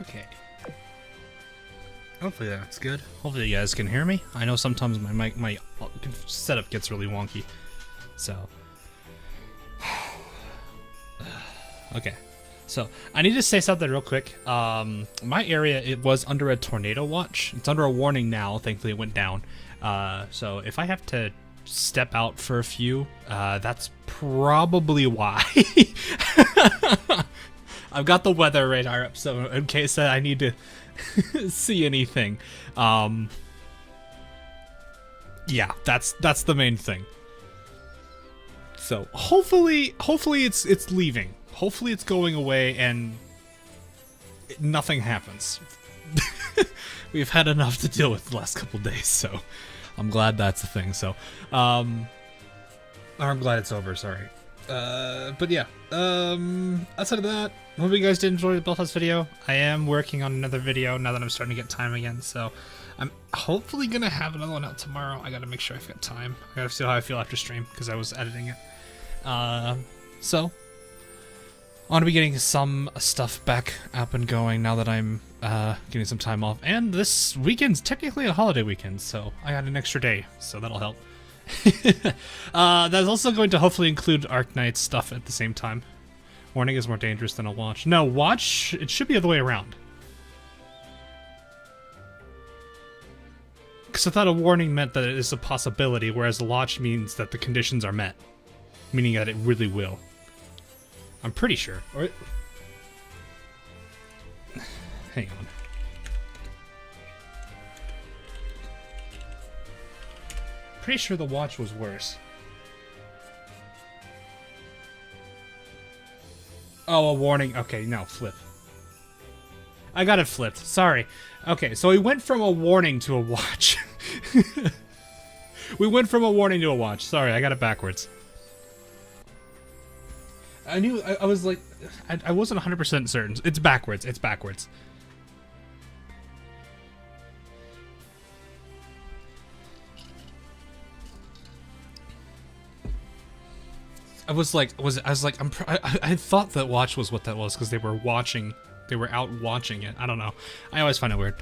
Okay. Hopefully that's good. Hopefully you guys can hear me. I know sometimes my setup gets really wonky. So. Okay. So, I need to say something real quick. My area, it was under a tornado watch. It's under a warning now. Thankfully, it went down. So, if I have to step out for a few, that's probably why. I've got the weather radar up, so in case I need to see anything. Yeah, that's the main thing. So, hopefully it's leaving. Hopefully it's going away and nothing happens. We've had enough to deal with the last couple days, so I'm glad that's a thing. So, or I'm glad it's over, sorry. But yeah, outside of that, hope you guys did enjoy the Build House video. I am working on another video now that I'm starting to get time again, so I'm hopefully gonna have another one out tomorrow. I gotta make sure I've got time. I gotta see how I feel after stream, because I was editing it. So, I want to be getting some stuff back up and going now that I'm getting some time off. And this weekend's technically a holiday weekend, so I got an extra day, so that'll help. That's also going to hopefully include Arknight stuff at the same time. Warning is more dangerous than a watch. No, watch, it should be the other way around. Because I thought a warning meant that it is a possibility, whereas a watch means that the conditions are met. Meaning that it really will. I'm pretty sure. Or hang on. Pretty sure the watch was worse. Oh, a warning. Okay, no, flip. I got it flipped. Sorry. Okay, so we went from a warning to a watch. We went from a warning to a watch. Sorry, I got it backwards. I knew, I was like, I wasn't 100% certain. It's backwards, it's backwards. I thought that watch was what that was, because they were out watching it. I don't know. I always find it weird.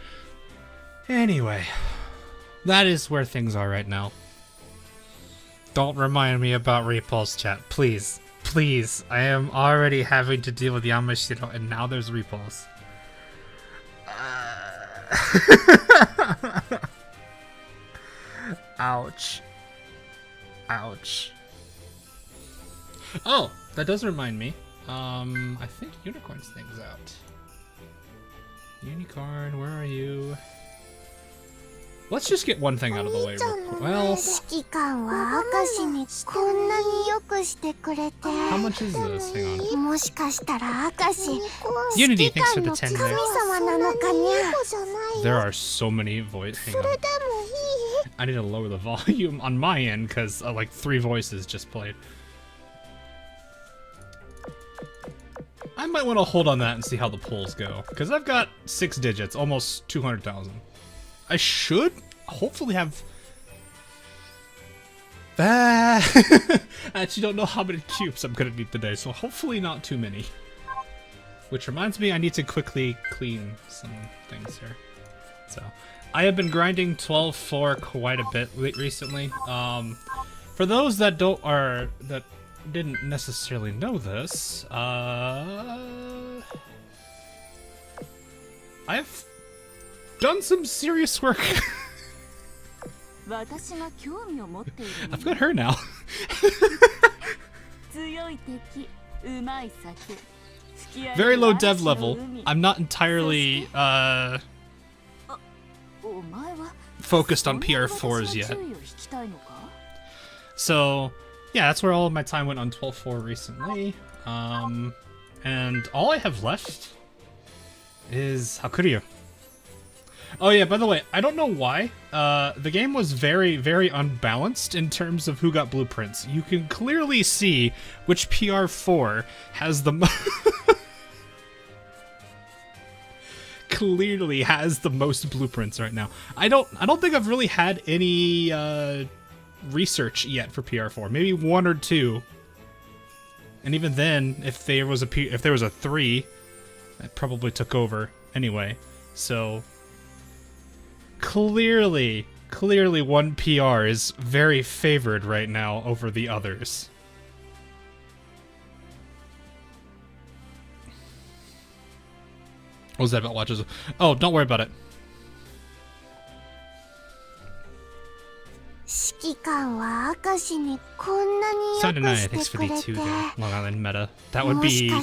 Anyway, that is where things are right now. Don't remind me about Repulse chat, please. Please, I am already having to deal with Yamashiro, and now there's Repulse. Ouch. Ouch. Oh, that does remind me. I think Unicorn's thing's out. Unicorn, where are you? Let's just get one thing out of the way real quick. Well, how much is this? Hang on. Unity, thanks for the 10 there. There are so many voices. Hang on. I need to lower the volume on my end because like 3 voices just played. I might want to hold on that and see how the polls go, because I've got 6 digits, almost 200,000. I should hopefully have... I actually don't know how many cubes I'm going to need today, so hopefully not too many. Which reminds me, I need to quickly clean some things here. So, I have been grinding 12.4 quite a bit recently. For those that didn't necessarily know this, I've done some serious work. I've got her now. Very low dev level. I'm not entirely focused on PR4s yet. So yeah, that's where all of my time went on 12.4 recently. And all I have left is Hakuryu. Oh yeah, by the way, I don't know why. The game was very, very unbalanced in terms of who got blueprints. You can clearly see which PR4 has the clearly has the most blueprints right now. I don't think I've really had any research yet for PR4. Maybe 1 or 2. And even then, if there was a 3, That probably took over anyway. So clearly one PR is very favored right now over the others. What was that about watches? Oh, don't worry about it. Sunday thanks for the 2 day Long Island meta. That would be... How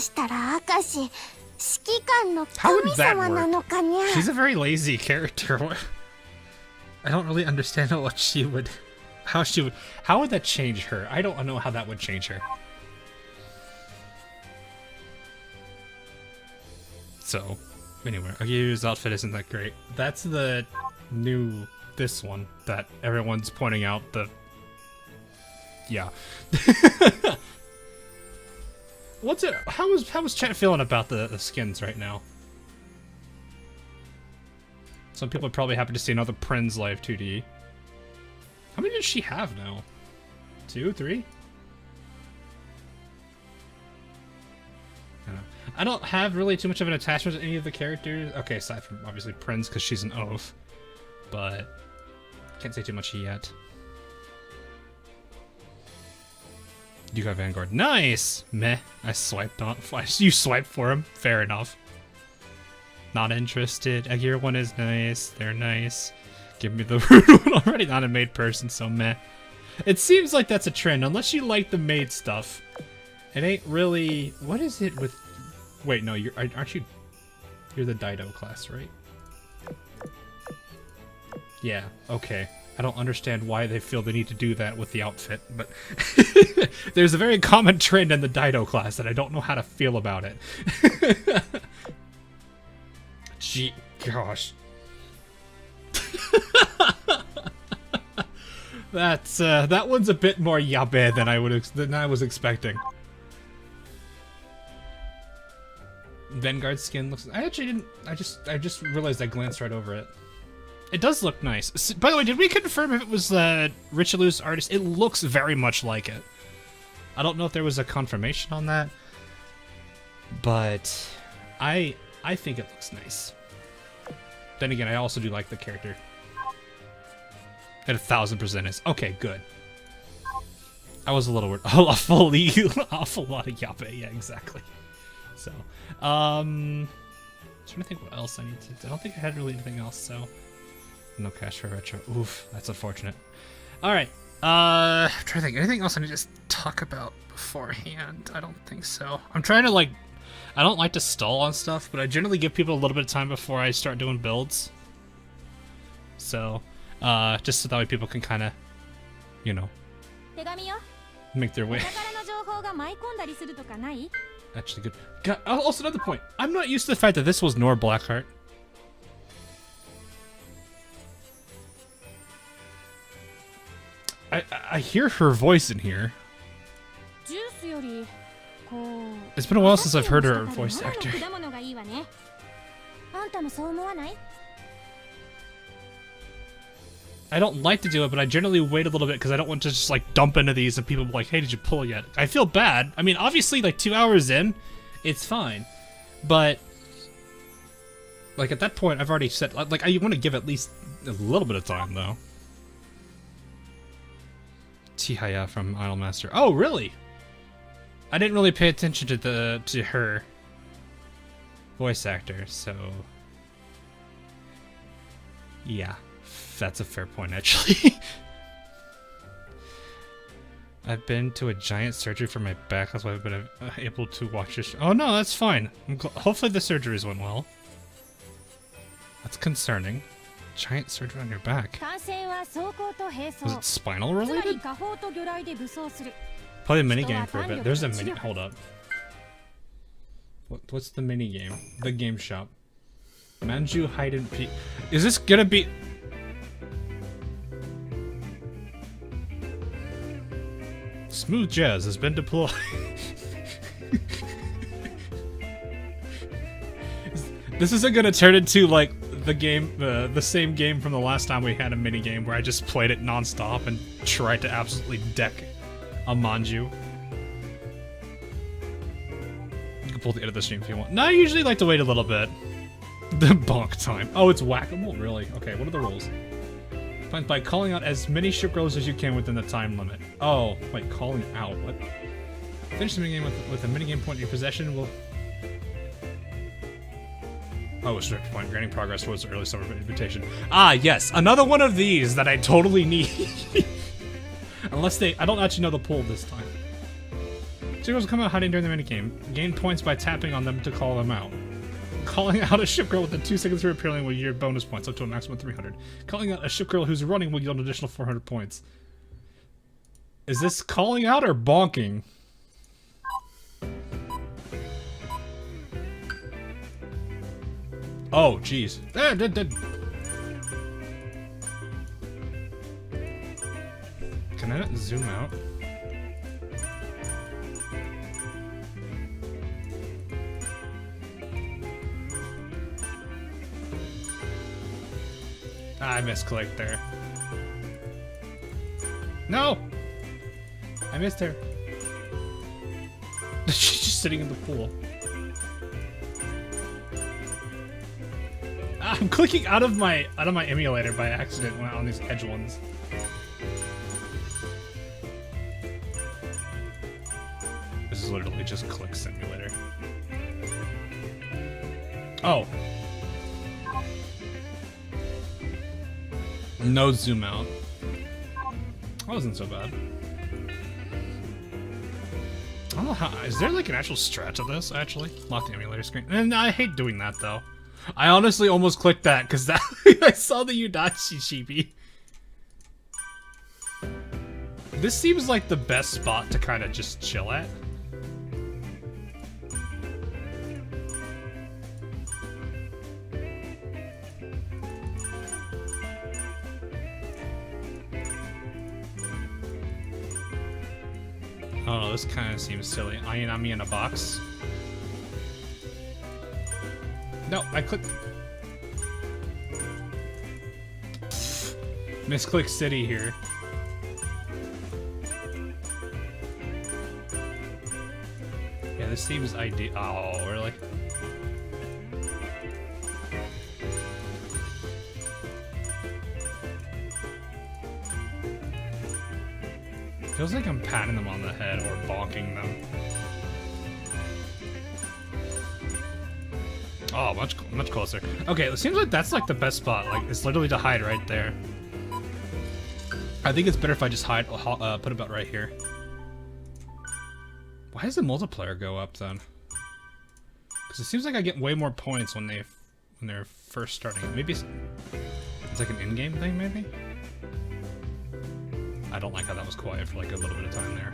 would that work? She's a very lazy character. I don't really understand what she would... How would that change her? I don't know how that would change her. So, anyway, Agiru's outfit isn't that great. That's the new... this one that everyone's pointing out the... Yeah. What's it? How is chat feeling about the skins right now? Some people are probably happy to see another Prin's Life 2D. How many does she have now? 2, 3? I don't have really too much of an attachment to any of the characters. Okay, aside from obviously Prin's because she's an oaf. But can't say too much yet. You got Vanguard. Nice! Meh. I swiped on. You swiped for him. Fair enough. Not interested. Aguirre one is nice. They're nice. Give me the rude one already. Not a maid person, so meh. It seems like that's a trend. Unless you like the maid stuff. It ain't really... What is it with... Wait, no. Aren't you... You're the Dido class, right? Yeah, okay. I don't understand why they feel the need to do that with the outfit, but there's a very common trend in the Dido class that I don't know how to feel about it. Gee, gosh. That one's a bit more yabe than I was expecting. Vanguard skin looks... I actually didn't... I just realized I glanced right over it. It does look nice. By the way, did we confirm if it was Richelieu's artist? It looks very much like it. I don't know if there was a confirmation on that, but I think it looks nice. Then again, I also do like the character. It 1000% is. Okay, good. I was a little worried. Awful lot of yappe. Yeah, exactly. So, trying to think what else I need to... I don't think I had really anything else, so... No cash for retro. Oof, that's unfortunate. Alright, I'm trying to think. Anything else I need to just talk about beforehand? I don't think so. I'm trying to, like... I don't like to stall on stuff, but I generally give people a little bit of time before I start doing builds. So, just so that way people can kind of, you know, make their way. Actually good. God, also another point. I'm not used to the fact that this was Nora Blackheart. I hear her voice in here. It's been a while since I've heard her voice actor. I don't like to do it, but I generally wait a little bit because I don't want to just like dump into these and people be like, hey, did you pull yet? I feel bad. I mean, obviously like 2 hours in, it's fine. But like at that point, I've already said, like I want to give at least a little bit of time though. Tihaya from Idolmaster. Oh, really? I didn't really pay attention to her voice actor, so yeah, that's a fair point actually. I've been to a giant surgery for my back, that's why I've been able to watch this. Oh no, that's fine. Hopefully the surgeries went well. That's concerning. Giant surgery on your back. Was it spinal related? Play the minigame for a bit. There's a mini. Hold up. What's the minigame? The game shop. Manju hide and peek. Is this gonna be? Smooth Jazz has been deployed. This isn't gonna turn into like the game, the same game from the last time we had a minigame where I just played it non-stop and tried to absolutely deck a Manju. pull the end of the stream if you want. No, I usually like to wait a little bit. The bonk time. Oh, it's whack-a-mole, really? Okay, what are the rules? Find by calling out as many ship rolls as you can within the time limit. Oh, wait, calling out. What? Finish the minigame with a minigame point in your possession will... Oh, it's direct point. Granting progress towards the early summer invitation. Ah, yes. Another one of these that I totally need. Unless they... I don't actually know the pull this time. Ship girls come out hiding during the minigame. Gain points by tapping on them to call them out. Calling out a ship girl within 2 seconds of appearing will yield bonus points up to a maximum of 300. Calling out a ship girl who's running will yield an additional 400 points. Is this calling out or bonking? Oh, jeez. Can I not zoom out? I misclicked there. No! I missed her. She's just sitting in the pool. I'm clicking out of my emulator by accident when on these edge ones. This is literally just click simulator. Oh. No zoom out. That wasn't so bad. I don't know how. Is there like an actual strat to this, actually? Lock the emulator screen. And I hate doing that, though. I honestly almost clicked that because that I saw the Udachi chibi. This seems like the best spot to kind of just chill at. Oh, this kind of seems silly. Ayanami in a box. No, I clicked. Misclick city here. Yeah, this seems ideal. Oh, really? Feels like I'm patting them on the head or bonking them. Oh, much closer. Okay, it seems like that's like the best spot. Like, it's literally to hide right there. I think it's better if I just hide, put about right here. Why does the multiplier go up then? Because it seems like I get way more points when they're first starting. Maybe it's like an in-game thing, maybe? I don't like how that was quiet for like a little bit of time there.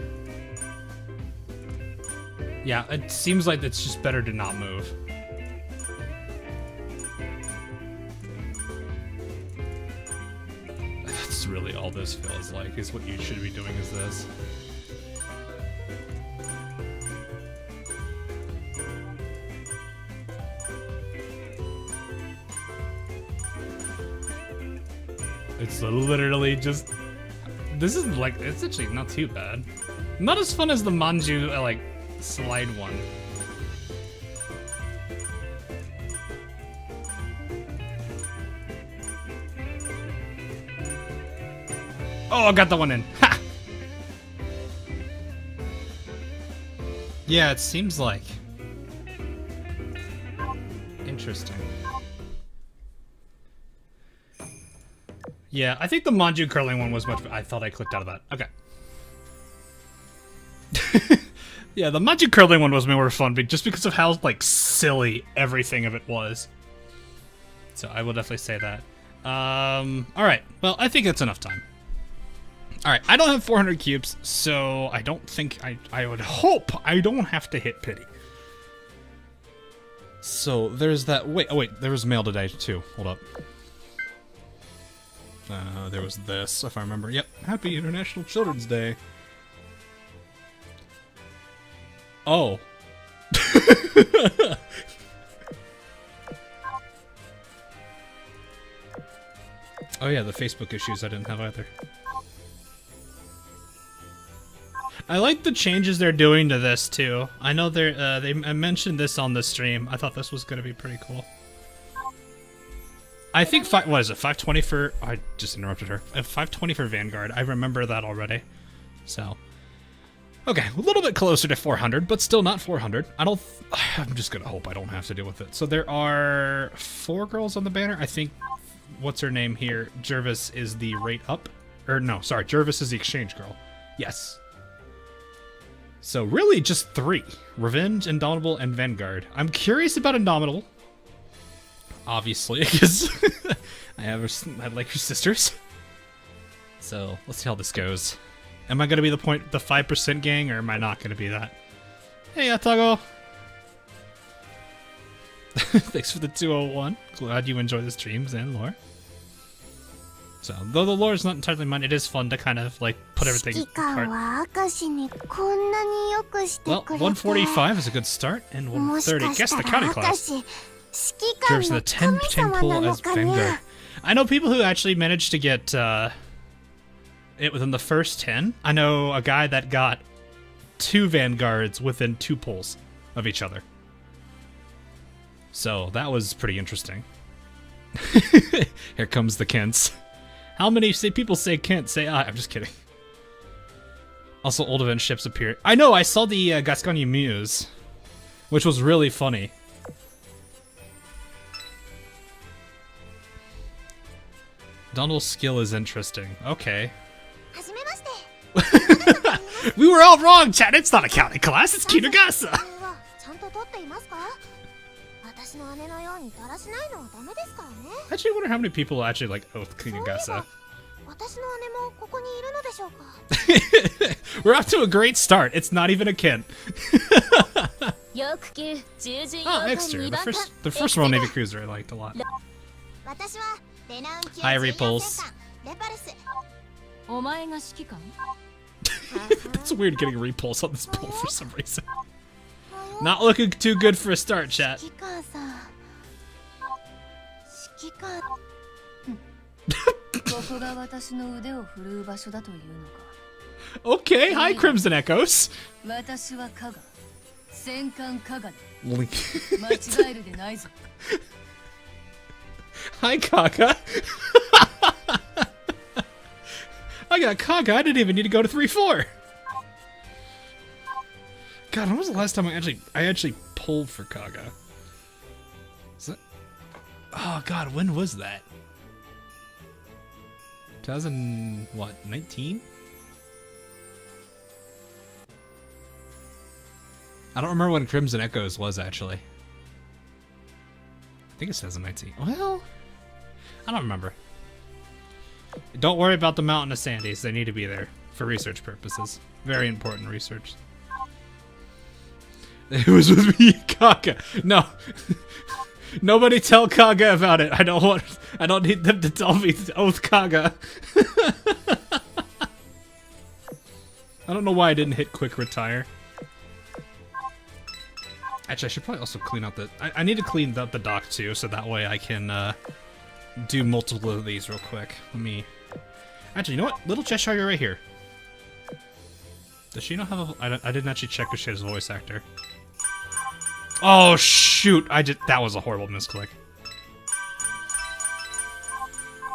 Yeah, it seems like it's just better to not move. That's really all this feels like, is what you should be doing is this. It's literally just... This is like, it's actually not too bad. Not as fun as the Manju, like, slide one. Oh, I got the one in. Ha! Yeah, it seems like. Interesting. Yeah, I think the Manju curling one was much... I thought I clicked out of that. Okay. Yeah, the Manju curling one was more fun, but just because of how, like, silly everything of it was. So I will definitely say that. Alright. Well, I think that's enough time. Alright, I don't have 400 cubes, so I don't think... I would hope I don't have to hit pity. So, there's that... Wait, oh wait, there was mail today, too. Hold up. There was this, if I remember. Yep, Happy International Children's Day. Oh. Oh yeah, the Facebook issues I didn't have either. I like the changes they're doing to this too. I know I mentioned this on the stream. I thought this was gonna be pretty cool. I think what is it? 520 for. I just interrupted her. 520 for Vanguard. I remember that already. So, okay, a little bit closer to 400, but still not 400. I'm just gonna hope I don't have to deal with it. So there are 4 girls on the banner. I think. What's her name here? Jervis is the rate up. Or no, sorry, Jervis is the exchange girl. Yes. So really just 3. Revenge, Indomitable, and Vanguard. I'm curious about Indomitable. Obviously, because I like her sisters. So let's see how this goes. Am I gonna be the 5% gang, or am I not gonna be that? Hey, Atago. Thanks for the 201. Glad you enjoy the streams and lore. So, though the lore is not entirely mine, it is fun to kind of like put everything apart. Well, 145 is a good start, and 130. Guess the county class. Serves the 10 pool as Vanguard. I know people who actually managed to get it within the first 10. I know a guy that got 2 Vanguards within 2 pulls of each other. So that was pretty interesting. Here comes the Kents. How many people say Kent? Say I. I'm just kidding. Also, old event ships appear. I know, I saw the Gascogne Muse, which was really funny. Donald's skill is interesting. Okay. We were all wrong, chat. It's not a county class, it's Kinugasa. I actually wonder how many people actually like oath Kinugasa. We're off to a great start. It's not even a Kent. Oh, Exeter. The first Royal Navy cruiser I liked a lot. Hi, Repulse. That's weird getting Repulse on this pull for some reason. Not looking too good for a start, chat. Okay, hi Crimson Echoes. Link. Hi Kaga. I got Kaga, I didn't even need to go to 3-4. God, when was the last time I actually pulled for Kaga? Is that... Oh god, when was that? 2019? I don't remember when Crimson Echoes was actually. I think it's 2019. Well, I don't remember. Don't worry about the Mountain of Sandies. They need to be there for research purposes. Very important research. It was with me, Kaga. No. Nobody tell Kaga about it. I don't need them to tell me oath Kaga. I don't know why I didn't hit quick retire. Actually, I should probably also clean out the... I need to clean up the dock too, so that way I can do multiple of these real quick. Let me... Actually, you know what? Little Cheshire right here. Does she not have a... I didn't actually check if she has a voice actor. Oh, shoot! That was a horrible misclick.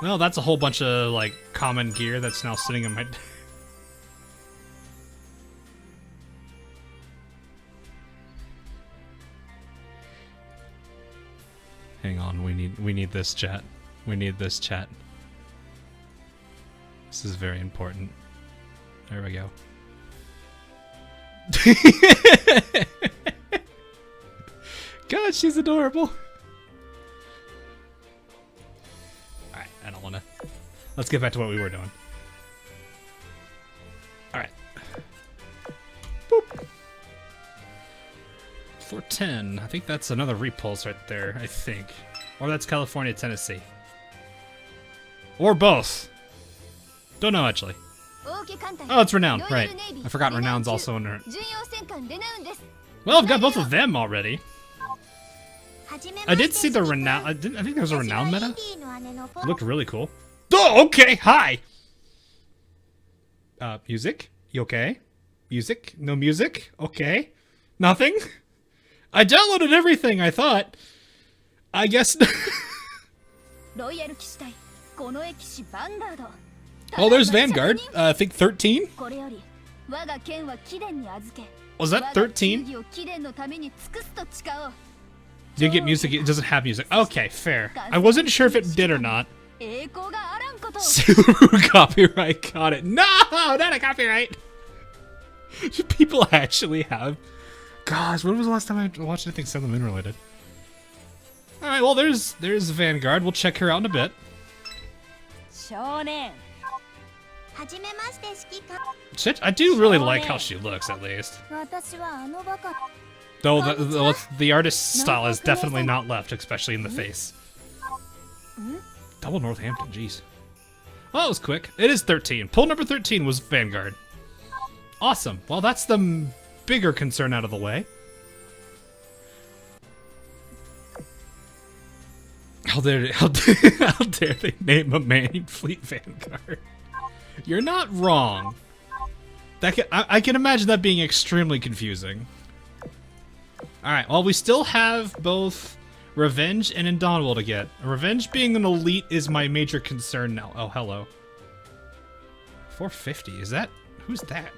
Well, that's a whole bunch of, like, common gear that's now sitting in my... Hang on, we need this chat. We need this chat. This is very important. There we go. God, she's adorable. Alright, I don't wanna... Let's get back to what we were doing. Alright. Boop. 410. I think that's another repulse right there, I think. Or that's California, Tennessee. Or both. Don't know, actually. Oh, it's Renown, right. I forgot Renown's also in her. Well, I've got both of them already. I did see the Renown. I think there was a Renown meta. It looked really cool. Oh, okay, hi! Music? You okay? Music? No music? Okay. Nothing? I downloaded everything, I thought. I guess... Oh, there's Vanguard. I think 13? Was that 13? Didn't get music, it doesn't have music. Okay, fair. I wasn't sure if it did or not. Copyright, got it. No, not a copyright! Do people actually have... Gosh, when was the last time I watched anything Sailor Moon related? Alright, well, there's Vanguard. We'll check her out in a bit. I do really like how she looks, at least. Though the artist's style is definitely not left, especially in the face. Double Northampton, jeez. Well, that was quick. It is 13. Pull number 13 was Vanguard. Awesome. Well, that's the bigger concern out of the way. How dare they name a main fleet Vanguard? You're not wrong. I can imagine that being extremely confusing. Alright, well, we still have both Revenge and Indomitable to get. Revenge being an elite is my major concern now. Oh, hello. 450, is that? Who's that?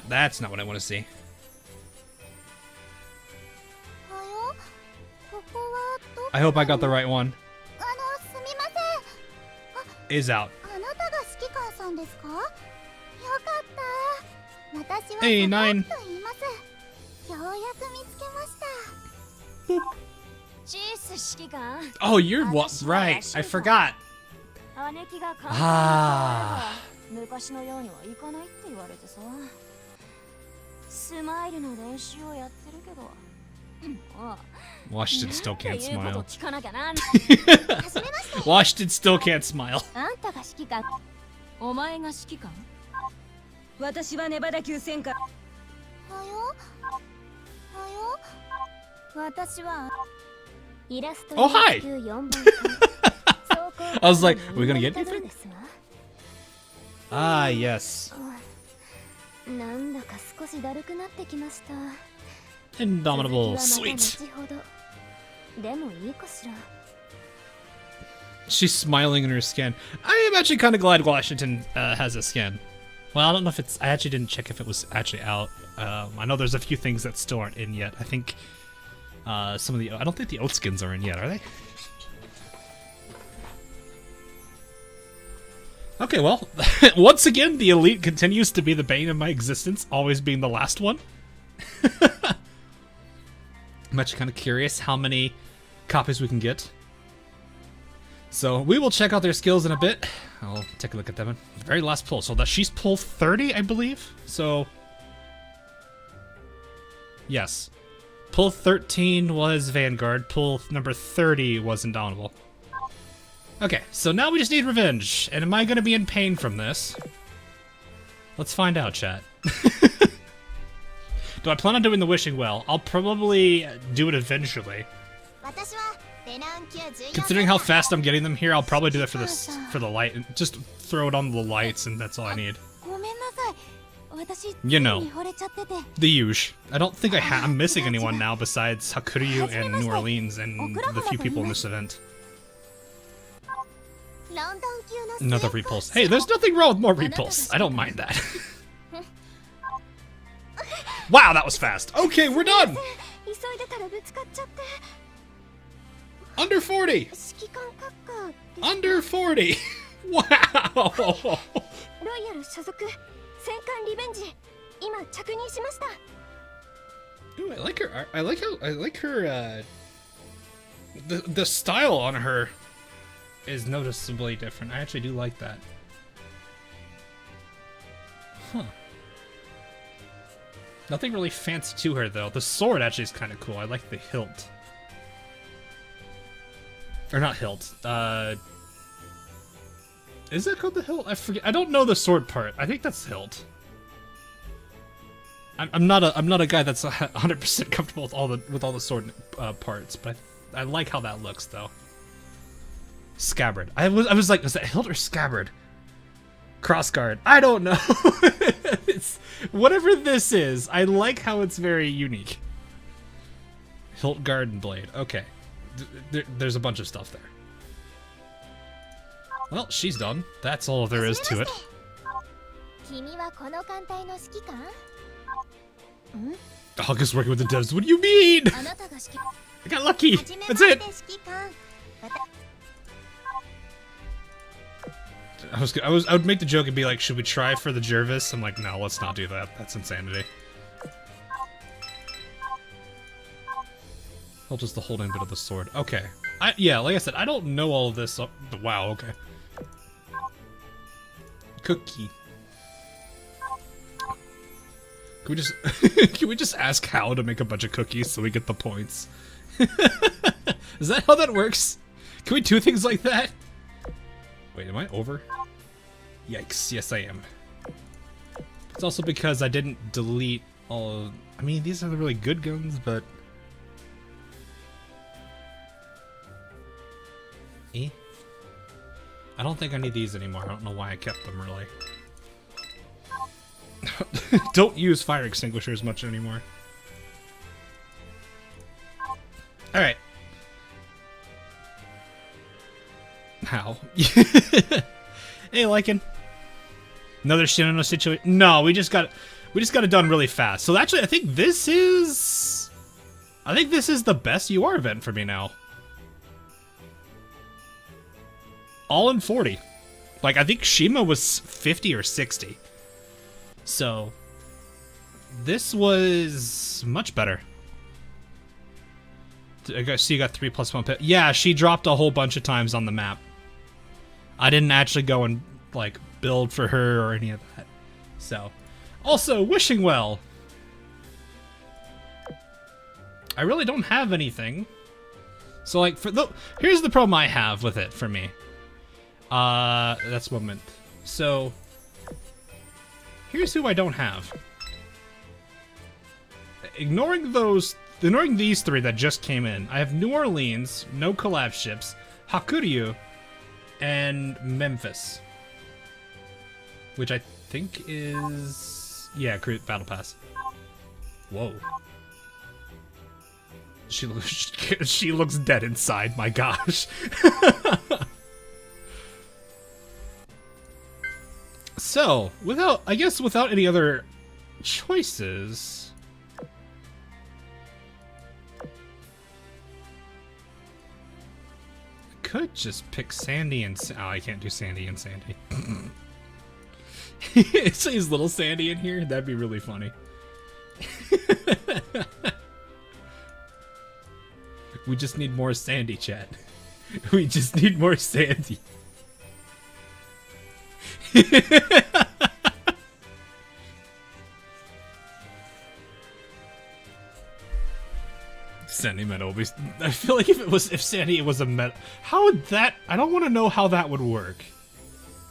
That's not what I want to see. I hope I got the right one. Is out. Hey, 9. Oh, you're what? Right, I forgot. Ah. Washington still can't smile. Washington still can't smile. Oh, hi! I was like, are we gonna get anything? Ah, yes. Indomitable, sweet. She's smiling in her skin. I am actually kind of glad Washington has a skin. Well, I don't know if it's... I actually didn't check if it was actually out. I know there's a few things that still aren't in yet. I think some of the... I don't think the oat skins are in yet, are they? Okay, well, once again, the Elite continues to be the bane of my existence, always being the last one. I'm actually kind of curious how many copies we can get. So we will check out their skills in a bit. I'll take a look at them. Very last pull. So that she's pull 30, I believe. So yes, pull 13 was Vanguard. Pull number 30 was Indomitable. Okay, so now we just need Revenge. And am I going to be in pain from this? Let's find out, chat. Do I plan on doing the Wishing Well? I'll probably do it eventually. Considering how fast I'm getting them here, I'll probably do that for the light. Just throw it on the lights, and that's all I need. You know, the usual. I don't think I'm missing anyone now besides Hakuryu and New Orleans and the few people in this event. Another repulse. Hey, there's nothing wrong with more repulse. I don't mind that. Wow, that was fast. Okay, we're done. Under 40. Under 40. Wow. Ooh, I like her. I like her. The style on her is noticeably different. I actually do like that. Huh. Nothing really fancy to her, though. The sword actually is kind of cool. I like the hilt. Or not hilt. Is it called the hilt? I forget. I don't know the sword part. I think that's hilt. I'm not a guy that's 100% comfortable with all the sword parts, but I like how that looks, though. Scabbard. I was like, is that hilt or scabbard? Crossguard. I don't know. It's whatever this is. I like how it's very unique. Hilt guard and blade. Okay. There's a bunch of stuff there. Well, she's done. That's all there is to it. August working with the devs. What do you mean? I got lucky. That's it. I would make the joke and be like, should we try for the Jervis? I'm like, no, let's not do that. That's insanity. I'll just the holding bit of the sword. Okay. Yeah, like I said, I don't know all of this. Wow, okay. Cookie. Can we just can we just ask how to make a bunch of cookies so we get the points? Is that how that works? Can we do things like that? Wait, am I over? Yikes, yes I am. It's also because I didn't delete all of... I mean, these are the really good guns, but... Eh? I don't think I need these anymore. I don't know why I kept them, really. Don't use fire extinguishers much anymore. Alright. How? Hey, Lycan. Another Shinano situation. No, we just got it done really fast. So actually, I think this is the best UR event for me now. All in 40. Like, I think Shima was 50 or 60. So, this was much better. I guess you got 3+1 pit. Yeah, she dropped a whole bunch of times on the map. I didn't actually go and, like, build for her or any of that. So, also, wishing well. I really don't have anything. So, like, here's the problem I have with it for me. That's moment. So, here's who I don't have. Ignoring these three that just came in, I have New Orleans, no collapse ships, Hakuryu, and Memphis. Which I think is... yeah, Battle Pass. Whoa. She looks dead inside, my gosh. So, without any other choices... could just pick Sandy and... oh, I can't do Sandy and Sandy. Is little Sandy in here? That'd be really funny. We just need more Sandy, chat. We just need more Sandy. Sandy meta will be... I feel like if Sandy was a meta... how would that... I don't want to know how that would work.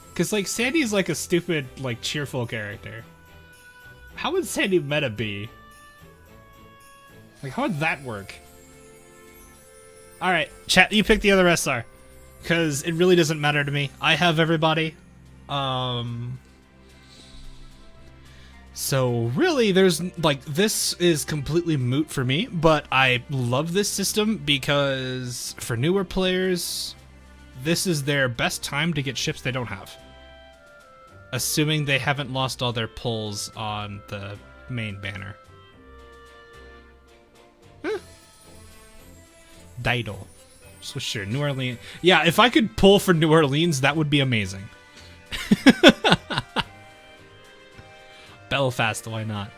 Because, like, Sandy's like a stupid, like, cheerful character. How would Sandy meta be? Like, how would that work? Alright, chat, you pick the other SR. Because it really doesn't matter to me. I have everybody. So really, there's, like, this is completely moot for me, but I love this system because for newer players, this is their best time to get ships they don't have. Assuming they haven't lost all their pulls on the main banner. Huh. Dido. So sure, New Orleans. Yeah, if I could pull for New Orleans, that would be amazing. Belfast, why not?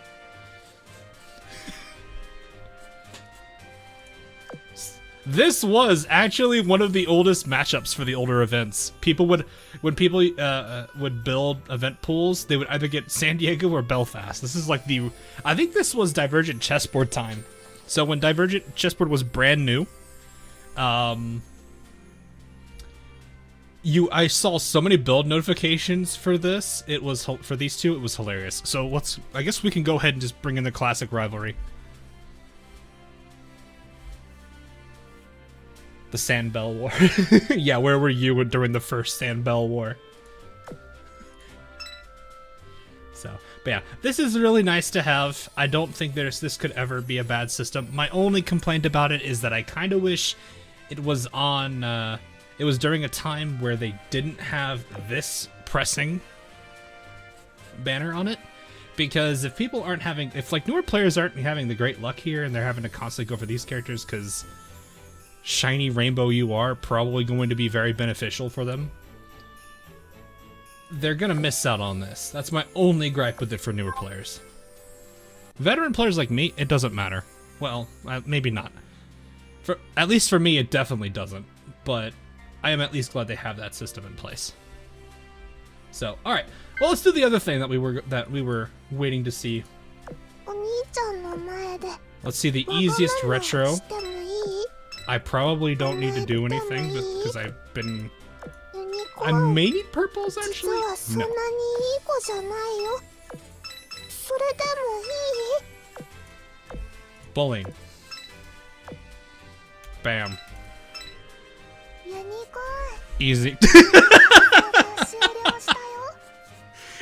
This was actually one of the oldest matchups for the older events. People would, when people would build event pools, they would either get San Diego or Belfast. This is like the, I think this was Divergent Chessboard time. So when Divergent Chessboard was brand new, I saw so many build notifications for this. It was for these two. It was hilarious. So I guess we can go ahead and just bring in the classic rivalry. The Sandbell War. Yeah, where were you during the first Sandbell War? So, but yeah, this is really nice to have. I don't think this could ever be a bad system. My only complaint about it is that I kind of wish it was on, it was during a time where they didn't have this pressing banner on it. Because if people aren't having, if like newer players aren't having the great luck here and they're having to constantly go for these characters because shiny rainbow you are probably going to be very beneficial for them, they're gonna miss out on this. That's my only gripe with it for newer players. Veteran players like me, it doesn't matter. Well, maybe not. At least for me, it definitely doesn't. But I am at least glad they have that system in place. So, all right. Well, let's do the other thing that we were waiting to see. Let's see the easiest retro. I probably don't need to do anything because I may need purples actually. No. Bullying. Bam. Easy.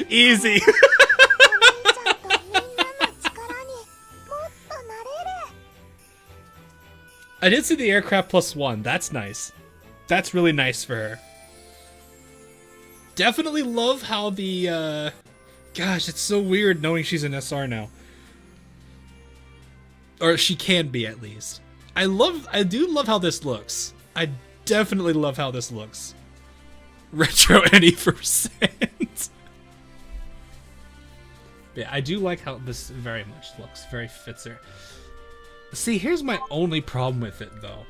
Easy. I did see the aircraft +1. That's nice. That's really nice for her. Definitely love how the, gosh, it's so weird knowing she's an SR now. Or she can be, at least. I do love how this looks. I definitely love how this looks. Retro any %. Yeah, I do like how this very much looks. Very fits her. See, here's my only problem with it, though.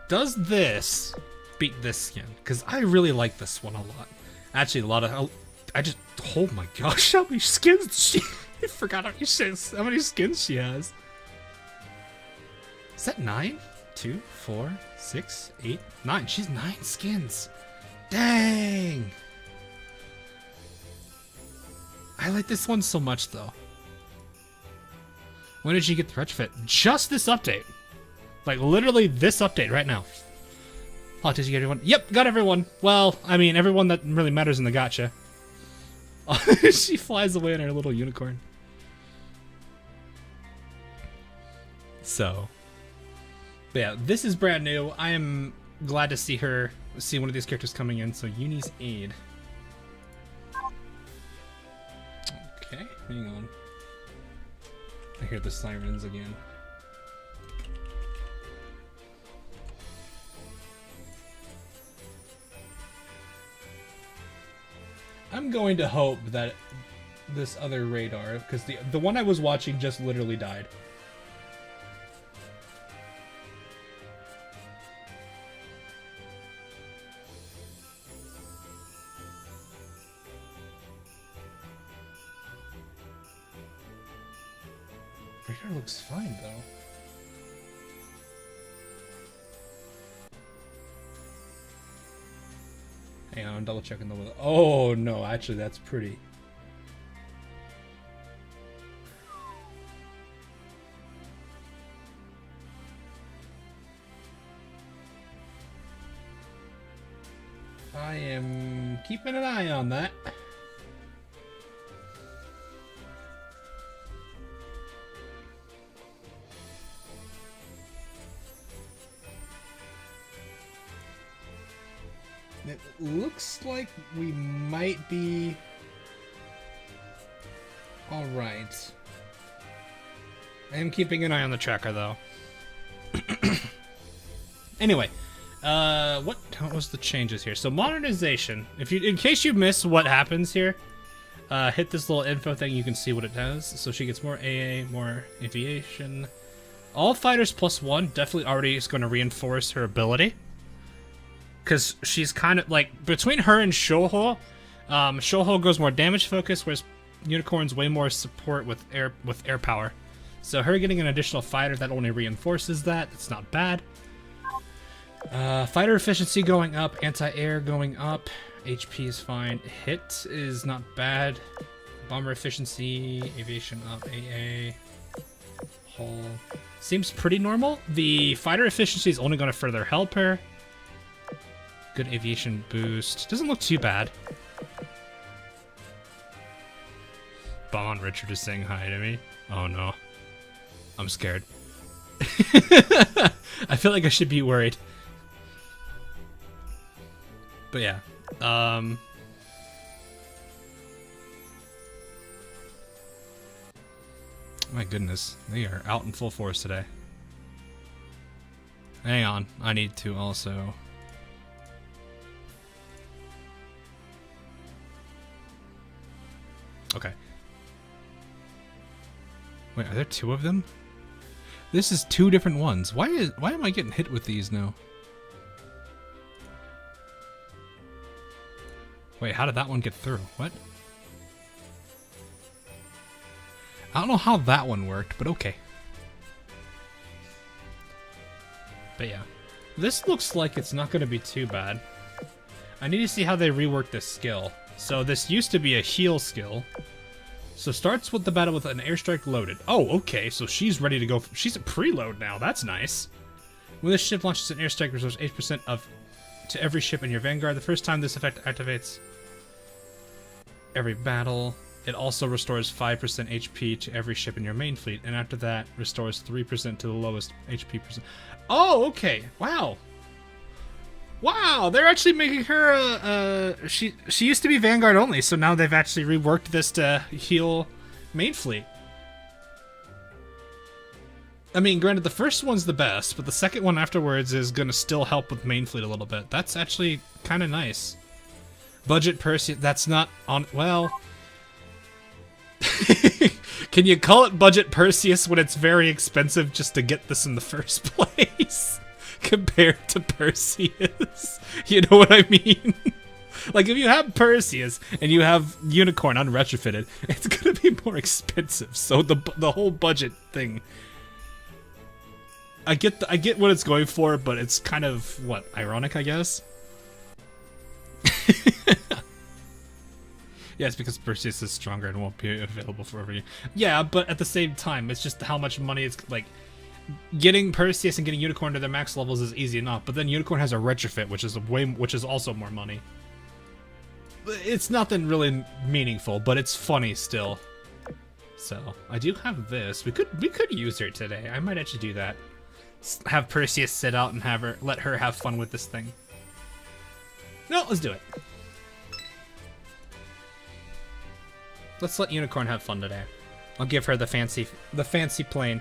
Does this beat this skin? Because I really like this one a lot. Actually, a lot of... oh my gosh, how many skins she... I forgot how many skins she has. Is that 9? 2, 4, 6, 8, 9. She's 9 skins. Dang! I like this one so much, though. When did you get the retrofit? Just this update. Like, literally this update right now. Oh, did you get everyone? Yep, got everyone. Well, I mean, everyone that really matters in the gacha. She flies away in her little unicorn. So. But yeah, this is brand new. I am glad to see one of these characters coming in. So, Uni's Aid. Okay, hang on. I hear the sirens again. I'm going to hope that this other radar, because the one I was watching just literally died. Radar looks fine, though. Hang on, I'm double checking the weather. Oh, no, actually, that's pretty. I am keeping an eye on that. It looks like we might be all right. I am keeping an eye on the tracker, though. Anyway, what was the changes here? So modernization. In case you miss what happens here, hit this little info thing. You can see what it does. So she gets more AA, more aviation. All fighters +1 definitely already is going to reinforce her ability. Because she's kind of like between her and Shoho, Shoho goes more damage focused, whereas Unicorn's way more support with air power. So her getting an additional fighter that only reinforces that. It's not bad. Fighter efficiency going up, anti-air going up, HP is fine. Hit is not bad. Bomber efficiency, aviation up, AA, hull seems pretty normal. The fighter efficiency is only going to further help her. Good aviation boost. Doesn't look too bad. spawn, Richard is saying hi to me. Oh no. I'm scared. I feel like I should be worried. But yeah. My goodness. They are out in full force today. Hang on. I need to also... Okay. Wait, are there two of them? This is two different ones. Why am I getting hit with these now? Wait, how did that one get through? What? I don't know how that one worked, but okay. But yeah. This looks like it's not going to be too bad. I need to see how they rework this skill. So this used to be a heal skill. So starts with the battle with an airstrike loaded. Oh, okay, so she's ready to go. She's a preload now. That's nice. When this ship launches an airstrike, restores 8% to every ship in your vanguard. The first time this effect activates every battle. It also restores 5% HP to every ship in your main fleet, and after that, restores 3% to the lowest HP percent. Oh, okay. Wow. Wow, they're actually making her she used to be Vanguard only, so now they've actually reworked this to heal main fleet. I mean, granted, the first one's the best, but the second one afterwards is gonna still help with main fleet a little bit. That's actually kind of nice. Budget Perseus, that's not on, well... Can you call it Budget Perseus when it's very expensive just to get this in the first place? Compared to Perseus. You know what I mean? Like, if you have Perseus and you have Unicorn unretrofitted, it's gonna be more expensive. So the whole budget thing, I get what it's going for, but it's kind of what, ironic, I guess. Yeah, it's because Perseus is stronger and won't be available for every. Yeah, but at the same time, it's just how much money it's like. Getting Perseus and getting Unicorn to their max levels is easy enough, but then Unicorn has a retrofit, which is also more money. It's nothing really meaningful, but it's funny still. So I do have this. We could use her today. I might actually do that. Have Perseus sit out and let her have fun with this thing. No, let's do it. Let's let Unicorn have fun today. I'll give her the fancy plane.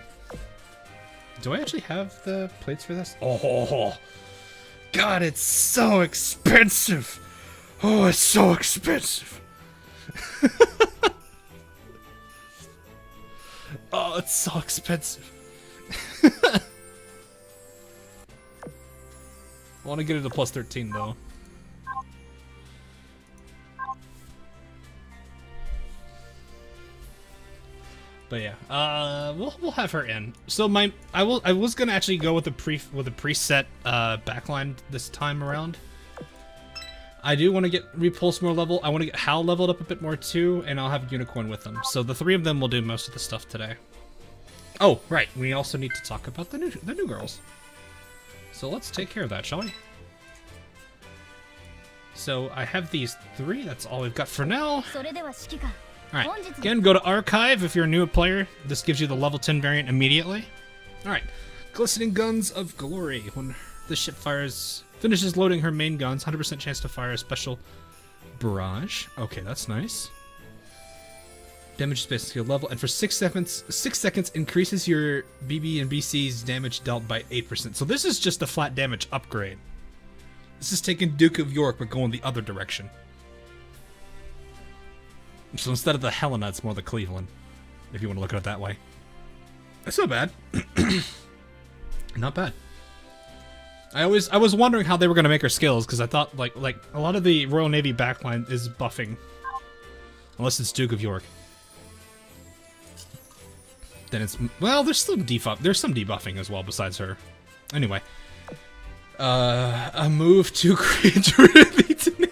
Do I actually have the plates for this? Oh, God, it's so expensive. Oh, it's so expensive. Oh, it's so expensive. I want to get it to plus 13, though. But yeah, we'll have her in. So I was gonna actually go with a preset backline this time around. I do want to get Repulse more level. I want to get Hal leveled up a bit more too, and I'll have Unicorn with them. So the three of them will do most of the stuff today. Oh, right. We also need to talk about the new girls. So let's take care of that, shall we? So I have these three. That's all we've got for now. Alright, again, go to Archive if you're a new player. This gives you the level 10 variant immediately. Alright, Glistening Guns of Glory. When the ship finishes loading her main guns, 100% chance to fire a special barrage. Okay, that's nice. Damage space skill level, and for 6 seconds increases your BB and BC's damage dealt by 8%. So this is just a flat damage upgrade. This is taking Duke of York, but going the other direction. So instead of the Helena, it's more the Cleveland, if you want to look at it that way. That's not bad. Not bad. I was wondering how they were going to make her skills, because I thought, like a lot of the Royal Navy backline is buffing. Unless it's Duke of York. Then it's... Well, there's some debuffing as well, besides her. Anyway. A move to create derivatives name.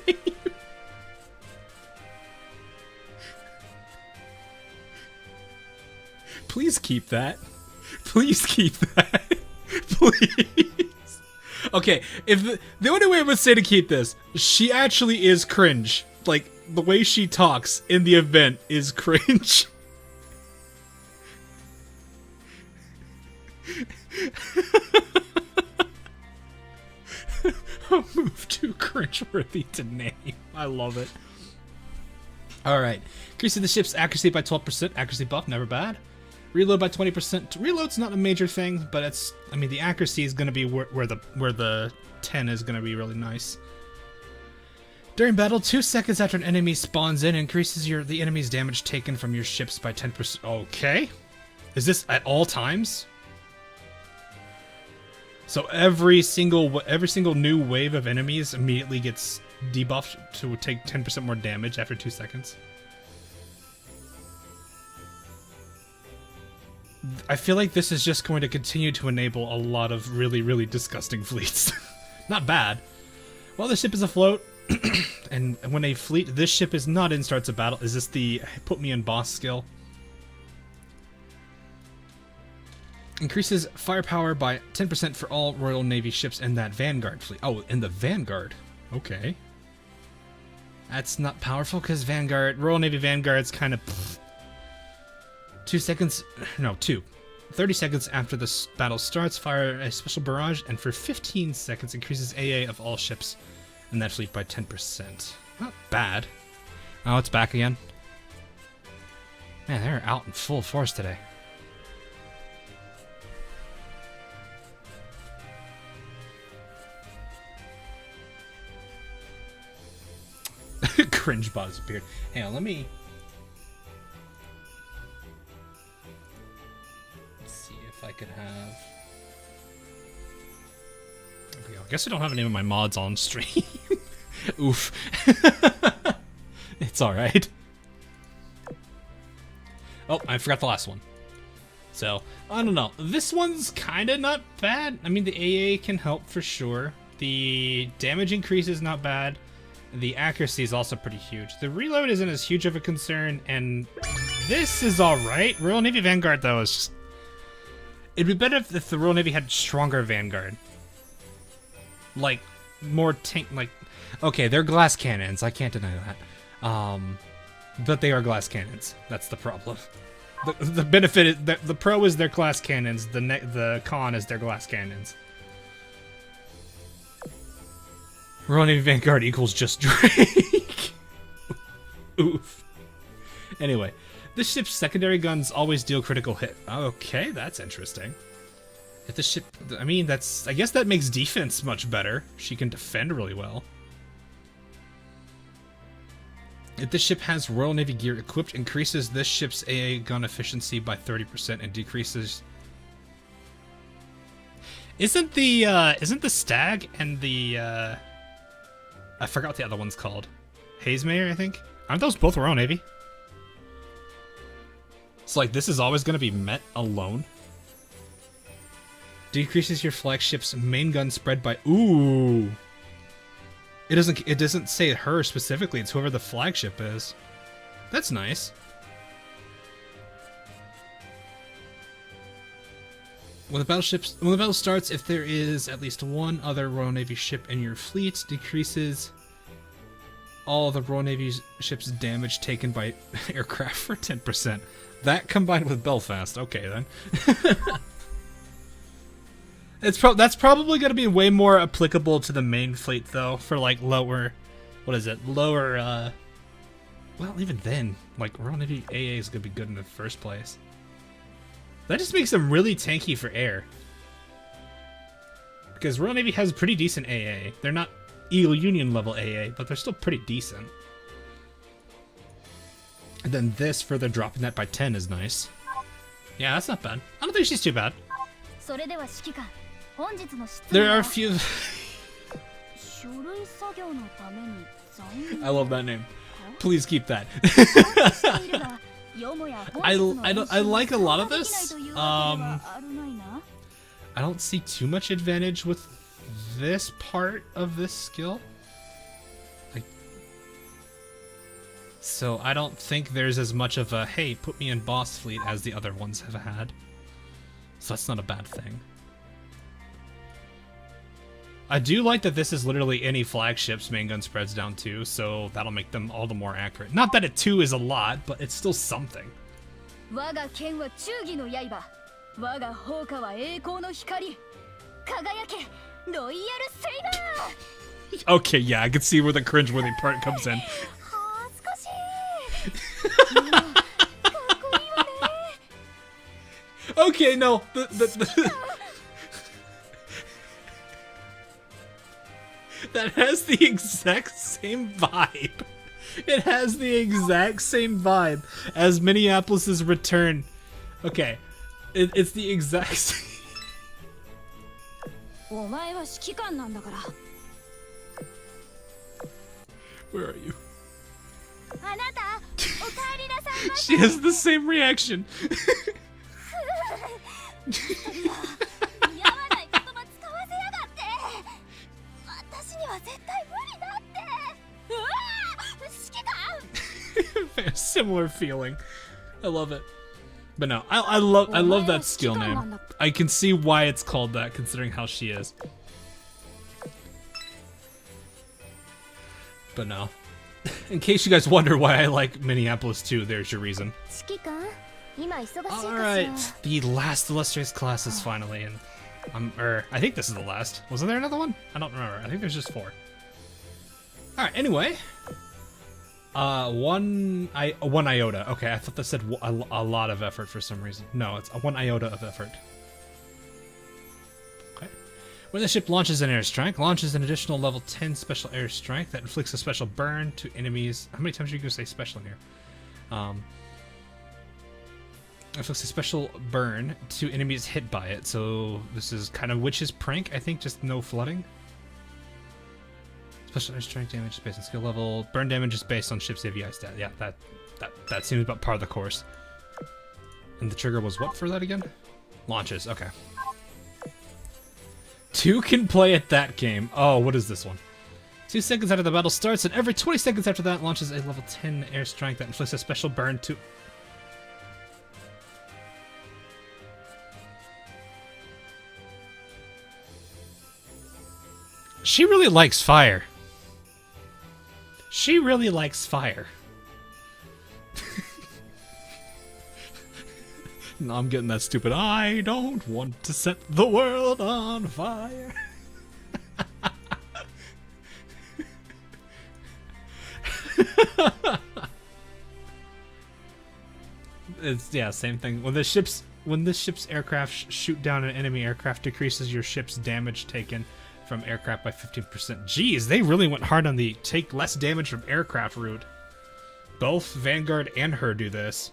Please keep that. Please keep that. Please. Okay, if the only way I would say to keep this, she actually is cringe. Like, the way she talks in the event is cringe. A move too cringeworthy to name. I love it. Alright. Increasing the ship's accuracy by 12%. Accuracy buff, never bad. Reload by 20%. Reload's not a major thing, but it's... I mean, the accuracy is going to be where the 10 is going to be really nice. During battle, 2 seconds after an enemy spawns in, increases the enemy's damage taken from your ships by 10%. Okay. Is this at all times? So every single new wave of enemies immediately gets debuffed to take 10% more damage after 2 seconds. I feel like this is just going to continue to enable a lot of really, really disgusting fleets. Not bad. While the ship is afloat, and when a fleet, this ship is not in starts a battle. Is this the put me in boss skill? Increases firepower by 10% for all Royal Navy ships in that Vanguard fleet. Oh, in the Vanguard. Okay. That's not powerful because Royal Navy Vanguard's kind of... 2 seconds... No, 2. 30 seconds after the battle starts, fire a special barrage, and for 15 seconds increases AA of all ships in that fleet by 10%. Not bad. Oh, it's back again. Man, they're out in full force today. Cringe buzz appeared. Hang on, let me... Let's see if I could have... There we go. I guess I don't have any of my mods on stream. Oof. It's alright. Oh, I forgot the last one. So, I don't know. This one's kind of not bad. I mean, the AA can help for sure. The damage increase is not bad. The accuracy is also pretty huge. The reload isn't as huge of a concern, and this is alright. Royal Navy Vanguard, though, is just... It'd be better if the Royal Navy had stronger Vanguard. Like, more tank... Like, okay, they're glass cannons. I can't deny that. But they are glass cannons. That's the problem. The benefit is... The pro is their glass cannons. The con is their glass cannons. Royal Navy Vanguard equals just Drake. Oof. Anyway, this ship's secondary guns always deal critical hit. Okay, that's interesting. If the ship... I mean, that's... I guess that makes defense much better. She can defend really well. If this ship has Royal Navy gear equipped, increases this ship's AA gun efficiency by 30% and decreases... Isn't the Stag and the, I forgot what the other one's called. Hazemayer, I think? Aren't those both Royal Navy? It's like, this is always going to be met alone. Decreases your flagship's main gun spread by... Ooh! It doesn't say her specifically, it's whoever the flagship is. That's nice. When the battle starts, if there is at least one other Royal Navy ship in your fleet, decreases all of the Royal Navy ships' damage taken by aircraft for 10%. That combined with Belfast. Okay, then. That's probably going to be way more applicable to the main fleet, though, for, like, lower... What is it? Lower, Well, even then, like, Royal Navy AA is going to be good in the first place. That just makes them really tanky for air. Because Royal Navy has pretty decent AA. They're not Eagle Union level AA, but they're still pretty decent. And then this, further dropping that by 10 is nice. Yeah, that's not bad. I don't think she's too bad. There are a few... I love that name. Please keep that. I like a lot of this. I don't see too much advantage with this part of this skill. So I don't think there's as much of a, hey, put me in boss fleet as the other ones have had. So that's not a bad thing. I do like that this is literally any flagship's main gun spreads down to, so that'll make them all the more accurate. Not that a 2 is a lot, but it's still something. 我が砲火は栄光の光輝けロイヤルセイバー Okay, yeah, I can see where the cringeworthy part comes in. 恥ずかしいかっこいいわね Okay, no, that has the exact same vibe. It has the exact same vibe as Minneapolis's return. Okay, it's the exact same. お前は指揮官なんだから Where are you? あなたお帰りなさいま She has the same reaction. 似合わない言葉使わせやがって私には絶対無理だってうわ指揮官 Similar feeling. I love it. But no, I love that skill name. I can see why it's called that, considering how she is. But no. In case you guys wonder why I like Minneapolis too, there's your reason. 指揮官今忙しいかしら Alright, the last illustrious class is finally in. I think this is the last. Wasn't there another one? I don't remember. I think there's just 4. Alright, anyway. One iota. Okay, I thought that said a lot of effort for some reason. No, it's 1 iota of effort. Okay. When the ship launches an airstrike, launches an additional level 10 special airstrike that inflicts a special burn to enemies. How many times are you going to say special in here? Inflicts a special burn to enemies hit by it. So this is kind of Witch's prank, I think, just no flooding. Special airstrike damage is based on skill level. Burn damage is based on ship's AVI stat. Yeah, that seems about par of the course. And the trigger was what for that again? Launches, okay. 2 can play at that game. Oh, what is this one? 2 seconds after the battle starts, and every 20 seconds after that launches a level 10 airstrike that inflicts a special burn to... She really likes fire. She really likes fire. No, I'm getting that stupid. I don't want to set the world on fire. It's same thing. When this ship's aircraft shoot down an enemy aircraft, decreases your ship's damage taken from aircraft by 15%. Geez, they really went hard on the take less damage from aircraft route. Both Vanguard and her do this.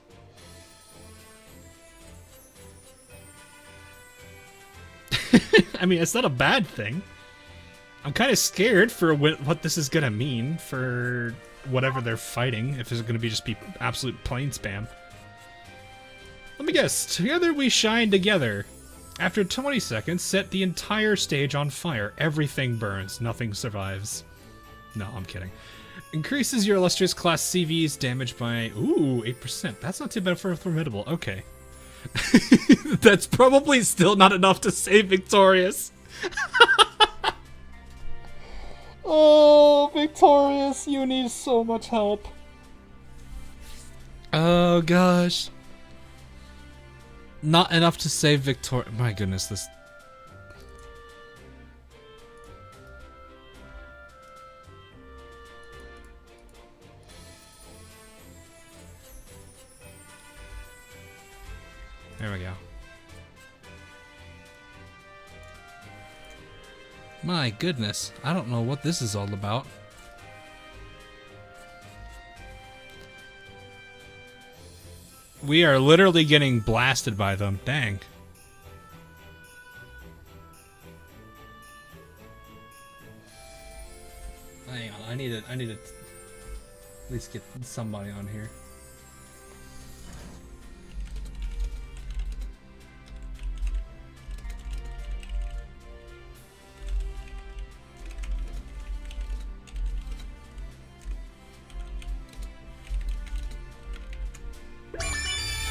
I mean, it's not a bad thing. I'm kind of scared for what this is going to mean for whatever they're fighting, if it's going to just be absolute plane spam. Let me guess. Together we shine together. After 20 seconds, set the entire stage on fire. Everything burns. Nothing survives. No, I'm kidding. Increases your illustrious class CV's damage by, 8%. That's not too bad for a formidable. Okay. That's probably still not enough to save Victorious. Oh, Victorious, you need so much help. Oh, gosh. Not enough to save Victoria. My goodness, this... There we go. My goodness, I don't know what this is all about. We are literally getting blasted by them. Dang. Hang on, I need to at least get somebody on here.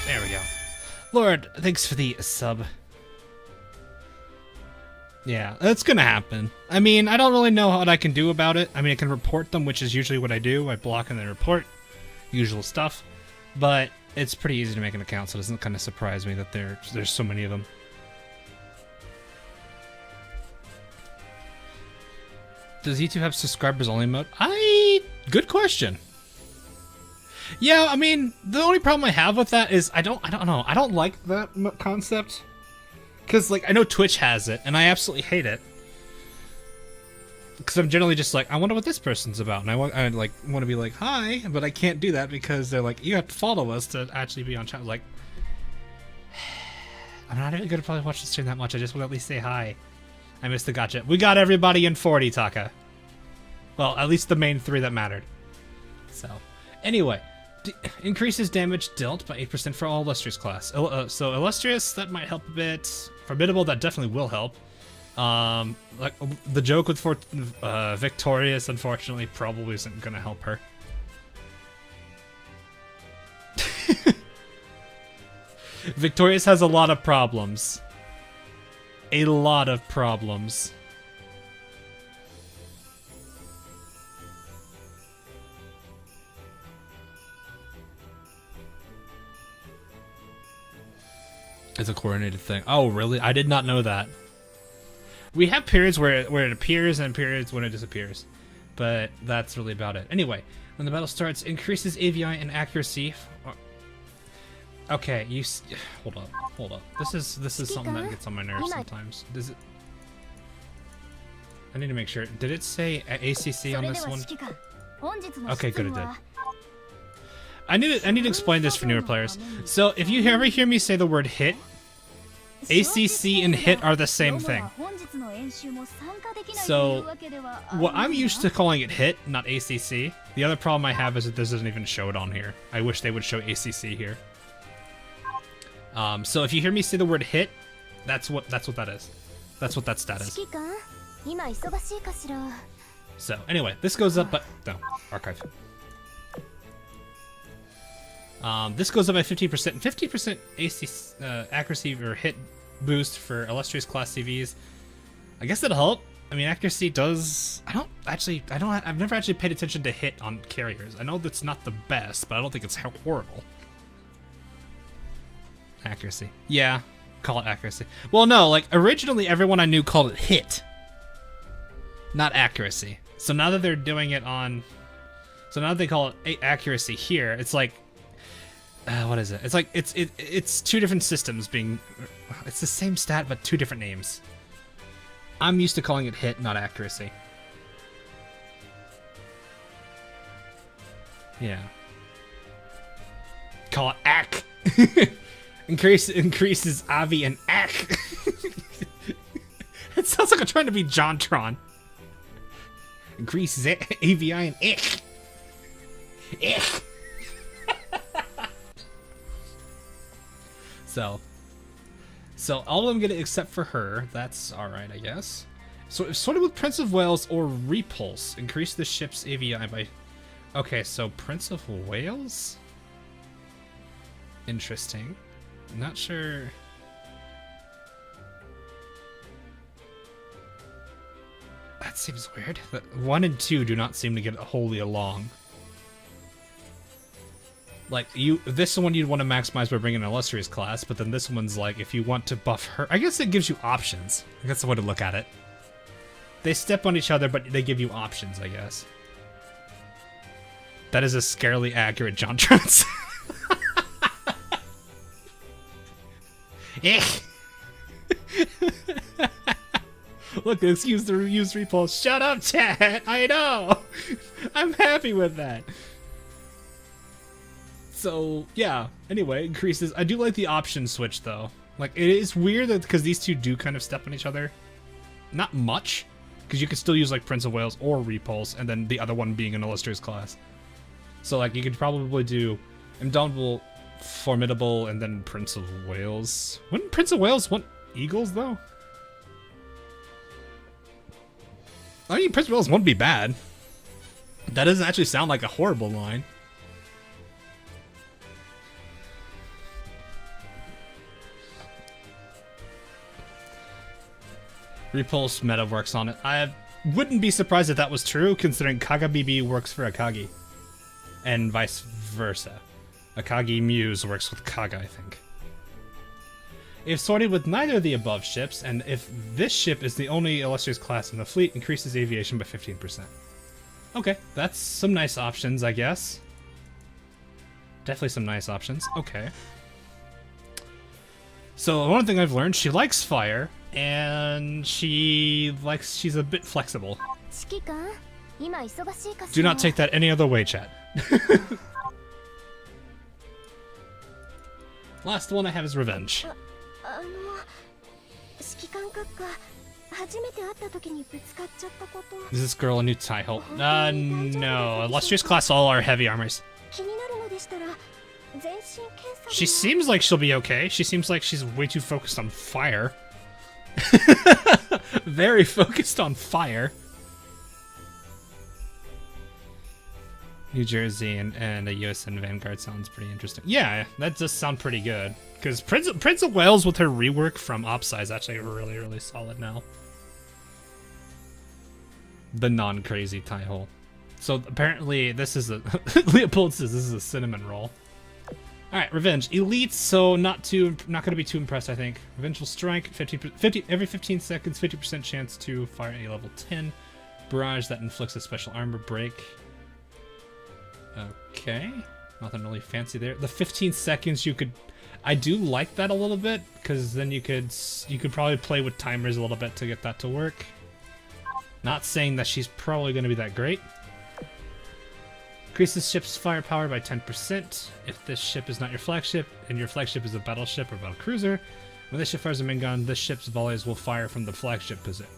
There we go. Lord, thanks for the sub. Yeah, that's gonna happen. I mean, I don't really know what I can do about it. I mean, I can report them, which is usually what I do. I block and then report. Usual stuff. But It's pretty easy to make an account, so it doesn't kind of surprise me that there's so many of them. Does YouTube have subscribers only mode? Good question. Yeah, I mean, the only problem I have with that is I don't know. I don't like that concept. Cause like I know Twitch has it, and I absolutely hate it. Because I'm generally just like, I wonder what this person's about, and I want to be like, hi, but I can't do that because they're like, you have to follow us to actually be on chat. Like, I'm not even gonna probably watch the stream that much. I just want to at least say hi. I missed the gacha. We got everybody in 40, Taka. Well, at least the main 3 that mattered. So, anyway, increases damage dealt by 8% for all illustrious class. So illustrious, that might help a bit. Formidable, that definitely will help. Like the joke with Victorious, unfortunately, probably isn't gonna help her. Victorious has a lot of problems. A lot of problems. It's a coordinated thing. Oh, really? I did not know that. We have periods where it appears and periods when it disappears. But that's really about it. Anyway, when the battle starts, increases AVI and accuracy. Okay, hold up. This is something that gets on my nerves sometimes. Does it? I need to make sure. Did it say ACC on this one? Okay, good, it did. I need to explain this for newer players. So if you ever hear me say the word hit, ACC and hit are the same thing. So what I'm used to calling it hit, not ACC. The other problem I have is that this doesn't even show it on here. I wish they would show ACC here. So if you hear me say the word hit, that's what that is. That's what that stat is. So anyway, this goes up, but no, archive. This goes up by 50%. 50% AC accuracy or hit boost for illustrious class CVs. I guess that'll help. I mean, accuracy does. I've never actually paid attention to hit on carriers. I know that's not the best, but I don't think it's horrible. Accuracy. Yeah, call it accuracy. Well, no, like originally everyone I knew called it hit, not accuracy. So now that they're doing it on, so now that they call it accuracy here, it's like, what is it? It's like it's two different systems being. It's the same stat but two different names. I'm used to calling it hit, not accuracy. Yeah. Call it ack. Increases Avi and ack. It sounds like I'm trying to be Jontron. Increases AVI and ick. Ick. So all of them get it except for her. That's alright, I guess. So if sorted with Prince of Wales or Repulse, increase the ship's AVI by... Okay, so Prince of Wales? Interesting. Not sure... That seems weird. 1 and 2 do not seem to get wholly along. Like, this one you'd want to maximize by bringing an illustrious class, but then this one's like, if you want to buff her... I guess it gives you options. That's the way to look at it. They step on each other, but they give you options, I guess. That is a scarily accurate Jontron. Look, excuse the use repulse. Shut up, chat! I know! I'm happy with that. So, yeah. Anyway, increases. I do like the option switch, though. Like, it is weird that because these two do kind of step on each other. Not much, because you could still use, like, Prince of Wales or Repulse, and then the other one being an illustrious class. So, like, you could probably do Indomitable, Formidable, and then Prince of Wales. Wouldn't Prince of Wales want Eagles, though? I mean, Prince of Wales wouldn't be bad. That doesn't actually sound like a horrible line. Repulse meta works on it. I wouldn't be surprised if that was true, considering Kagabibi works for Akagi. And vice versa. Akagi Muse works with Kaga, I think. If sorted with neither of the above ships, and if this ship is the only illustrious class in the fleet, increases aviation by 15%. Okay, that's some nice options, I guess. Definitely some nice options. Okay. So one thing I've learned, she likes fire, and she's a bit flexible. Do not take that any other way, chat. Last one I have is revenge. Is this girl a new tie hole? No. Illustrious class all are heavy armors. She seems like she'll be okay. She seems like she's way too focused on fire. Very focused on fire. New Jersey and a USN Vanguard sounds pretty interesting. Yeah, that does sound pretty good. Because Prince of Wales with her rework from Opsai is actually really, really solid now. The non-crazy tie hole. So apparently this is a... Leopold says this is a cinnamon roll. Alright, Revenge. Elite, so not going to be too impressed, I think. Revenge will strike, 50 every 15 seconds, 50% chance to fire a level 10. Barrage that inflicts a special armor break. Okay. Nothing really fancy there. The 15 seconds you could... I do like that a little bit, because then you could probably play with timers a little bit to get that to work. Not saying that she's probably going to be that great. Increases ship's firepower by 10%. If this ship is not your flagship, and your flagship is a battleship or battle cruiser, when this ship fires a main gun, this ship's volleys will fire from the flagship position.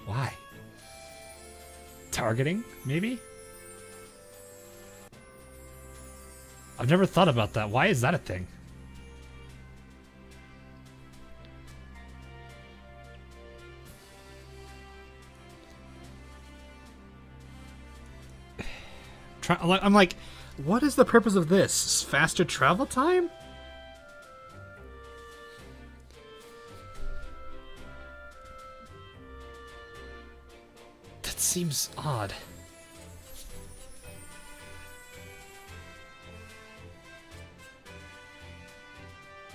Why? Targeting, maybe? I've never thought about that. Why is that a thing? I'm like, what is the purpose of this? Faster travel time? That seems odd.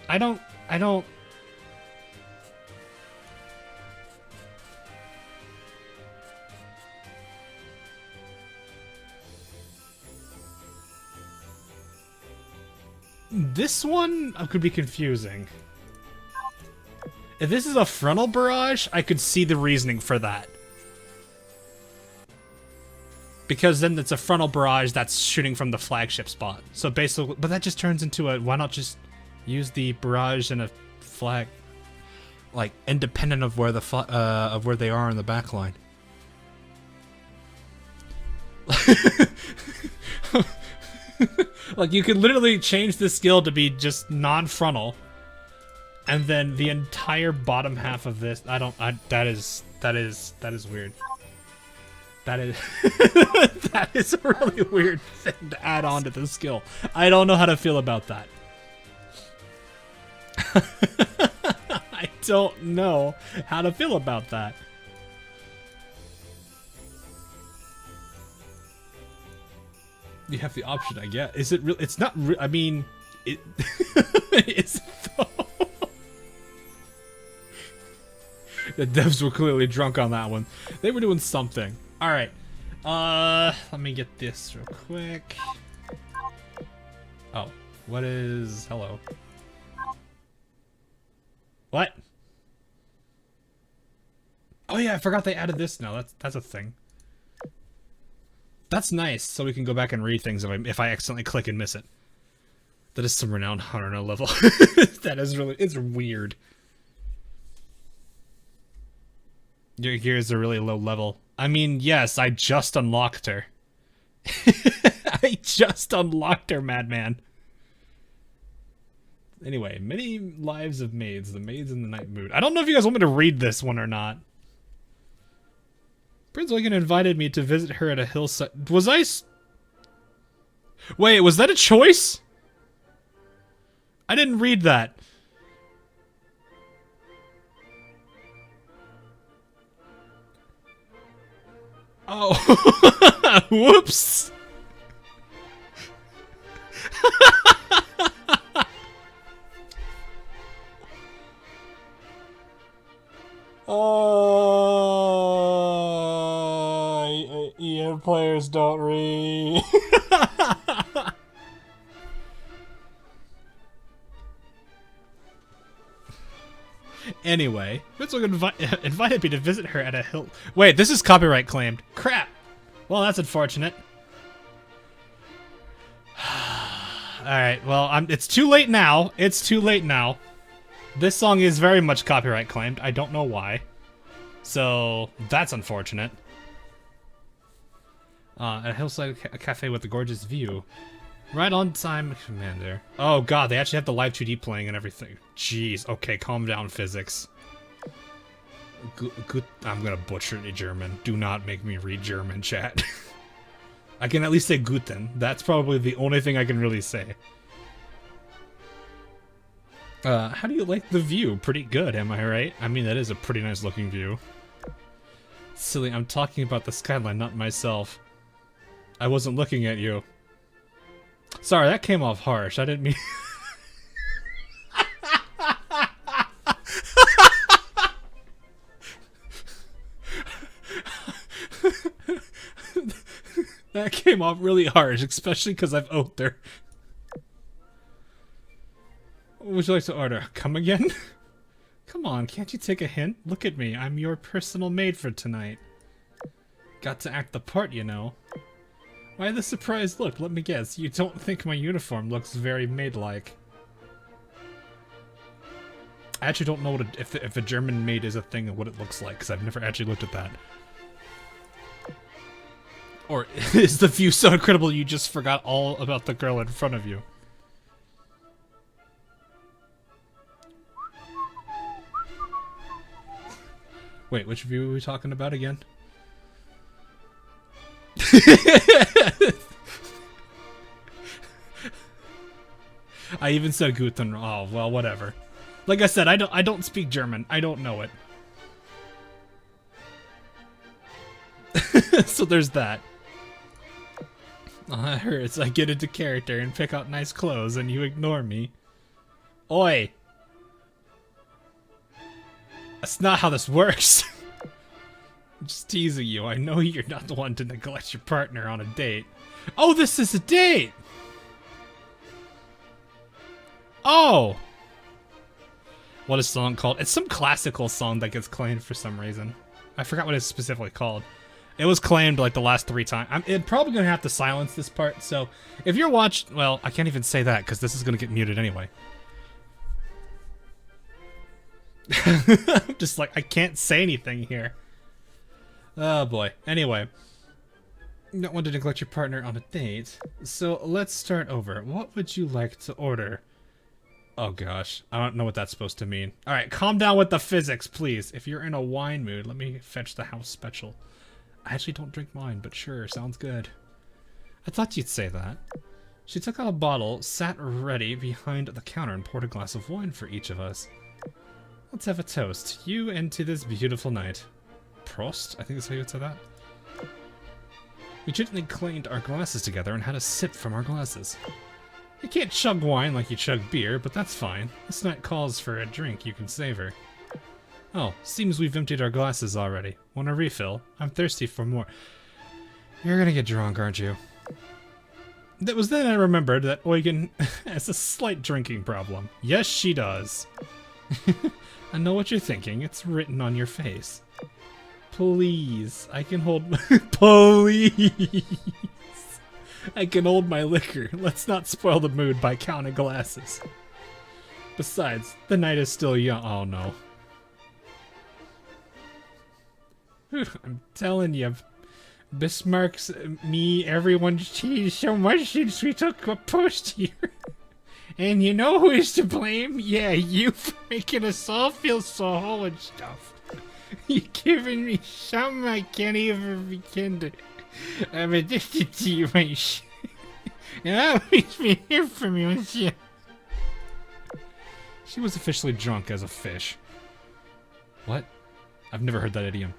I don't... This one could be confusing. If this is a frontal barrage, I could see the reasoning for that. Because then it's a frontal barrage that's shooting from the flagship spot. So basically, but that just turns into a, why not just use the barrage in a flag, like independent of where of where they are in the back line. Like, you could literally change the skill to be just non-frontal, and then the entire bottom half of this, that is weird. That is that is a really weird thing to add on to the skill. I don't know how to feel about that. I don't know how to feel about that. You have the option, I guess. Is it real? It's not real. I mean, it is though. The devs were clearly drunk on that one. They were doing something. All right. Let me get this real quick. Oh, what is... Hello. What? Oh yeah, I forgot they added this now. That's a thing. That's nice, so we can go back and read things if I accidentally click and miss it. That is some renowned hunter level. That is really... It's weird. Your gears are really low level. I mean, yes, I just unlocked her. I just unlocked her, madman. Anyway, many lives of maids. The maids in the night mood. I don't know if you guys want me to read this one or not. Prince William invited me to visit her at a hillside. Was I... Wait, was that a choice? I didn't read that. Oh. Whoops! EM players don't read. Anyway, Mitsuko invited me to visit her at a hill. Wait, this is copyright claimed. Crap! Well, that's unfortunate. Alright, well, it's too late now. It's too late now. This song is very much copyright claimed. I don't know why. So, that's unfortunate. At a hillside cafe with a gorgeous view. Right on time, Commander. Oh god, they actually have the live 2D playing and everything. Jeez, okay, calm down, physics. I'm gonna butcher the German. Do not make me read German, chat. I can at least say Guten. That's probably the only thing I can really say. How do you like the view? Pretty good, am I right? I mean, that is a pretty nice looking view. Silly, I'm talking about the skyline, not myself. I wasn't looking at you. Sorry, that came off harsh. I didn't mean... That came off really harsh, especially because I've oathed her. What would you like to order? Come again? Come on, can't you take a hint? Look at me, I'm your personal maid for tonight. Got to act the part, you know. Why the surprised look? Let me guess, you don't think my uniform looks very maid-like. I actually don't know what if a German maid is a thing and what it looks like, because I've never actually looked at that. Or is the view so incredible you just forgot all about the girl in front of you? Wait, which view are we talking about again? I even said Guten. Oh, well, whatever. Like I said, I don't speak German. I don't know it. So there's that. It hurts. I get into character and pick out nice clothes and you ignore me. Oi! That's not how this works. I'm just teasing you. I know you're not the one to neglect your partner on a date. Oh, this is a date! Oh! What is the song called? It's some classical song that gets claimed for some reason. I forgot what it's specifically called. It was claimed like the last 3 times. I'm probably going to have to silence this part, so if you're watching... Well, I can't even say that because this is going to get muted anyway. I'm just like, I can't say anything here. Oh boy. Anyway. You don't want to neglect your partner on a date. So let's start over. What would you like to order? Oh gosh. I don't know what that's supposed to mean. Alright, calm down with the physics, please. If you're in a wine mood, let me fetch the house special. I actually don't drink wine, but sure, sounds good. I thought you'd say that. She took out a bottle, sat ready behind the counter, and poured a glass of wine for each of us. Let's have a toast. You and to this beautiful night. Prost? I think that's how you would say that. We gently cleaned our glasses together and had a sip from our glasses. You can't chug wine like you chug beer, but that's fine. This night calls for a drink you can savor. Oh, seems we've emptied our glasses already. Want a refill? I'm thirsty for more. You're gonna get drunk, aren't you? That was then I remembered that Eugen has a slight drinking problem. Yes, she does. I know what you're thinking. It's written on your face. Please, I can hold... Please! I can hold my liquor. Let's not spoil the mood by counting glasses. Besides, the night is still young. Oh no. I'm telling you, Bismarck's me, everyone's changed so much since we took a post here. And you know who is to blame? Yeah, you for making us all feel so whole and stuff. You're giving me something I can't even begin to... I'm addicted to you, my shit. And I always been here from you and shit. She was officially drunk as a fish. What? I've never heard that idiom.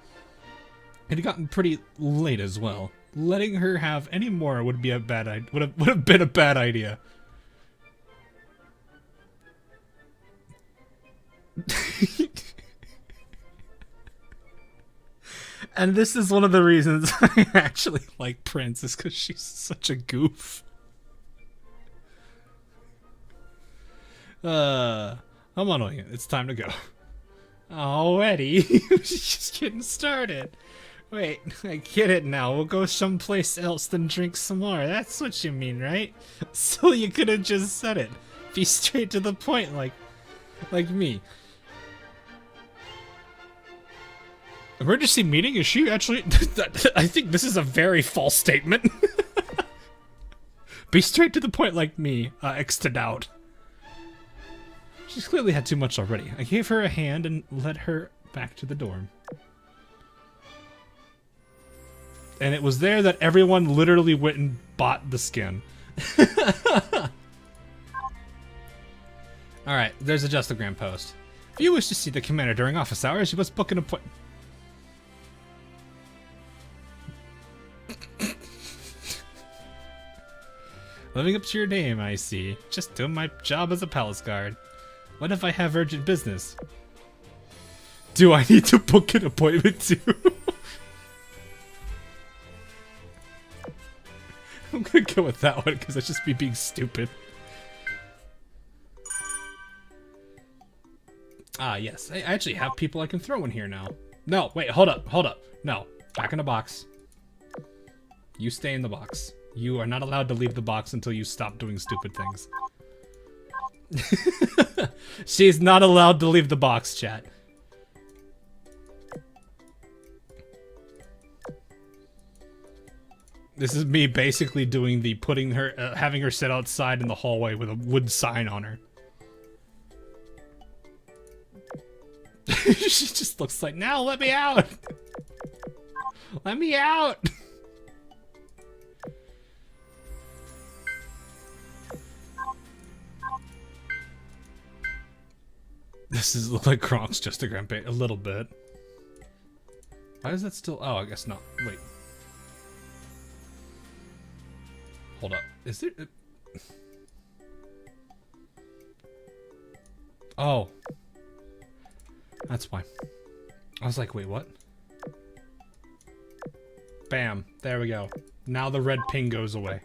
It had gotten pretty late as well. letting her have any more would be a bad would have been a bad idea. And this is one of the reasons I actually like Prince, is because she's such a goof. I'm annoying it. It's time to go. Already? She's just getting started. Wait, I get it now. We'll go someplace else then drink some more. That's what you mean, right? So you could have just said it. Be straight to the point, like me. Emergency meeting? Is she actually... I think this is a very false statement. Be straight to the point like me. X'd out. She's clearly had too much already. I gave her a hand and led her back to the dorm. And it was there that everyone literally went and bought the skin. Alright, there's a Justagram post. If you wish to see the commander during office hours, you must book an appointment. Living up to your name, I see. Just doing my job as a palace guard. What if I have urgent business? Do I need to book an appointment too? I'm gonna go with that one because that's just me being stupid. Ah, yes. I actually have people I can throw in here now. No, wait, hold up. No, back in the box. You stay in the box. You are not allowed to leave the box until you stop doing stupid things. She's not allowed to leave the box, chat. This is me basically doing the putting her, having her sit outside in the hallway with a wood sign on her. She just looks like, now let me out! Let me out! This is look like Kronk's Justagram page a little bit. Why is that still? Oh, I guess not. Wait. Hold up. Is there? Oh. That's why. I was like, wait, what? Bam. There we go. Now the red ping goes away.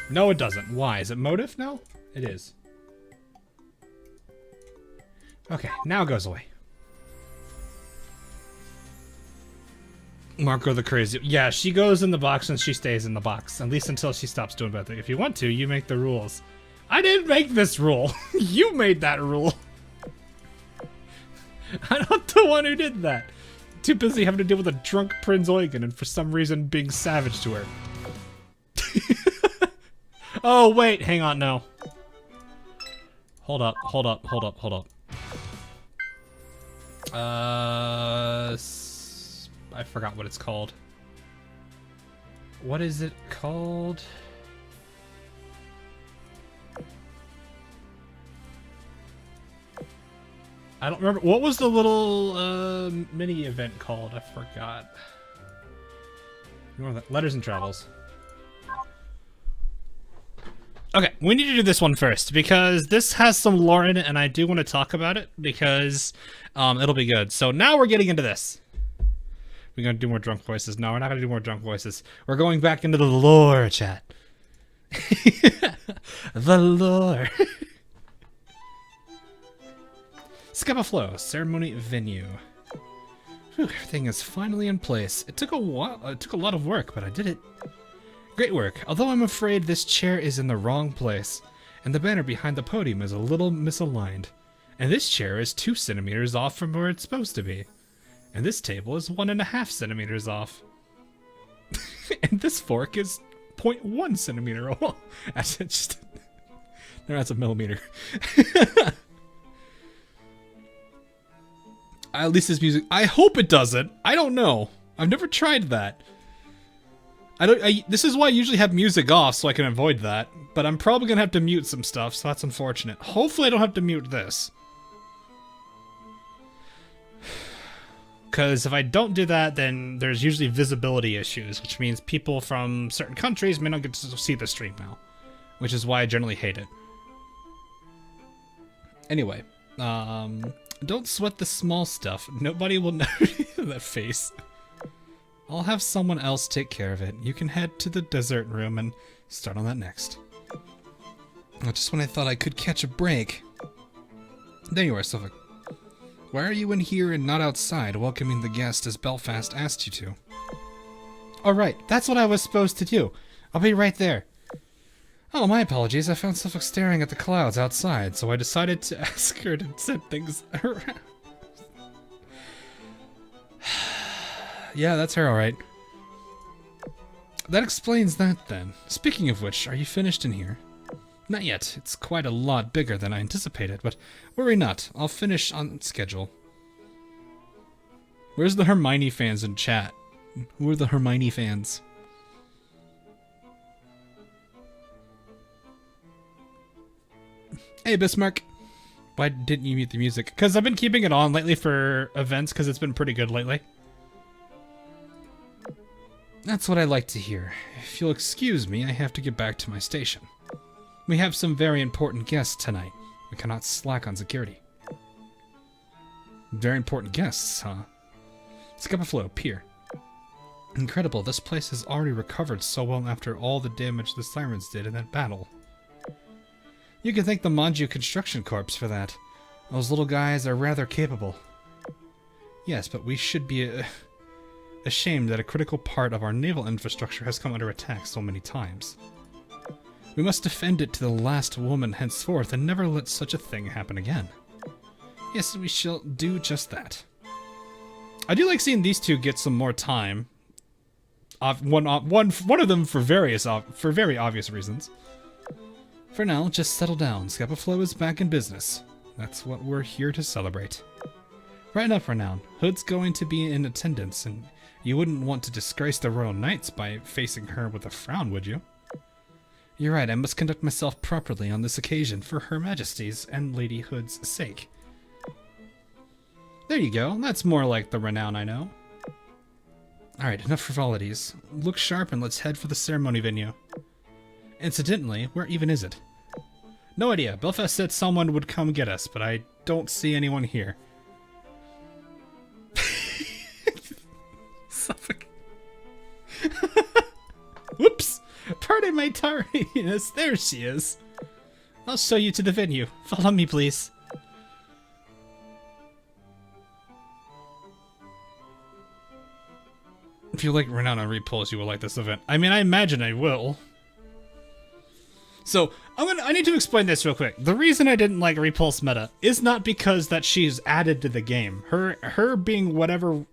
No, it doesn't. Why? Is it motive now? It is. Okay, now it goes away. Marco the crazy. Yeah, she goes in the box and she stays in the box. At least until she stops doing bad things. If you want to, you make the rules. I didn't make this rule. You made that rule. I'm not the one who did that. Too busy having to deal with a drunk Prince Eugen and for some reason being savage to her. Oh, wait. Hang on, no. Hold up. I forgot what it's called. What is it called? I don't remember. What was the little mini event called? I forgot. Letters and Travels. Okay, we need to do this one first because this has some lore in it and I do want to talk about it because it'll be good. So now we're getting into this. We're going to do more drunk voices. No, we're not going to do more drunk voices. We're going back into the lore, chat. The lore. Scabba Flow, ceremony venue. Whew, everything is finally in place. It took a while. It took a lot of work, but I did it. Great work, although I'm afraid this chair is in the wrong place, and the banner behind the podium is a little misaligned. And this chair is 2 centimeters off from where it's supposed to be. And this table is 1.5 centimeters off. And this fork is 0.1 centimeter off. That's just... No, that's a millimeter. At least this music... I hope it doesn't. I don't know. I've never tried that. This is why I usually have music off so I can avoid that. But I'm probably gonna have to mute some stuff, so that's unfortunate. Hopefully I don't have to mute this. because if I don't do that, then there's usually visibility issues, which means people from certain countries may not get to see the stream now, which is why I generally hate it. Anyway, don't sweat the small stuff. Nobody will notice that face. I'll have someone else take care of it. You can head to the dessert room and start on that next. Just when I thought I could catch a break. There you are, Suffolk. Why are you in here and not outside welcoming the guest as Belfast asked you to? Oh right, that's what I was supposed to do. I'll be right there. Oh, my apologies. I found Suffolk staring at the clouds outside, so I decided to ask her to set things around. Yeah, that's her, alright. That explains that, then. Speaking of which, are you finished in here? Not yet. It's quite a lot bigger than I anticipated, but worry not. I'll finish on schedule. Where's the Hermione fans in chat? Who are the Hermione fans? Hey, Bismarck. Why didn't you mute the music? Because I've been keeping it on lately for events, because it's been pretty good lately. That's what I like to hear. If you'll excuse me, I have to get back to my station. We have some very important guests tonight. We cannot slack on security. Very important guests, huh? Scupaflow, Pier. Incredible, this place has already recovered so well after all the damage the sirens did in that battle. You can thank the Manju Construction Corps for that. Those little guys are rather capable. Yes, but we should be ashamed that a critical part of our naval infrastructure has come under attack so many times. We must defend it to the last woman henceforth and never let such a thing happen again. Yes, we shall do just that. I do like seeing these two get some more time. One of them for very obvious reasons. For now, just settle down. Scupaflow is back in business. That's what we're here to celebrate. Right up, Renown. Hood's going to be in attendance, and you wouldn't want to disgrace the Royal Knights by facing her with a frown, would you? You're right, I must conduct myself properly on this occasion for Her Majesty's and Lady Hood's sake. There you go, that's more like the Renown I know. Alright, enough frivolities. Look sharp and let's head for the ceremony venue. Incidentally, where even is it? No idea. Belfast said someone would come get us, but I don't see anyone here. Suffolk. Whoops! Pardon my tardiness. There she is. I'll show you to the venue. Follow me, please. If you like Renown on repulse, you will like this event. I mean, I imagine I will. So, I need to explain this real quick. The reason I didn't like Repulse meta is not because that she's added to the game. Her being whatever...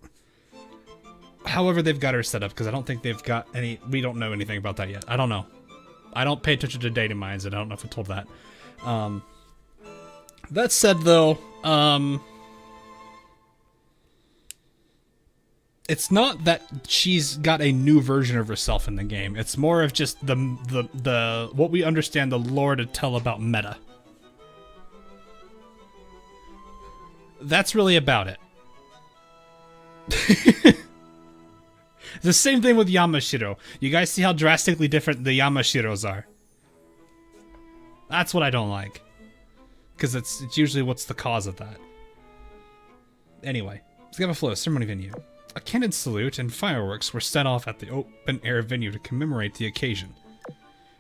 However they've got her set up, because I don't think they've got any... We don't know anything about that yet. I don't know. I don't pay attention to data mines, and I don't know if I told that. That said, though, it's not that she's got a new version of herself in the game. It's more of just the what we understand the lore to tell about meta. That's really about it. The same thing with Yamashiro. You guys see how drastically different the Yamashiros are? That's what I don't like. Because it's usually what's the cause of that. Anyway, Scupaflow ceremony venue. A cannon salute and fireworks were set off at the open-air venue to commemorate the occasion.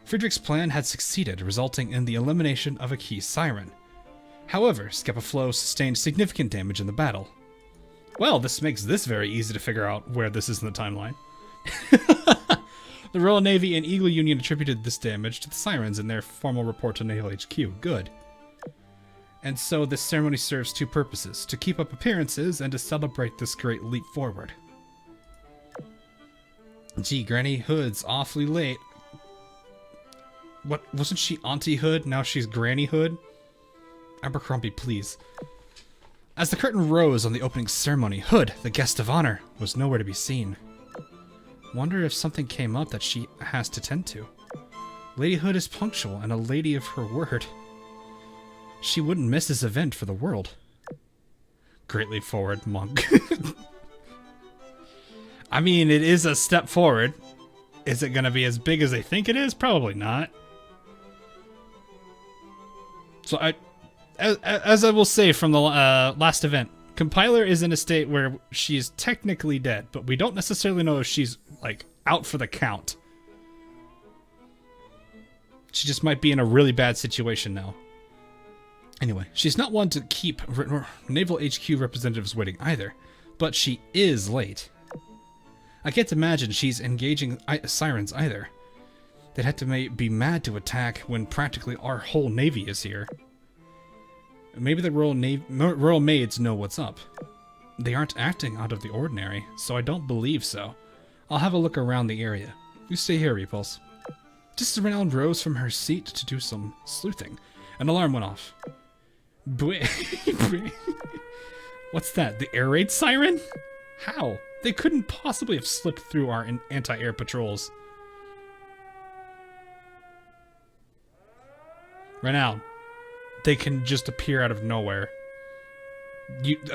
Friedrich's plan had succeeded, resulting in the elimination of a key siren. However, Scupaflow sustained significant damage in the battle. Well, this makes this very easy to figure out where this is in the timeline. The Royal Navy and Eagle Union attributed this damage to the sirens in their formal report to Naval HQ. Good. And so this ceremony serves two purposes, to keep up appearances and to celebrate this great leap forward. Gee, Granny Hood's awfully late. What, wasn't she Auntie Hood? Now she's Granny Hood? Abercrombie, please. As the curtain rose on the opening ceremony, Hood, the guest of honor, was nowhere to be seen. Wonder if something came up that she has to tend to. Lady Hood is punctual and a lady of her word. She wouldn't miss this event for the world. Great leap forward, Monk. I mean, it is a step forward. Is it going to be as big as they think it is? Probably not. So as I will say from the last event, Compiler is in a state where she's technically dead, but we don't necessarily know if she's, like, out for the count. She just might be in a really bad situation now. Anyway, she's not one to keep Naval HQ representatives waiting either, but she is late. I can't imagine she's engaging sirens either. They'd have to be mad to attack when practically our whole navy is here. Maybe the Royal Maids know what's up. They aren't acting out of the ordinary, so I don't believe so. I'll have a look around the area. You stay here, Repulse. Just as Renown rose from her seat to do some sleuthing, an alarm went off. What's that? The air raid siren? How? They couldn't possibly have slipped through our anti-air patrols. Renown. They can just appear out of nowhere.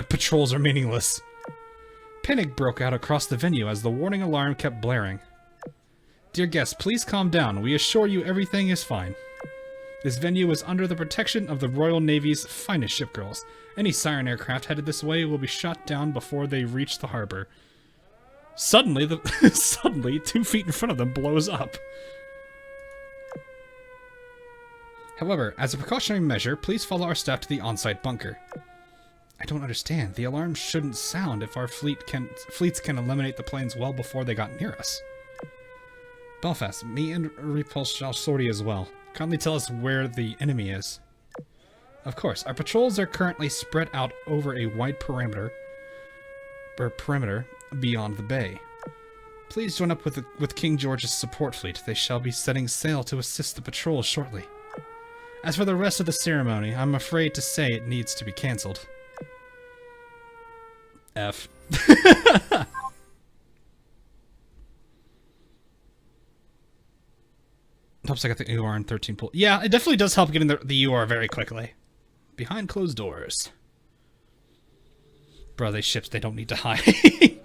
Patrols are meaningless. Panic broke out across the venue as the warning alarm kept blaring. Dear guests, please calm down. We assure you everything is fine. This venue is under the protection of the Royal Navy's finest shipgirls. Any siren aircraft headed this way will be shot down before they reach the harbor. Suddenly, 2 feet in front of them blows up. However, as a precautionary measure, please follow our staff to the on-site bunker. I don't understand. The alarm shouldn't sound if our fleets can eliminate the planes well before they got near us. Belfast, me and Repulse shall sortie as well. Kindly tell us where the enemy is. Of course, our patrols are currently spread out over a wide perimeter beyond the bay. Please join up with King George's support fleet. They shall be setting sail to assist the patrols shortly. As for the rest of the ceremony, I'm afraid to say it needs to be cancelled. F. Helps I got the UR and 13 pull. Yeah, it definitely does help getting the UR very quickly. Behind closed doors. Bro, these ships, they don't need to hide.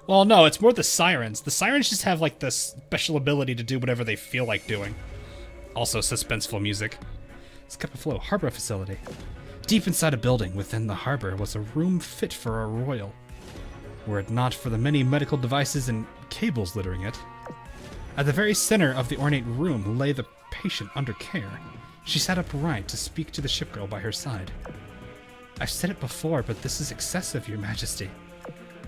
Well, no, it's more the sirens. The sirens just have, like, the special ability to do whatever they feel like doing. Also, suspenseful music. Scapa Flow Harbor Facility. Deep inside a building within the harbor was a room fit for a royal. Were it not for the many medical devices and cables littering it. At the very center of the ornate room lay the patient under care. She sat upright to speak to the shipgirl by her side. I've said it before, but this is excessive, Your Majesty.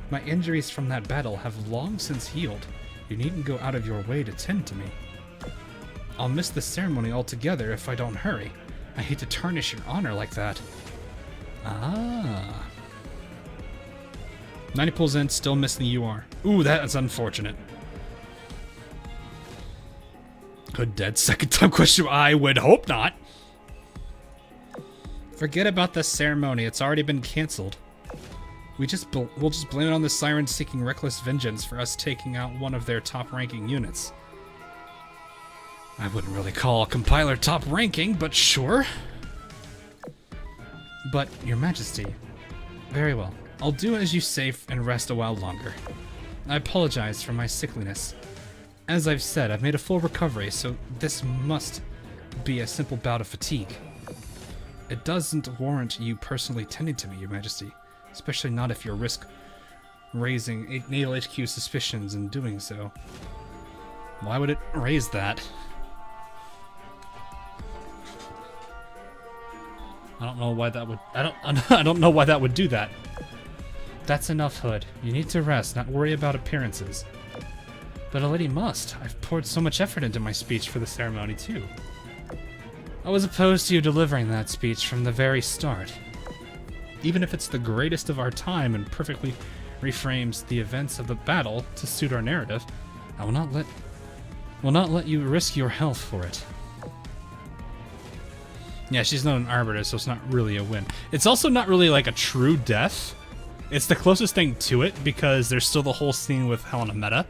My injuries from that battle have long since healed. You needn't go out of your way to tend to me. I'll miss the ceremony altogether if I don't hurry. I hate to tarnish your honor like that. Ah. 90 pulls in, still missing the UR. Ooh, that is unfortunate. Good dead second time question. I would hope not. Forget about the ceremony. It's already been cancelled. We'll just blame it on the sirens seeking reckless vengeance for us taking out one of their top-ranking units. I wouldn't really call a compiler top-ranking, but sure. But, Your Majesty. Very well. I'll do as you say and rest a while longer. I apologize for my sickliness. As I've said, I've made a full recovery, so this must be a simple bout of fatigue. It doesn't warrant you personally tending to me, Your Majesty. Especially not if you risk raising Naval HQ suspicions in doing so. Why would it raise that? I don't know why that would... I don't know why that would do that. That's enough, Hood. You need to rest, not worry about appearances. But a lady must. I've poured so much effort into my speech for the ceremony, too. I was opposed to you delivering that speech from the very start. Even if it's the greatest of our time and perfectly reframes the events of the battle to suit our narrative, I will not let you risk your health for it. Yeah, she's not an arbiter, so it's not really a win. It's also not really like a true death. It's the closest thing to it because there's still the whole scene with Helena Meta.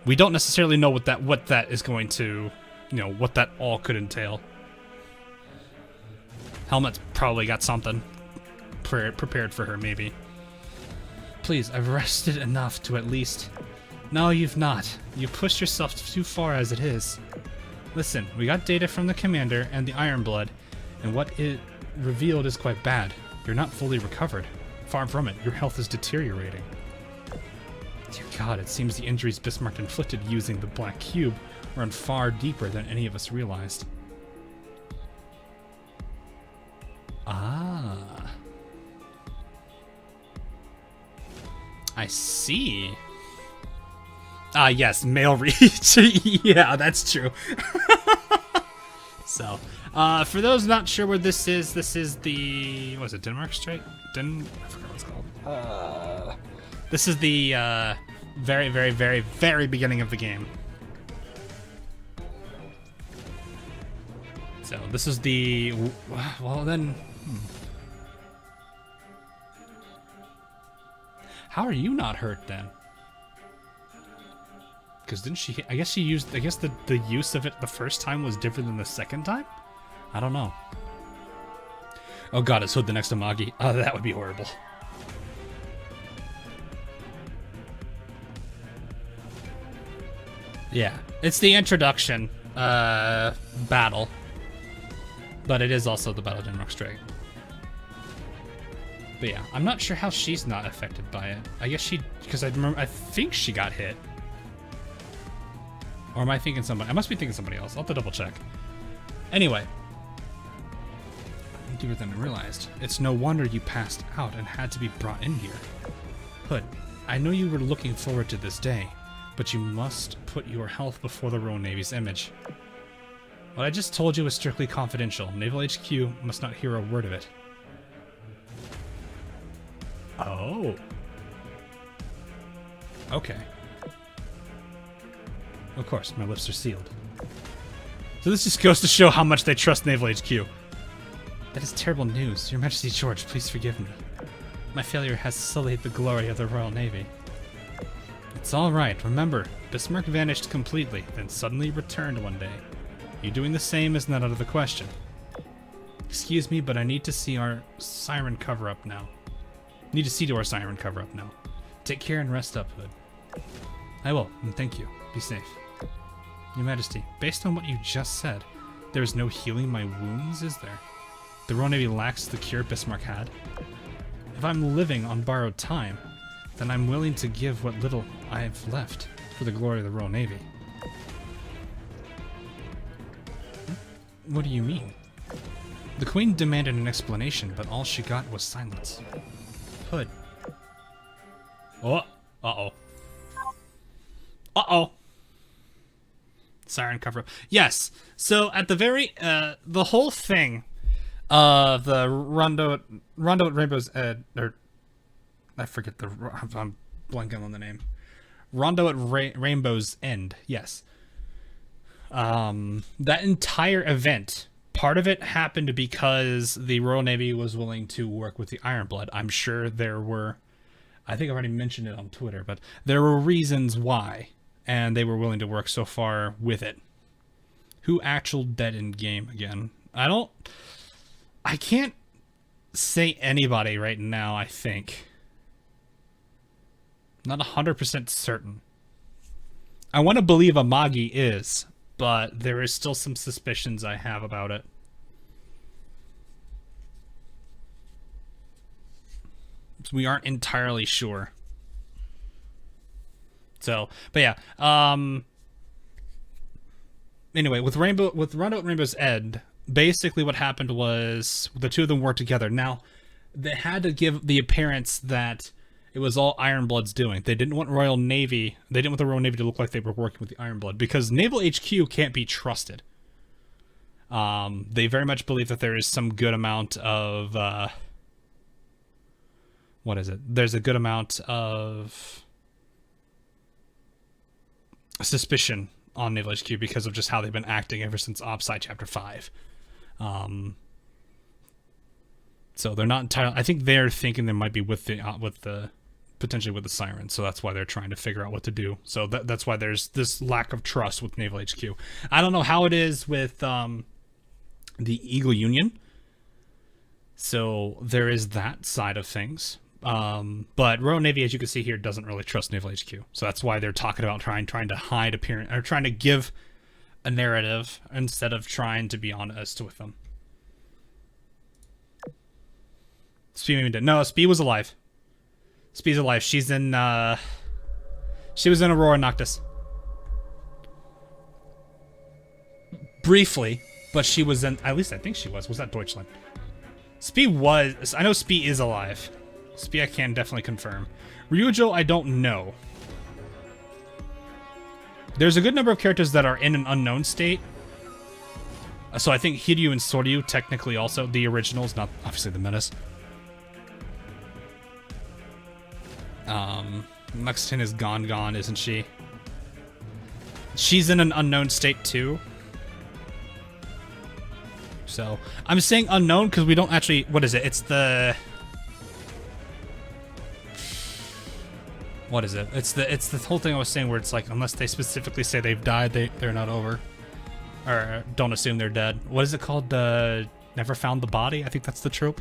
We don't necessarily know what that is going to, you know, what that all could entail. Helmet's probably got something prepared for her, maybe. Please, I've rested enough to at least... No, you've not. You pushed yourself too far as it is. Listen, we got data from the commander and the Ironblood, and what it revealed is quite bad. You're not fully recovered. Far from it, your health is deteriorating. Dear God, it seems the injuries Bismarck inflicted using the Black Cube run far deeper than any of us realized. Ah. I see. Ah, yes, male reach. Yeah, that's true. So, for those not sure where this is the... What is it, Denmark Strait? I forgot what it's called. This is the, very, very, very, very beginning of the game. So, this is the... Well, then... How are you not hurt, then? Because didn't she... I guess she used... I guess the use of it the first time was different than the second time? I don't know. Oh god, it's Hood the next to Magi. Oh, that would be horrible. Yeah. It's the introduction battle. But it is also the Battle of Denmark Strait. But yeah, I'm not sure how she's not affected by it. I guess she... Because I remember... I think she got hit. Or am I thinking somebody? I must be thinking somebody else. I'll have to double check. Anyway. Deeper than I realized. It's no wonder you passed out and had to be brought in here. Hood, I know you were looking forward to this day, but you must put your health before the Royal Navy's image. What I just told you is strictly confidential. Naval HQ must not hear a word of it. Oh. Okay. Of course, my lips are sealed. So this just goes to show how much they trust Naval HQ. That is terrible news. Your Majesty George, please forgive me. My failure has sullied the glory of the Royal Navy. It's all right. Remember, Bismarck vanished completely, then suddenly returned one day. You doing the same is not out of the question. Excuse me, but I need to see our siren cover-up now. Need to see to our siren cover-up now. Take care and rest up, Hood. I will, and thank you. Be safe. Your Majesty, based on what you just said, there is no healing my wounds, is there? The Royal Navy lacks the cure Bismarck had. If I'm living on borrowed time, then I'm willing to give what little I have left for the glory of the Royal Navy. What do you mean? The Queen demanded an explanation, but all she got was silence. Hood. Oh. Uh-oh. Uh-oh. Siren cover up. Yes. So at the very the whole thing of the Rondo at Rainbow's or I forget the I'm blanking on the name. Rondo at Rainbow's End. Yes. That entire event, part of it happened because the Royal Navy was willing to work with the Ironblood. I'm sure there were, I think I've already mentioned it on Twitter, but there were reasons why. And they were willing to work so far with it. Who actual dead in game again? I can't say anybody right now, I think. Not 100% certain. I want to believe Amagi is, but there is still some suspicions I have about it. So we aren't entirely sure. So, but yeah. Anyway, with Rondo at Rainbow's End, basically what happened was the two of them worked together. Now, they had to give the appearance that it was all Ironblood's doing. They didn't want Royal Navy. They didn't want the Royal Navy to look like they were working with the Ironblood because Naval HQ can't be trusted. They very much believe that there is some good amount of what is it? There's a good amount of suspicion on Naval HQ because of just how they've been acting ever since OpSci Chapter 5. So they're not entirely... I think they're thinking they might be with the potentially with the Siren, so that's why they're trying to figure out what to do. So that's why there's this lack of trust with Naval HQ. I don't know how it is with the Eagle Union. So there is that side of things. But Royal Navy, as you can see here, doesn't really trust Naval HQ. So that's why they're talking about trying to hide appearance, or trying to give a narrative instead of trying to be honest with them. Spee maybe dead. No, Spee was alive. Spee's alive. She's in, she was in Aurora Noctis. Briefly, but she was in, at least I think she was. Was that Deutschland? Spee was, I know Spee is alive. Spee I can definitely confirm. Ryujo, I don't know. There's a good number of characters that are in an unknown state. So I think Hiryu and Soryu technically also, the originals, not obviously the Menace. Lexington is gone, isn't she? She's in an unknown state too. So, I'm saying unknown because we don't actually, what is it? It's the... What is it? It's the whole thing I was saying where it's like, unless they specifically say they've died, they're not over. Or don't assume they're dead. What is it called? Never found the body? I think that's the trope.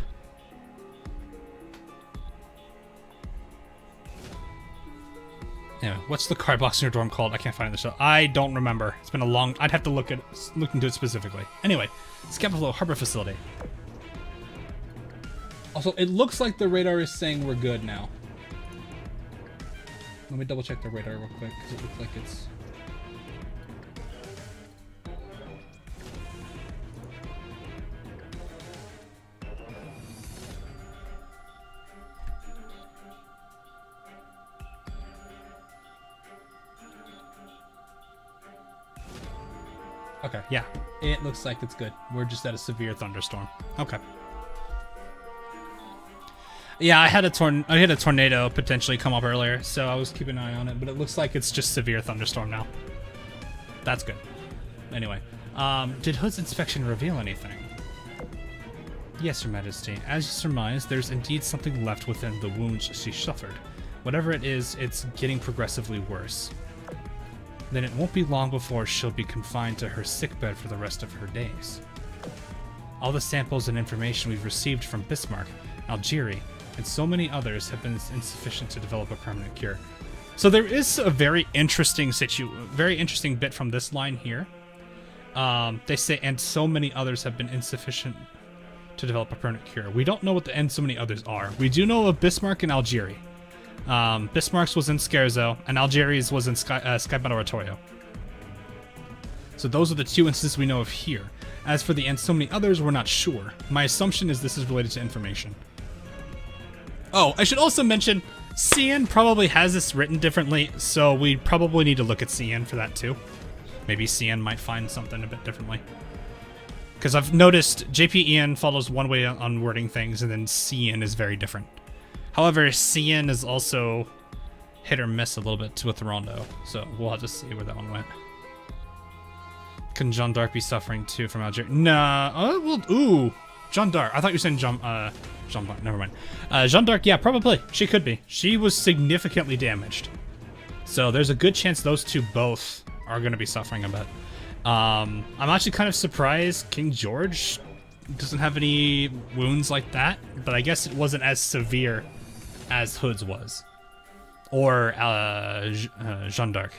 Anyway, what's the card box in your dorm called? I can't find it in the show. I don't remember. It's been a long... I'd have to look into it specifically. Anyway, Scapolo Harbor Facility. Also, it looks like the radar is saying we're good now. Let me double check the radar real quick, because it looks like it's... Okay, yeah. It looks like it's good. We're just at a severe thunderstorm. Okay. Yeah, I had a tornado potentially come up earlier, so I was keeping an eye on it, but it looks like it's just severe thunderstorm now. That's good. Anyway, did Hood's inspection reveal anything? Yes, Your Majesty. As you surmise, there's indeed something left within the wounds she suffered. Whatever it is, it's getting progressively worse. Then it won't be long before she'll be confined to her sickbed for the rest of her days. All the samples and information we've received from Bismarck, Algeria, and so many others have been insufficient to develop a permanent cure. So there is a very interesting bit from this line here. They say, and so many others have been insufficient to develop a permanent cure. We don't know what the and so many others are. We do know of Bismarck and Algeria. Bismarck's was in Scherzo, and Algeria's was in Sky Battle Oratorio. So those are the two instances we know of here. As for the and so many others, we're not sure. My assumption is this is related to information. Oh, I should also mention, CN probably has this written differently, so we probably need to look at CN for that too. Maybe CN might find something a bit differently. Because I've noticed JPEN follows one way on wording things, and then CN is very different. However, CN is also hit or miss a little bit with Rondo, so we'll have to see where that one went. Can Jeanne d'Arc be suffering too from Algeria? Nah. Well, ooh, Jeanne d'Arc. I thought you were saying Jeanne d'Arc. Never mind. Jeanne d'Arc, yeah, probably. She could be. She was significantly damaged, so there's a good chance those two both are going to be suffering a bit. I'm actually kind of surprised King George doesn't have any wounds like that, but I guess it wasn't as severe as Hood's was, or Jeanne d'Arc.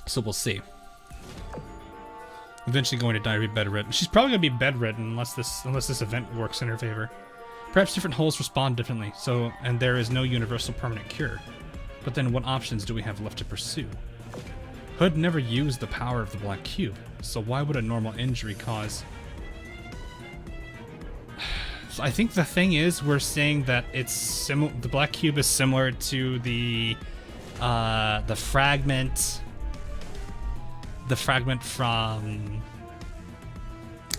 So we'll see. Eventually going to die, be bedridden. She's probably gonna be bedridden unless this event works in her favor. Perhaps different holes respond differently. So, and there is no universal permanent cure. But then, what options do we have left to pursue? Hood never used the power of the Black Cube, so why would a normal injury cause? So I think the thing is, we're saying that it's the Black Cube is similar to the fragment. The fragment from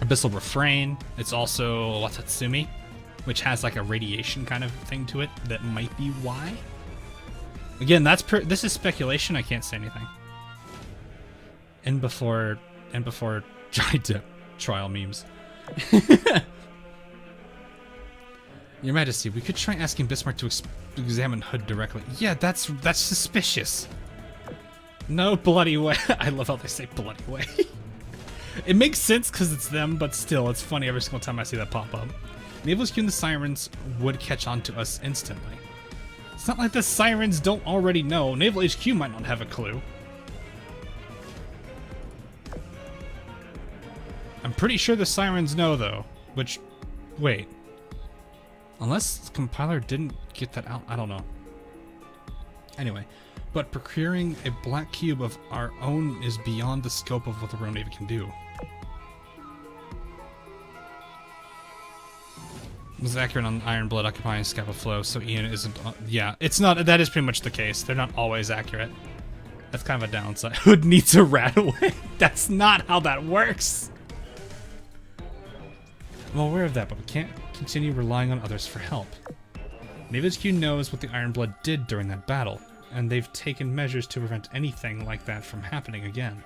Abyssal Refrain. It's also Watatsumi, which has like a radiation kind of thing to it. That might be why. Again, this is speculation. I can't say anything. And before Johnny Depp trial memes. Your Majesty, we could try asking Bismarck to examine Hood directly. Yeah, that's suspicious. No bloody way. I love how they say bloody way. It makes sense because it's them, but still, it's funny every single time I see that pop up. Naval HQ and the Sirens would catch on to us instantly. It's not like the Sirens don't already know. Naval HQ might not have a clue. I'm pretty sure the Sirens know, though. Which, wait. Unless the compiler didn't get that out, I don't know. Anyway, but procuring a black cube of our own is beyond the scope of what the Royal Navy can do. It was accurate on Iron Blood occupying Scapa Flow, so Ian isn't... yeah, it's not... That is pretty much the case. They're not always accurate. That's kind of a downside. Hood needs a rat away. That's not how that works. I'm aware of that, but we can't continue relying on others for help. Navy HQ knows what the Iron Blood did during that battle, and they've taken measures to prevent anything like that from happening again.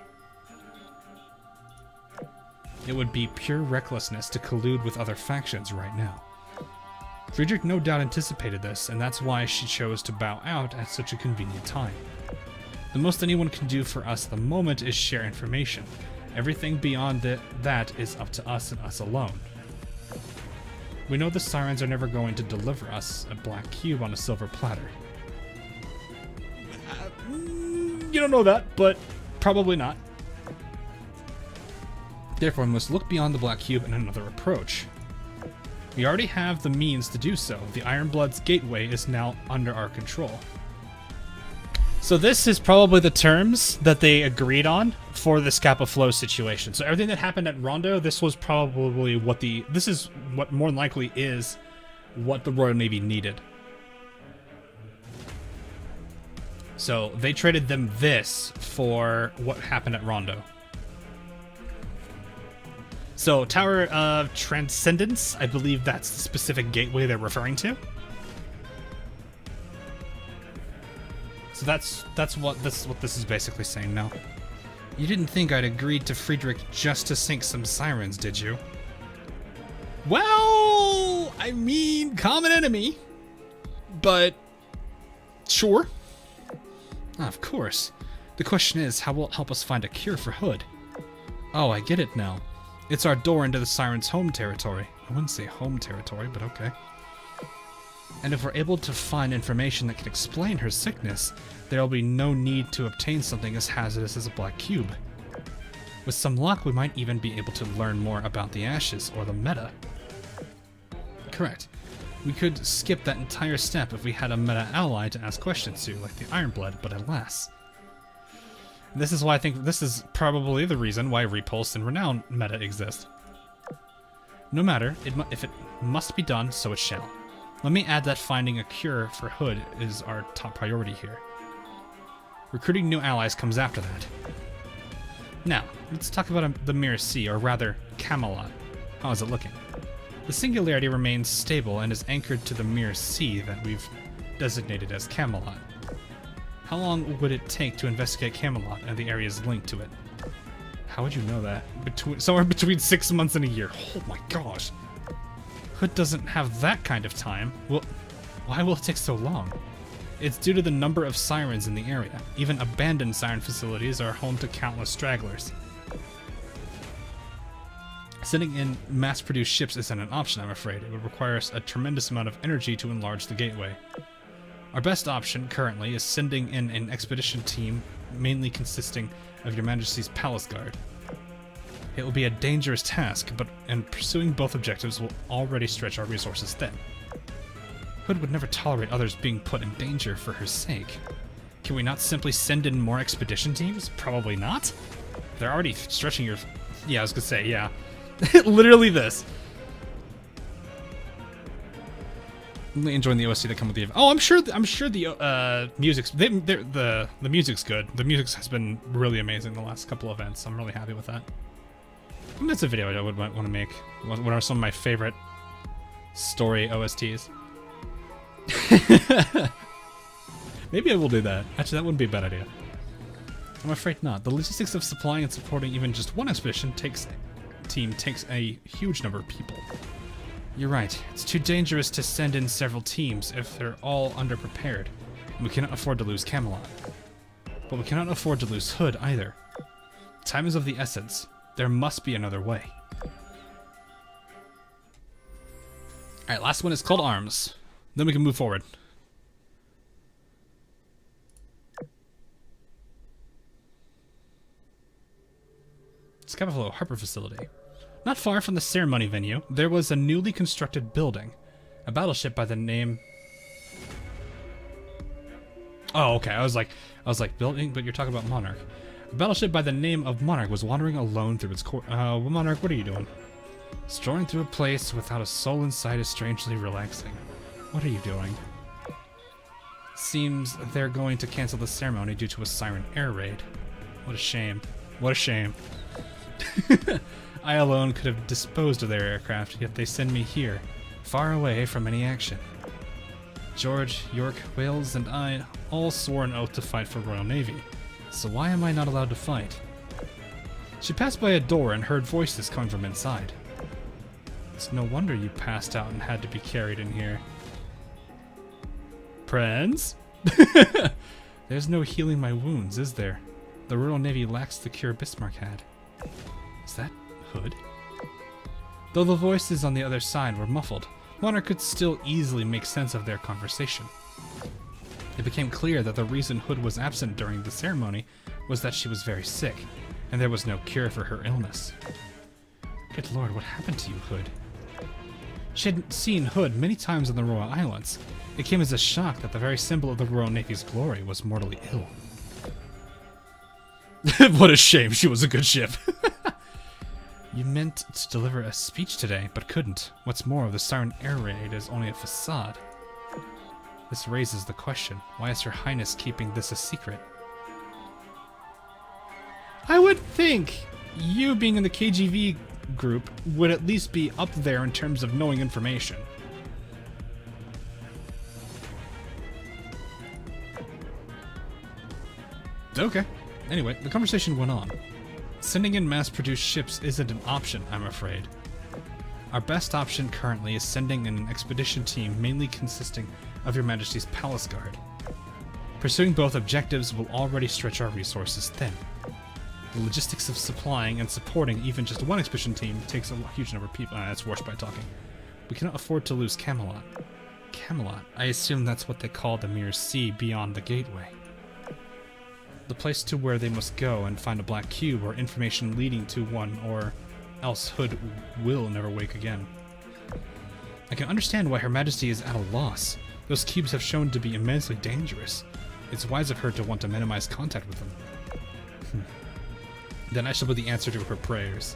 It would be pure recklessness to collude with other factions right now. Friedrich no doubt anticipated this, and that's why she chose to bow out at such a convenient time. The most anyone can do for us at the moment is share information. Everything beyond that is up to us and us alone. We know the Sirens are never going to deliver us a black cube on a silver platter. You don't know that, but probably not. Therefore, we must look beyond the black cube and another approach. We already have the means to do so. The Iron Blood's gateway is now under our control. So this is probably the terms that they agreed on for the Scapa Flow situation. So everything that happened at Rondo, this was probably what this is what more than likely is what the Royal Navy needed. So they traded them this for what happened at Rondo. So Tower of Transcendence, I believe that's the specific gateway they're referring to. So that's what this is basically saying now. You didn't think I'd agreed to Friedrich just to sink some Sirens, did you? Well, I mean, common enemy, but sure. Of course. The question is, how will it help us find a cure for Hood? Oh, I get it now. It's our door into the Sirens' home territory. I wouldn't say home territory, but okay. And if we're able to find information that can explain her sickness, there'll be no need to obtain something as hazardous as a black cube. With some luck, we might even be able to learn more about the Ashes or the meta. Correct. We could skip that entire step if we had a meta ally to ask questions to, like the Iron Blood, but alas. This is why I think this is probably the reason why Repulse and Renown meta exist. No matter, if it must be done, so it shall. Let me add that finding a cure for Hood is our top priority here. Recruiting new allies comes after that. Now, let's talk about the Mirror Sea, or rather, Camelot. How is it looking? The Singularity remains stable and is anchored to the Mirror Sea that we've designated as Camelot. How long would it take to investigate Camelot and the areas linked to it? How would you know that? Somewhere between 6 months and a year. Oh my gosh. Hood doesn't have that kind of time. Well, why will it take so long? It's due to the number of Sirens in the area. Even abandoned Siren facilities are home to countless stragglers. Sending in mass-produced ships isn't an option, I'm afraid. It would require us a tremendous amount of energy to enlarge the gateway. Our best option, currently, is sending in an expedition team, mainly consisting of Your Majesty's Palace Guard. It will be a dangerous task, and pursuing both objectives will already stretch our resources thin. Hood would never tolerate others being put in danger for her sake. Can we not simply send in more expedition teams? Probably not. They're already stretching your... Yeah, I was gonna say, yeah. Literally this. Really enjoying the OST that come with the... Oh, I'm sure the music's... The music's good. The music has been really amazing the last couple of events. I'm really happy with that. I think that's a video I would want to make. What are some of my favorite story OSTs? Maybe I will do that. Actually, that wouldn't be a bad idea. I'm afraid not. The logistics of supplying and supporting even just one expedition takes a huge number of people. You're right. It's too dangerous to send in several teams if they're all underprepared. And we cannot afford to lose Camelot. But we cannot afford to lose Hood either. Time is of the essence. There must be another way. Alright, last one is called Arms. Then we can move forward. Scapaflow Harbor Facility. Not far from the ceremony venue, there was a newly constructed building. A battleship by the name... Oh, okay. I was like, building, but you're talking about Monarch. A battleship by the name of Monarch was wandering alone through its court. Monarch, what are you doing? Strolling through a place without a soul inside is strangely relaxing. What are you doing? Seems they're going to cancel the ceremony due to a siren air raid. What a shame. What a shame. I alone could have disposed of their aircraft, yet they send me here, far away from any action. George, York, Wales, and I all swore an oath to fight for Royal Navy, so why am I not allowed to fight? She passed by a door and heard voices coming from inside. It's no wonder you passed out and had to be carried in here. Prince? There's no healing my wounds, is there? The Royal Navy lacks the cure Bismarck had. Is that Hood? Though the voices on the other side were muffled, Monarch could still easily make sense of their conversation. It became clear that the reason Hood was absent during the ceremony was that she was very sick, and there was no cure for her illness. Good lord, what happened to you, Hood? She had seen Hood many times in the Royal Islands. It came as a shock that the very symbol of the Royal Navy's glory was mortally ill. What a shame, she was a good ship. You meant to deliver a speech today, but couldn't. What's more, the siren air raid is only a facade. This raises the question, why is Her Highness keeping this a secret? I would think you being in the KGV group would at least be up there in terms of knowing information. Okay. Anyway, the conversation went on. Sending in mass-produced ships isn't an option, I'm afraid. Our best option currently is sending in an expedition team mainly consisting of Your Majesty's Palace Guard. Pursuing both objectives will already stretch our resources thin. The logistics of supplying and supporting even just one expedition team takes a huge number of people. That's Warsh by talking. We cannot afford to lose Camelot. Camelot? I assume that's what they call the mere sea beyond the gateway. The place to where they must go and find a black cube or information leading to one, or else Hood will never wake again. I can understand why Her Majesty is at a loss. Those cubes have shown to be immensely dangerous. It's wise of her to want to minimize contact with them. Then I shall be the answer to her prayers.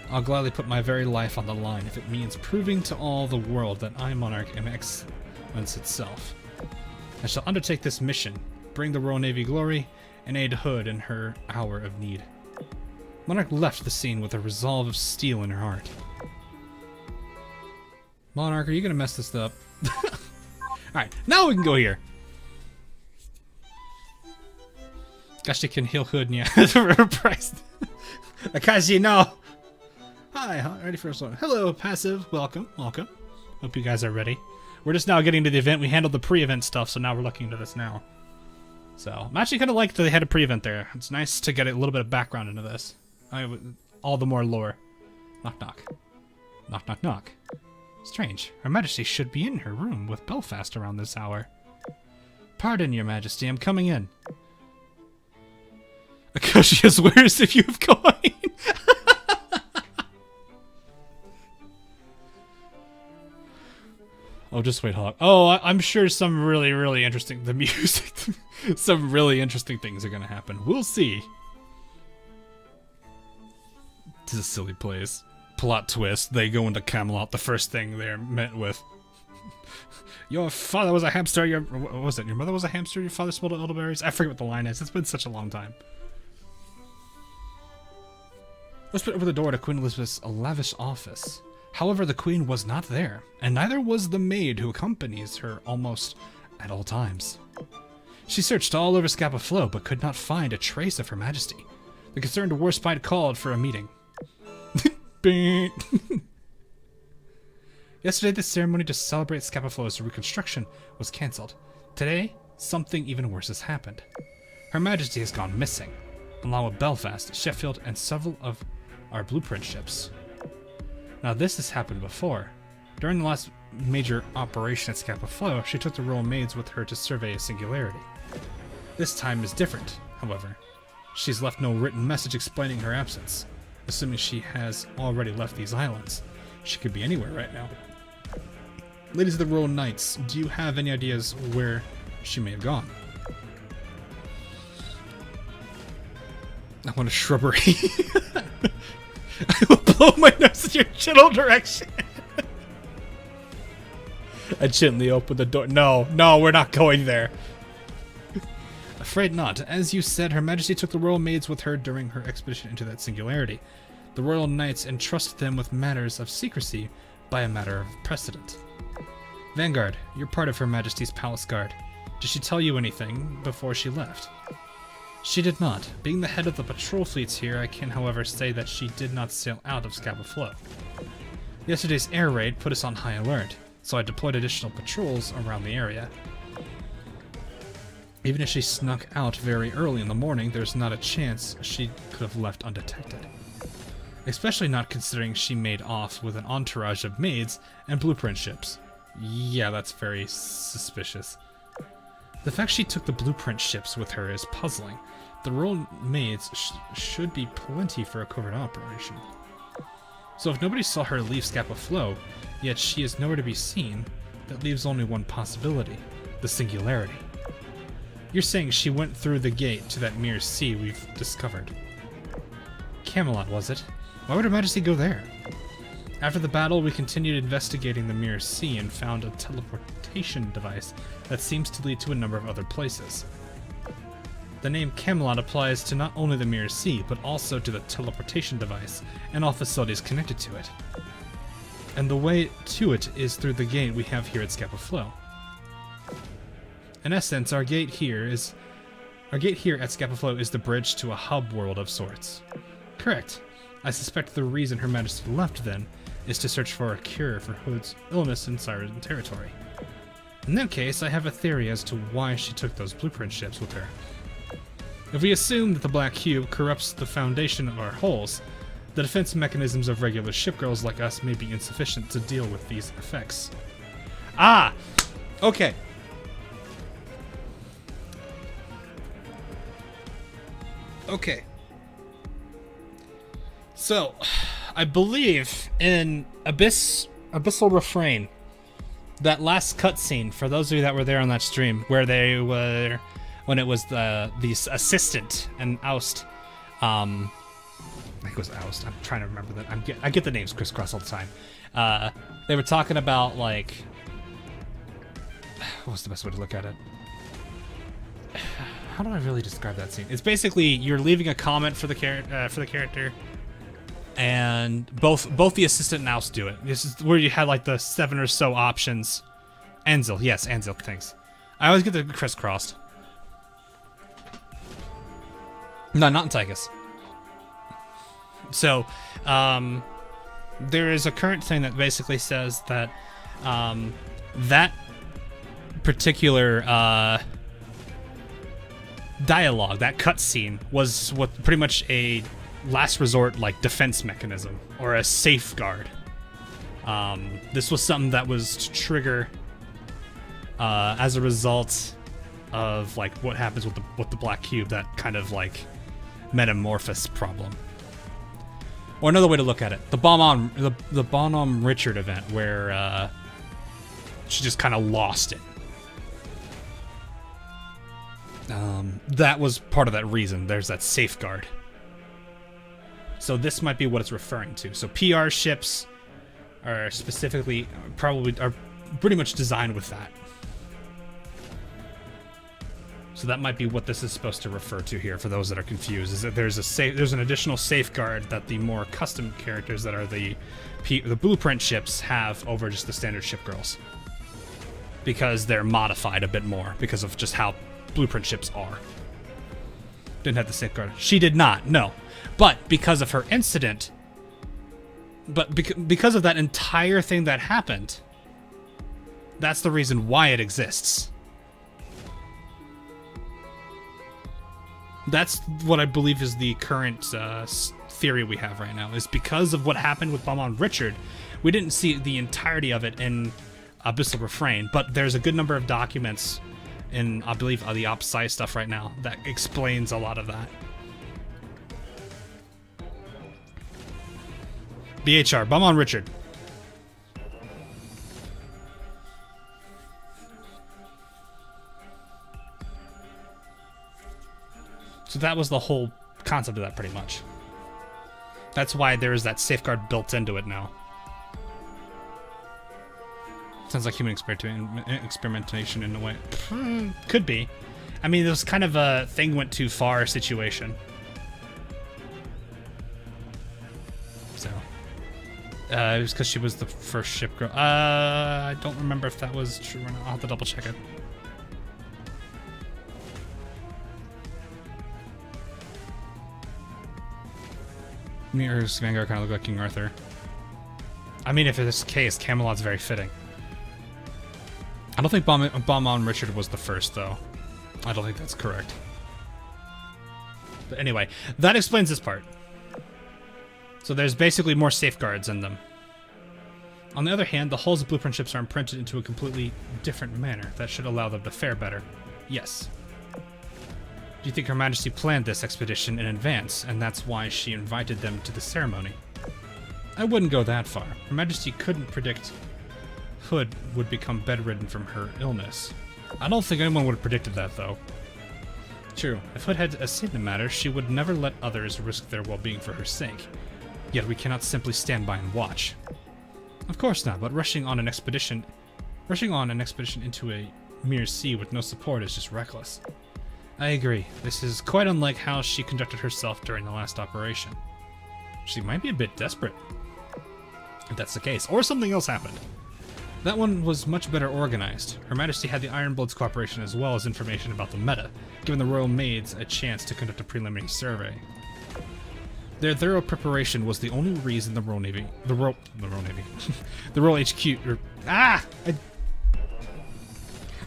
I'll gladly put my very life on the line if it means proving to all the world that I, Monarch, am excellence itself. I shall undertake this mission, bring the Royal Navy glory, and aid Hood in her hour of need. Monarch left the scene with a resolve of steel in her heart. Monarch, are you gonna mess this up? Alright, now we can go here. Gosh, they can heal Hood, yeah. Price. Akashi, no! Hi, ready for a one. Hello, Passive. Welcome, welcome. Hope you guys are ready. We're just now getting to the event. We handled the pre-event stuff, so now we're looking into this now. So, I'm actually kind of like that they had a pre-event there. It's nice to get a little bit of background into this. All the more lore. Knock, knock. Knock, knock, knock. Strange. Her Majesty should be in her room with Belfast around this hour. Pardon, Your Majesty, I'm coming in. Akashi swears if you've coin. Oh, just wait, Hawk. Oh, I'm sure some really, really interesting... The music... some really interesting things are gonna happen. We'll see. This is a silly place. Plot twist. They go into Camelot. The first thing they're met with. Your father was a hamster. What was it? Your mother was a hamster. Your father smelled elderberries. I forget what the line is. It's been such a long time. Let's put over the door to Queen Elizabeth's lavish office. However, the Queen was not there, and neither was the maid who accompanies her almost at all times. She searched all over Scapa Flow, but could not find a trace of Her Majesty. The concerned Warspite called for a meeting. Yesterday, the ceremony to celebrate Scapa Flow's reconstruction was cancelled. Today, something even worse has happened. Her Majesty has gone missing, along with Belfast, Sheffield, and several of our blueprint ships. Now this has happened before. During the last major operation at Scapa Flow, she took the royal maids with her to survey a singularity. This time is different, however. She's left no written message explaining her absence. Assuming she has already left these islands, she could be anywhere right now. Ladies of the Royal Knights, do you have any ideas where she may have gone? I want a shrubbery. I will blow my nose in your general direction. I gently open the door. No, we're not going there. Afraid not. As you said, Her Majesty took the royal maids with her during her expedition into that singularity. The royal knights entrusted them with matters of secrecy by a matter of precedent. Vanguard, you're part of Her Majesty's palace guard. Did she tell you anything before she left? She did not. Being the head of the patrol fleets here, I can, however, say that she did not sail out of Scapa Flow. Yesterday's air raid put us on high alert, so I deployed additional patrols around the area. Even if she snuck out very early in the morning, there's not a chance she could have left undetected. Especially not considering she made off with an entourage of maids and blueprint ships. Yeah, that's very suspicious. The fact she took the blueprint ships with her is puzzling. The royal maids should be plenty for a covert operation. So if nobody saw her leave Scapa Flow, yet she is nowhere to be seen, that leaves only one possibility: the singularity. You're saying she went through the gate to that mirror sea we've discovered. Camelot, was it? Why would Her Majesty go there? After the battle, we continued investigating the mirror sea and found a teleportation device that seems to lead to a number of other places. The name Camelot applies to not only the mirror sea, but also to the teleportation device and all facilities connected to it. And the way to it is through the gate we have here at Scapa Flow. In essence, our gate here at Scapa Flow is the bridge to a hub world of sorts. Correct. I suspect the reason Her Majesty left, then, is to search for a cure for Hood's illness in Siren territory. In that case, I have a theory as to why she took those blueprint ships with her. If we assume that the Black Cube corrupts the foundation of our hulls, the defense mechanisms of regular shipgirls like us may be insufficient to deal with these effects. Ah! Okay. Okay. So, I believe in Abyssal Refrain, that last cutscene, for those of you that were there on that stream, where they were, when it was the assistant and Oust, I think it was Oust, I'm trying to remember that, I get the names crisscross all the time. They were talking about, like, what's the best way to look at it? How do I really describe that scene? It's basically you're leaving a comment for the character, and both the assistant and Oust do it. This is where you had like the 7 or so options. Anzil, yes, Anzil, thanks. I always get the crisscrossed. No, not in Tychus. So, there is a current thing that basically says that that particular dialogue, that cutscene, was what pretty much a last resort like defense mechanism or a safeguard. This was something that was to trigger as a result of like what happens with the Black Cube, that kind of like metamorphosis problem. Or another way to look at it, the Bonhomme Richard event where she just kind of lost it. That was part of that reason. There's that safeguard. So this might be what it's referring to. So PR ships are specifically are pretty much designed with that. So that might be what this is supposed to refer to here. For those that are confused, is that there's an additional safeguard that the more custom characters that are the blueprint ships have over just the standard ship girls, because they're modified a bit more because of just how blueprint ships are. Didn't have the safeguard. She did not, no. But because of her incident, because of that entire thing that happened, that's the reason why it exists. That's what I believe is the current theory we have right now, is because of what happened with Bonhomme Richard, we didn't see the entirety of it in Abyssal Refrain, but there's a good number of documents in, I believe, the OpSci stuff right now that explains a lot of that. BHR, bum on Richard. So that was the whole concept of that, pretty much. That's why there is that safeguard built into it now. Sounds like human experimentation in a way. Could be. I mean, it was kind of a thing went too far situation. So. It was because she was the first ship girl. I don't remember if that was true or not. I'll have to double check it. Mirrors Vanguard kind of look like King Arthur. I mean, if it's the case, Camelot's very fitting. I don't think Bomb on Richard was the first, though. I don't think that's correct. But anyway, that explains this part. So there's basically more safeguards in them. On the other hand, the hulls of blueprint ships are imprinted into a completely different manner that should allow them to fare better. Yes. Do you think Her Majesty planned this expedition in advance, and that's why she invited them to the ceremony? I wouldn't go that far. Her Majesty couldn't predict Hood would become bedridden from her illness. I don't think anyone would have predicted that, though. True, if Hood had a say in the matter, she would never let others risk their well-being for her sake. Yet we cannot simply stand by and watch. Of course not, but rushing on an expedition into a mere sea with no support is just reckless. I agree. This is quite unlike how she conducted herself during the last operation. She might be a bit desperate, if that's the case, or something else happened. That one was much better organized. Her Majesty had the Ironblood's cooperation as well as information about the meta, giving the Royal Maids a chance to conduct a preliminary survey. Their thorough preparation was the only reason the Royal HQ,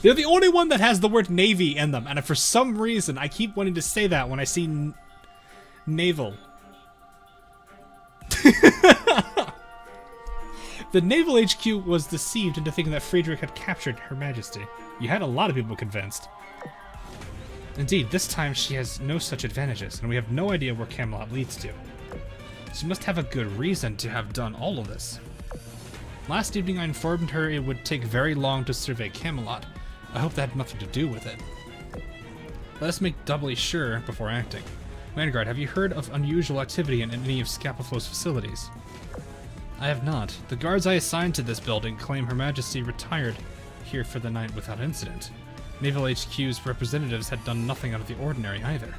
they're the only one that has the word Navy in them, and for some reason, I keep wanting to say that when I see naval. The Naval HQ was deceived into thinking that Friedrich had captured Her Majesty. You had a lot of people convinced. Indeed, this time she has no such advantages, and we have no idea where Camelot leads to. She must have a good reason to have done all of this. Last evening I informed her it would take very long to survey Camelot. I hope that had nothing to do with it. Let us make doubly sure before acting. Vanguard, have you heard of unusual activity in any of Scapaflow's facilities? I have not. The guards I assigned to this building claim Her Majesty retired here for the night without incident. Naval HQ's representatives had done nothing out of the ordinary either.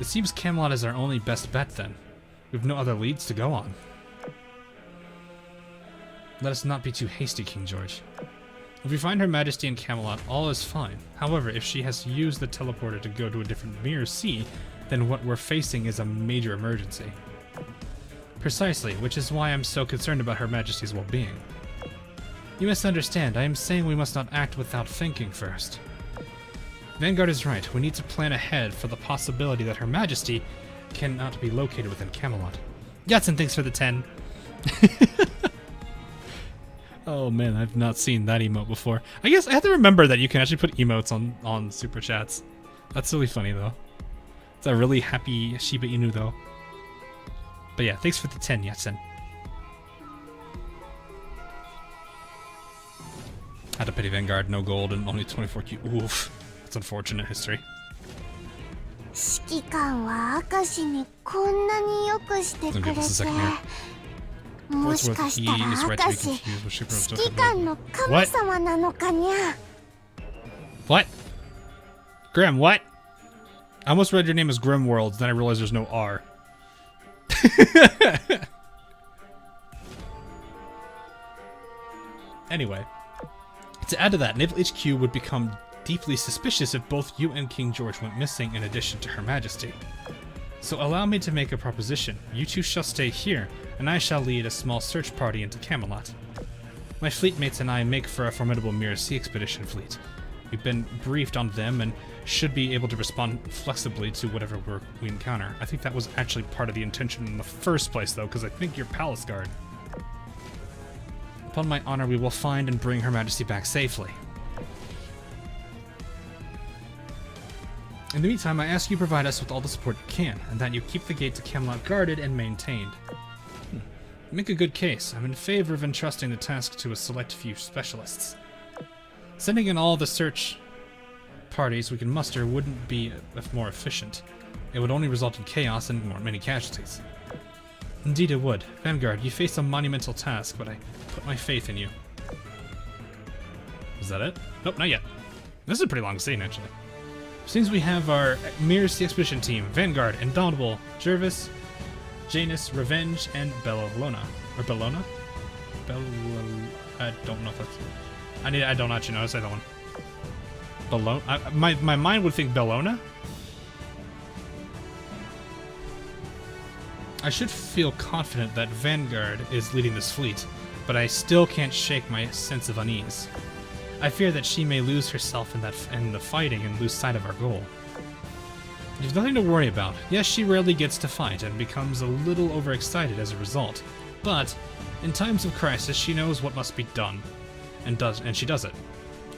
It seems Camelot is our only best bet then. We have no other leads to go on. Let us not be too hasty, King George. If we find Her Majesty in Camelot, all is fine. However, if she has used the teleporter to go to a different mirror sea, then what we're facing is a major emergency. Precisely, which is why I'm so concerned about Her Majesty's well-being. You misunderstand. I am saying we must not act without thinking first. Vanguard is right. We need to plan ahead for the possibility that Her Majesty cannot be located within Camelot. Yatsen, thanks for the 10. Oh man, I've not seen that emote before. I guess I have to remember that you can actually put emotes on Super Chats. That's really funny though. It's a really happy Shiba Inu though. But yeah, thanks for the 10, Yatsen. Had to pity Vanguard, no gold, and only 24 Q. Oof. That's unfortunate history. 指揮官は明石にこんなによくしてくれて、もしかしたら明石、指揮官の神様なのかにゃ。What? Grim, what? I almost read your name as Grim Worlds, then I realized there's no R. Anyway, to add to that, Naval HQ would become deeply suspicious if both you and King George went missing in addition to Her Majesty. So allow me to make a proposition. You two shall stay here, and I shall lead a small search party into Camelot. My fleet mates and I make for a formidable Mirror Sea expedition fleet. We've been briefed on them and should be able to respond flexibly to whatever we encounter. I think that was actually part of the intention in the first place, though, because I think you're Palace Guard. Upon my honor, we will find and bring Her Majesty back safely. In the meantime, I ask you provide us with all the support you can, and that you keep the gate to Camelot guarded and maintained. Make a good case. I'm in favor of entrusting the task to a select few specialists. Sending in all the search parties we can muster wouldn't be more efficient. It would only result in chaos and many casualties. Indeed it would. Vanguard, you face a monumental task, but I put my faith in you. Is that it? Nope, not yet. This is a pretty long scene, actually. Seems we have our Mirror's Expedition team, Vanguard, Indomitable, Jervis, Janus, Revenge, and Bellona. Or Bellona? I don't know if that's... I don't actually know how to say that one. Bellona? My mind would think Bellona? I should feel confident that Vanguard is leading this fleet, but I still can't shake my sense of unease. I fear that she may lose herself in the fighting and lose sight of our goal. You've nothing to worry about. Yes, she rarely gets to fight and becomes a little overexcited as a result, but in times of crisis, she knows what must be done, and she does it.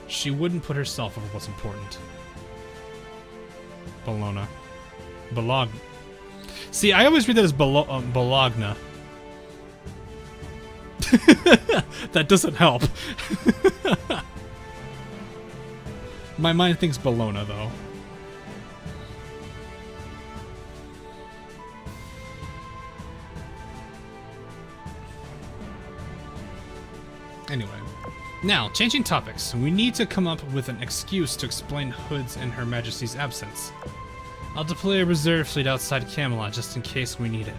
She wouldn't put herself over what's important. Bologna. Bologna. See, I always read that as Bologna. That doesn't help. My mind thinks Bologna, though. Anyway. Now, changing topics. We need to come up with an excuse to explain Hood's and Her Majesty's absence. I'll deploy a reserve fleet outside Camelot just in case we need it.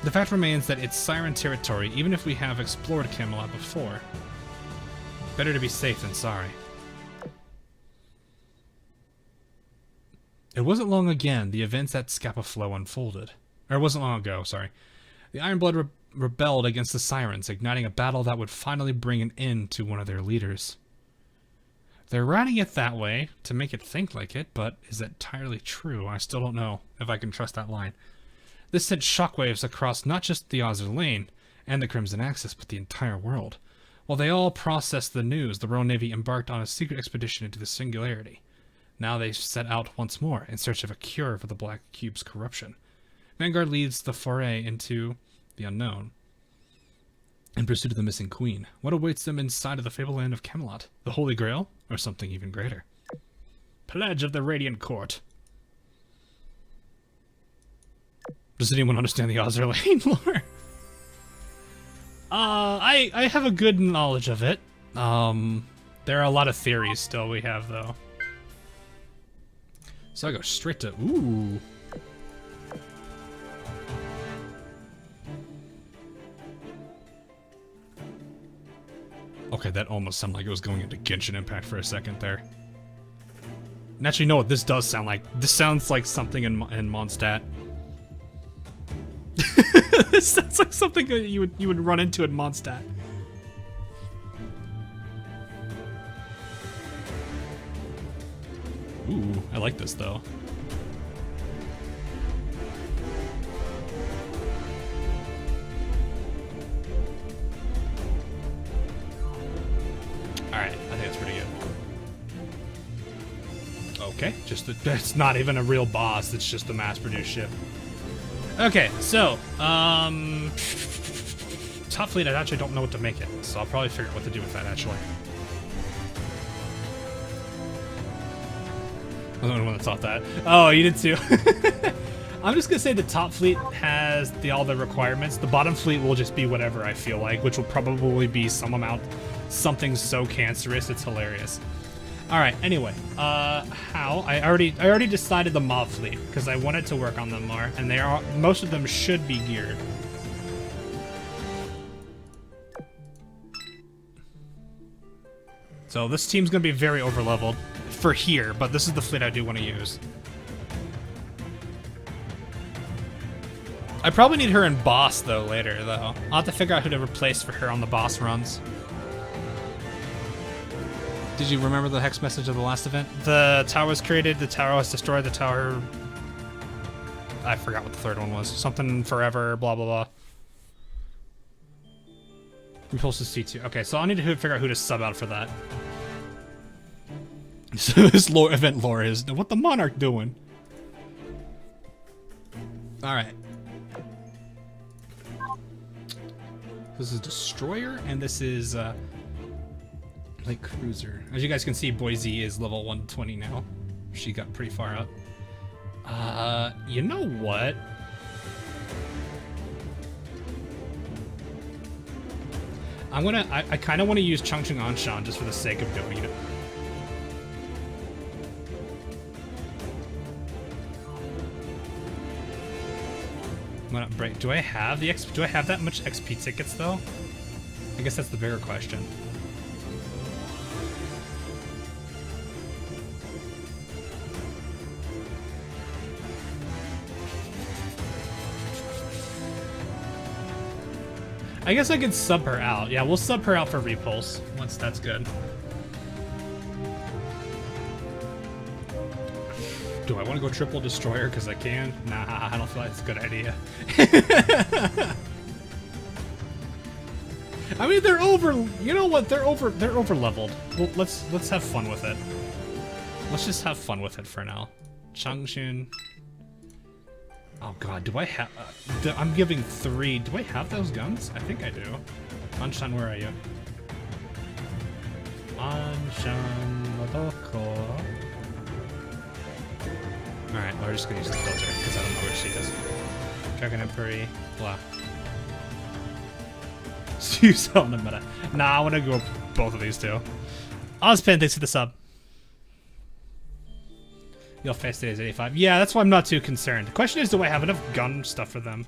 The fact remains that it's Siren territory, even if we have explored Camelot before. Better to be safe than sorry. It wasn't long again the events at Scapaflow unfolded. Or it wasn't long ago, sorry. The Ironblood rebelled against the Sirens, igniting a battle that would finally bring an end to one of their leaders. They're writing it that way to make it think like it, but is it entirely true? I still don't know if I can trust that line. This sent shockwaves across not just the Azur Lane and the Crimson Axis, but the entire world. While they all processed the news, the Royal Navy embarked on a secret expedition into the Singularity. Now they set out once more in search of a cure for the Black Cube's corruption. Vanguard leads the foray into the unknown in pursuit of the missing queen. What awaits them inside of the fabled land of Camelot? The Holy Grail? Or something even greater? Pledge of the Radiant Court. Does anyone understand the Azur Lane lore? I have a good knowledge of it. There are a lot of theories still we have, though. So I go straight to... Ooh. Okay, that almost sounded like it was going into Genshin Impact for a second there. And actually, no, what this does sound like. This sounds like something in Mondstadt. This sounds like something that you would run into in Mondstadt. Ooh, I like this though. Alright, I think that's pretty good. Okay, that's not even a real boss, it's just a mass-produced ship. Okay, so, top fleet, I actually don't know what to make it, so I'll probably figure out what to do with that, actually. I was the only one that thought that. Oh, you did too. I'm just gonna say the top fleet has all the requirements. The bottom fleet will just be whatever I feel like, which will probably be some amount, something so cancerous it's hilarious. All right. Anyway, how I already decided the mob fleet because I wanted to work on them more, and most of them should be geared. So this team's gonna be very overleveled for here, but this is the fleet I do want to use. I probably need her in boss though later though. I'll have to figure out who to replace for her on the boss runs. Did you remember the hex message of the last event? The tower was created, the tower was destroyed, the tower... I forgot what the third one was. Something forever, blah blah blah. Repulse is C2. Okay, so I need to figure out who to sub out for that. So this event lore is what the Monarch doing? Alright. This is Destroyer, and this is Light Cruiser. As you guys can see, Boise is level 120 now. She got pretty far up. You know what? I kind of want to use Changchun Anshan just for the sake of doing it. I'm gonna break. Do I have the do I have that much XP tickets though? I guess that's the bigger question. I guess I could sub her out. Yeah, we'll sub her out for Repulse once that's good. Do I want to go triple Destroyer because I can? Nah, I don't feel like it's a good idea. I mean, they're over. You know what? They're over leveled. Well, let's have fun with it. Let's just have fun with it for now. Changchun. Oh god, do I have... I'm giving 3. Do I have those guns? I think I do. Anshan, where are you? Anshan Madoko. Alright, we're just gonna use the filter, because I don't know where she is. Dragon Emperor, blah. Use on the meta. Nah, I wanna go both of these two. Ozpin, thanks for the sub. Your face is 85. Yeah, that's why I'm not too concerned. The question is, do I have enough gun stuff for them?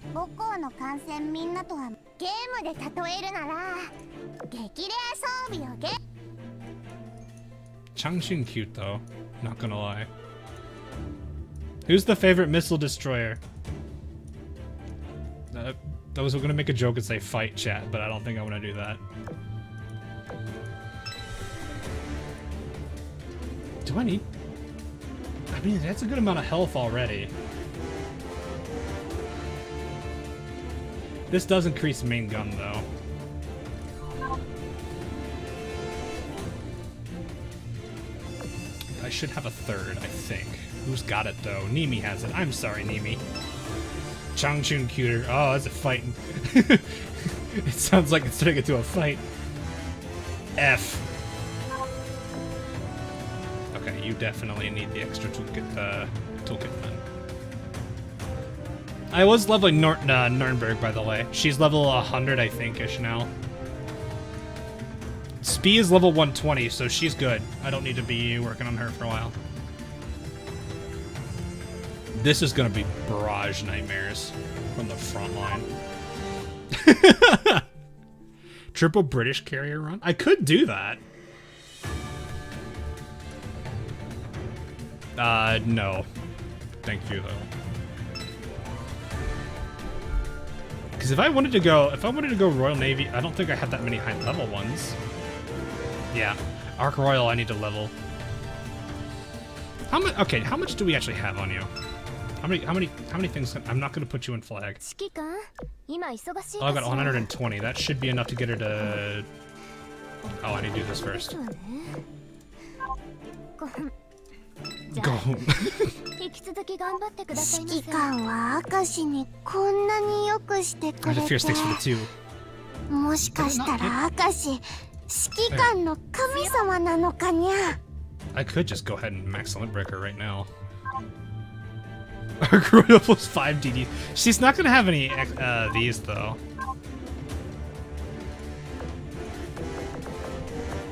Changchun cute though, not gonna lie. Who's the favorite missile destroyer? I was gonna make a joke and say fight chat, but I don't think I want to do that. Do I need... I mean, that's a good amount of health already. This does increase main gun, though. I should have a third, I think. Who's got it, though? Nimi has it. I'm sorry, Nimi. Changchun cuter. Oh, that's a fight. It sounds like it's turning into a fight. F. Okay, you definitely need the extra toolkit then. I was leveling Nurnberg, by the way. She's level 100, I think-ish now. Spee is level 120, so she's good. I don't need to be working on her for a while. This is gonna be barrage nightmares from the front line. Triple British carrier run? I could do that. No. Thank you, though. Because if I wanted to go Royal Navy, I don't think I have that many high level ones. Yeah, Arc Royal I need to level. How much? Okay, how much do we actually have on you? How many things? I'm not gonna put you in flag. Oh, I got 120. That should be enough to get her to. Oh, I need to do this first. Go home. I have a fear sticks for the 2. I could just go ahead and max limit breaker right now. Arc Royal plus 5 DD. She's not gonna have any these though.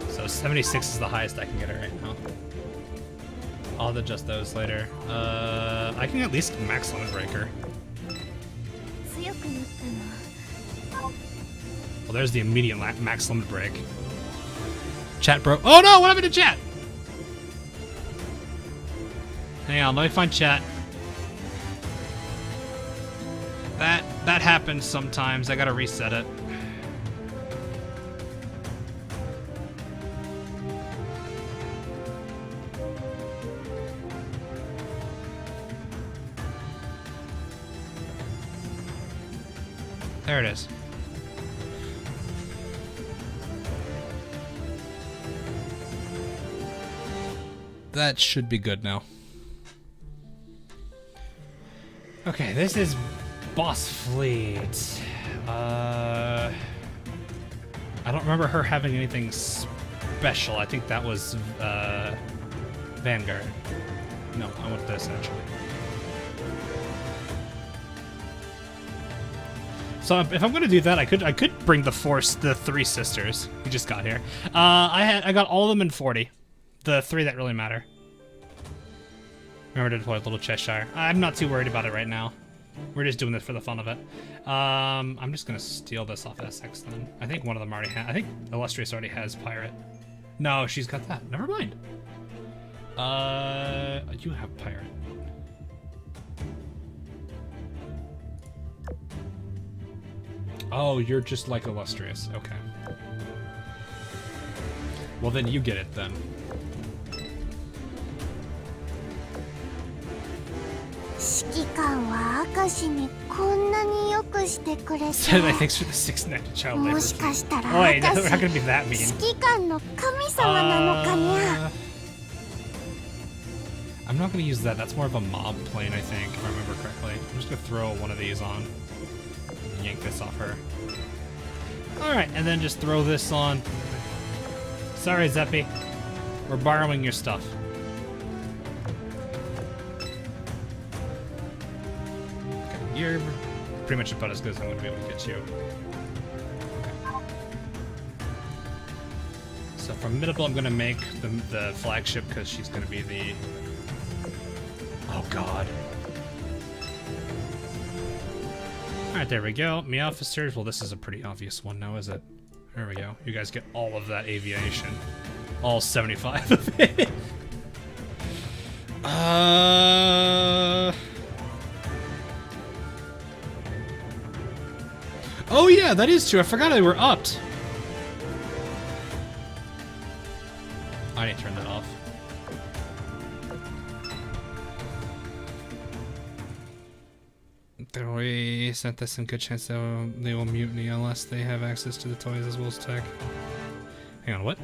So 76 is the highest I can get her right now. I'll adjust those later. I can at least max limit breaker. Well, there's the immediate max limit break. Chat bro. Oh no! What happened to chat? Hang on, let me find chat. That happens sometimes. I gotta reset it. There it is. That should be good now. Okay, this is Boss Fleet. I don't remember her having anything special. I think that was Vanguard. No, I want this actually. So if I'm gonna do that, I could bring the three sisters who just got here. I got all of them in 40, the 3 that really matter. Remember to deploy Little Cheshire. I'm not too worried about it right now. We're just doing this for the fun of it. I'm just gonna steal this off SX then. I think one of them already has. I think Illustrious already has Pirate. No, she's got that. Never mind. You have Pirate. Oh, you're just like Illustrious. Okay. Well, then you get it then. Said I thanks for the 690 child labor. Oh, wait, no, we're not gonna be that mean. I'm not gonna use that. That's more of a mob plane, I think, if I remember correctly. I'm just gonna throw one of these on. Yank this off her. Alright, and then just throw this on. Sorry, Zeppi. We're borrowing your stuff. Okay, you're pretty much about as good as I'm going to be able to get you. Okay. So formidable, I'm going to make the flagship because she's going to be the... Oh, God. Alright, there we go. Me officers. Well, this is a pretty obvious one now, is it? There we go. You guys get all of that aviation. All 75 of it. Oh yeah, that is true. I forgot they were upped. I didn't turn that off. We sent this in good chance that they will mutiny unless they have access to the toys as well as tech. Hang on, what?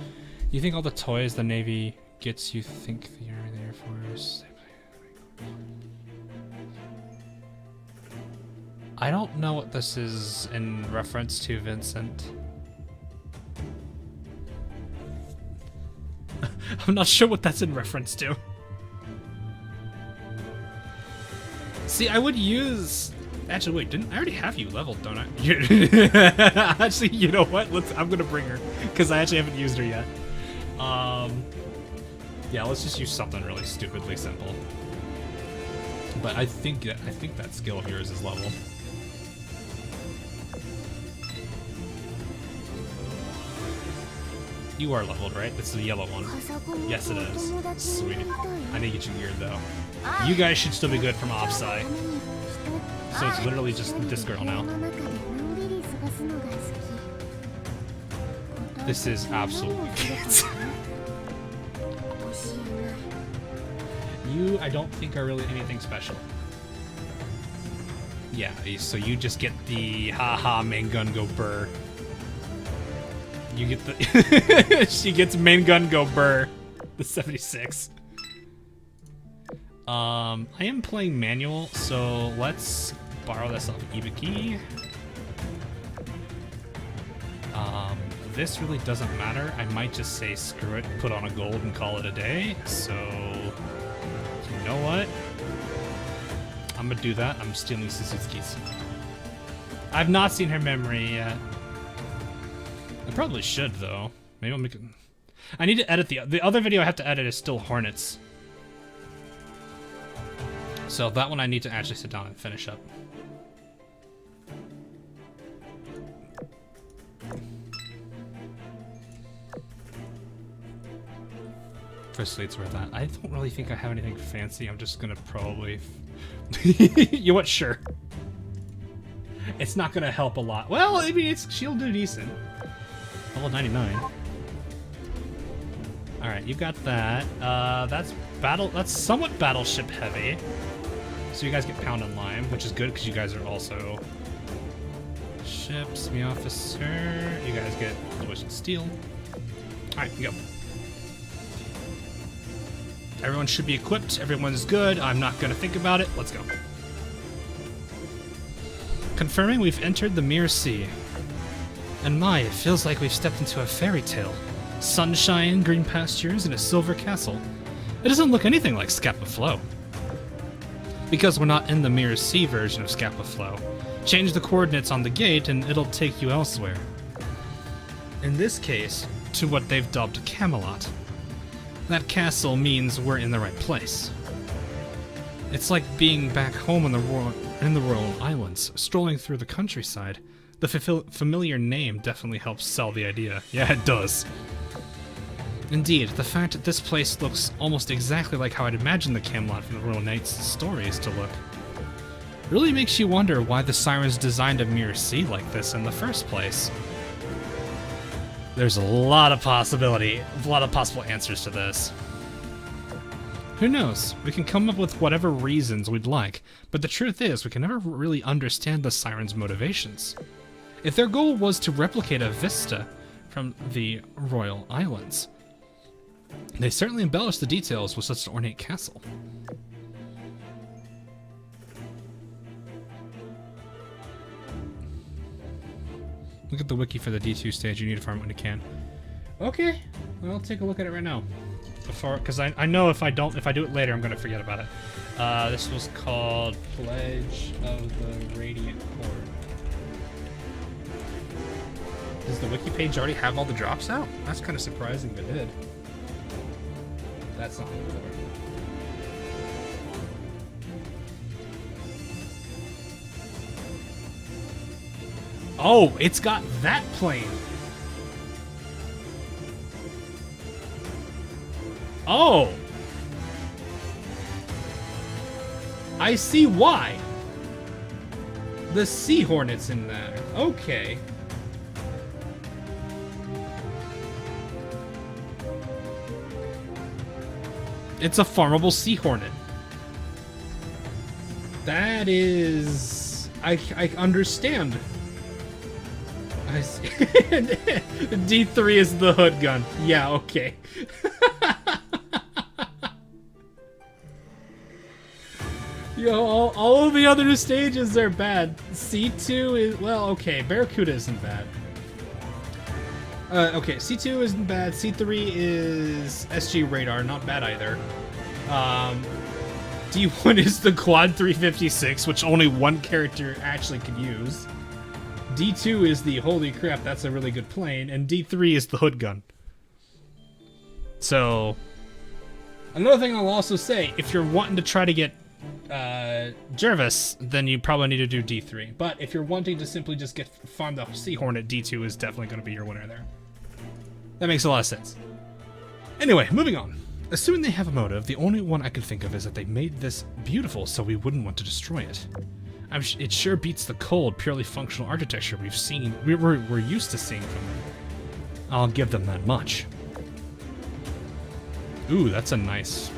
You think all the toys the Navy gets, you think the Army, the Air Force... I don't know what this is in reference to, Vincent. I'm not sure what that's in reference to. See, I would use... Actually, wait, didn't I already have you leveled, don't I? Actually, you know what? I'm gonna bring her, because I actually haven't used her yet. Yeah, let's just use something really stupidly simple. But I think that skill of yours is level. You are leveled, right? It's the yellow one. Yes, it is. Sweet. I need to get you geared, though. You guys should still be good from offside. So it's literally just this girl now. This is absolutely kids. You, I don't think are really anything special. Yeah, so you just get the haha main gun go burr. You get the she gets main gun go burr. The 76. I am playing manual, so let's borrow this off Ibiki. This really doesn't matter. I might just say screw it, put on a gold and call it a day. So, you know what? I'm gonna do that. I'm stealing Suzuki's. I've not seen her memory yet. I probably should, though. Maybe I'll make it... I need to edit the other video I have to edit is still Hornets. So that one I need to actually sit down and finish up. First Fleet's worth that. I don't really think I have anything fancy. I'm just gonna probably... You know what? Sure. It's not gonna help a lot. Well, I mean, she'll do decent. Level 99. Alright, you got that. That's somewhat battleship heavy. So you guys get Pound and Lime, which is good because you guys are also ships, me officer. You guys get Lewis and Steel. Alright, go. Everyone should be equipped. Everyone's good. I'm not going to think about it. Let's go. Confirming we've entered the Mirror Sea. And my, it feels like we've stepped into a fairy tale. Sunshine, green pastures, and a silver castle. It doesn't look anything like Scapa Flow. Because we're not in the Mirror Sea version of Scapa Flow. Change the coordinates on the gate and it'll take you elsewhere. In this case, to what they've dubbed Camelot. That castle means we're in the right place. It's like being back home in the Royal Islands, strolling through the countryside. The familiar name definitely helps sell the idea. Yeah, it does. Indeed, the fact that this place looks almost exactly like how I'd imagined the Camelot from the Royal Knights' stories to look really makes you wonder why the Sirens designed a Mirror Sea like this in the first place. There's a lot of possible answers to this. Who knows? We can come up with whatever reasons we'd like, but the truth is we can never really understand the Sirens' motivations. If their goal was to replicate a vista from the Royal Islands, they certainly embellished the details with such an ornate castle. Look at the wiki for the D2 stage. You need to farm it when you can. Okay, well, I'll take a look at it right now. Because I know if I do it later, I'm gonna forget about it. This was called Pledge of the Radiant Core. Does the wiki page already have all the drops out? That's kind of surprising if it did. That's not good. Oh, it's got that plane. Oh. I see why. The Sea Hornet's in there. Okay. It's a farmable Sea Hornet. That is... I understand. I see. D3 is the hood gun. Yeah, okay. Yo, all of the other stages are bad. C2 is... well, okay. Barracuda isn't bad. Okay, C2 isn't bad. C3 is SG Radar, not bad either. D1 is the Quad 356, which only one character actually could use. D2 is the holy crap, that's a really good plane, and D3 is the hood gun. So, another thing I'll also say, if you're wanting to try to get Jervis, then you probably need to do D3. But if you're wanting to simply just farm the Sea Hornet, D2 is definitely going to be your winner there. That makes a lot of sense. Anyway, moving on. Assuming they have a motive, the only one I can think of is that they made this beautiful so we wouldn't want to destroy it. It sure beats the cold, purely functional architecture we're used to seeing from them. I'll give them that much. Ooh, that's a nice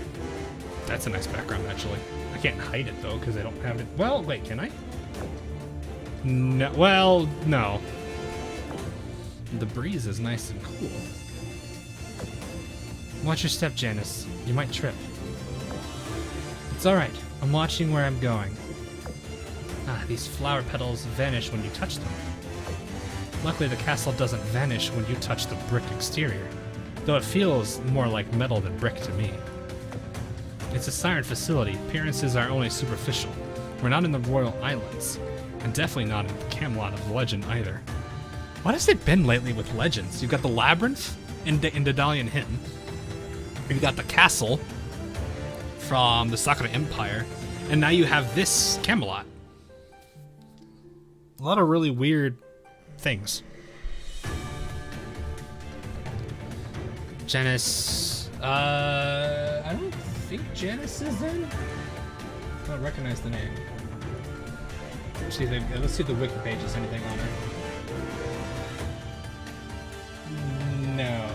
background, actually. I can't hide it, though, because I don't have it. Well, wait, can I? No, well, no. The breeze is nice and cool. Watch your step, Janice. You might trip. It's alright. I'm watching where I'm going. Ah, these flower petals vanish when you touch them. Luckily, the castle doesn't vanish when you touch the brick exterior, though it feels more like metal than brick to me. It's a siren facility. Appearances are only superficial. We're not in the Royal Islands, and definitely not in the Camelot of Legend either. What has it been lately with Legends? You've got the Labyrinth in Daedalian Hidden. You've got the castle from the Sakura Empire, and now you have this Camelot. A lot of really weird things. Janice, I don't think Janice is in. I don't recognize the name. Let's see if the wiki page has anything on her. No.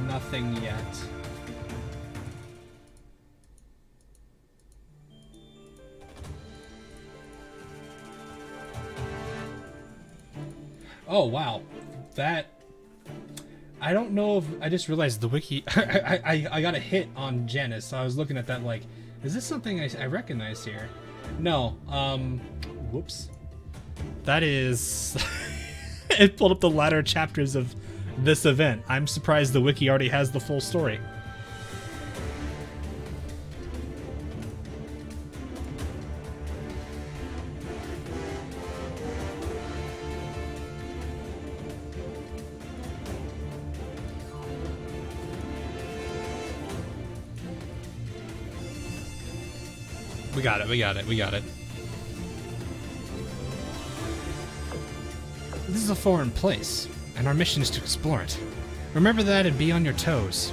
Nothing yet. Oh, wow. That... I don't know if I just realized the wiki. I got a hit on Janice, so I was looking at that like, is this something I recognize here? No. Whoops. That is. It pulled up the latter chapters of this event. I'm surprised the wiki already has the full story. We got it, we got it, we got it. This is a foreign place, and our mission is to explore it. Remember that and be on your toes.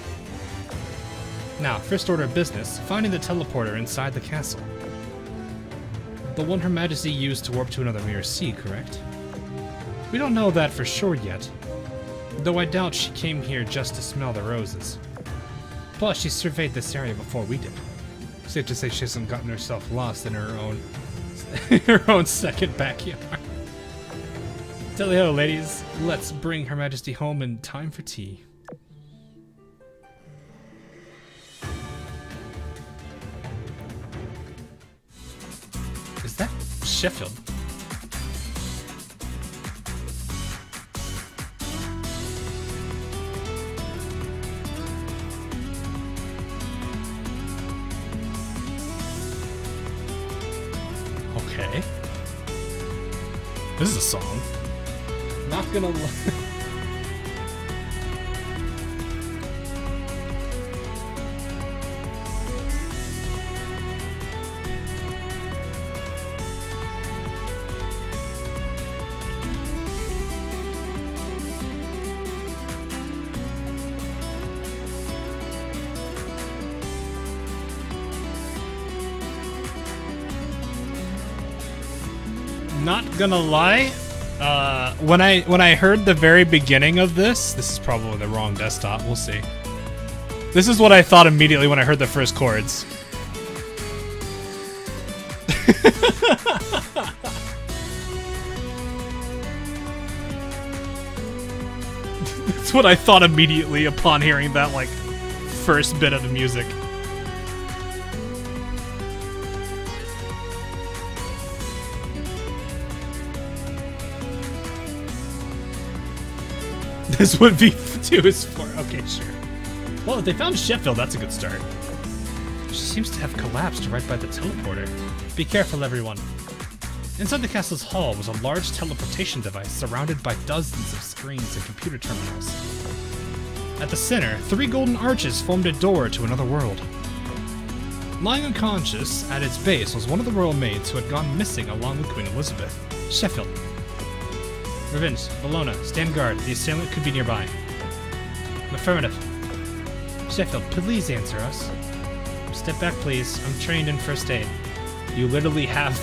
Now, first order of business, finding the teleporter inside the castle. The one Her Majesty used to warp to another Mirror Sea, correct? We don't know that for sure yet, though I doubt she came here just to smell the roses. Plus, she surveyed this area before we did. Safe to say she hasn't gotten herself lost in her own second backyard. Tally-ho, ladies. Let's bring Her Majesty home in time for tea. Is that Sheffield? Okay. This is a song. Not gonna lie. Not gonna lie, when I heard the very beginning of this is probably the wrong desktop, we'll see. This is what I thought immediately when I heard the first chords. That's what I thought immediately upon hearing that, like, first bit of the music. This would be 2 is 4. Okay, sure. Well, if they found Sheffield, that's a good start. She seems to have collapsed right by the teleporter. Be careful, everyone. Inside the castle's hall was a large teleportation device surrounded by dozens of screens and computer terminals. At the center, 3 golden arches formed a door to another world. Lying unconscious at its base was one of the royal maids who had gone missing along with Queen Elizabeth, Sheffield. Revenge, Bologna, stand guard. The assailant could be nearby. Affirmative. Sheffield, please answer us. Step back, please. I'm trained in first aid. You literally have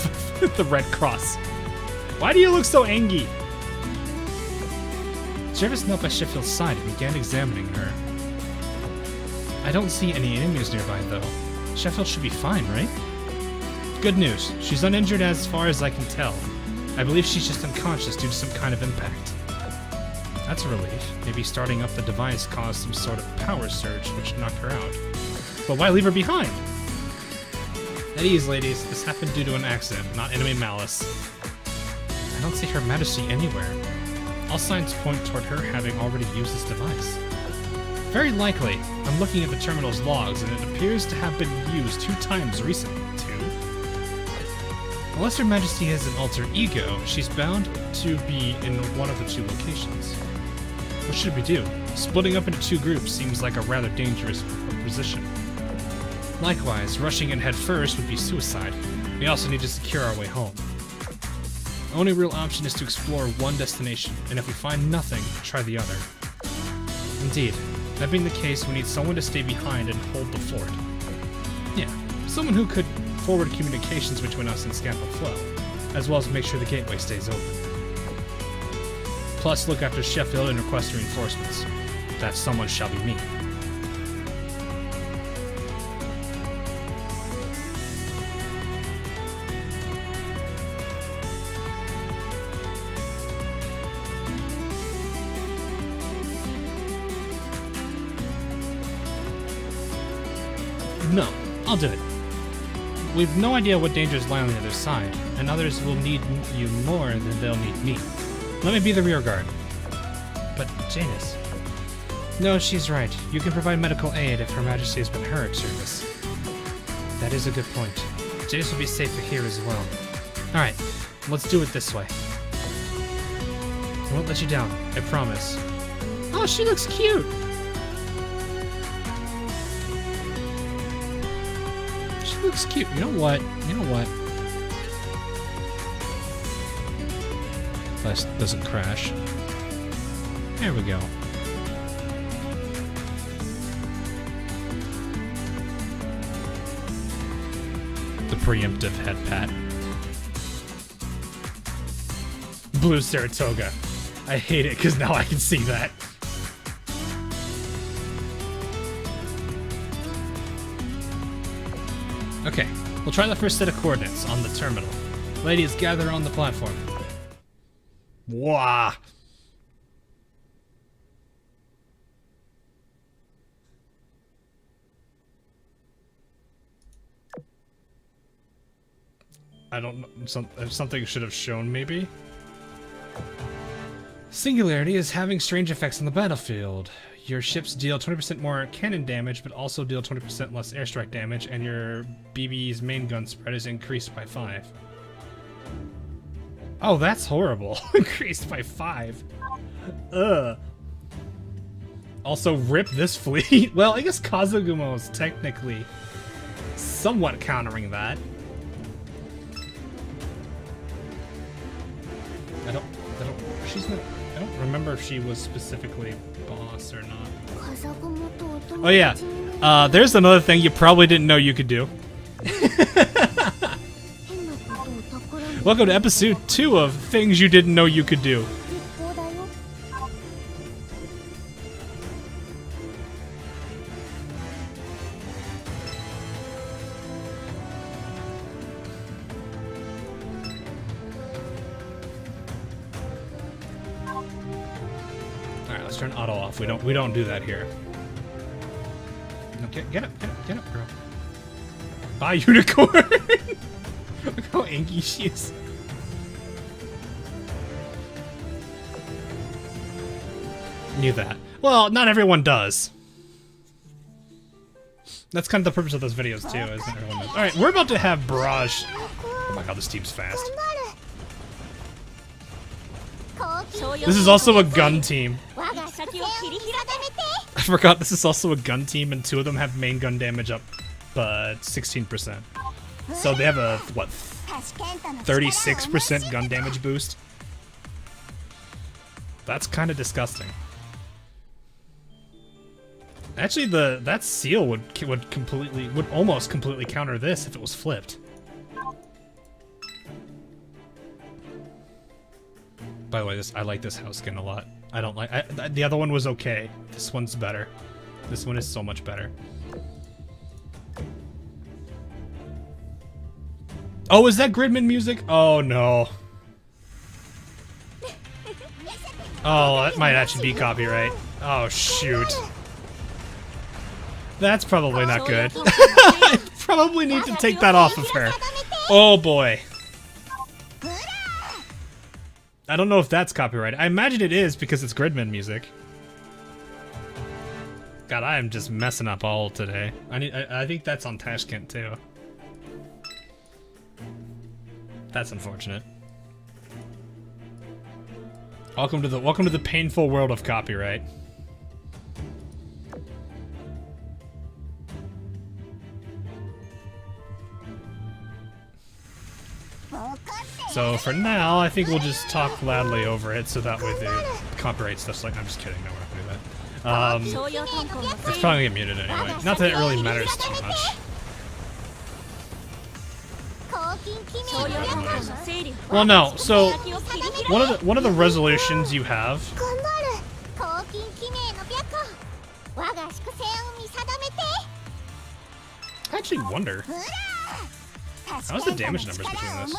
the Red Cross. Why do you look so angry? Jervis knelt by Sheffield's side and began examining her. I don't see any enemies nearby, though. Sheffield should be fine, right? Good news. She's uninjured as far as I can tell. I believe she's just unconscious due to some kind of impact. That's a relief. Maybe starting up the device caused some sort of power surge which knocked her out. But why leave her behind? At ease, ladies. This happened due to an accident, not enemy malice. I don't see Her Majesty anywhere. All signs point toward her having already used this device. Very likely. I'm looking at the terminal's logs and it appears to have been used 2 times recently. 2? Unless Her Majesty has an alter ego, she's bound to be in one of the 2 locations. What should we do? Splitting up into 2 groups seems like a rather dangerous position. Likewise, rushing in head first would be suicide. We also need to secure our way home. The only real option is to explore one destination, and if we find nothing, try the other. Indeed. That being the case, we need someone to stay behind and hold the fort. Yeah, someone who could forward communications between us and Scampa Flow, as well as make sure the gateway stays open. Plus, look after Sheffield and request reinforcements. That someone shall be me. No, I'll do it. We've no idea what dangers lie on the other side, and others will need you more than they'll need me. Let me be the rear guard. But Janus... No, she's right. You can provide medical aid if Her Majesty has been hurt, service. That is a good point. Janus will be safer here as well. Alright, let's do it this way. I won't let you down, I promise. Oh, she looks cute! She looks cute. You know what? Flash doesn't crash. There we go. The preemptive head pat. Blue Saratoga. I hate it because now I can see that. Okay, we'll try the first set of coordinates on the terminal. Ladies, gather on the platform. Wah! I don't know. Something should have shown, maybe? Singularity is having strange effects on the battlefield. Your ships deal 20% more cannon damage, but also deal 20% less airstrike damage, and your BB's main gun spread is increased by 5. Oh, that's horrible. Increased by 5. Ugh. Also, rip this fleet. Well, I guess Kazugumo is technically somewhat countering that. I don't remember if she was specifically boss or not. Oh yeah, there's another thing you probably didn't know you could do. Welcome to episode 2 of Things You Didn't Know You Could Do. Turn auto off. We don't do that here. No, get up, girl. Bye, unicorn. Look how inky she is. Knew that. Well, not everyone does. That's kind of the purpose of those videos too, isn't everyone knows. All right, we're about to have barrage. Oh my god, this team's fast. This is also a gun team. I forgot this is also a gun team, and 2 of them have main gun damage up, but 16%. So they have a, what, 36% gun damage boost? That's kind of disgusting. Actually, that seal would almost completely counter this if it was flipped. By the way, I like this house skin a lot. I don't like the other one was okay. This one's better. This one is so much better. Oh, is that Gridman music? Oh no. Oh, that might actually be copyright. Oh shoot. That's probably not good. I probably need to take that off of her. Oh boy. I don't know if that's copyrighted. I imagine it is because it's Gridman music. God, I am just messing up all today. I think that's on Tashkent too. That's unfortunate. Welcome to the painful world of copyright. So for now, I think we'll just talk loudly over it, so that way the copyright stuff's like, I'm just kidding, no, we're not gonna do that. It's probably gonna get muted anyway. Not that it really matters too much. Well, no. So one of the resolutions you have. I actually wonder. How's the damage numbers between this?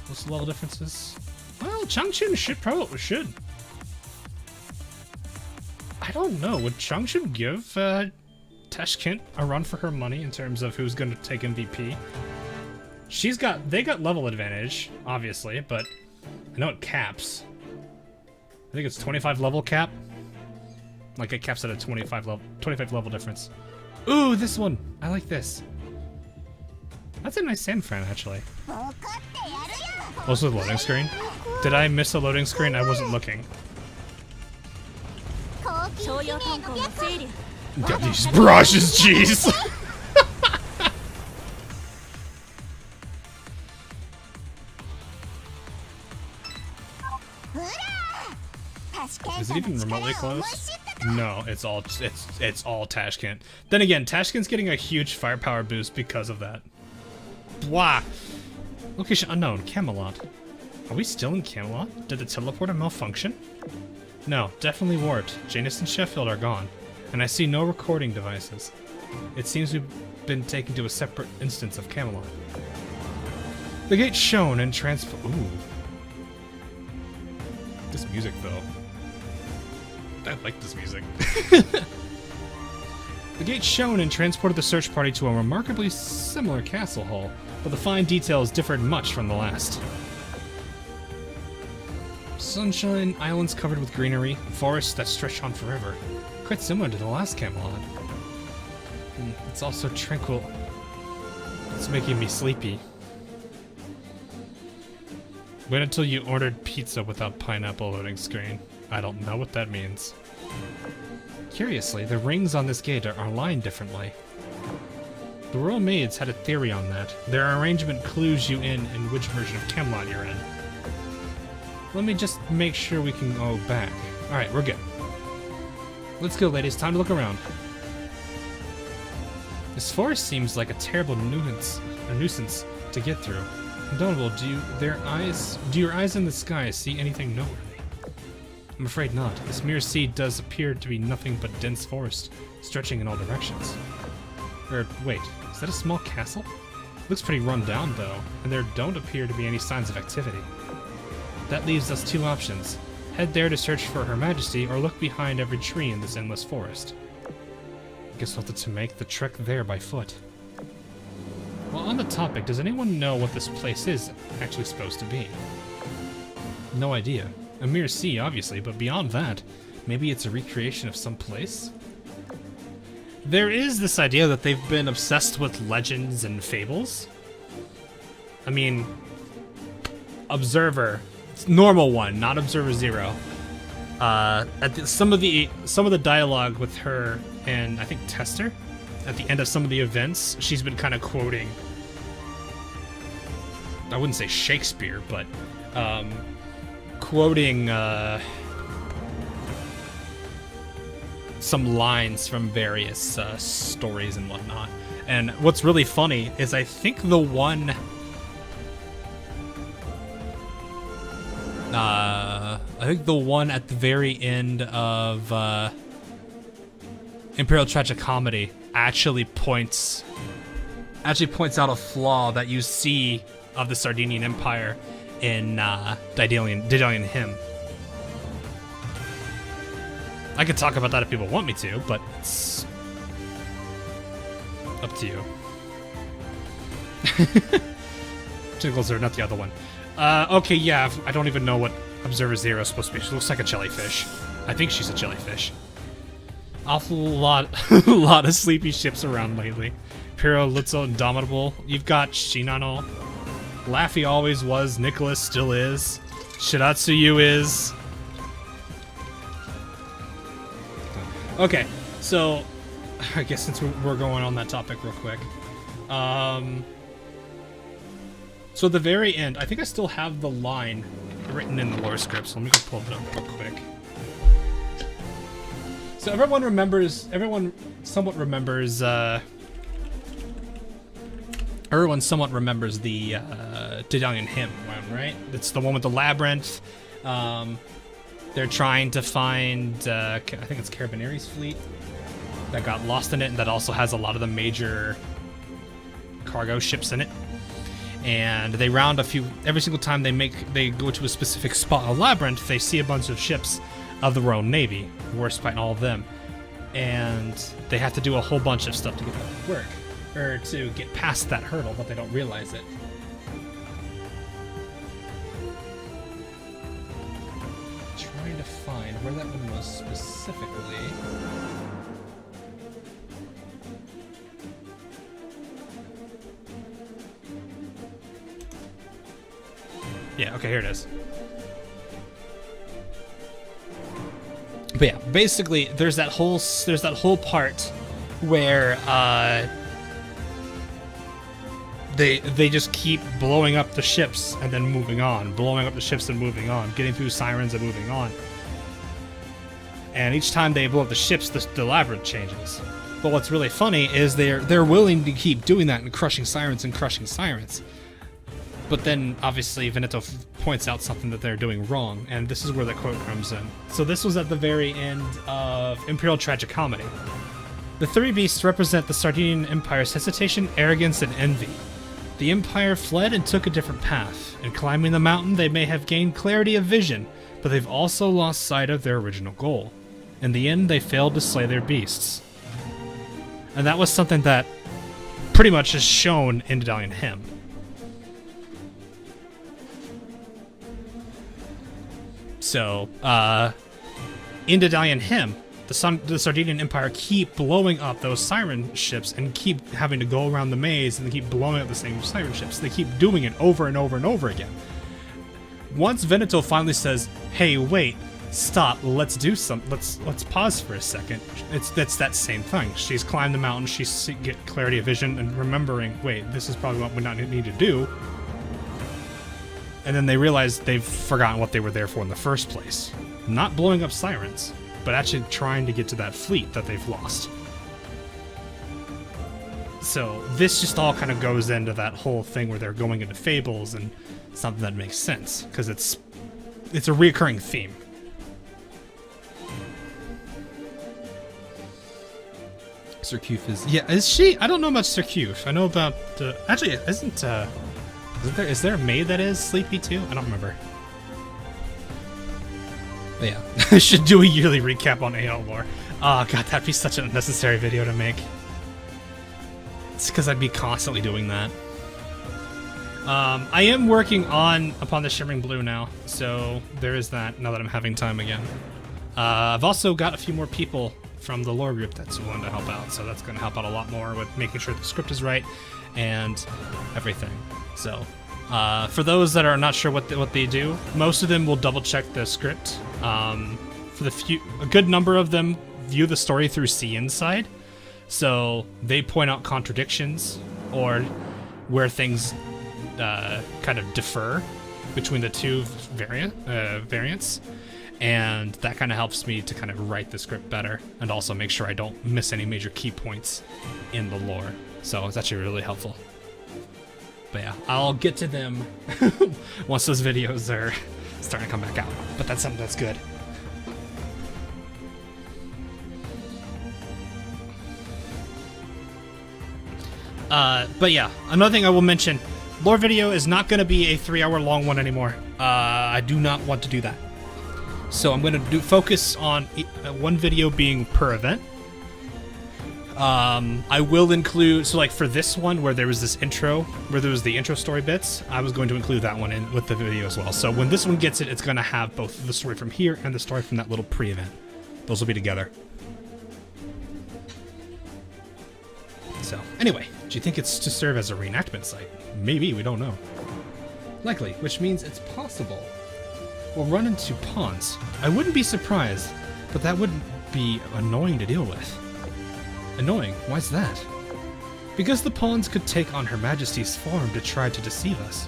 What's the level differences? Well, Changchun should. I don't know. Would Changchun give Tashkent a run for her money in terms of who's going to take MVP. They got level advantage, obviously, but I know it caps. I think it's 25 level cap. Like it caps at a 25 level difference. Ooh, this one. I like this. That's a nice San Fran, actually. Also the loading screen. Did I miss a loading screen? I wasn't looking. Got these barrages, jeez. Is it even remotely close? No, it's all Tashkent. Then again, Tashkent's getting a huge firepower boost because of that. Blah. Location unknown. Camelot. Are we still in Camelot? Did the teleporter malfunction? No, definitely warped. Janus and Sheffield are gone, and I see no recording devices. It seems we've been taken to a separate instance of Camelot. The gate shown and Ooh. This music, though. I like this music. The gate shown and transported the search party to a remarkably similar castle hall, but the fine details differed much from the last. Sunshine, islands covered with greenery, forests that stretch on forever. Quite similar to the last Camelot. It's also tranquil. It's making me sleepy. Wait until you ordered pizza without pineapple loading screen. I don't know what that means. Curiously, the rings on this gate are lined differently. The Royal Maids had a theory on that. Their arrangement clues you in which version of Camelot you're in. Let me just make sure we can go back. Alright, we're good. Let's go, ladies. Time to look around. This forest seems like a terrible nuisance to get through. Indonable, do your eyes in the sky see anything noteworthy? I'm afraid not. This mere sea does appear to be nothing but dense forest, stretching in all directions. Wait, is that a small castle? Looks pretty run down, though, and there don't appear to be any signs of activity. That leaves us two options. Head there to search for Her Majesty, or look behind every tree in this endless forest. Guess we'll have to make the trek there by foot. Well, on the topic, does anyone know what this place is actually supposed to be? No idea. A mere sea, obviously, but beyond that, maybe it's a recreation of some place? There is this idea that they've been obsessed with legends and fables. I mean, Observer, normal one, not Observer Zero. Some of the dialogue with her and I think Tester, at the end of some of the events, she's been kind of quoting. I wouldn't say Shakespeare, but quoting some lines from various stories and whatnot. And what's really funny is I think the one at the very end of Imperial Tragicomedy actually points out a flaw that you see of the Sardinian Empire in Daedalian Hymn. I could talk about that if people want me to, but it's up to you. Tinkles are not the other one. Okay, yeah, I don't even know what Observer Zero is supposed to be. She looks like a jellyfish. I think she's a jellyfish. Awful lot, a lot of sleepy ships around lately. Piro, Lutzo, Indomitable. You've got Shinano. Laffy always was. Nicholas still is. Shiratsuyu is. Okay, so I guess since we're going on that topic real quick. So at the very end, I think I still have the line written in the lore script, so let me go pull it up real quick. So everyone somewhat remembers the Daedalian Hymn one, right? It's the one with the labyrinth. They're trying to find, I think it's Carabinieri's fleet that got lost in it, and that also has a lot of the major cargo ships in it. And they round a few, every single time they go to a specific spot, a labyrinth, they see a bunch of ships of the Royal Navy, war fighting all of them. and they have to do a whole bunch of stuff to get that to work, or to get past that hurdle, but they don't realize it. Trying to find where that one was specifically. Yeah, okay, here it is. But yeah, basically, there's that whole part where they just keep blowing up the ships and then moving on, blowing up the ships and moving on, getting through sirens and moving on. And each time they blow up the ships, the labyrinth changes. But what's really funny is they're willing to keep doing that and crushing sirens and crushing sirens. But then, obviously, Veneto points out something that they're doing wrong, and this is where the quote comes in. So this was at the very end of Imperial Tragicomedy. The three beasts represent the Sardinian Empire's hesitation, arrogance, and envy. The Empire fled and took a different path. In climbing the mountain, they may have gained clarity of vision, but they've also lost sight of their original goal. In the end, they failed to slay their beasts. And that was something that pretty much is shown in Dedalian Hymn. So, in Dedalian Hymn, the Sardinian Empire keep blowing up those siren ships and keep having to go around the maze and they keep blowing up the same siren ships. They keep doing it over and over and over again. Once Veneto finally says, "Hey, wait, stop, let's do something, let's pause for a second," that's that same thing. She's climbed the mountain, she's get clarity of vision and remembering, wait, this is probably what we not need to do. And then they realize they've forgotten what they were there for in the first place. Not blowing up sirens, but actually trying to get to that fleet that they've lost. So this just all kind of goes into that whole thing where they're going into fables and something that makes sense, because it's a reoccurring theme. Surcouf is she? I don't know much Surcouf. I know about actually is there a maid that is sleepy too? I don't remember. But yeah, I should do a yearly recap on AL lore. Oh god, that'd be such an unnecessary video to make. It's because I'd be constantly doing that. I am working upon the Shimmering Blue now, so there is that, now that I'm having time again. I've also got a few more people from the lore group that's willing to help out, so that's going to help out a lot more with making sure the script is right and everything. So, for those that are not sure what they do, most of them will double check the script. For a good number of them view the story through See Inside, so they point out contradictions or where things kind of differ between the two variants, and that kind of helps me to kind of write the script better and also make sure I don't miss any major key points in the lore. So it's actually really helpful. But yeah, I'll get to them once those videos are starting to come back out. But that's something that's good. But yeah, another thing I will mention, lore video is not going to be a 3-hour long one anymore. I do not want to do that. So I'm going to focus on one video being per event. I will include, so like for this one where there was this intro, where there was the intro story bits, I was going to include that one in with the video as well. So when this one gets it, it's going to have both the story from here and the story from that little pre-event. Those will be together. So anyway, do you think it's to serve as a reenactment site? Maybe, we don't know. Likely, which means it's possible we'll run into pawns. I wouldn't be surprised, but that would be annoying to deal with. Annoying? Why's that? Because the pawns could take on Her Majesty's form to try to deceive us.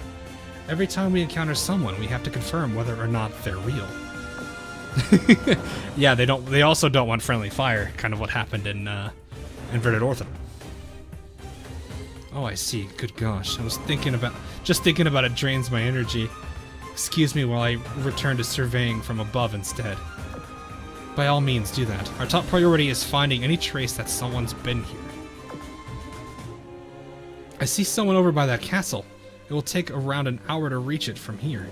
Every time we encounter someone, we have to confirm whether or not they're real. Yeah, they also don't want friendly fire, kind of what happened in Inverted Orphan. Oh, I see. Good gosh. I was just thinking about it drains my energy. Excuse me while I return to surveying from above instead. By all means, do that. Our top priority is finding any trace that someone's been here. I see someone over by that castle. It will take around an hour to reach it from here.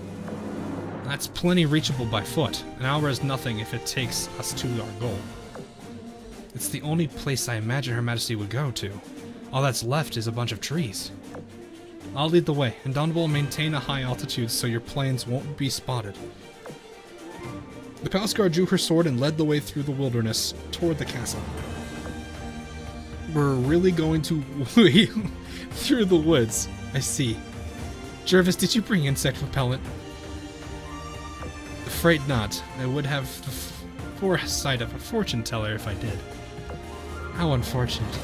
That's plenty reachable by foot. An hour is nothing if it takes us to our goal. It's the only place I imagine Her Majesty would go to. All that's left is a bunch of trees. I'll lead the way, and Don will maintain a high altitude so your planes won't be spotted. The palace guard drew her sword and led the way through the wilderness toward the castle. We're really going to wade through the woods. I see. Jervis, did you bring insect repellent? Afraid not. I would have the foresight of a fortune teller if I did. How unfortunate.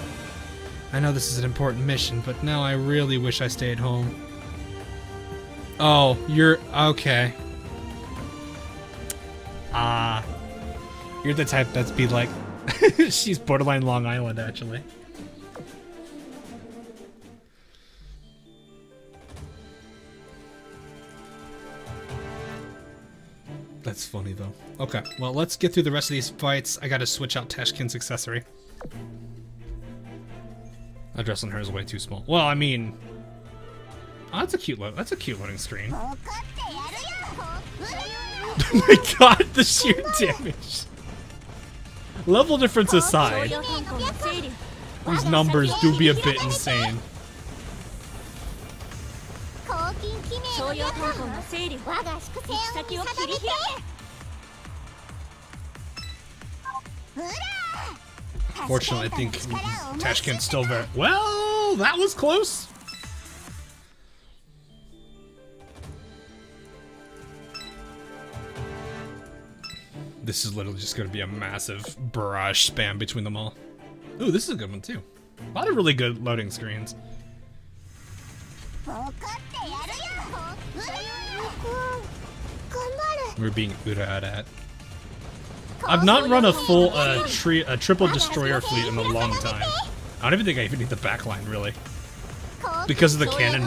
I know this is an important mission, but now I really wish I stayed home. Oh, you're... okay. You're the type that's be like... She's borderline Long Island, actually. That's funny, though. Okay, well, let's get through the rest of these fights. I gotta switch out Tashkin's accessory. The dress on her is way too small. Well, I mean... Oh, that's a cute loading screen. Oh my god, the sheer damage. Level difference aside, these numbers do be a bit insane. Fortunately, I think Tashkin's still very... Well, that was close. This is literally just going to be a massive barrage spam between them all. Ooh, this is a good one too. A lot of really good loading screens. We're being ura'd at. I've not run a full triple destroyer fleet in a long time. I don't even think I even need the backline really, because of the cannon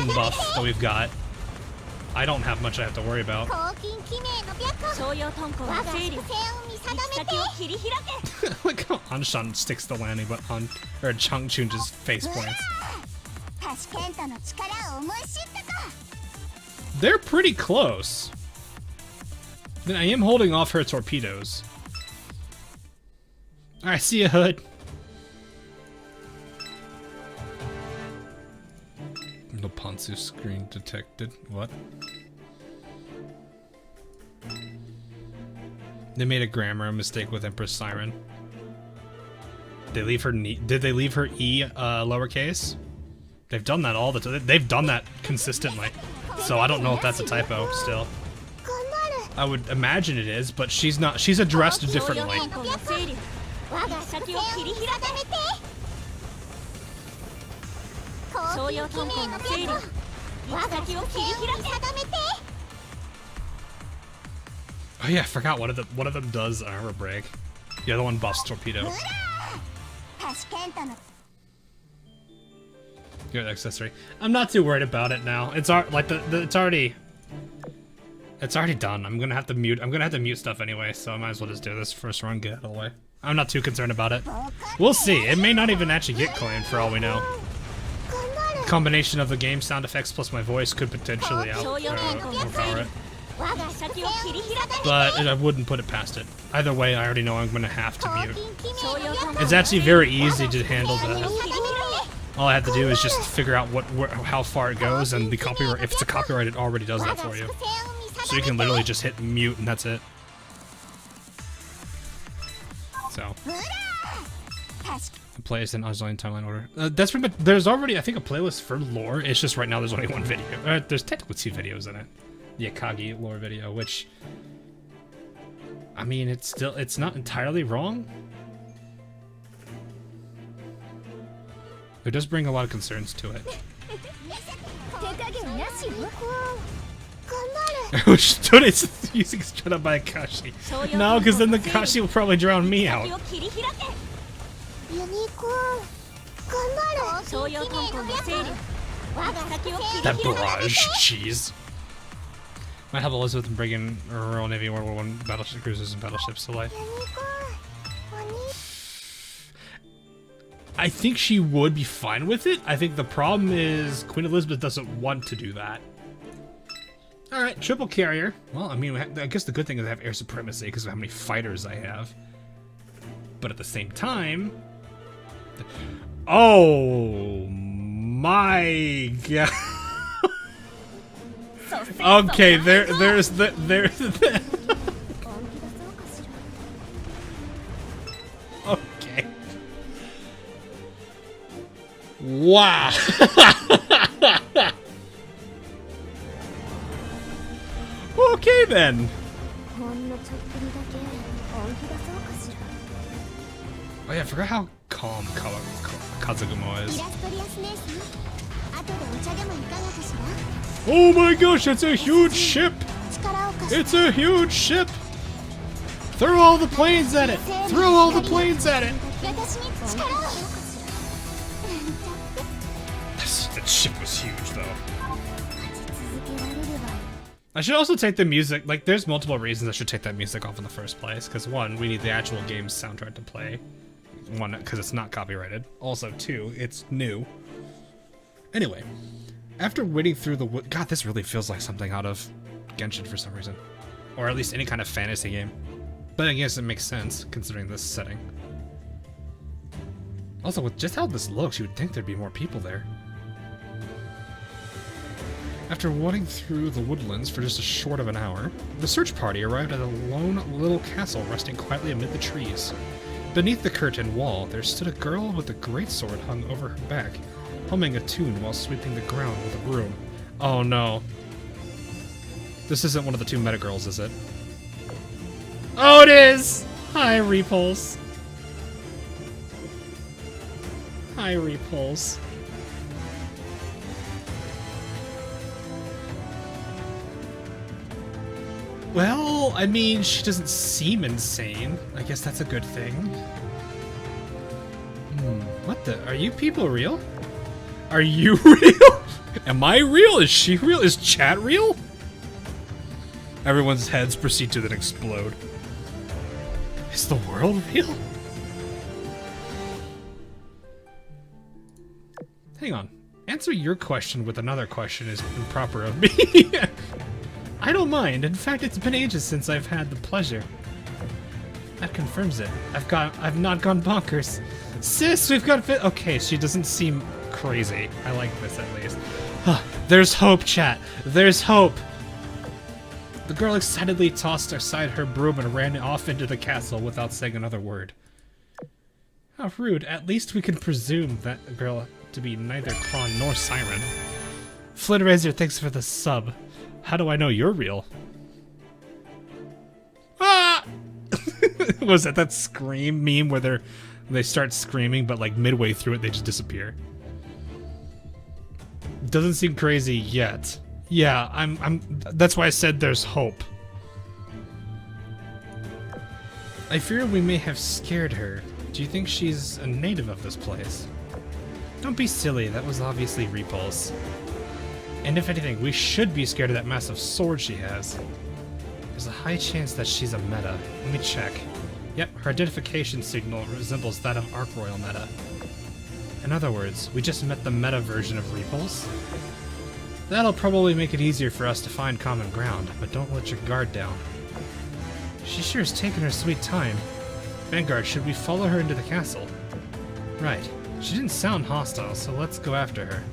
buff that we've got. I don't have much I have to worry about. Look how Anshan sticks the landing, but on or Changchun just face plants. They're pretty close. Then I am holding off her torpedoes. Alright, see ya, Hood. No Ponzu screen detected. What? They made a grammar mistake with Empress Siren. They leave her did they leave her E lowercase? They've done that all the time. They've done that consistently. So I don't know if that's a typo still. I would imagine it is, but she's not. She's addressed differently. Oh yeah, I forgot one of them does armor break. The other one buffs torpedo. Good accessory. I'm not too worried about it now. It's like it's already done. I'm gonna have to mute stuff anyway, so I might as well just do this first run, get out of the way. I'm not too concerned about it. We'll see. It may not even actually get claimed for all we know. Combination of the game sound effects plus my voice could potentially overpower it. But I wouldn't put it past it. Either way, I already know I'm gonna have to mute. It's actually very easy to handle that. All I have to do is just figure out how far it goes, and the copyright. If it's a copyright, it already does that for you. So you can literally just hit mute, and that's it. So. Plays in Azur timeline order. That's pretty much. There's already, I think, a playlist for lore. It's just right now there's only one video. There's technically 2 videos in it. The Akagi lore video, which, I mean, it's not entirely wrong. It does bring a lot of concerns to it. It's using straight up by Akashi. No, because then the Akashi will probably drown me out. That barrage, jeez. Might help Elizabeth in bringing Royal Navy World War I battleship cruisers and battleships to life. I think she would be fine with it. I think the problem is Queen Elizabeth doesn't want to do that. Alright, triple carrier. Well, I mean, I guess the good thing is I have air supremacy because of how many fighters I have. But at the same time... Oh my god. Okay, there's the... Okay. Wow. Okay then. Oh yeah, I forgot how calm Kazugumo is. Oh my gosh, it's a huge ship! It's a huge ship! Throw all the planes at it! Throw all the planes at it! That ship was huge though. I should also take the music, like there's multiple reasons I should take that music off in the first place, because one, we need the actual game's soundtrack to play. One, because it's not copyrighted. Also, two, it's new. Anyway, after wading through the wood... God, this really feels like something out of Genshin for some reason. Or at least any kind of fantasy game. But I guess it makes sense, considering this setting. Also, with just how this looks, you would think there'd be more people there. After wading through the woodlands for just a short of an hour, the search party arrived at a lone little castle resting quietly amid the trees. Beneath the curtain wall, there stood a girl with a greatsword hung over her back, humming a tune while sweeping the ground with a broom. Oh no. This isn't one of the two meta girls, is it? Oh, it is! Hi, Repulse. Hi, Repulse. Well, I mean, she doesn't seem insane. I guess that's a good thing. What the? Are you people real? Are you real? Am I real? Is she real? Is chat real? Everyone's heads proceed to then explode. Is the world real? Hang on. Answer your question with another question is improper of me. I don't mind. In fact, it's been ages since I've had the pleasure. That confirms it. I've not gone bonkers. Sis, we've got okay, she doesn't seem crazy. I like this at least. There's hope, chat. There's hope. The girl excitedly tossed aside her broom and ran off into the castle without saying another word. How rude. At least we can presume that girl to be neither pawn nor siren. Flynn Razor, thanks for the sub. How do I know you're real? Ah! Was that scream meme where they start screaming, but like midway through it they just disappear? Doesn't seem crazy yet. Yeah, that's why I said there's hope. I fear we may have scared her. Do you think she's a native of this place? Don't be silly, that was obviously Repulse. And if anything, we should be scared of that massive sword she has. There's a high chance that she's a meta. Let me check. Yep, her identification signal resembles that of Arc Royal meta. In other words, we just met the meta version of Repulse. That'll probably make it easier for us to find common ground, but don't let your guard down. She sure is taking her sweet time. Vanguard, should we follow her into the castle? Right. She didn't sound hostile, so let's go after her.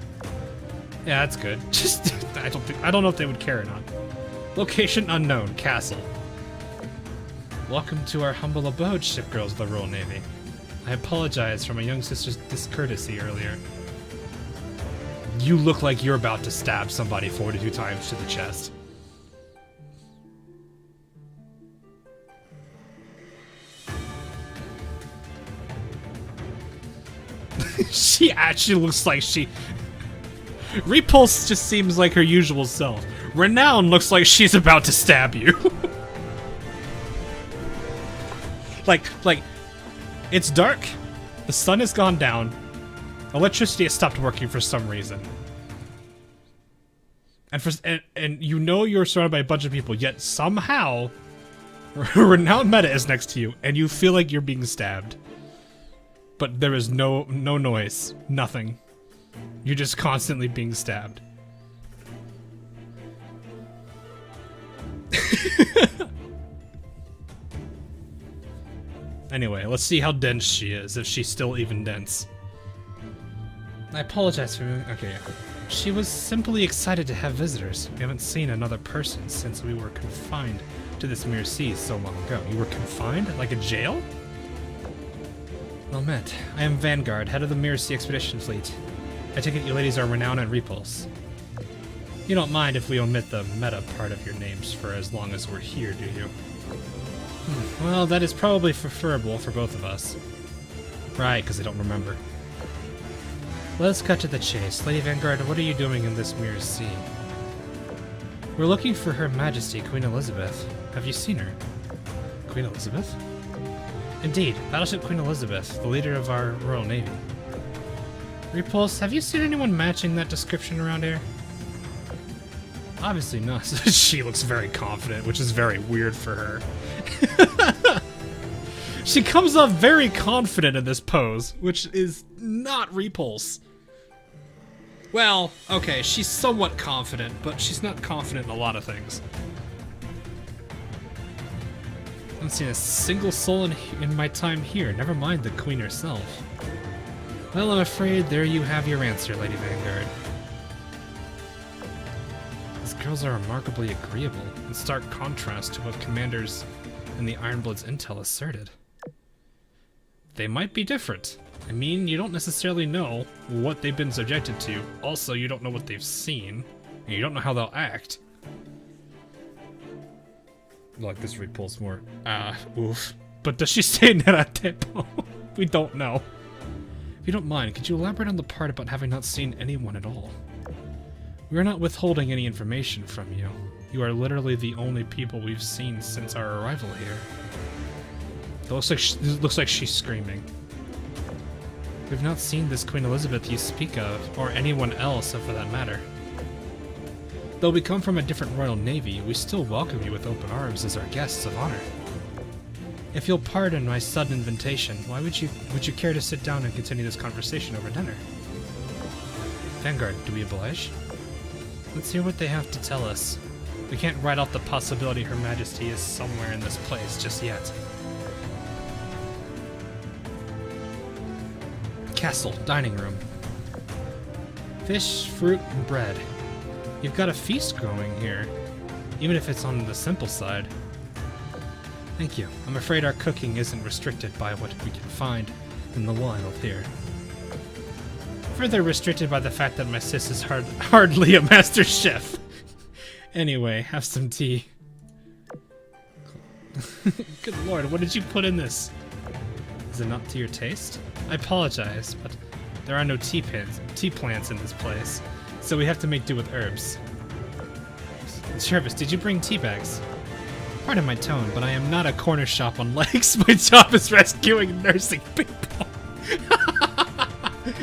Yeah, that's good. Just, I don't know if they would care or not. Location unknown, castle. Welcome to our humble abode, shipgirls of the Royal Navy. I apologize for my young sister's discourtesy earlier. You look like you're about to stab somebody 42 times to the chest. She actually looks like she... Repulse just seems like her usual self. Renown looks like she's about to stab you. like, it's dark, the sun has gone down, electricity has stopped working for some reason. And you know you're surrounded by a bunch of people, yet somehow Renowned Meta is next to you, and you feel like you're being stabbed. But there is no noise, nothing. You're just constantly being stabbed. Anyway, let's see how dense she is, if she's still even dense. I apologize for... Okay, yeah. She was simply excited to have visitors. We haven't seen another person since we were confined to this mere sea so long ago. You were confined? Like a jail? Well met. I am Vanguard, head of the Mirror Sea Expedition Fleet. I take it you ladies are Renown and Repulse. You don't mind if we omit the meta part of your names for as long as we're here, do you? Well, that is probably preferable for both of us. Right, because I don't remember. Let's cut to the chase. Lady Vanguard, what are you doing in this Mirror Sea? We're looking for Her Majesty, Queen Elizabeth. Have you seen her? Queen Elizabeth? Indeed, Battleship Queen Elizabeth, the leader of our Royal Navy. Repulse, have you seen anyone matching that description around here? Obviously not. She looks very confident, which is very weird for her. She comes off very confident in this pose, which is not Repulse. Well, okay, she's somewhat confident, but she's not confident in a lot of things. I haven't seen a single soul in my time here, never mind the Queen herself. Well, I'm afraid there you have your answer, Lady Vanguard. These girls are remarkably agreeable, in stark contrast to what commanders in the Ironblood's intel asserted. They might be different. I mean, you don't necessarily know what they've been subjected to. Also, you don't know what they've seen, and you don't know how they'll act. Like this Repulse more. Oof. But does she say Nera Tepo? We don't know. If you don't mind, could you elaborate on the part about having not seen anyone at all? We are not withholding any information from you. You are literally the only people we've seen since our arrival here. It looks like she's screaming. We've not seen this Queen Elizabeth you speak of, or anyone else for that matter. Though we come from a different royal navy, we still welcome you with open arms as our guests of honor. If you'll pardon my sudden invitation, why would you care to sit down and continue this conversation over dinner? Vanguard, do we oblige? Let's hear what they have to tell us. We can't write off the possibility Her Majesty is somewhere in this place just yet. Castle, dining room. Fish, fruit, and bread. You've got a feast going here, even if it's on the simple side. Thank you. I'm afraid our cooking isn't restricted by what we can find in the wild here. Further restricted by the fact that my sis is hardly a master chef. Anyway, have some tea. Good lord, what did you put in this? Is it not to your taste? I apologize, but there are no tea plants in this place, so we have to make do with herbs. Jervis, did you bring tea bags? Pardon my tone, but I am not a corner shop on legs. My job is rescuing and nursing people.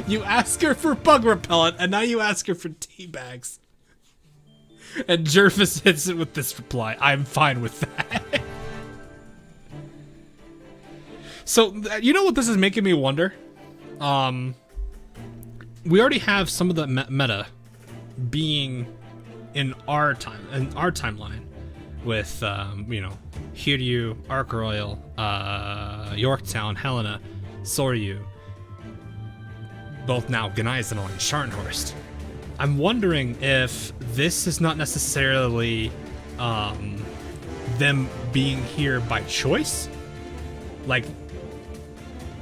You ask her for bug repellent, and now you ask her for tea bags. And Jervis hits it with this reply. I'm fine with that. So, you know what this is making me wonder? We already have some of the meta being in our timeline with, you know, Hiryu, Ark Royal, Yorktown, Helena, Soryu, both now Gneisenau and Scharnhorst. I'm wondering if this is not necessarily them being here by choice. Like,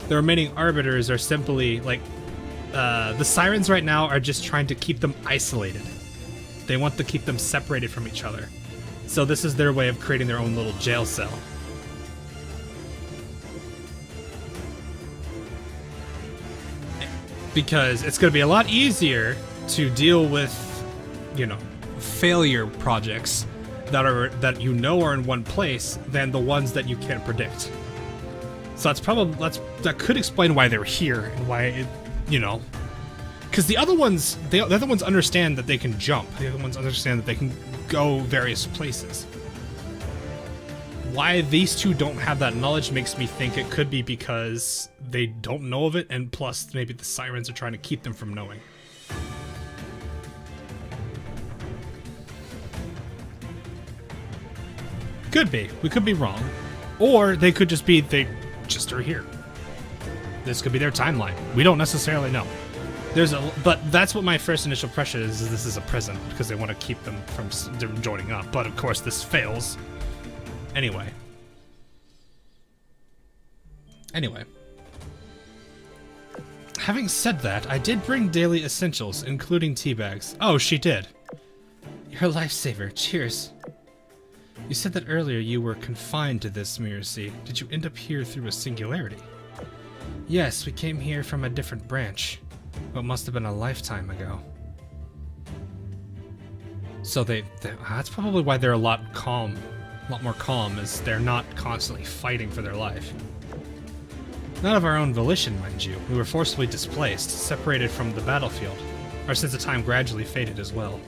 the remaining arbiters are simply like the sirens right now are just trying to keep them isolated. They want to keep them separated from each other. So this is their way of creating their own little jail cell. Because it's going to be a lot easier to deal with, you know, failure projects that you know are in one place than the ones that you can't predict. So that could explain why they're here and why it, you know, because the other ones understand that they can jump. The other ones understand that they can go various places. Why these two don't have that knowledge makes me think it could be because they don't know of it, and plus maybe the sirens are trying to keep them from knowing. Could be. We could be wrong. Or they could just be, they just are here. This could be their timeline. We don't necessarily know. But that's what my first initial impression is this is a prison, because they want to keep them from joining up. But of course this fails. Anyway. Having said that, I did bring daily essentials, including tea bags. Oh, she did. You're a lifesaver. Cheers. You said that earlier you were confined to this mirror sea. Did you end up here through a singularity? Yes, we came here from a different branch. What must have been a lifetime ago. So that's probably why they're a lot more calm, is they're not constantly fighting for their life. Not of our own volition, mind you. We were forcibly displaced, separated from the battlefield. Our sense of time gradually faded as well.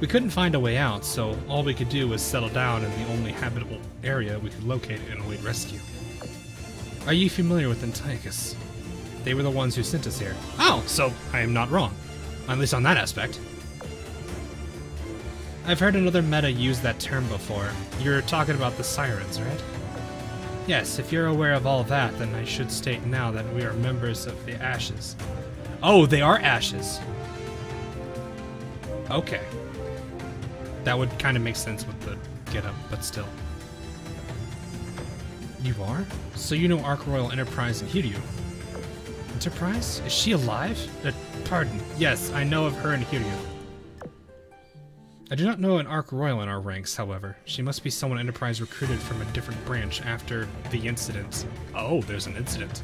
We couldn't find a way out, so all we could do was settle down in the only habitable area we could locate and await rescue. Are you familiar with Antiochus? They were the ones who sent us here. Oh, so I am not wrong. At least on that aspect. I've heard another meta use that term before. You're talking about the sirens, right? Yes, if you're aware of all that, then I should state now that we are members of the Ashes. Oh, they are Ashes. Okay. That would kind of make sense with the getup, but still. You are? So you know Ark Royal Enterprise and Hiryu. Enterprise? Is she alive? Pardon. Yes, I know of her and Hiryu. I do not know an Ark Royal in our ranks, however. She must be someone Enterprise recruited from a different branch after the incident. Oh, there's an incident.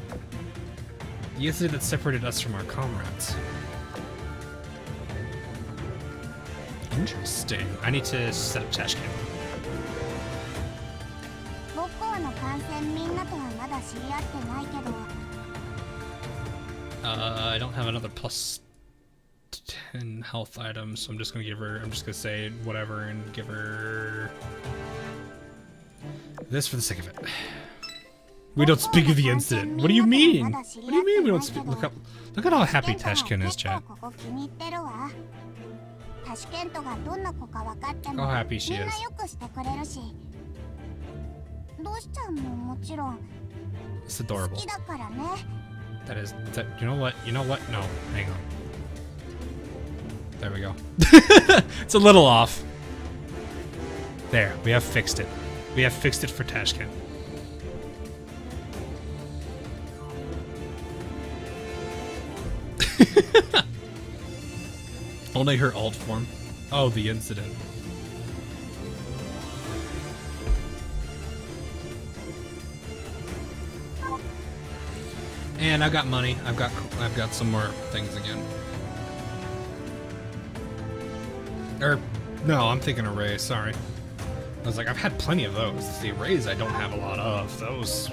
The incident that separated us from our comrades. Interesting. I need to set up Tashkin. I don't have another plus 10 health items, so I'm just gonna say whatever and give her this for the sake of it. We don't speak of the incident. What do you mean? What do you mean we don't speak? Look at how happy Tashkin is, chat. How happy she is. It's adorable. You know what? No, hang on. There we go. It's a little off. There, we have fixed it. We have fixed it for Tashkin. Only her alt form. Oh, the incident. And I've got money. I've got some more things again. No, I'm thinking arrays, sorry. I was like, I've had plenty of those. The arrays I don't have a lot of. Those...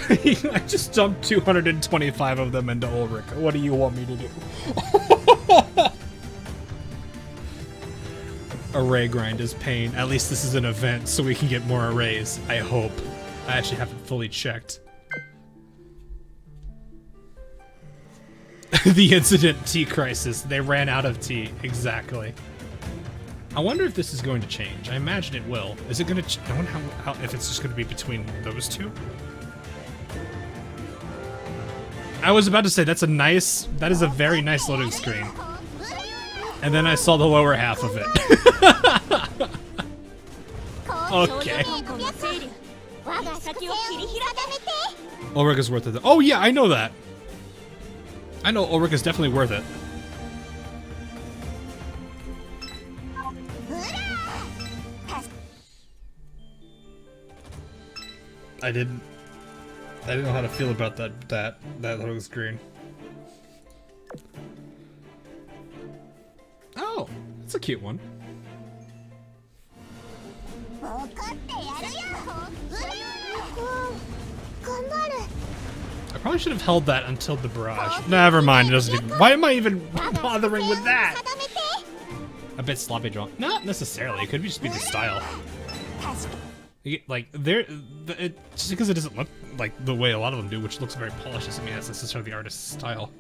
I just dumped 225 of them into Ulrich. What do you want me to do? Array grind is pain. At least this is an event, so we can get more arrays. I hope. I actually haven't fully checked. The incident tea crisis. They ran out of tea. Exactly. I wonder if this is going to change. I imagine it will. Is it going to? I wonder how if it's just going to be between those two. I was about to say that is a very nice loading screen. And then I saw the lower half of it. Okay. Ulrich is worth it. Oh yeah, I know that. I know Ulrich is definitely worth it. I didn't know how to feel about that loading screen. Oh, that's a cute one. I probably should have held that until the barrage. Never mind, it doesn't even... Why am I even bothering with that? A bit sloppy drawn. Not necessarily, it could just be the style. Like, just because it doesn't look like the way a lot of them do, which looks very polished, doesn't mean that's necessarily the artist's style.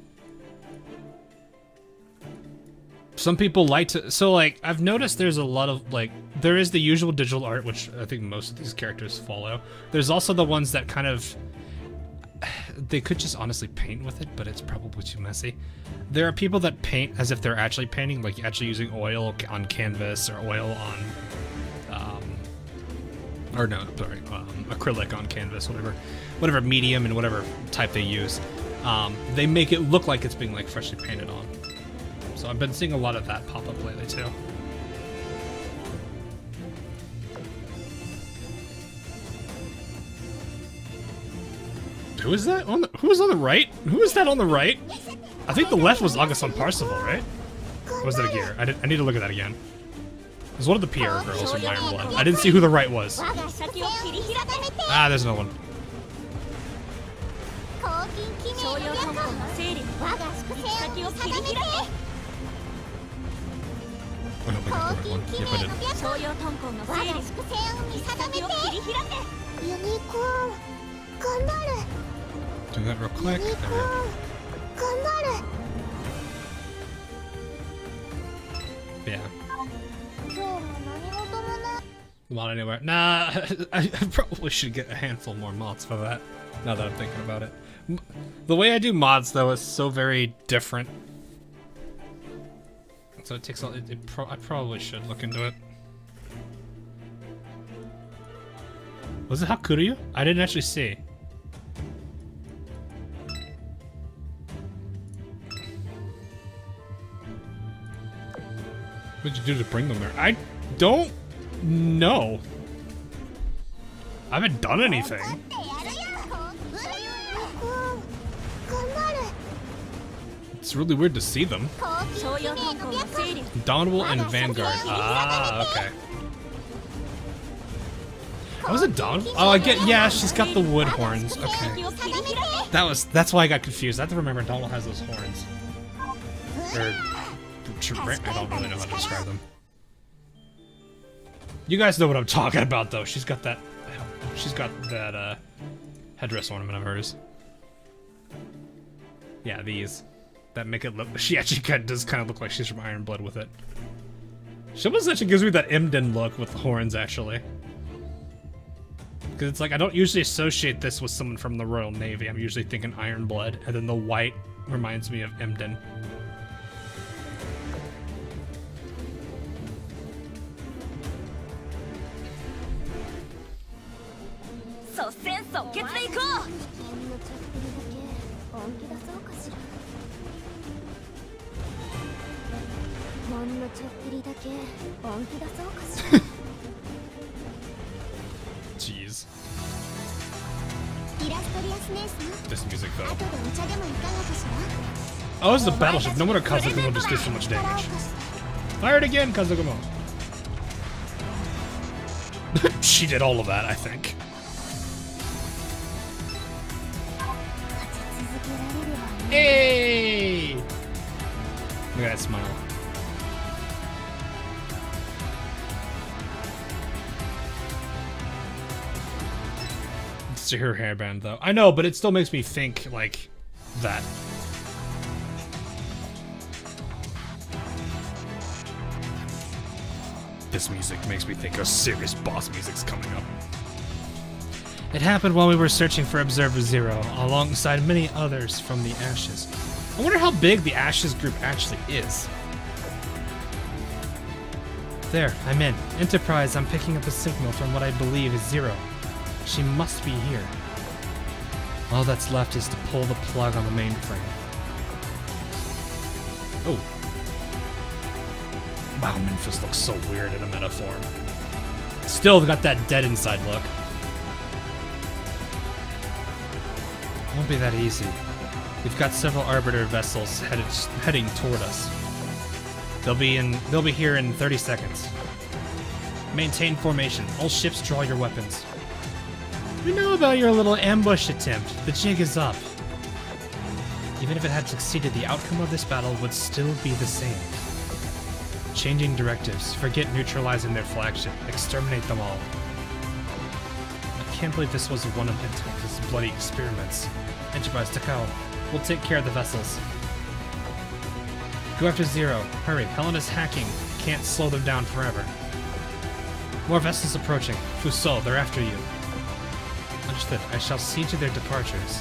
Some people like to, so like I've noticed there's a lot of like there is the usual digital art which I think most of these characters follow. There's also the ones that kind of they could just honestly paint with it, but it's probably too messy. There are people that paint as if they're actually painting, like actually using oil on canvas or oil on acrylic on canvas, whatever medium and whatever type they use. They make it look like it's being like freshly painted on. So I've been seeing a lot of that pop up lately too. Who is that on the? Who is on the right? Who is that on the right? I think the left was August on Parsival, right? Or was it a gear? I need to look at that again. It was one of the Pierre girls from Iron Blood. I didn't see who the right was. Ah, there's another one. I don't think I put one. Yep, I didn't. Do that real quick. There we go. Yeah. Mod anywhere. Nah, I probably should get a handful more mods for that, now that I'm thinking about it. The way I do mods, though, is so very different. So it takes a lot. I probably should look into it. Was it Hakuryu? I didn't actually see. What did you do to bring them there? I don't know. I haven't done anything. It's really weird to see them. Indomitable and Vanguard. Ah, okay. Oh, was it Dawn? Oh, I get. Yeah, she's got the wood horns. Okay. That's why I got confused. I have to remember Dawn has those horns. I don't really know how to describe them. You guys know what I'm talking about, though. She's got that. She's got that headdress ornament of hers. Yeah, these that make it look. She actually does kind of look like she's from Iron Blood with it. She almost actually gives me that Imden look with the horns, actually. Because it's like I don't usually associate this with someone from the Royal Navy. I'm usually thinking Iron Blood, and then the white reminds me of Imden. Jeez. This music though. Oh, it's the battleship. No wonder Kazugumo just did so much damage. Fire it again, Kazugumo. She did all of that, I think. Hey! Look at that smile. It's her hairband, though. I know, but it still makes me think, like, that. This music makes me think a serious boss music's coming up. It happened while we were searching for Observer Zero, alongside many others from the Ashes. I wonder how big the Ashes group actually is. There, I'm in. Enterprise, I'm picking up a signal from what I believe is Zero. She must be here. All that's left is to pull the plug on the mainframe. Oh. Wow, Memphis looks so weird in a meta form. Still got that dead inside look. Won't be that easy. We've got several Arbiter vessels heading toward us. They'll be here in 30 seconds. Maintain formation. All ships draw your weapons. We know about your little ambush attempt. The jig is up. Even if it had succeeded, the outcome of this battle would still be the same. Changing directives. Forget neutralizing their flagship. Exterminate them all. I can't believe this was one of Enterprise's bloody experiments. Enterprise, Takao. We'll take care of the vessels. Go after Zero. Hurry, Helena's hacking. Can't slow them down forever. More vessels approaching. Fusol, they're after you. Understood. I shall see to their departures.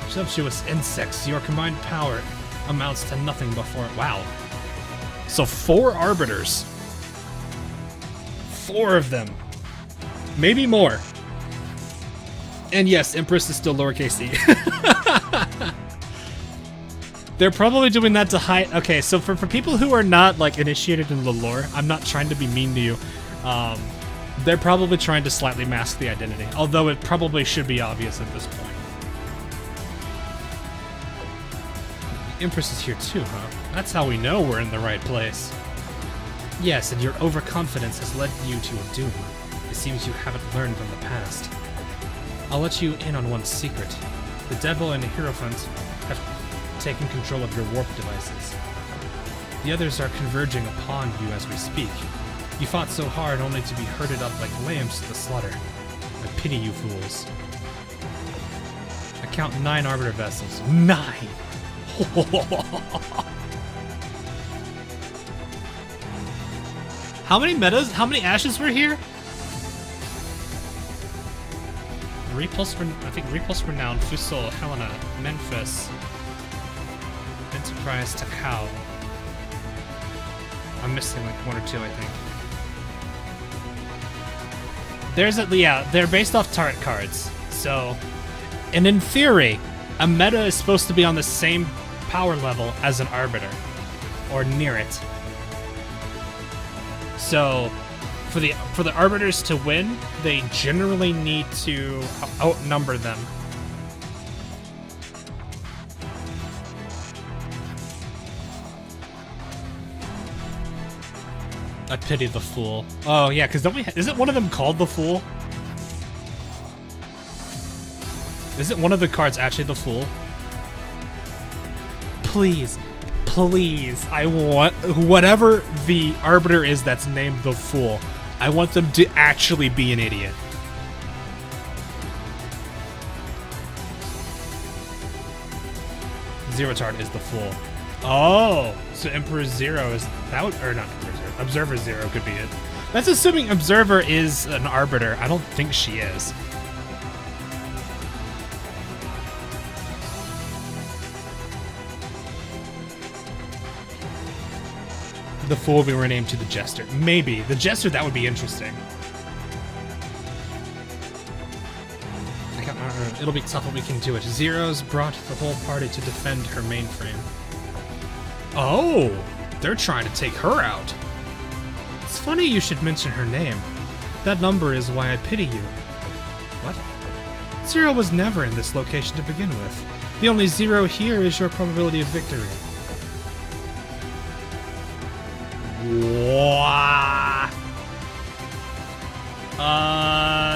Sumptuous insects, your combined power amounts to nothing before... Wow. So 4 Arbiters. 4 of them. Maybe more. And yes, Empress is still lowercase e. They're probably doing that to hide... Okay, so for people who are not, like, initiated in the lore, I'm not trying to be mean to you. They're probably trying to slightly mask the identity, although it probably should be obvious at this point. The Empress is here too, huh? That's how we know we're in the right place. Yes, and your overconfidence has led you to a doom. It seems you haven't learned from the past. I'll let you in on one secret. The Devil and Hierophant have taken control of your warp devices. The others are converging upon you as we speak. You fought so hard only to be herded up like lambs to the slaughter. I pity you fools. I count 9 Arbiter vessels. 9! How many metas? How many ashes were here? Repulse, I think Repulse Renown, Fusol, Helena, Memphis, Enterprise, Takao. I'm missing like 1 or 2, I think. There's a, yeah, they're based off turret cards. So, and in theory, a meta is supposed to be on the same power level as an Arbiter, or near it. So, for the Arbiters to win, they generally need to outnumber them. I pity the Fool. Oh yeah, because don't we? Isn't one of them called the Fool? Isn't one of the cards actually the Fool? Please, please, I want whatever the Arbiter is that's named the Fool. I want them to actually be an idiot. Zero Tard is the Fool. Oh, so Emperor Zero is that would, or not Emperor Zero. Observer Zero could be it. That's assuming Observer is an Arbiter. I don't think she is. The Fool will be renamed to the Jester. Maybe. The Jester, that would be interesting. It'll be tough, but we can do it. Zero's brought the whole party to defend her mainframe. Oh! They're trying to take her out. It's funny you should mention her name. That number is why I pity you. What? Zero was never in this location to begin with. The only zero here is your probability of victory. Wow.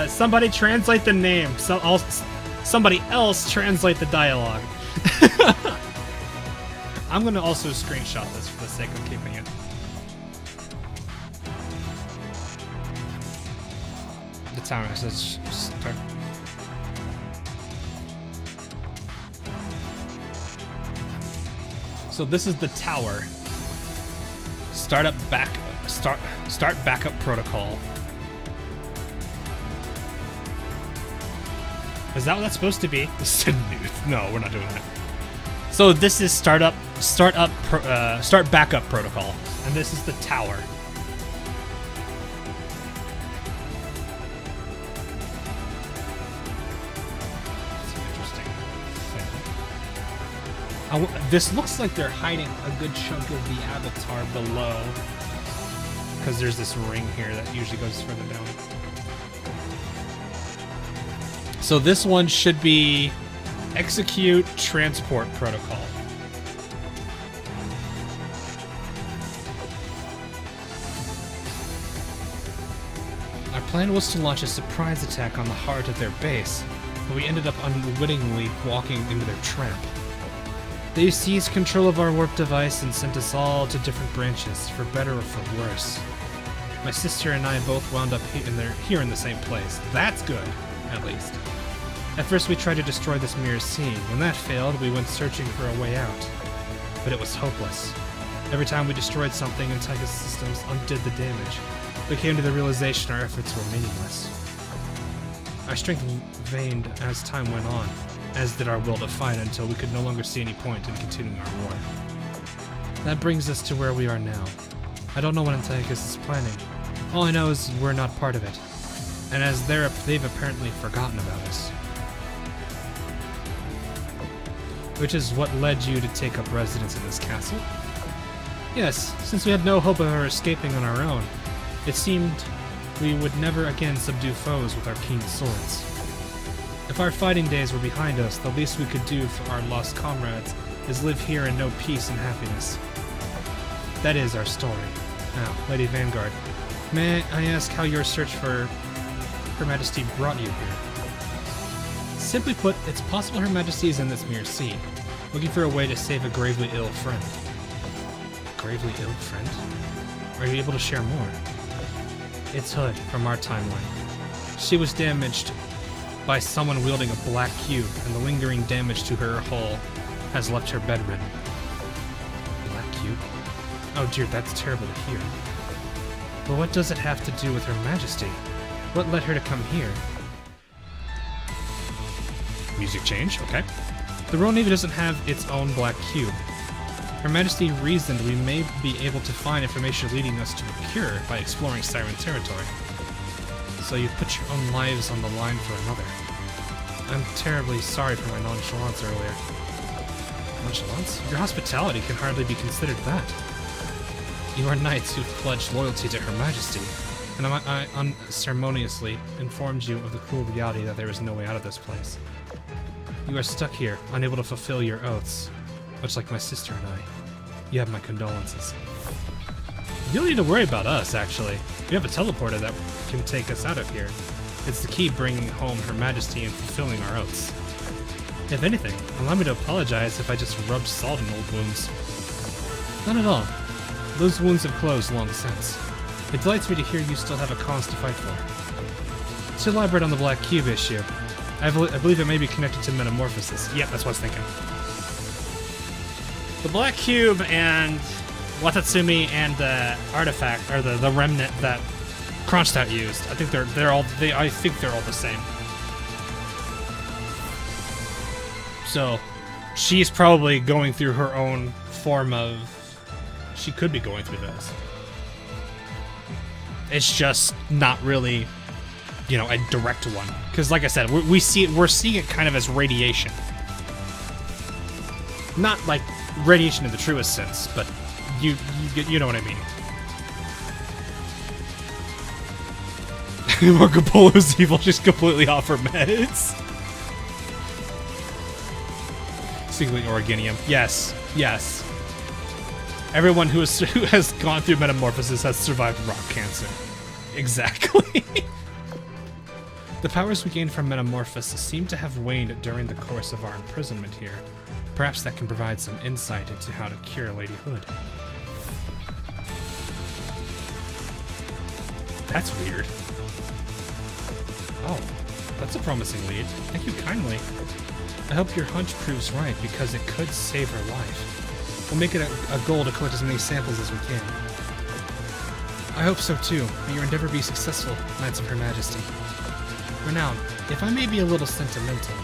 Somebody translate the name. Somebody else translate the dialogue. I'm gonna also screenshot this for the sake of keeping it. The timer says start. So this is the tower. Start backup protocol. Is that what that's supposed to be? No, we're not doing that. So this is start backup protocol, and this is the tower. That's an interesting thing. This looks like they're hiding a good chunk of the avatar below, because there's this ring here that usually goes further down. So this one should be execute transport protocol. Our plan was to launch a surprise attack on the heart of their base, but we ended up unwittingly walking into their trap. They seized control of our warp device and sent us all to different branches, for better or for worse. My sister and I both wound up here in the same place. That's good, at least. At first we tried to destroy this mirror scene. When that failed, we went searching for a way out. but it was hopeless. Every time we destroyed something, Antika's systems undid the damage. We came to the realization our efforts were meaningless. Our strength waned as time went on, as did our will to fight until we could no longer see any point in continuing our war. That brings us to where we are now. I don't know what Antiochus is planning. All I know is we're not part of it. And as they've apparently forgotten about us. Which is what led you to take up residence in this castle? Yes, since we had no hope of her escaping on our own, it seemed we would never again subdue foes with our keen swords. If our fighting days were behind us, the least we could do for our lost comrades is live here in no peace and happiness. That is our story. Now, Lady Vanguard, may I ask how your search for Her Majesty brought you here? Simply put, it's possible Her Majesty is in this mere sea, looking for a way to save a gravely ill friend. A gravely ill friend? Are you able to share more? It's Hood, from our timeline. She was damaged by someone wielding a black cube, and the lingering damage to her hull has left her bedridden. Black cube? Oh dear, that's terrible to hear. But what does it have to do with Her Majesty? What led her to come here? Music change, okay. The Royal Navy doesn't have its own black cube. Her Majesty reasoned we may be able to find information leading us to a cure by exploring Siren territory. So you put your own lives on the line for another. I'm terribly sorry for my nonchalance earlier. Nonchalance? Your hospitality can hardly be considered that. You are knights who've pledged loyalty to Her Majesty, and I unceremoniously informed you of the cruel reality that there is no way out of this place. You are stuck here, unable to fulfill your oaths, much like my sister and I. You have my condolences. You don't need to worry about us, actually. We have a teleporter that can take us out of here. It's the key bringing home Her Majesty and fulfilling our oaths. If anything, allow me to apologize if I just rubbed salt in old wounds. Not at all. Those wounds have closed long since. It delights me to hear you still have a cause to fight for. To elaborate on the Black Cube issue, I believe it may be connected to metamorphosis. Yeah, that's what I was thinking. The Black Cube and Watatsumi and the artifact, or the remnant that Kronstadt used. I think they're all the same. So, she's probably going through her own form of. She could be going through this. It's just not really, a direct one. Because, like I said, we're seeing it kind of as radiation. Not like radiation in the truest sense, but you know what I mean. Marco Polo's evil, just completely off her meds. Secretly Organium. Yes. Everyone who has gone through metamorphosis has survived rock cancer. Exactly. The powers we gained from metamorphosis seem to have waned during the course of our imprisonment here. Perhaps that can provide some insight into how to cure Lady Hood. That's weird. Oh, that's a promising lead. Thank you kindly. I hope your hunch proves right, because it could save her life. We'll make it a goal to collect as many samples as we can. I hope so too. May your endeavor be successful, Knights of Her Majesty. Renown, if I may be a little sentimental.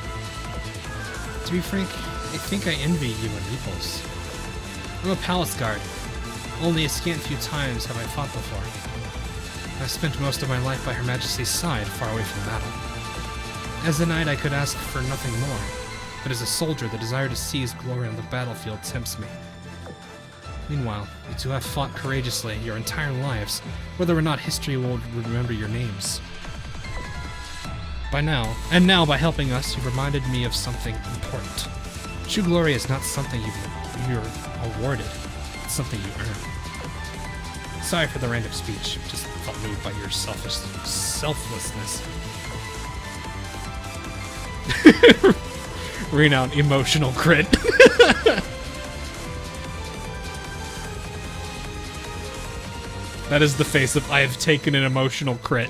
To be frank, I think I envy you and Repulse. I'm a palace guard. Only a scant few times have I fought before. I've spent most of my life by Her Majesty's side, far away from battle. As a knight, I could ask for nothing more, but as a soldier, the desire to seize glory on the battlefield tempts me. Meanwhile, you two have fought courageously your entire lives, whether or not history will remember your names. By now by helping us, you've reminded me of something important. True glory is not something you're awarded, it's something you earn. Sorry for the random speech, just felt moved by your selflessness. Renowned emotional crit. That is the face of I have taken an emotional crit.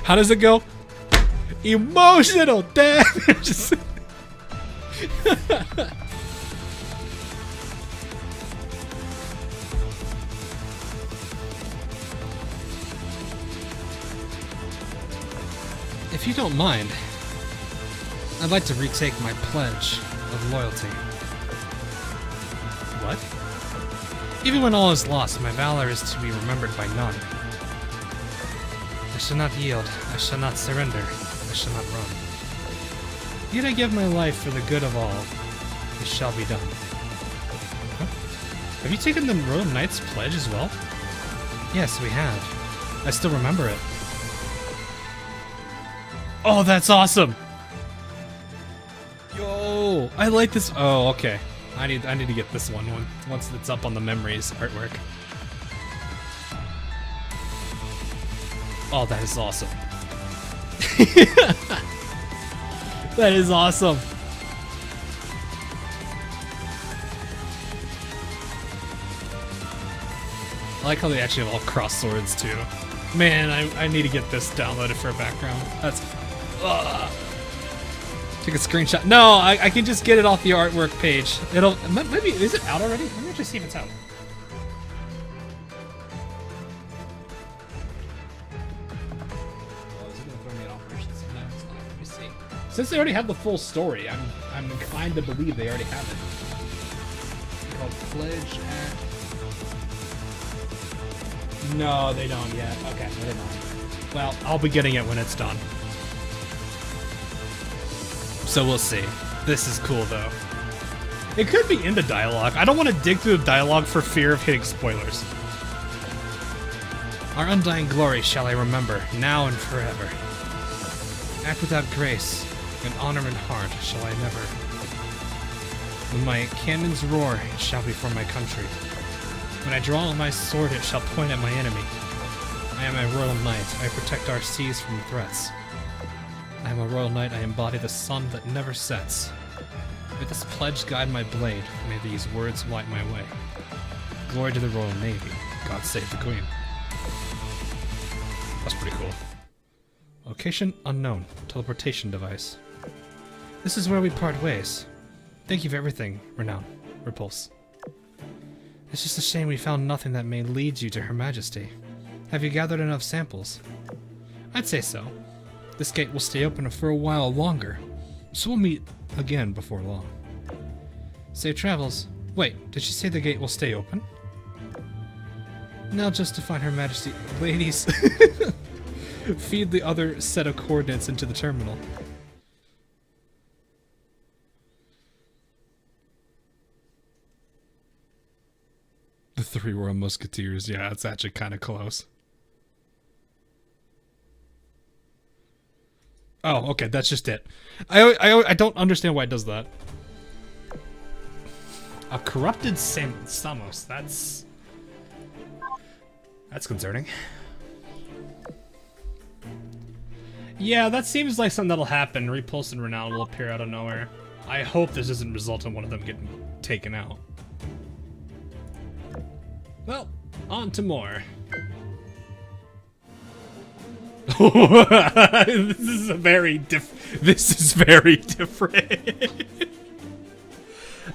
How does it go? Emotional damage. If you don't mind, I'd like to retake my pledge of loyalty. What? Even when all is lost, my valor is to be remembered by none. I shall not yield, I shall not surrender, I shall not run. Yet I give my life for the good of all. It shall be done. Huh? Have you taken the Royal Knight's pledge as well? Yes, we have. I still remember it. Oh, that's awesome! Yo, I like this. Oh, okay. I need to get this one once it's up on the memories artwork. Oh, that is awesome. That is awesome. I like how they actually have all cross swords too. Man, I need to get this downloaded for a background. That's... Take a screenshot. No, I can just get it off the artwork page. It'll... Maybe... Is it out already? Let me actually see if it's out. Since they already have the full story, I'm inclined to believe they already have it. It's called Pledge Act. No, they don't yet. Okay, no, they don't. Well, I'll be getting it when it's done. So we'll see. This is cool though. It could be in the dialogue. I don't want to dig through the dialogue for fear of hitting spoilers. Our undying glory shall I remember, now and forever. Act without grace, and honor in heart shall I never. When my cannons roar, it shall be for my country. When I draw my sword, it shall point at my enemy. I am a royal knight. I protect our seas from threats. I am a royal knight. I embody the sun that never sets. May this pledge guide my blade. May these words light my way. Glory to the Royal Navy. God save the Queen. That's pretty cool. Location unknown. Teleportation device. This is where we part ways. Thank you for everything, Renown. Repulse. It's just a shame we found nothing that may lead you to Her Majesty. Have you gathered enough samples? I'd say so. This gate will stay open for a while longer, so we'll meet again before long. Safe travels. Wait, did she say the gate will stay open? Now just to find Her Majesty... Ladies! Feed the other set of coordinates into the terminal. The three Royal Musketeers, yeah, it's actually kind of close. Oh, okay, that's just it. I don't understand why it does that. A corrupted Samos, that's concerning. Yeah, that seems like something that'll happen. Repulse and Renown will appear out of nowhere. I hope this doesn't result in one of them getting taken out. Well, on to more. This is very different.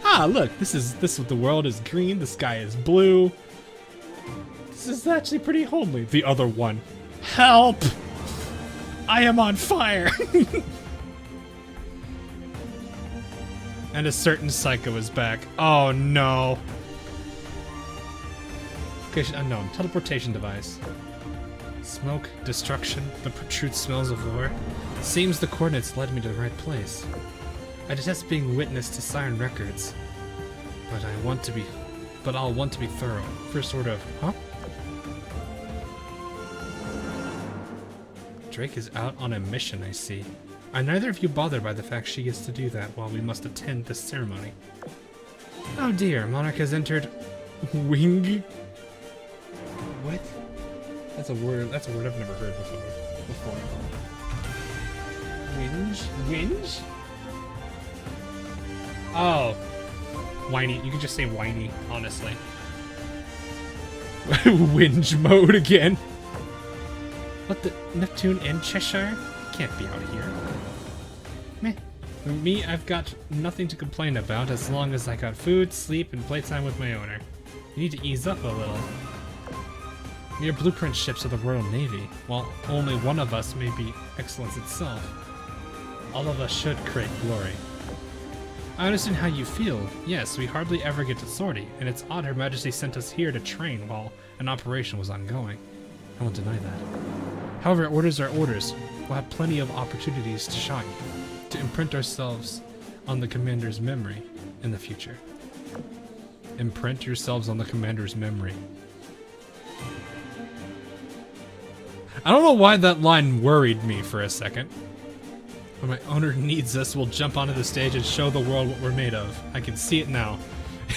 Ah, look, this is the world is green, the sky is blue. This is actually pretty homely. The other one. Help! I am on fire! And a certain psycho is back. Oh no. Location unknown. Teleportation device. Smoke, destruction, the protrude smells of war. Seems the coordinates led me to the right place. I detest being witness to siren records. But I'll want to be thorough. First order of... Huh? Drake is out on a mission, I see. Are neither of you bothered by the fact she gets to do that while we must attend this ceremony? Oh dear, Monarch has entered... Wing? What? That's a word I've never heard before. Whinge? Whinge? Oh. Whiny. You could just say whiny, honestly. Whinge mode again. What the? Neptune and Cheshire? Can't be out here. Meh. Me, I've got nothing to complain about as long as I got food, sleep, and playtime with my owner. You need to ease up a little. We are blueprint ships of the Royal Navy. While only one of us may be excellence itself, all of us should create glory. I understand how you feel. Yes, we hardly ever get to sortie, and it's odd Her Majesty sent us here to train while an operation was ongoing. I won't deny that. However, orders are orders. We'll have plenty of opportunities to shine, to imprint ourselves on the commander's memory in the future. Imprint yourselves on the commander's memory. I don't know why that line worried me for a second. When my owner needs us, we'll jump onto the stage and show the world what we're made of. I can see it now.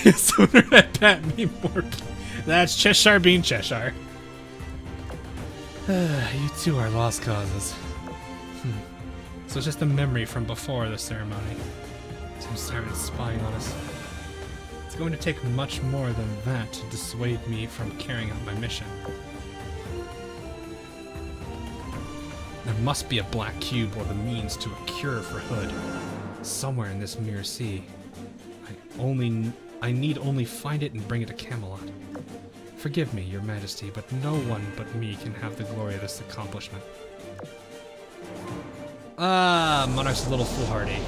Sooner that pat me more. That's Cheshire being Cheshire. You two are lost causes. So it's just a memory from before the ceremony. Some sirens spying on us. It's going to take much more than that to dissuade me from carrying out my mission. There must be a black cube or the means to a cure for Hood. Somewhere in this mirror sea. I need only find it and bring it to Camelot. Forgive me, Your Majesty, but no one but me can have the glory of this accomplishment. Monarch's a little foolhardy.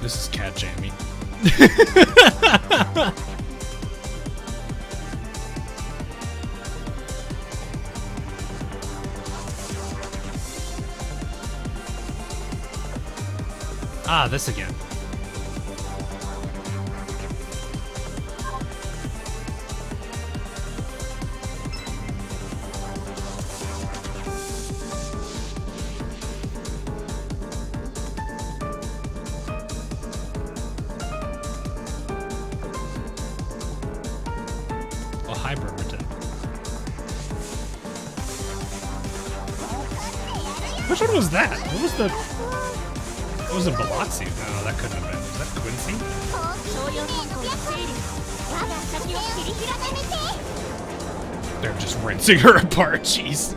This is cat jammy. Ah, this again. Oh, hi, Bremerton. Which one was that? What was the... What was it, Biloxi? No, that couldn't have been. Was that Quincy? They're just rinsing her apart, jeez.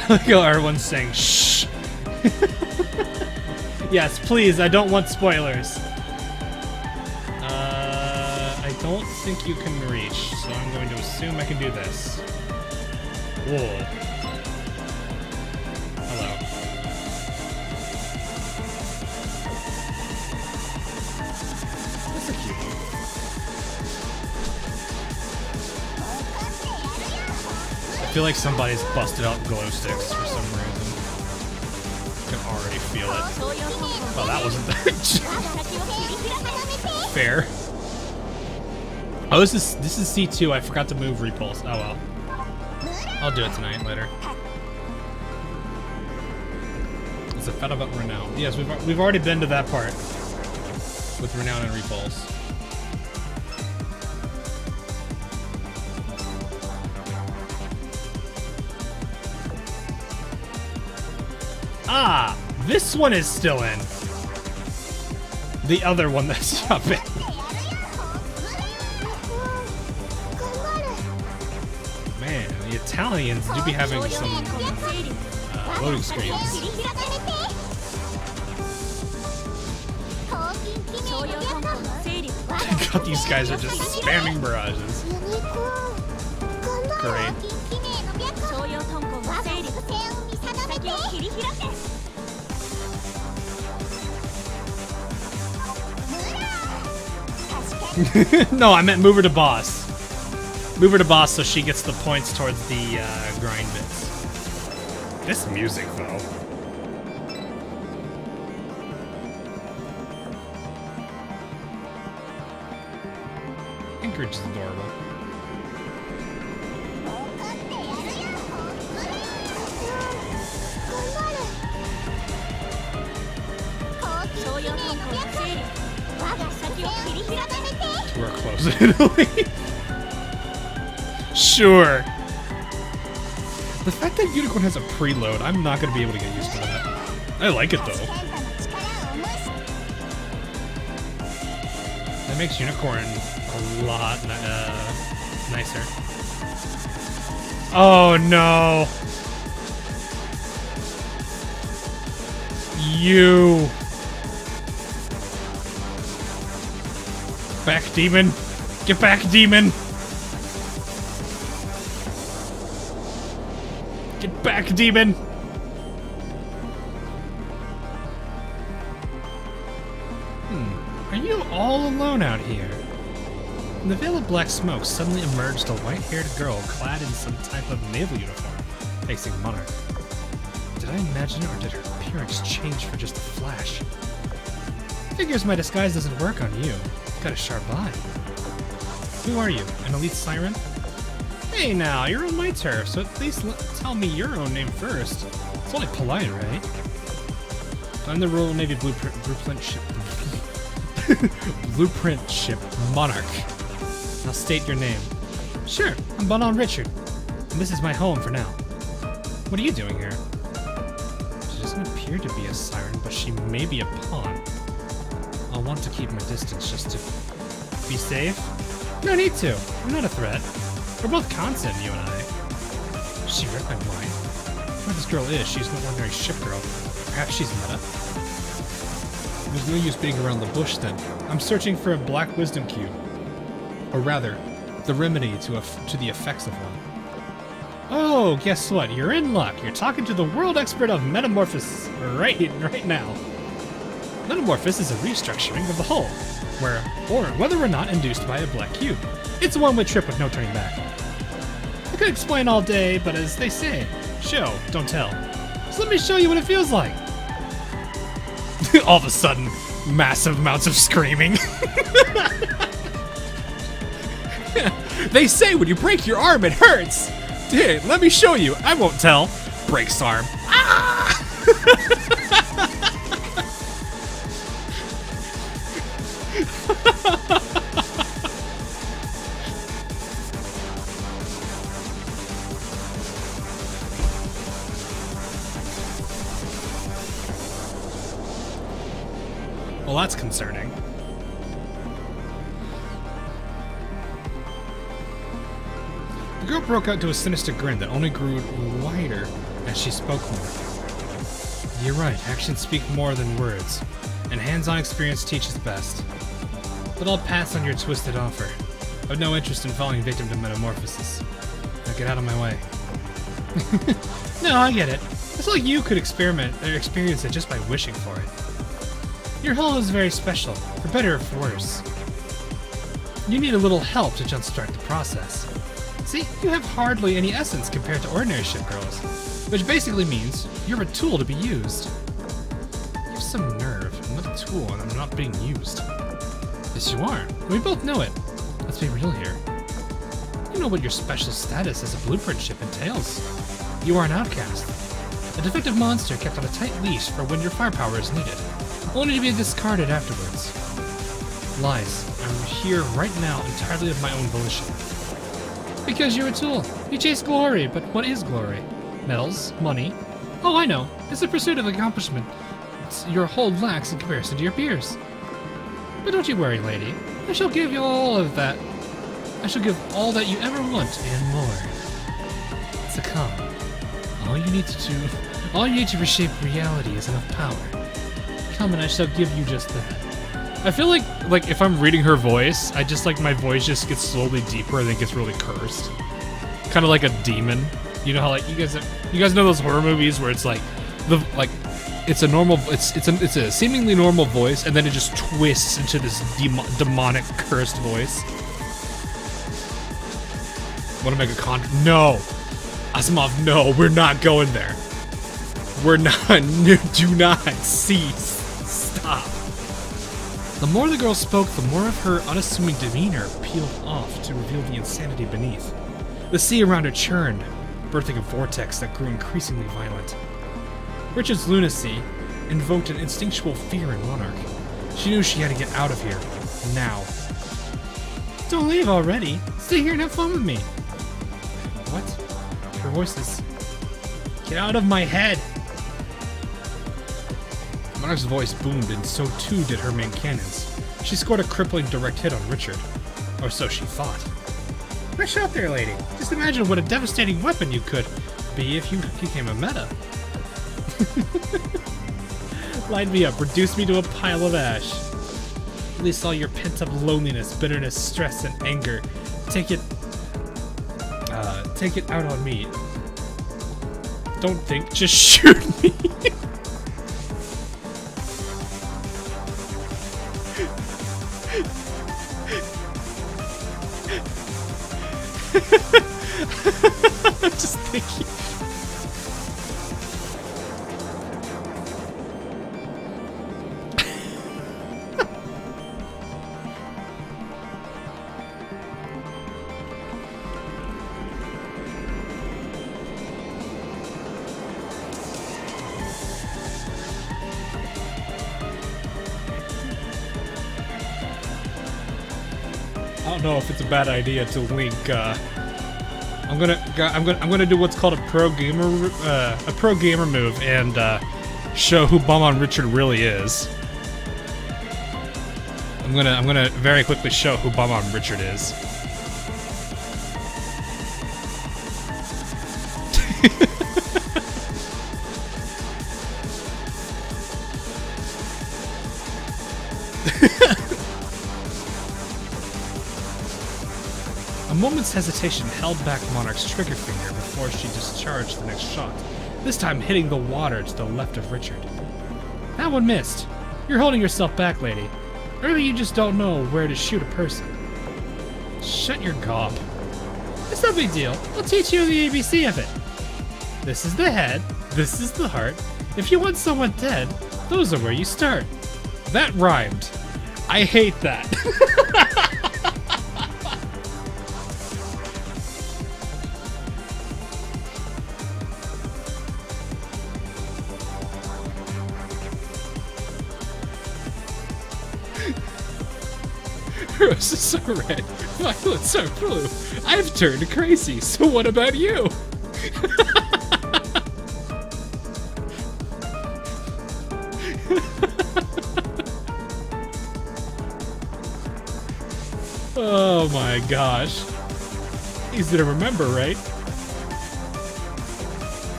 Look how everyone's saying shh. Yes, please, I don't want spoilers. I don't think you can reach, so I'm going to assume I can do this. Whoa. Hello. That's a cute one. I feel like somebody's busted out glow sticks for some reason. I can already feel it. Oh, that wasn't that. Fair. Oh, this is C2. I forgot to move repulse. Oh well. I'll do it tonight later. It's a fed about renown. Yes, we've already been to that part with renown and repulse. Ah, this one is still in. The other one that's jumping. Man, the Italians do be having some loading screens. God, these guys are just spamming barrages. Great. No, I meant move her to boss. Move her to boss so she gets the points towards the grind bits. This music, though. Anchorage is adorable. We're close to Italy. Sure. The fact that Unicorn has a preload, I'm not going to be able to get used to that. I like it, though. That makes Unicorn a lot nicer. Oh, no. You. Back, demon. Get back, demon. Get back, demon. Are you all alone out here? In the veil of black smoke suddenly emerged a white-haired girl clad in some type of naval uniform, facing Monarch. Did I imagine it, or did her appearance change for just a flash? Figures my disguise doesn't work on you. You've got a sharp eye. Who are you? An elite siren? Hey now, you're on my turf, so at least tell me your own name first. It's only polite, right? I'm the Royal Navy blueprint ship. Blueprint ship Monarch. Now state your name. Sure, I'm Bonon Richard, and this is my home for now. What are you doing here? She doesn't appear to be a siren, but she may be a pawn. I'll want to keep my distance just to be safe. No need to. I'm not a threat. We're both constant, you and I. She read my mind. Whoever this girl is, she's no ordinary ship girl. Perhaps she's meta. There's no use being around the bush then. I'm searching for a black wisdom cube. Or rather, the remedy to the effects of one. Oh, guess what? You're in luck. You're talking to the world expert of metamorphosis right now. Metamorphosis is a restructuring of the hull, whether or not induced by a black cube. It's a one-way trip with no turning back. I could explain all day, but as they say, show, don't tell. So let me show you what it feels like. All of a sudden, massive amounts of screaming. They say when you break your arm, it hurts. Hey, let me show you. I won't tell. Breaks arm. Ah! Well, that's concerning. The girl broke out into a sinister grin that only grew wider as she spoke more. You're right, actions speak more than words, and hands-on experience teaches best. But I'll pass on your twisted offer. I've no interest in falling victim to metamorphosis. Now get out of my way. No, I get it. It's like you could experience it just by wishing for it. Your hull is very special, for better or for worse. You need a little help to jumpstart the process. See, you have hardly any essence compared to ordinary ship girls, which basically means you're a tool to be used. You have some nerve. I'm not a tool and I'm not being used. Yes, you are. We both know it. Let's be real here. You know what your special status as a blueprint ship entails. You are an outcast. A defective monster kept on a tight leash for when your firepower is needed, only to be discarded afterwards. Lies. I'm here right now entirely of my own volition. Because you're a tool. You chase glory, but what is glory? Medals? Money? Oh, I know. It's the pursuit of accomplishment. Your whole lacks in comparison to your peers. But don't you worry, lady. I shall give you all of that. I shall give all that you ever want and more. So come. All you need to reshape reality is enough power. Come and I shall give you just that. I feel like if I'm reading her voice, I just my voice just gets slowly deeper and then gets really cursed. Kind of like a demon. You know how you guys know those horror movies where it's it's a seemingly normal voice and then it just twists into this demonic cursed voice. Want to make a No! Asimov, no, we're not going there. We're not. Do not cease. Stop. The more the girl spoke, the more of her unassuming demeanor peeled off to reveal the insanity beneath. The sea around her churned, birthing a vortex that grew increasingly violent. Richard's lunacy invoked an instinctual fear in Monarch. She knew she had to get out of here, now. don't leave already. Stay here and have fun with me. What? Her voice is... Get out of my head! Monarch's voice boomed, and so too did her main cannons. She scored a crippling direct hit on Richard. Or so she thought. Nice shot there, lady. Just imagine what a devastating weapon you could be if you became a meta. Light me up, reduce me to a pile of ash. Release all your pent-up loneliness, bitterness, stress, and anger. Take it out on me. Don't think, just shoot me. I'm just thinking. I don't know if it's a bad idea to link. I'm gonna do what's called a pro gamer move and show who Bum on Richard really is. I'm gonna very quickly show who Bum on Richard is. A moment's hesitation held back Monarch's trigger finger before she discharged the next shot, this time hitting the water to the left of Richard. That one missed. You're holding yourself back, lady. Or maybe you just don't know where to shoot a person. Shut your gob. It's no big deal. I'll teach you the ABC of it. This is the head. This is the heart. If you want someone dead, those are where you start. That rhymed. I hate that. Roses are red, violets are blue. I've turned crazy, so what about you? Oh my gosh. Easy to remember, right?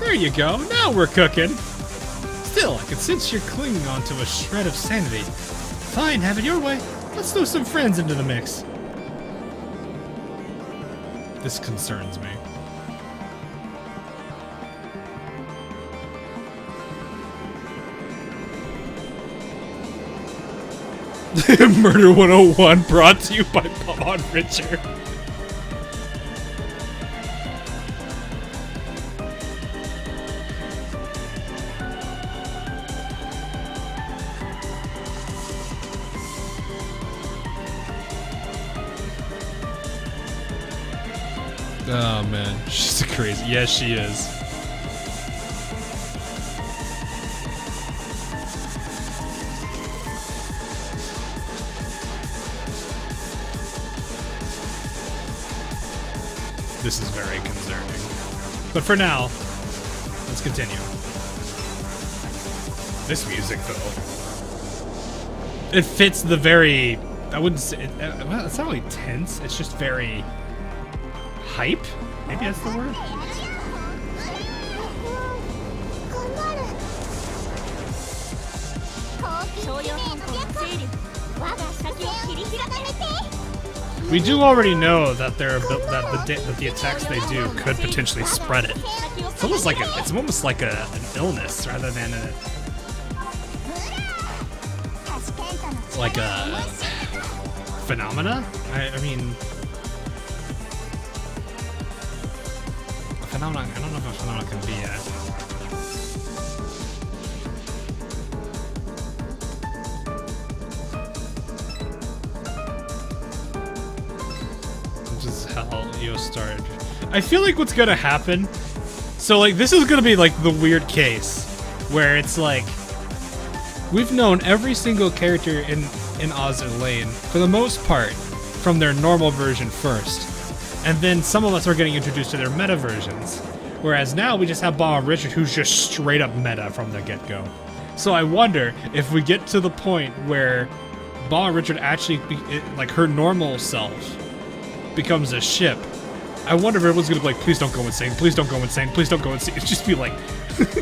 There you go, now we're cooking. Still, I can sense you're clinging onto a shred of sanity. Fine, have it your way. Let's throw some friends into the mix. This concerns me. Murder 101 brought to you by Bum on Richard. Oh man, she's a crazy. Yes, she is. This is very concerning. But for now, let's continue. This music, though, it fits the very. I wouldn't say. Well, it's not really tense. It's just very. Hype? Maybe that's the word? We do already know that the attacks they do could potentially spread it. It's almost like an illness rather than like a phenomena. I mean. Phenomenon. I don't know if a phenomenon can be Which is how you start. I feel like what's gonna happen. So like this is gonna be like the weird case where it's like we've known every single character in Azur Lane for the most part from their normal version first. And then some of us are getting introduced to their meta versions. Whereas now we just have Bomb Richard, who's just straight up meta from the get-go. So I wonder if we get to the point where Bomb Richard actually, like her normal self, becomes a ship. I wonder if everyone's gonna be like, please don't go insane, please don't go insane, please don't go insane. It's just be like,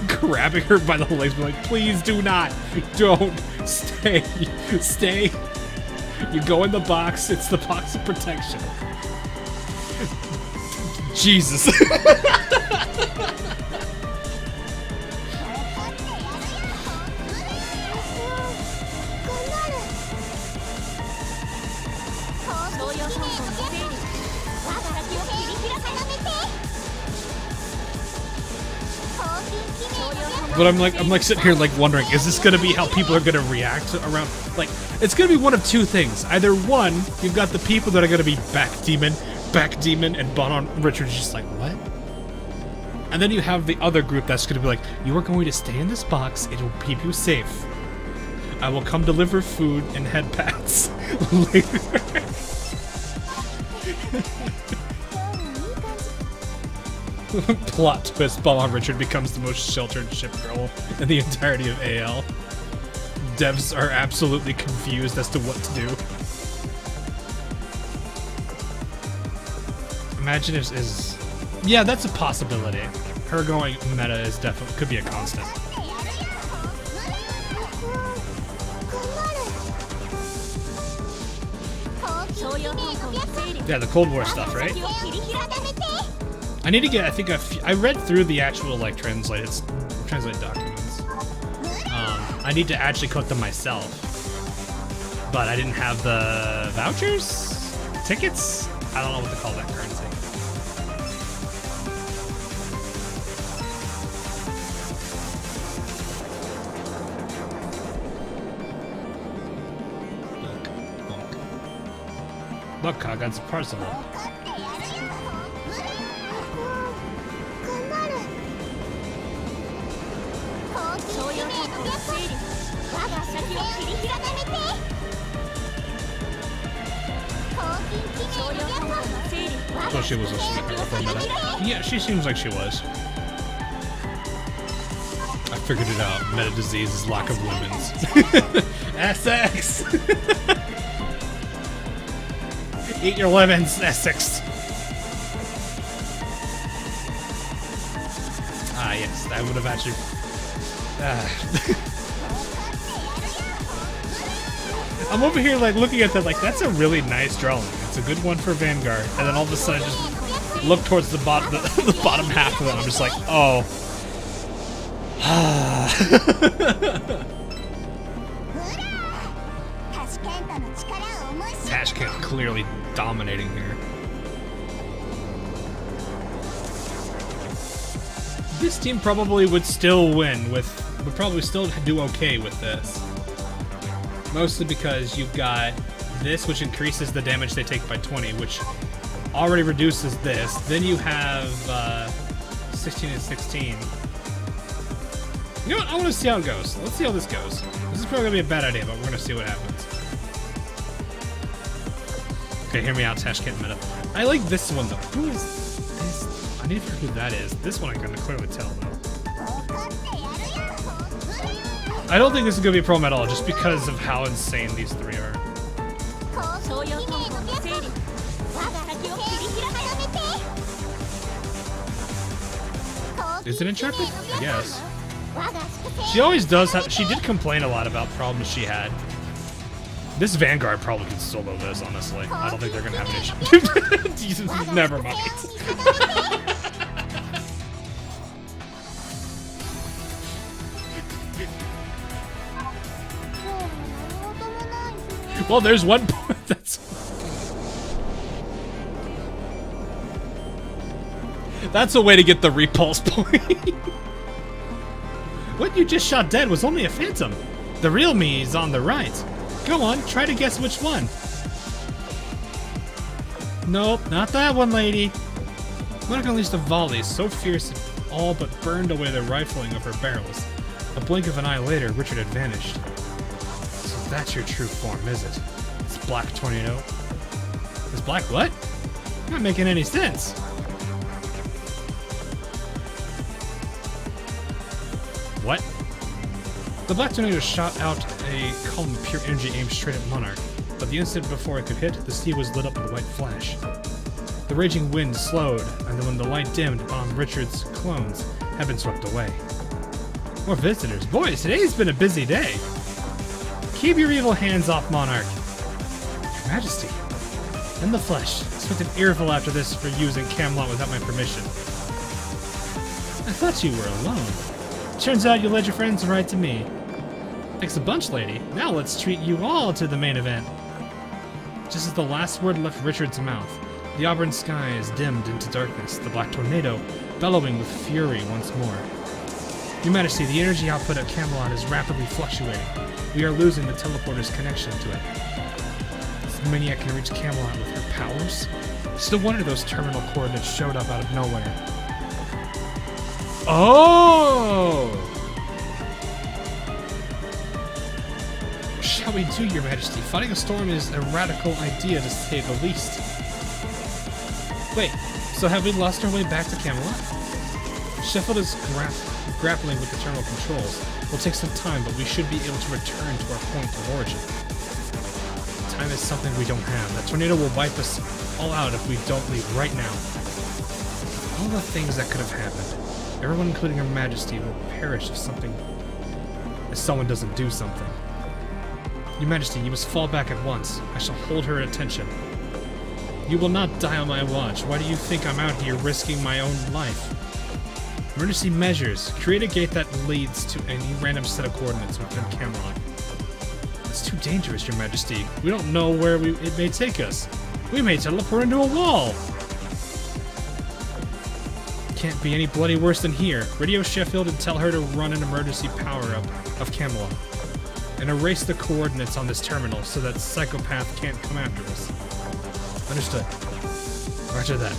grabbing her by the legs, be like, please do not, don't, stay, stay. You go in the box, it's the box of protection. Jesus. But I'm like sitting here like wondering, is this gonna be how people are gonna react around? Like, it's gonna be one of two things. Either one, you've got the people that are gonna be back demon, and Bon Richard's just like, what? And then you have the other group that's gonna be like, you are going to stay in this box, it will keep you safe. I will come deliver food and head pads later. Plot twist, Bon Richard becomes the most sheltered ship girl in the entirety of AL. Devs are absolutely confused as to what to do. Imagine if is... Yeah, that's a possibility. Her going meta is definitely could be a constant. Yeah, the Cold War stuff, right? I need to get, I think, I read through the actual, like, translated documents. I need to actually cook them myself. But I didn't have the vouchers? Tickets? I don't know what to call that currency. Look, I got some parcel. So she was a meta. Yeah, she seems like she was. I figured it out. Meta disease is lack of lemons. Essex! Eat your lemons, Essex. Ah, yes, I would have actually... I'm over here, like, looking at that, like, that's a really nice drawing. It's a good one for Vanguard. And then all of a sudden, just look towards the bottom, the bottom half of it. I'm just like, oh. Tashkent clearly dominating here. This team probably would still win would probably still do okay with this. Mostly because you've got this, which increases the damage they take by 20, which already reduces this. Then you have 16 and 16. You know what? I want to see how it goes. Let's see how this goes. This is probably going to be a bad idea, but we're going to see what happens. Okay, hear me out, Tashkent meta. I like this one, though. Who is this? I need to figure who that is. This one I can clearly tell, though. I don't think this is going to be a problem at all, just because of how insane these three are. Is it enchanted? I guess. She always does have... She did complain a lot about problems she had. This Vanguard probably could solo this, honestly. I don't think they're going to have an issue. Jesus, never mind. Well, there's one point that's a way to get the repulse point. What you just shot dead was only a phantom. The real me is on the right. Go on, try to guess which one. Nope, not that one, lady. Monica unleashed a volley so fierce it all but burned away the rifling of her barrels. A blink of an eye later, Richard had vanished. So that's your true form, is it? It's Black Tornado. Is black what? Not making any sense. What? The black tornado shot out a column of pure energy aimed straight at Monarch, but the instant before it could hit, the sea was lit up with a white flash. The raging wind slowed, and then when the light dimmed, Richard's clones had been swept away. More visitors. Boys, today's been a busy day. Keep your evil hands off Monarch. Your Majesty. In the flesh. Expect an earful after this for using Camelot without my permission. I thought you were alone. Turns out you led your friends right to me. Thanks a bunch, lady. Now let's treat you all to the main event. Just as the last word left Richard's mouth, the auburn skies dimmed into darkness, the black tornado bellowing with fury once more. Your Majesty, the energy output at Camelot is rapidly fluctuating. We are losing the teleporter's connection to it. This maniac can reach Camelot with her powers? Still wonder those terminal coordinates showed up out of nowhere. Oh! Shall we do, Your Majesty? Fighting a storm is a radical idea, to say the least. Wait, so have we lost our way back to Camelot? Sheffield is grappling with the terminal controls. Will take some time, but we should be able to return to our point of origin. Time is something we don't have. That tornado will wipe us all out if we don't leave right now. All the things that could have happened. Everyone, including Her Majesty, will perish if someone doesn't do something. Your Majesty, you must fall back at once. I shall hold her attention. You will not die on my watch. Why do you think I'm out here risking my own life? Emergency measures. Create a gate that leads to any random set of coordinates within Camelot. It's too dangerous, Your Majesty. We don't know where it may take us. We may teleport into a wall. Can't be any bloody worse than here. Radio Sheffield and tell her to run an emergency power-up of Camelot. And erase the coordinates on this terminal so that Psychopath can't come after us. Understood. Roger that.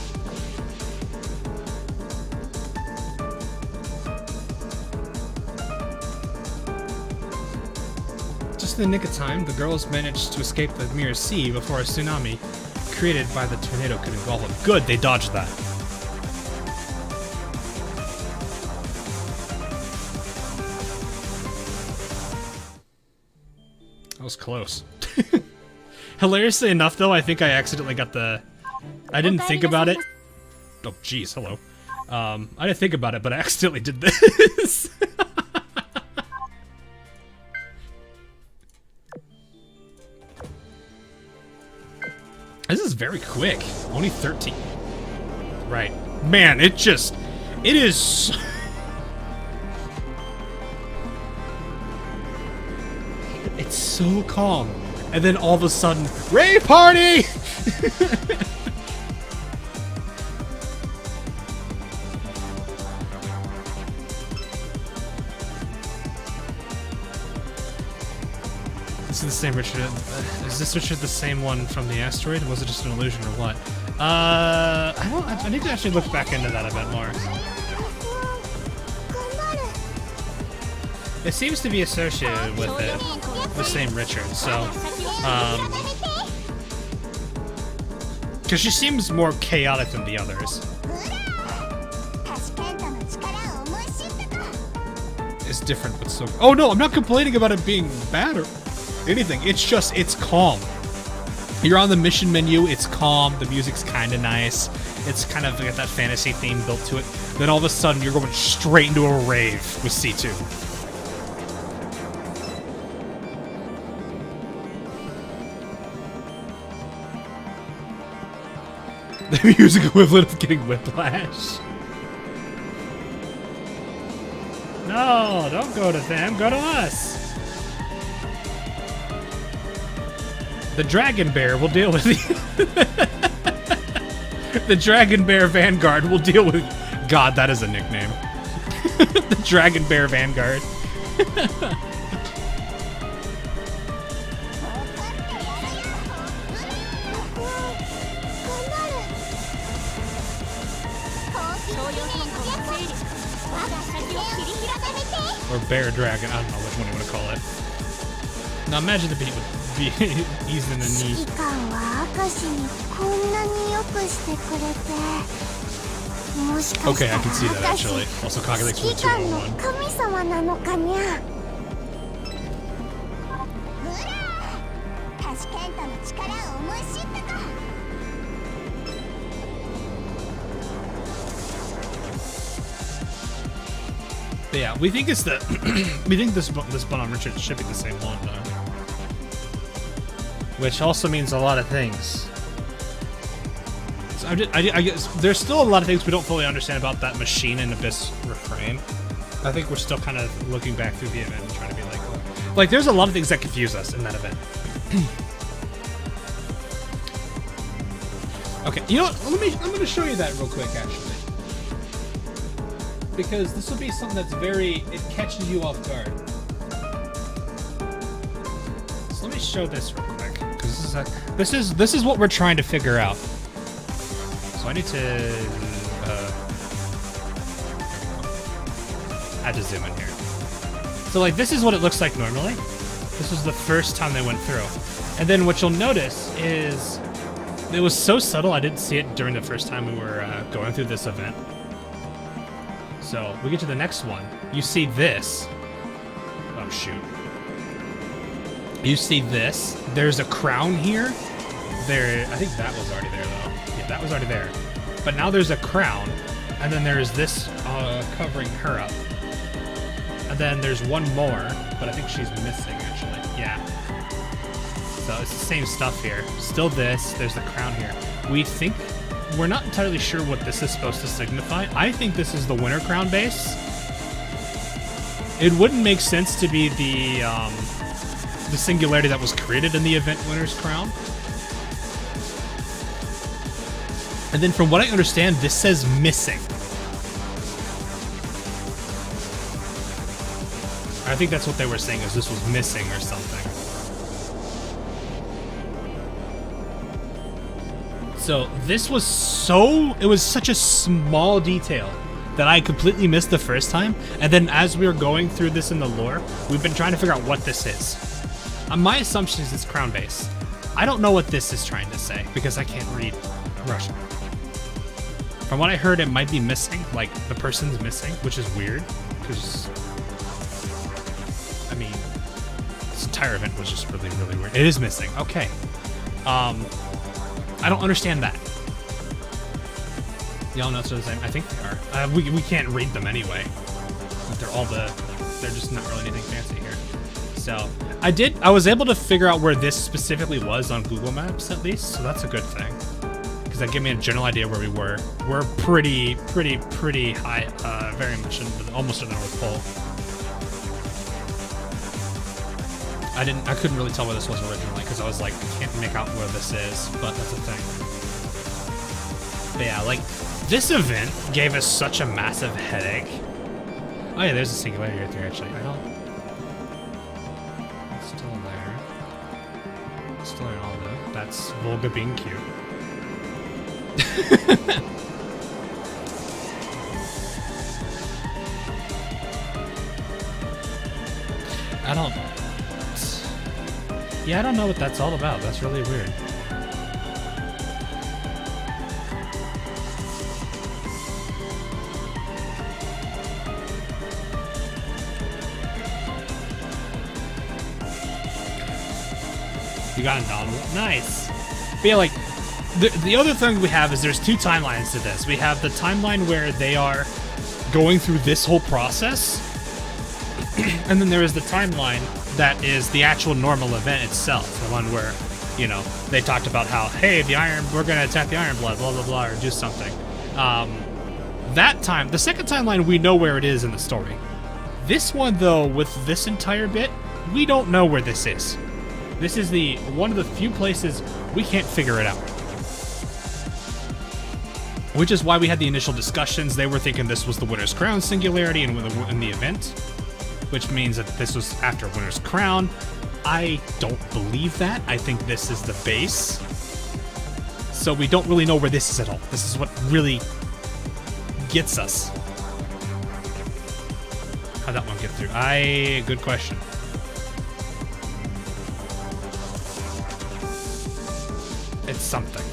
Just in the nick of time, the girls managed to escape the Mirror Sea before a tsunami created by the tornado could engulf them. Good, they dodged that. That was close. Hilariously enough, though, I think I accidentally got the... I didn't think about it. Oh, jeez, hello. I didn't think about it, but I accidentally did this. This is very quick. Only 13. Right. Man, it is... It's so calm. And then all of a sudden, Ray Party! This is the same Richard. Is this Richard the same one from the asteroid? Or was it just an illusion or what? I need to actually look back into that a bit more. It seems to be associated with it, the same Richard, so, because she seems more chaotic than the others. It's different, but so... Oh no, I'm not complaining about it being bad or anything, it's calm. You're on the mission menu, it's calm, the music's kinda nice, it's kind of got that fantasy theme built to it, then all of a sudden you're going straight into a rave with C2. The music equivalent of getting whiplash. No, don't go to them, go to us. The Dragon Bear will deal with you. The Dragon Bear Vanguard will deal with... God, that is a nickname. The Dragon Bear Vanguard. Or Bear Dragon, I don't know which one you want to call it. Now imagine the beat with eased in the knee. 指揮官は明石にこんなによくしてくれて、もしかした Okay, I can see that ら明石 actually. Also calculates 指 with 揮官の 201. 神様なのかにゃ。ほら、タシケントの力を思い知ったか。 But yeah, we think it's the we think this bun on Richard should be the same one though. Which also means a lot of things. So I guess there's still a lot of things we don't fully understand about that machine and Abyss refrain. I think we're still kind of looking back through the event and trying to be like there's a lot of things that confuse us in that event. Okay, you know what? I'm gonna show you that real quick actually. Because this will be something that's it catches you off guard. So let me show this real quick, because this is what we're trying to figure out. So I need to I had to zoom in here. So like this is what it looks like normally. This was the first time they went through, and then what you'll notice is it was so subtle I didn't see it during the first time we were going through this event. So we get to the next one. You see this. Oh shoot. You see this. There's a crown here. There. I think that was already there though. Yeah, that was already there. But now there's a crown, and then there's this covering her up. And then there's one more, but I think she's missing actually. Yeah. So it's the same stuff here. Still this. There's the crown here. We're not entirely sure what this is supposed to signify. I think this is the winter crown base. It wouldn't make sense to be the singularity that was created in the event winner's crown. And then from what I understand, this says missing. I think that's what they were saying, is this was missing or something. So this was it was such a small detail that I completely missed the first time. And then as we were going through this in the lore, we've been trying to figure out what this is. My assumption is it's crown base. I don't know what this is trying to say because I can't read Russian. From what I heard, it might be missing, like the person's missing, which is weird because, I mean, this entire event was just really, really weird. It is missing. Okay. I don't understand that. Y'all know it's the same. I think they are. We can't read them anyway. They're just not really anything fancy here. So I was able to figure out where this specifically was on Google Maps at least, so that's a good thing. Because that gave me a general idea where we were. We're pretty high, very much almost in the North Pole. I couldn't really tell where this was originally because I was like, I can't make out where this is, but that's the thing. But yeah, like, this event gave us such a massive headache. Oh yeah, there's a singularity right there actually. It's still there. It's still in all though. That's Volga being cute. Yeah, I don't know what that's all about. That's really weird. You got a novel. Nice. But yeah, like, the other thing we have is there's two timelines to this. We have the timeline where they are going through this whole process, and then there is the timeline that is the actual normal event itself, the one where, you know, they talked about how, hey, we're gonna attack the Iron Blood, blah blah blah, or do something. That time, the second timeline, we know where it is in the story. This one, though, with this entire bit, we don't know where this is. This is one of the few places we can't figure it out. Which is why we had the initial discussions. They were thinking this was the Winner's Crown singularity in the event, which means that this was after Winner's Crown. I don't believe that. I think this is the base. So we don't really know where this is at all. This is what really gets us. How'd that one get through? Good question. It's something.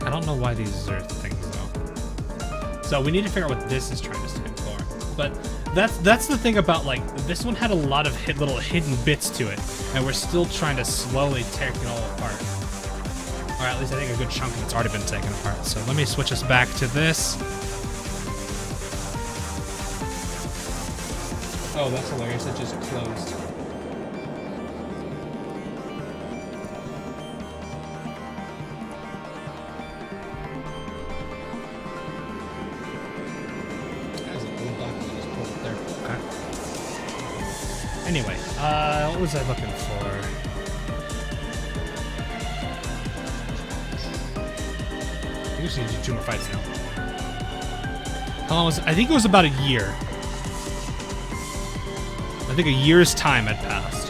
I don't know why these are things though. So we need to figure out what this is trying to stand for. But that's the thing about, like, this one had a lot of little hidden bits to it, and we're still trying to slowly take it all apart. Or at least I think a good chunk of it's already been taken apart. So let me switch us back to this. Oh, that's hilarious. It just closed. Anyway, what was I looking for? I just need to do 2 more fights now. How long was it? I think it was about a year. I think a year's time had passed.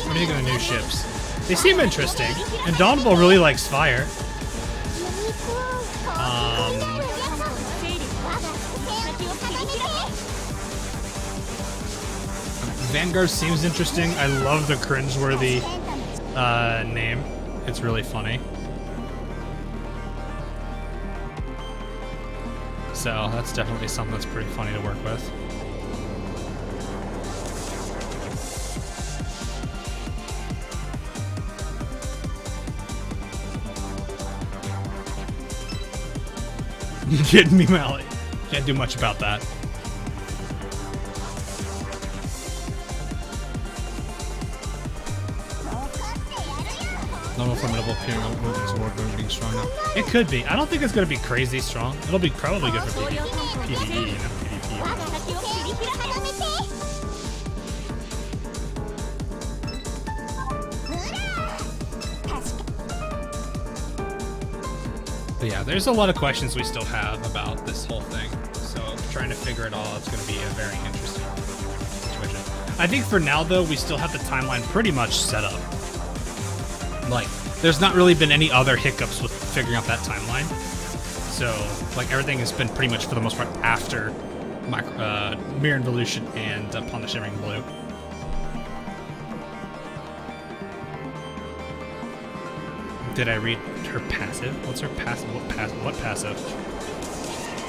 What do you think of the new ships? They seem interesting, and Dawnable really likes fire. Vanguard seems interesting. I love the cringeworthy name. It's really funny. So that's definitely something that's pretty funny to work with. Getting me, Mally. Can't do much about that. Normal formidable appearing moving sword being strong now. It could be. I don't think it's gonna be crazy strong. It'll be probably good for PvE, you know, PvP. But yeah, there's a lot of questions we still have about this whole thing. So trying to figure it all out is going to be a very interesting situation. I think for now, though, we still have the timeline pretty much set up. Like, there's not really been any other hiccups with figuring out that timeline. So, like, everything has been pretty much, for the most part, after Mirror Involution and Upon the Shimmering Blue. Did I read her passive? What's her passive? What passive?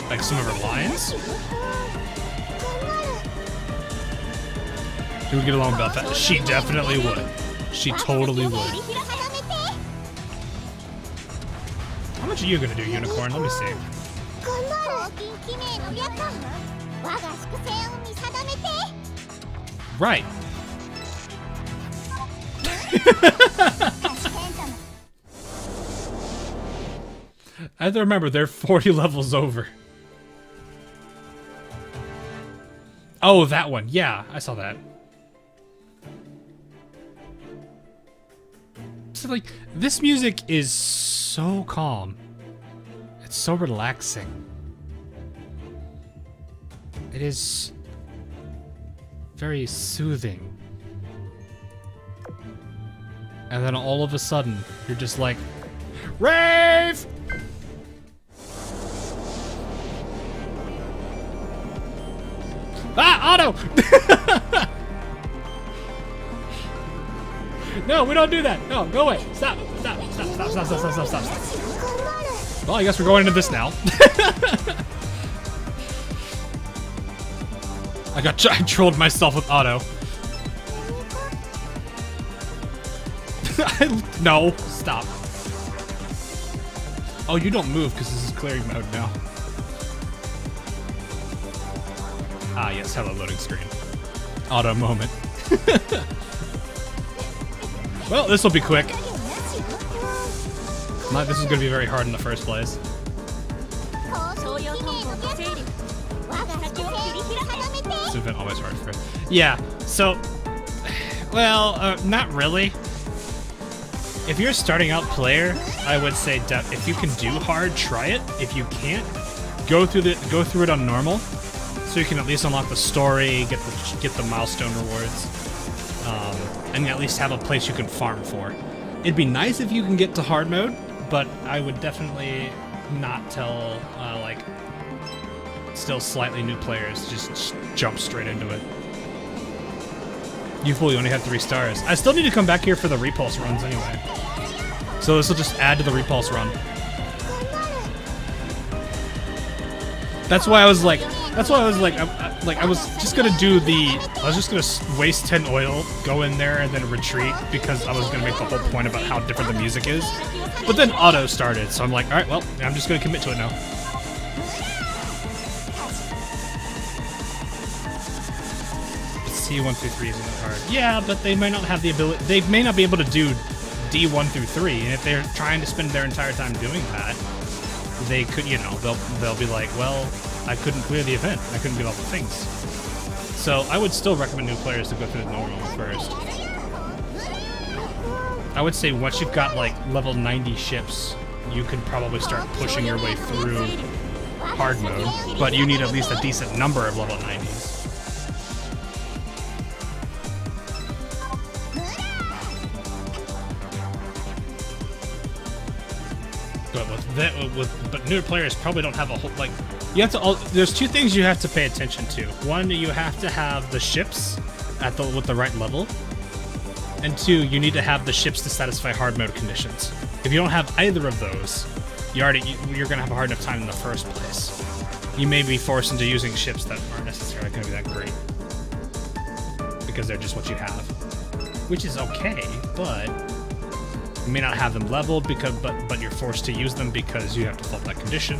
Like some of her lines? Do we get along about that? She definitely would. She totally would. How much are you gonna do, Unicorn? Let me see. Right. I have to remember, they're 40 levels over. Oh, that one. Yeah, I saw that. So, like, this music is so calm. It's so relaxing. It is very soothing. And then all of a sudden, you're just like, Rave! Ah, Otto! No, we don't do that. No, go away. Stop. Stop. Stop. Stop. Stop. Stop. Stop. Stop. Stop. Well, I guess we're going into this now. I trolled myself with Otto. No, stop. Oh, you don't move because this is clearing mode now. Ah, yes, hello, loading screen. Auto moment. Well, this will be quick. This is going to be very hard in the first place. This has been always hard for it. Yeah, so... Well, not really. If you're a starting out player, I would say if you can do hard, try it. If you can't, go through it on normal. So you can at least unlock the story, get the milestone rewards, and at least have a place you can farm for. It'd be nice if you can get to hard mode, but I would definitely not tell like still slightly new players just jump straight into it. You've only have 3 stars. I still need to come back here for the repulse runs anyway. So this will just add to the repulse run. That's why I was like, I was just gonna waste 10 oil, go in there, and then retreat because I was gonna make the whole point about how different the music is. But then auto started, so I'm like, alright, well, I'm just gonna commit to it now. C1 through 3 isn't hard. Yeah, but they might not have the ability, they may not be able to do D1 through 3, and if they're trying to spend their entire time doing that, they could, you know, they'll be like, well, I couldn't clear the event. I couldn't get all the things. So I would still recommend new players to go through the normal first. I would say once you've got like level 90 ships, you can probably start pushing your way through hard mode, but you need at least a decent number of level 90s. But newer players probably don't have a whole, like, you have to, there's 2 things you have to pay attention to. One, you have to have the ships with the right level, and 2, you need to have the ships to satisfy hard mode conditions. If you don't have either of those, you're gonna have a hard enough time in the first place. You may be forced into using ships that aren't necessarily gonna be that great because they're just what you have, which is okay, but you may not have them leveled but you're forced to use them because you have to follow that condition.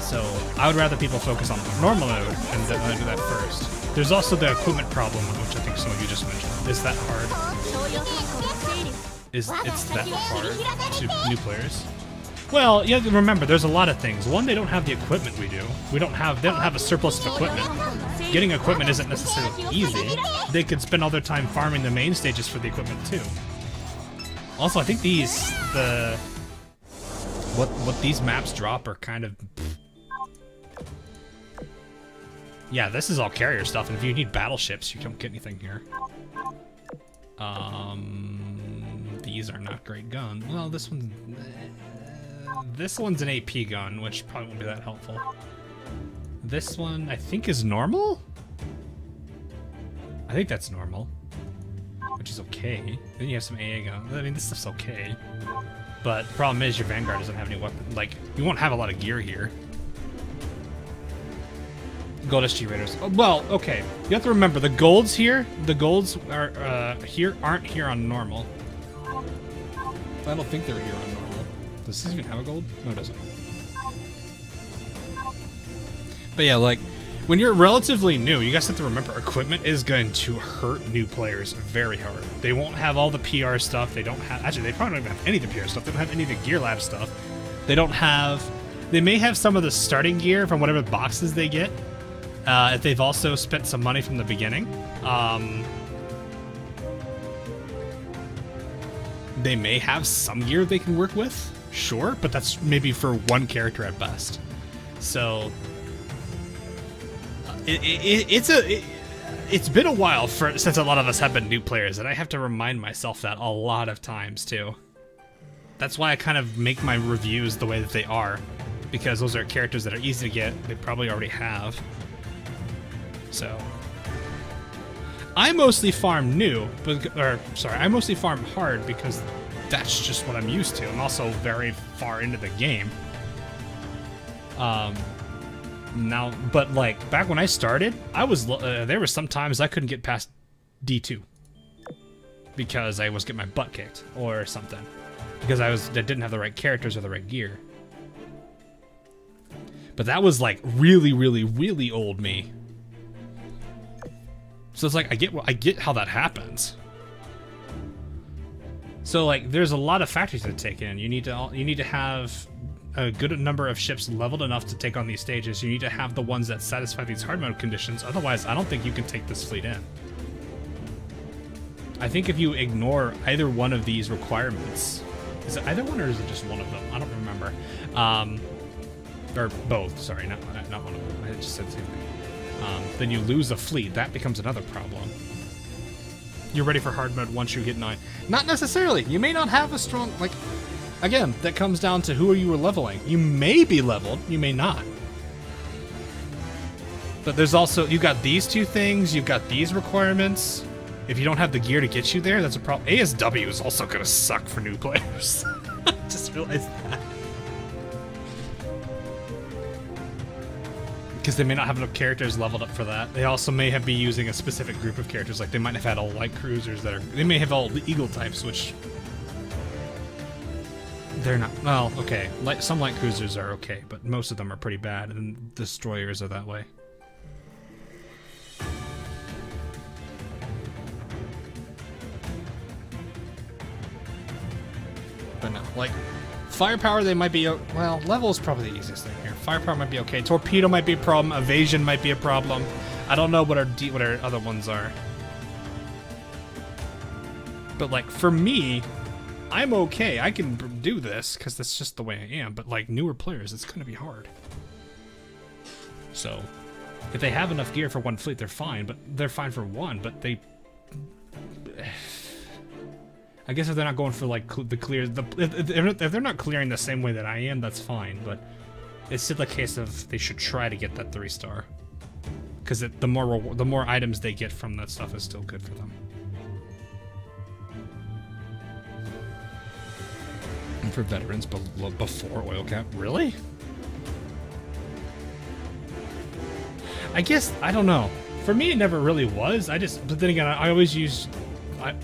So I would rather people focus on the normal mode and do that first. There's also the equipment problem, which I think some of you just mentioned. Is that hard? It's that hard to new players? Well, you have to remember, there's a lot of things. One, they don't have the equipment we do. They don't have a surplus of equipment. Getting equipment isn't necessarily easy. They could spend all their time farming the main stages for the equipment too. Also, I think what these maps drop are kind of... Yeah, this is all carrier stuff, and if you need battleships, you don't get anything here. These are not great guns. Well, this one's an AP gun, which probably won't be that helpful. This one, I think, is normal? I think that's normal. Which is okay. Then you have some AA guns. I mean, this stuff's okay. But the problem is your Vanguard doesn't have any weapon. Like, you won't have a lot of gear here. Gold SG Raiders. Oh, well, okay. You have to remember, the golds here, are aren't here on normal. I don't think they're here on normal. Does this even have a gold? No, it doesn't. But yeah, like, when you're relatively new, you guys have to remember equipment is going to hurt new players very hard. They won't have all the PR stuff. They don't have... Actually, they probably don't even have any of the PR stuff. They don't have any of the Gear Lab stuff. They don't have... They may have some of the starting gear from whatever boxes they get. If they've also spent some money from the beginning. They may have some gear they can work with. Sure, but that's maybe for one character at best. So... It's been a while since a lot of us have been new players, and I have to remind myself that a lot of times too. That's why I kind of make my reviews the way that they are, because those are characters that are easy to get. They probably already have. So I mostly farm new, I mostly farm hard because that's just what I'm used to. I'm also very far into the game. Now, but like back when I started, I was there were some times I couldn't get past D2 because I was getting my butt kicked or something because I didn't have the right characters or the right gear. But that was like really, really, really old me. So it's like I get how that happens. So like there's a lot of factors to take in. You need to have a good number of ships leveled enough to take on these stages. You need to have the ones that satisfy these hard mode conditions. Otherwise, I don't think you can take this fleet in. I think if you ignore either one of these requirements, is it either one or is it just one of them? I don't remember. Or both. Sorry, not one of them. I just said the same thing. Then you lose a fleet. That becomes another problem. You're ready for hard mode once you hit 9. Not necessarily. You may not have a strong, like, Again, that comes down to who you were leveling. You may be leveled, you may not. But there's also, you got these two things, you've got these requirements. If you don't have the gear to get you there, that's a problem. ASW is also gonna suck for new players. Just realized that. Because they may not have enough characters leveled up for that. They also may have been using a specific group of characters, like they might have had all light cruisers that are, they may have all the eagle types, which they're not, well, okay. Some light cruisers are okay, but most of them are pretty bad, and destroyers are that way. But no, like, firepower they might be, well, level is probably the easiest thing here. Firepower might be okay. Torpedo might be a problem. Evasion might be a problem. I don't know what our other ones are. But like, for me, I'm okay. I can do this because that's just the way I am. But like newer players, it's gonna be hard. So, if they have enough gear for one fleet, they're fine. But they're fine for one. But they, I guess if they're not going for like the clear, if they're not clearing the same way that I am, that's fine. But it's still a case of they should try to get that 3-star, because the more items they get from that stuff is still good for them. And for veterans before oil cap, really? I guess I don't know. For me, it never really was. But then again, I always used.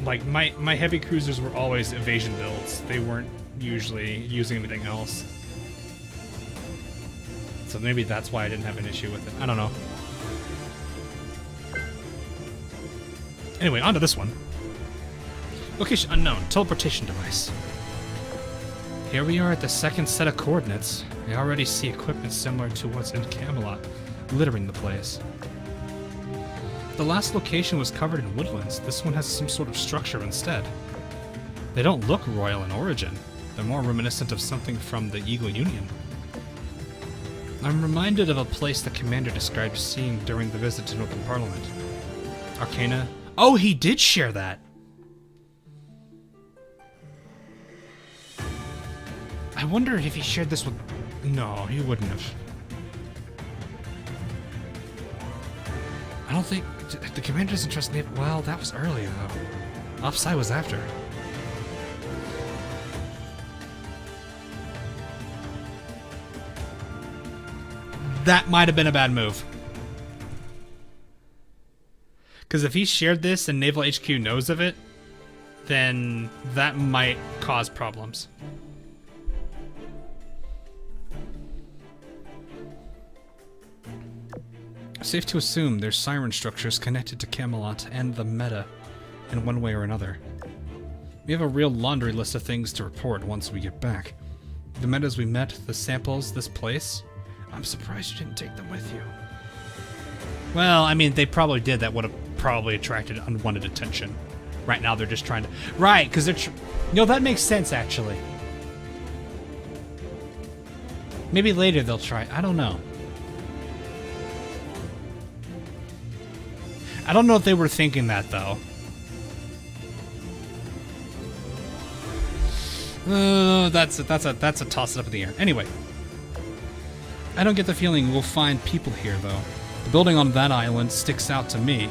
Like my heavy cruisers were always evasion builds. They weren't usually using anything else. So maybe that's why I didn't have an issue with it. I don't know. Anyway, on to this one. Location unknown. Teleportation device. Here we are at the second set of coordinates. I already see equipment similar to what's in Camelot, littering the place. The last location was covered in woodlands. This one has some sort of structure instead. They don't look royal in origin. They're more reminiscent of something from the Eagle Union. I'm reminded of a place the commander described seeing during the visit to Open Parliament. Arcana. Oh, he did share that! I wonder if he shared this with... No, he wouldn't have. I don't think... The commander doesn't trust me. Well, that was earlier, though. Offside was after. That might have been a bad move. Because if he shared this and Naval HQ knows of it, then that might cause problems. Safe to assume there's siren structures connected to Camelot and the meta in one way or another. We have a real laundry list of things to report once we get back. The metas we met, the samples, this place. I'm surprised you didn't take them with you. Well, I mean, they probably did. That would have probably attracted unwanted attention. Right now they're just trying to... Right, because they're... that makes sense, actually. Maybe later they'll try. I don't know. I don't know if they were thinking that, though. That's a toss it up in the air. Anyway. I don't get the feeling we'll find people here, though. The building on that island sticks out to me.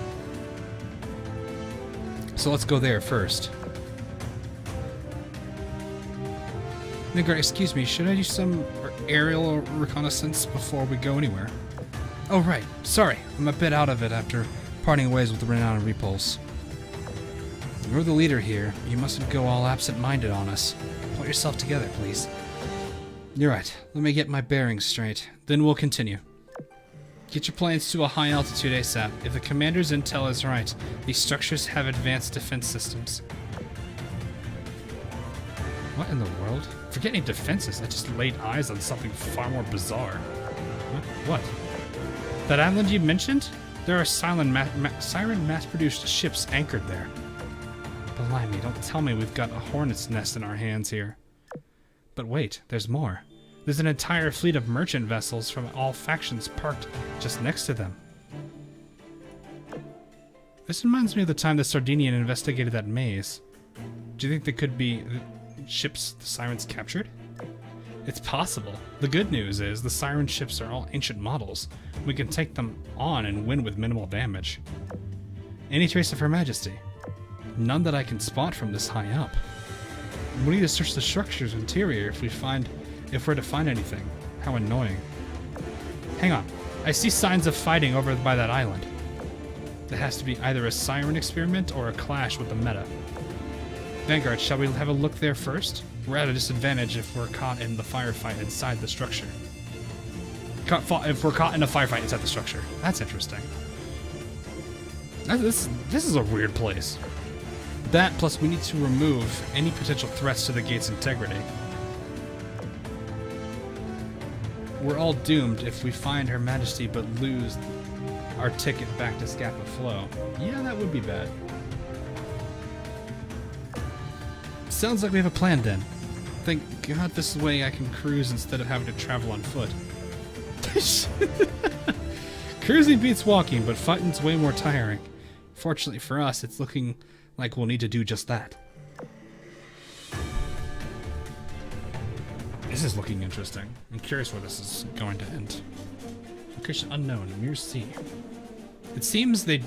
So let's go there first. Nigger, excuse me, should I do some aerial reconnaissance before we go anywhere? Oh, right. Sorry, I'm a bit out of it after parting ways with the renowned Repulse. You're the leader here. You mustn't go all absent-minded on us. Put yourself together, please. You're right. Let me get my bearings straight. Then we'll continue. Get your planes to a high altitude ASAP. If the commander's intel is right, these structures have advanced defense systems. What in the world? Forget any defenses. I just laid eyes on something far more bizarre. What? That island you mentioned? There are siren mass-produced ships anchored there. Blimey, don't tell me we've got a hornet's nest in our hands here. But wait, there's more. There's an entire fleet of merchant vessels from all factions parked just next to them. This reminds me of the time the Sardinian investigated that maze. Do you think they could be... ships the Sirens captured? It's possible. The good news is the Siren ships are all ancient models. We can take them on and win with minimal damage. Any trace of Her Majesty? None that I can spot from this high up. We need to search the structure's interior if we're to find anything. How annoying. Hang on. I see signs of fighting over by that island. That has to be either a Siren experiment or a clash with the meta. Vanguard, shall we have a look there first? We're at a disadvantage if we're caught in the firefight inside the structure. If we're caught in a firefight inside the structure. That's interesting. This is a weird place. That, plus we need to remove any potential threats to the gate's integrity. We're all doomed if we find Her Majesty but lose our ticket back to Scapa Flow. Yeah, that would be bad. Sounds like we have a plan then. Thank God this way I can cruise instead of having to travel on foot. Cruising beats walking, but fighting's way more tiring. Fortunately for us, it's looking like we'll need to do just that. This is looking interesting. I'm curious where this is going to end. Location unknown, Mere Sea. It seems they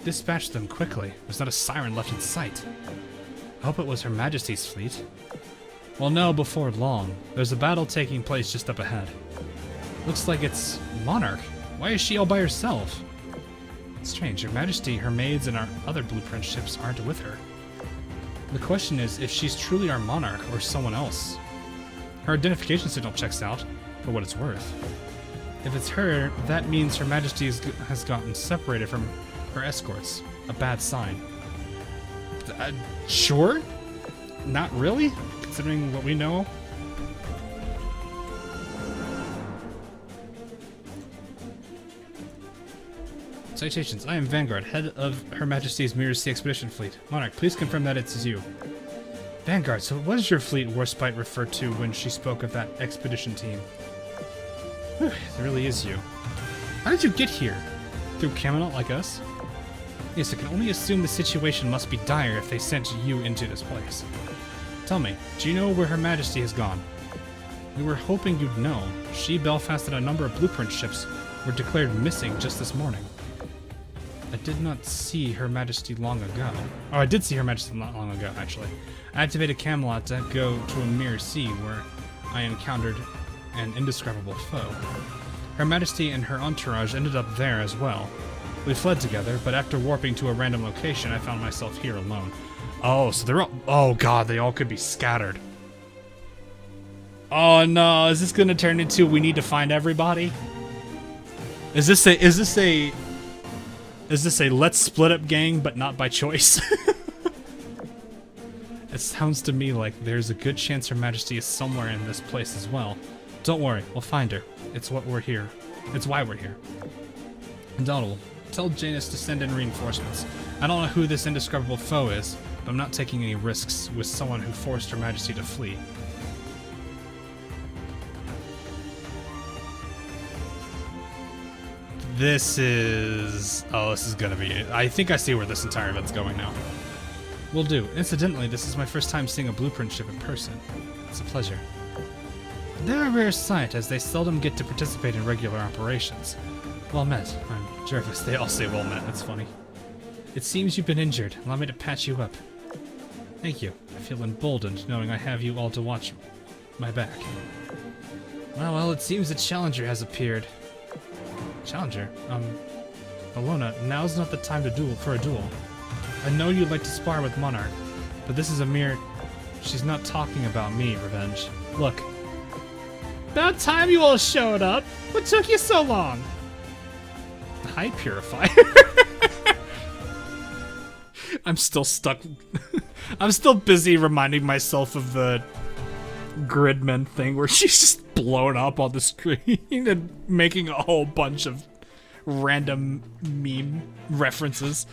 dispatched them quickly. There's not a siren left in sight. I hope it was Her Majesty's fleet. Well, no, before long. There's a battle taking place just up ahead. Looks like it's Monarch. Why is she all by herself? Strange, Her Majesty, her maids, and our other blueprint ships aren't with her. The question is if she's truly our Monarch or someone else. Her identification signal checks out, for what it's worth. If it's her, that means Her Majesty has gotten separated from her escorts. A bad sign. Sure? Not really? Considering what we know? Salutations, I am Vanguard, head of Her Majesty's Mirror Sea Expedition Fleet. Monarch, please confirm that it's you. Vanguard, so what was your fleet Warspite referred to when she spoke of that expedition team? Whew, it really is you. How did you get here? Through Camelot like us? Yes, I can only assume the situation must be dire if they sent you into this place. Tell me, do you know where Her Majesty has gone? We were hoping you'd know. She, Belfast, and a number of blueprint ships were declared missing just this morning. I did not see Her Majesty long ago. Oh, I did see Her Majesty not long ago, actually. I activated Camelot to go to a Mere Sea where I encountered an indescribable foe. Her Majesty and her entourage ended up there as well. We fled together, but after warping to a random location, I found myself here alone. Oh, so they're all... Oh god, they all could be scattered. Oh no, is this gonna turn into we need to find everybody? Is this a let's split up gang, but not by choice? It sounds to me like there's a good chance Her Majesty is somewhere in this place as well. Don't worry, we'll find her. It's what we're here. It's why we're here. Donald, tell Janus to send in reinforcements. I don't know who this indescribable foe is, but I'm not taking any risks with someone who forced Her Majesty to flee. This is... Oh, this is gonna be it. I think I see where this entire event's going now. Will do. Incidentally, this is my first time seeing a blueprint ship in person. It's a pleasure. They're a rare sight, as they seldom get to participate in regular operations. Well met. I'm Jervis. They all say well met. That's funny. It seems you've been injured. Allow me to patch you up. Thank you. I feel emboldened knowing I have you all to watch my back. Well, it seems a challenger has appeared. Challenger? Alona, now's not the time to duel for a duel. I know you'd like to spar with Monarch, but this is a mere... She's not talking about me, Revenge. Look. About time you all showed up. What took you so long? The High Purifier. I'm still stuck. I'm still busy reminding myself of the Gridman thing where she's just blown up on the screen and making a whole bunch of random meme references.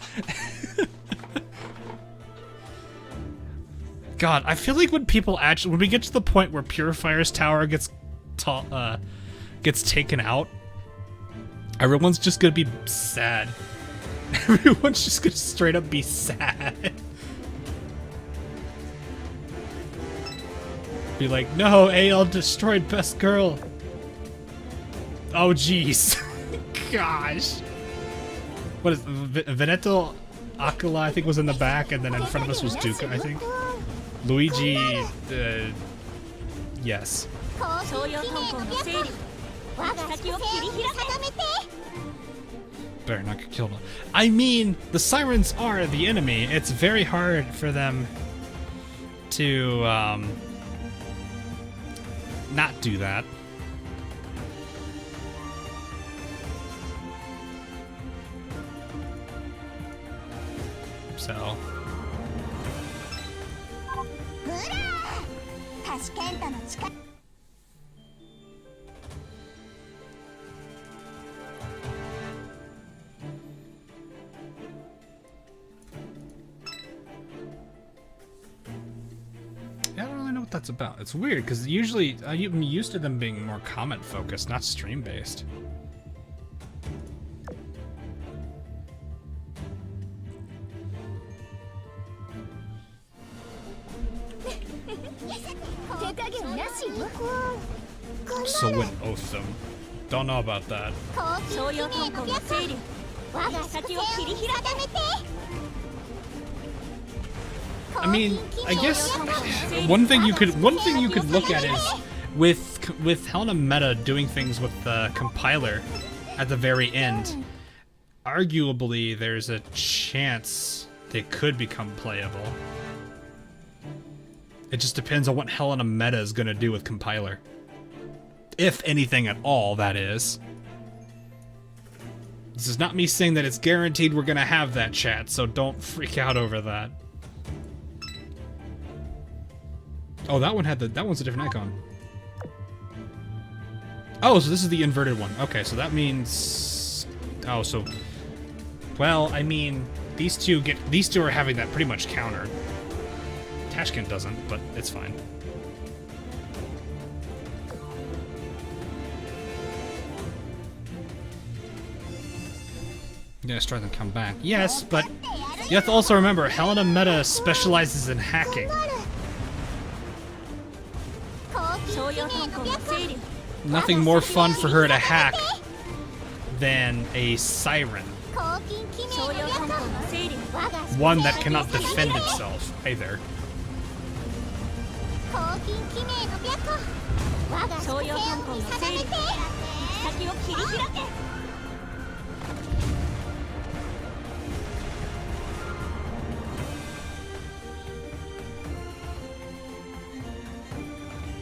God, I feel like when people actually, when we get to the point where Purifier's tower gets taken out, everyone's just gonna be sad. Everyone's just gonna straight up be sad. Be like, no, AL destroyed best girl. Oh, jeez. Gosh. What is Veneto Aquila, I think, was in the back, and then in front of us was Duca, I think. Luigi, yes. Better not get killed. I mean, the sirens are the enemy. It's very hard for them to not do that. So. Yeah, I don't really know what that's about. It's weird because usually I'm used to them being more comment focused, not stream based. So win oath them. Don't know about that. I mean, I guess one thing you could look at is with Helena Meta doing things with the compiler at the very end. Arguably, there's a chance they could become playable. It just depends on what Helena Meta is going to do with compiler. If anything at all, that is. This is not me saying that it's guaranteed we're going to have that, chat, so don't freak out over that. Oh, that one's a different icon. Oh, so this is the inverted one. Okay, so that means... Oh, so... Well, I mean, these two are having that pretty much countered. Tashkent doesn't, but it's fine. Yeah, try them come back. Yes, but you have to also remember, Helena Meta specializes in hacking. Nothing more fun for her to hack than a siren. One that cannot defend itself. Hey there.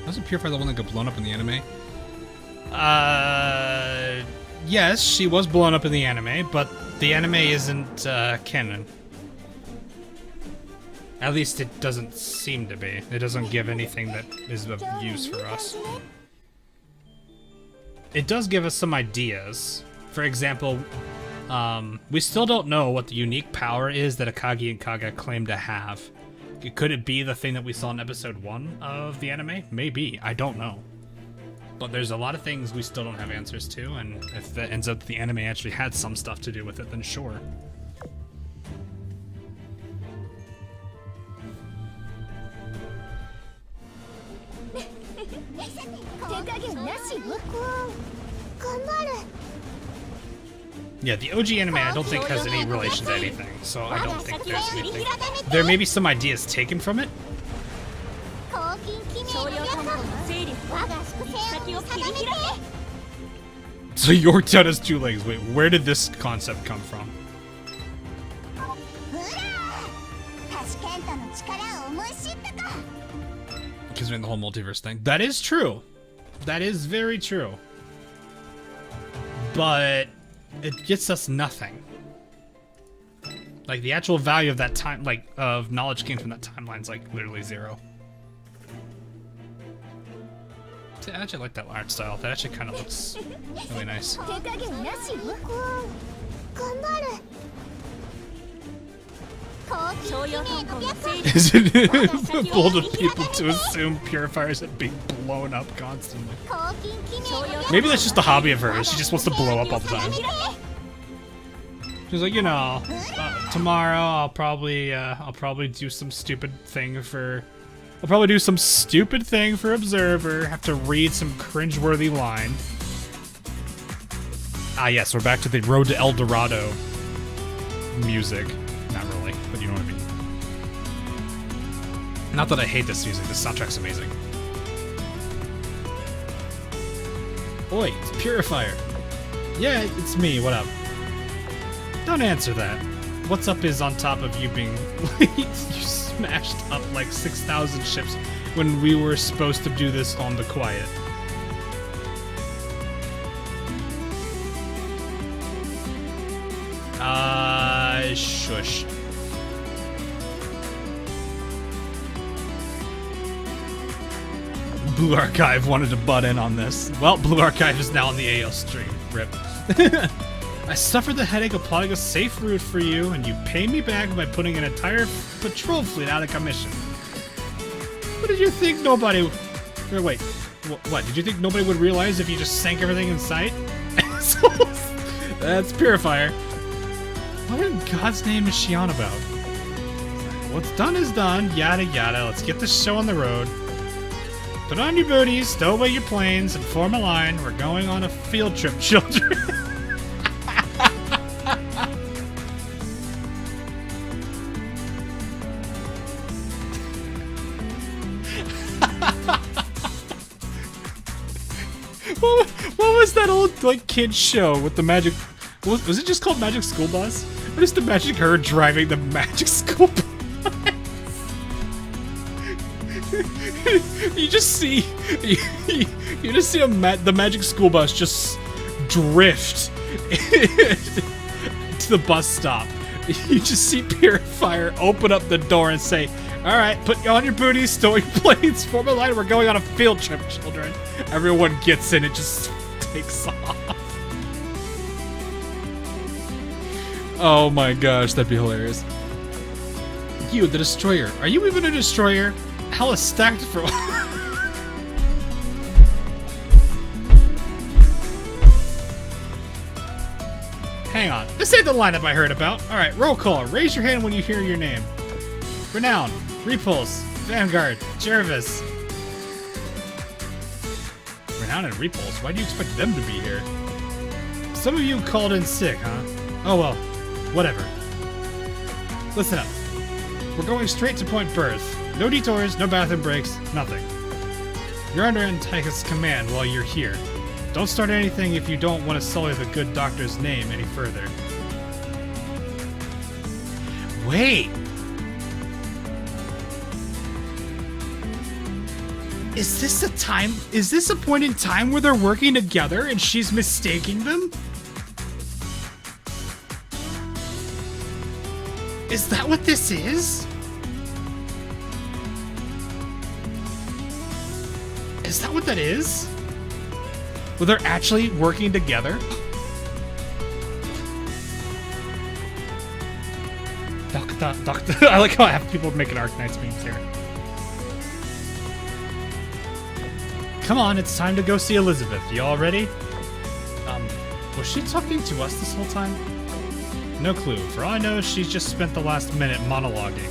Wasn't Purifier the one that got blown up in the anime? Yes, she was blown up in the anime, but the anime isn't canon. At least it doesn't seem to be. It doesn't give anything that is of use for us. It does give us some ideas. For example, we still don't know what the unique power is that Akagi and Kaga claim to have. Could it be the thing that we saw in episode 1 of the anime? Maybe. I don't know. But there's a lot of things we still don't have answers to, and if that ends up that the anime actually had some stuff to do with it, then sure. Yeah, the OG anime I don't think has any relation to anything, so I don't think there's anything. There may be some ideas taken from it. So Yorktown has 2 legs. Wait, where did this concept come from? Considering the whole multiverse thing. That is true. That is very true. But it gets us nothing. Like, the actual value of that time, like, of knowledge gained from that timeline's like literally 0. I actually like that art style. That actually kind of looks really nice. Is it bold of people to assume purifiers are being blown up constantly? Maybe that's just the hobby of hers. She just wants to blow up all the time. She's like, you know, tomorrow I'll probably do some stupid thing for I'll probably do some stupid thing for Observer, have to read some cringeworthy line. Ah yes, we're back to the Road to El Dorado music. Not really, but you know what I mean. Not that I hate this music, this soundtrack's amazing. Oi, it's Purifier. Yeah, it's me, what up? Don't answer that. What's up is on top of you being... you smashed up like 6,000 ships when we were supposed to do this on the quiet. Shush. Blue Archive wanted to butt in on this. Well, Blue Archive is now on the AL stream. RIP. I suffered the headache of plotting a safe route for you, and you pay me back by putting an entire patrol fleet out of commission. What did you think nobody... Wait, what? Did you think nobody would realize if you just sank everything in sight? That's Purifier. What in God's name is she on about? What's done is done, yada yada. Let's get this show on the road. Put on your booties, stow away your planes, and form a line. We're going on a field trip, children. What was that old like kids show with the magic? Was it just called Magic School Bus? Or just imagine her driving the Magic School Bus? You just see the Magic School Bus just drift to the bus stop. You just see Purifier open up the door and say, "All right, put on your booties, stow your planes, form a line. We're going on a field trip, children." Everyone gets in. It just takes off. Oh my gosh, that'd be hilarious. You, the destroyer. Are you even a destroyer? Hell is stacked for. Hang on. This ain't the lineup I heard about. Alright, roll call. Raise your hand when you hear your name. Renown, Repulse, Vanguard, Jervis. Renown and Repulse? Why do you expect them to be here? Some of you called in sick, huh? Oh well, whatever. Listen up. We're going straight to Point Birth. No detours, no bathroom breaks, nothing. You're under Antiochus' command while you're here. Don't start anything if you don't want to sully the good doctor's name any further. Wait! Is this a point in time where they're working together and she's mistaking them? Is that what this is? Is that what that is? Well, they're actually working together? Doctor. I like how I have people making Arknights memes here. Come on, it's time to go see Elizabeth. You all ready? Was she talking to us this whole time? No clue. For all I know, she's just spent the last minute monologuing.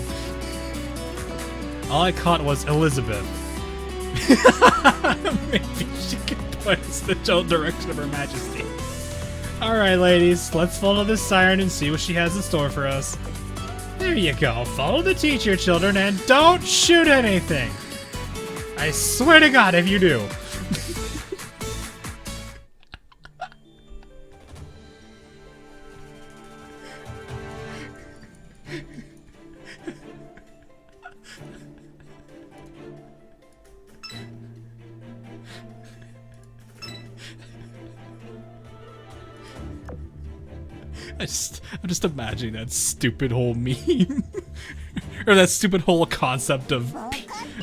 All I caught was Elizabeth. Maybe she could point us the general direction of Her Majesty. Alright, ladies, let's follow this siren and see what she has in store for us. There you go. Follow the teacher, children, and don't shoot anything. I swear to God if you do. I'm just imagining that stupid whole meme. Or that stupid whole concept of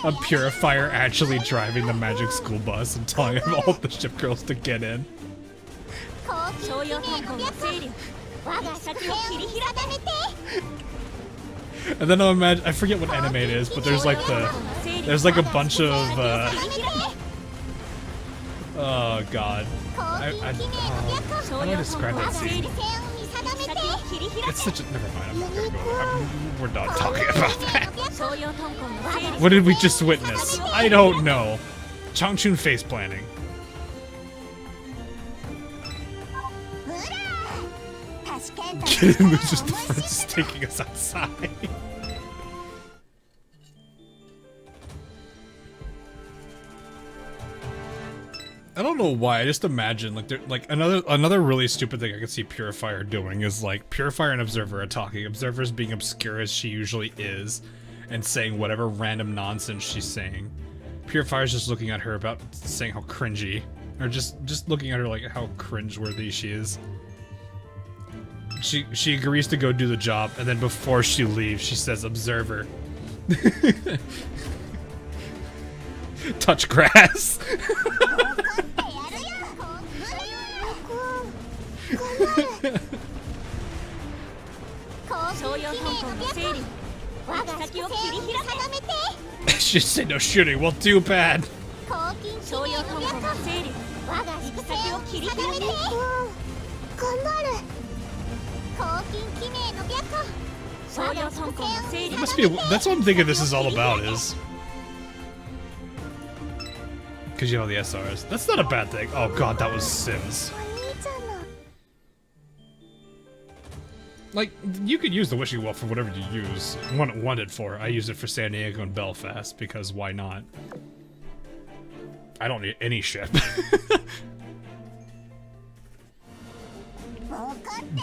a Purifier actually driving the Magic School Bus and telling all the ship girls to get in. And then I'll imagine, I forget what anime it is, but there's like a bunch of oh god. How do I describe that scene? It's such a... Never mind, I'm not gonna go there. We're not talking about that. What did we just witness? I don't know. Changchun face planning. It's just the friends taking us outside. I don't know why. I just imagine like another really stupid thing I could see Purifier doing is like Purifier and Observer are talking. Observer's being obscure as she usually is, and saying whatever random nonsense she's saying. Purifier's just looking at her about saying how cringy, or just looking at her like how cringeworthy she is. She agrees to go do the job, and then before she leaves, she says, "Observer, touch grass." She said no shooting. Well, too bad. It must be. That's what I'm thinking. This is all about is. Because you know the SRs. That's not a bad thing. Oh god, that was Sims. Like, you could use the wishing well for whatever you want it for. I use it for San Diego and Belfast, because why not? I don't need any ship.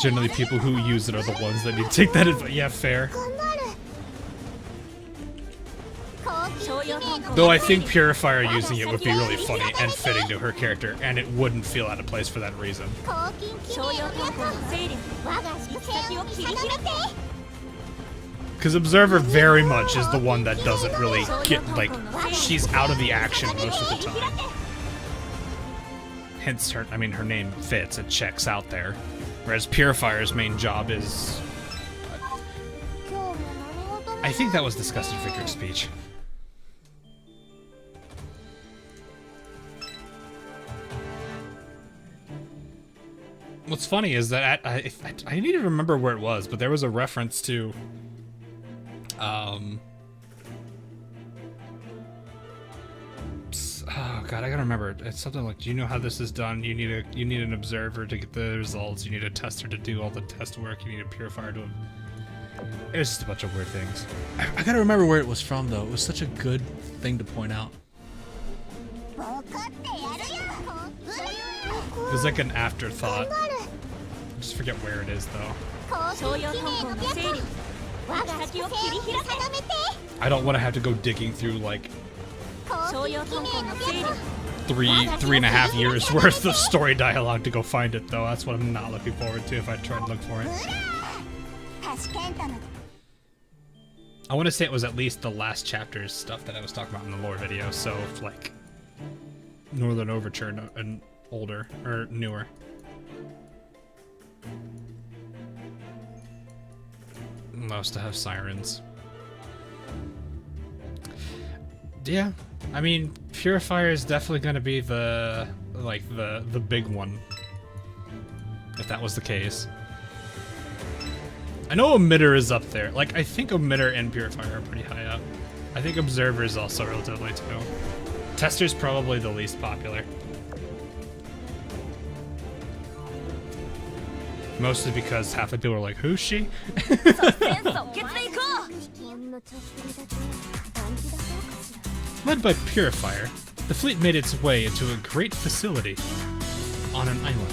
Generally, people who use it are the ones that need to take that advice. Yeah, fair. Though I think Purifier using it would be really funny and fitting to her character, and it wouldn't feel out of place for that reason. Because Observer very much is the one that doesn't really get, like, she's out of the action most of the time. Hence her, I mean, her name fits, it checks out there. Whereas Purifier's main job is... I think that was discussed in figure of speech. What's funny is that I need to remember where it was, but there was a reference to, oh god, I gotta remember. It's something like, do you know how this is done? You need an observer to get the results. You need a tester to do all the test work. You need a purifier to. It was just a bunch of weird things. I gotta remember where it was from though. It was such a good thing to point out. It was like an afterthought. I just forget where it is though. I don't want to have to go digging through like 3.5 years worth of story dialogue to go find it though. That's what I'm not looking forward to if I try to look for it. I want to say it was at least the last chapter's stuff that I was talking about in the lore video, so like Northern Overture and older or newer. Most to have sirens. Yeah, I mean, Purifier is definitely going to be the big one, if that was the case. I know Emitter is up there. Like, I think Emitter and Purifier are pretty high up. I think Observer is also relatively too. Tester's probably the least popular. Mostly because half the people are like, who's she? Led by Purifier, the fleet made its way into a great facility on an island.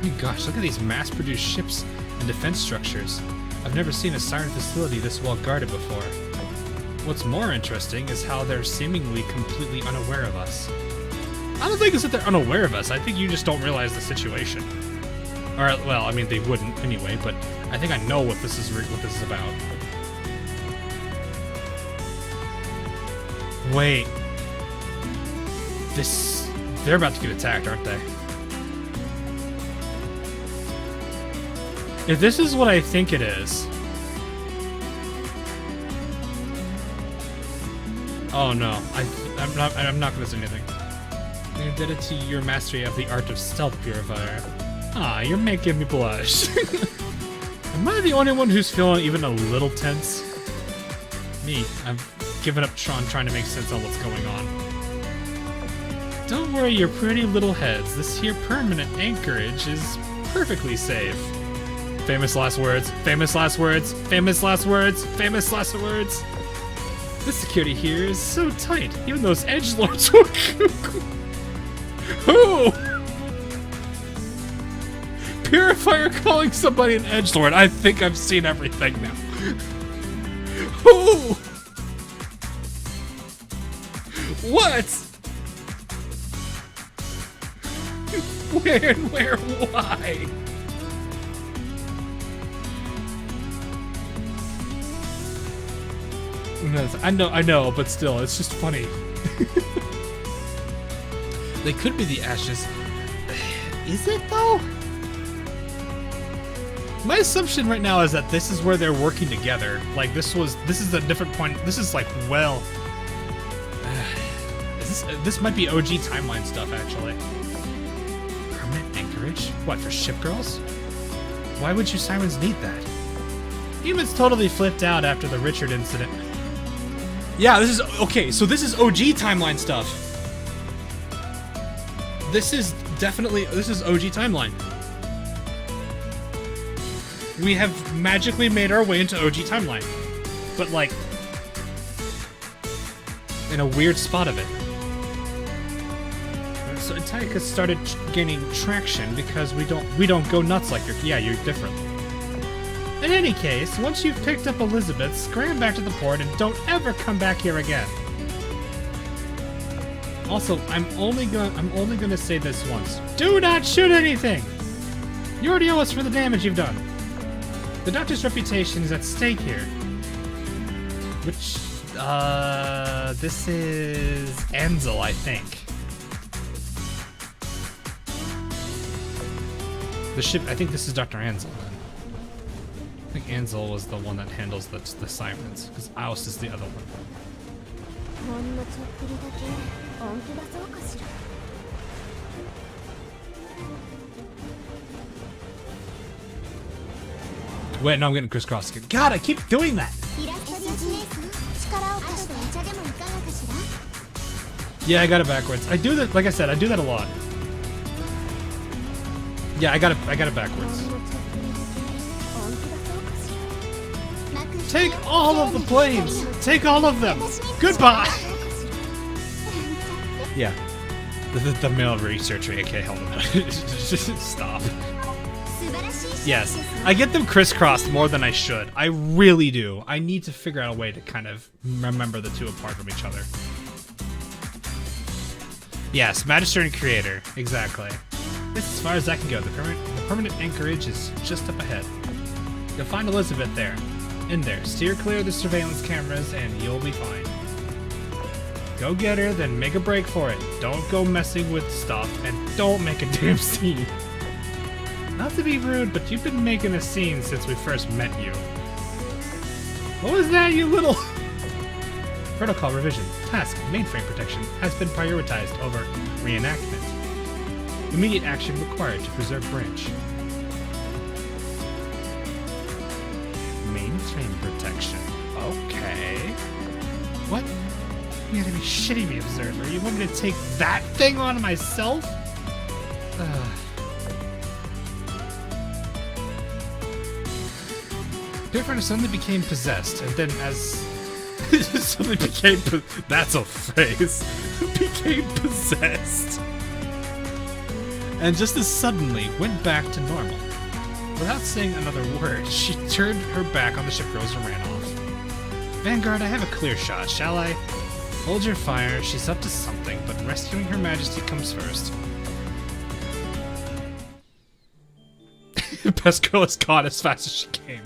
Oh gosh, look at these mass-produced ships and defense structures. I've never seen a siren facility this well guarded before. What's more interesting is how they're seemingly completely unaware of us. I don't think it's that they're unaware of us, I think you just don't realize the situation. Or, well, I mean, they wouldn't anyway, but I think I know what this is about. Wait. They're about to get attacked, aren't they? If this is what I think it is... Oh no, I'm not gonna say anything. You're indebted to your mastery of the art of stealth, Purifier. Ah, you're making me blush. Am I the only one who's feeling even a little tense? Me. I've given up trying to make sense on what's going on. Don't worry your pretty little heads. This here permanent anchorage is perfectly safe. Famous last words. Famous last words. Famous last words. Famous last words. This security here is so tight. Even those edgelords will cuckoo. Who? Purifier calling somebody an edgelord. I think I've seen everything now. Who? What? Where, why? I know, but still, it's just funny. They could be the ashes. Is it though? My assumption right now is that this is where they're working together. Like this is a different point. This is like, well, this might be OG timeline stuff actually. Permanent anchorage? What, for ship girls? Why would you sirens need that? Humans totally flipped out after the Richard incident. Yeah, this is okay. So this is OG timeline stuff. This is OG timeline. We have magically made our way into OG timeline, but like in a weird spot of it. So Antiochus started gaining traction because we don't go nuts like you're different. In any case, once you've picked up Elizabeth, scram back to the port and don't ever come back here again. Also, I'm only gonna say this once. Do not shoot anything! You already owe us for the damage you've done. The doctor's reputation is at stake here. Which, this is Ansel, I think. The ship, I think this is Dr. Ansel. I think Ansel was the one that handles the sirens, because Aus is the other one. Wait, no, I'm getting crisscrossed again. God, I keep doing that! Yeah, I got it backwards. I do that, like I said, I do that a lot. Yeah, I got it backwards. Take all of the planes! Take all of them! Goodbye! Yeah. The male researcher, okay, hold on. Stop. Yes, I get them crisscrossed more than I should. I really do. I need to figure out a way to kind of remember the two apart from each other. Yes, Magister and Creator, exactly. This is as far as I can go. The permanent anchorage is just up ahead. You'll find Elizabeth there. In there. Steer clear of the surveillance cameras and you'll be fine. Go get her, then make a break for it. Don't go messing with stuff and don't make a damn scene. Not to be rude, but you've been making a scene since we first met you. What was that, you little... Protocol revision. Task, mainframe protection, has been prioritized over reenactment. Immediate action required to preserve branch. Mainframe protection. Okay. What? You gotta be shitting me, Observer. You want me to take that thing on myself? Purifier suddenly became possessed, and then as... suddenly became... That's a phrase. Became possessed. And just as suddenly went back to normal. Without saying another word, she turned her back on the shipgirls and ran off. Vanguard, I have a clear shot, shall I? Hold your fire, she's up to something, but rescuing Her Majesty comes first. Best girl is gone as fast as she came.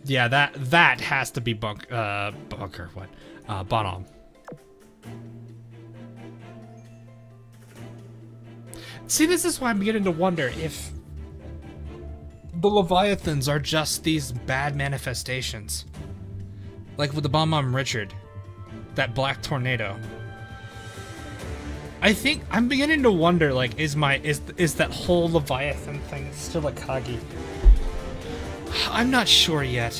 Yeah, that has to be Bunker, what? Bonhomme. See, this is why I'm beginning to wonder if the Leviathans are just these bad manifestations. Like with the Bonhomme Richard. That black tornado. I think I'm beginning to wonder, like, is that whole Leviathan thing still Akagi? I'm not sure yet.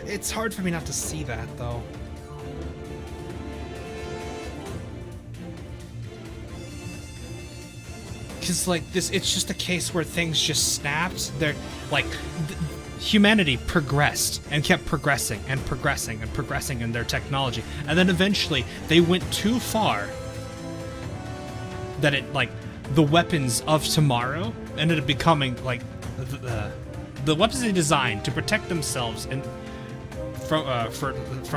It's hard for me not to see that, though. Because, like, it's just a case where things just snapped. They're, like, humanity progressed and kept progressing and progressing and progressing in their technology. And then eventually they went too far that it, like, the weapons of tomorrow ended up becoming, like, the weapons they designed to protect themselves and for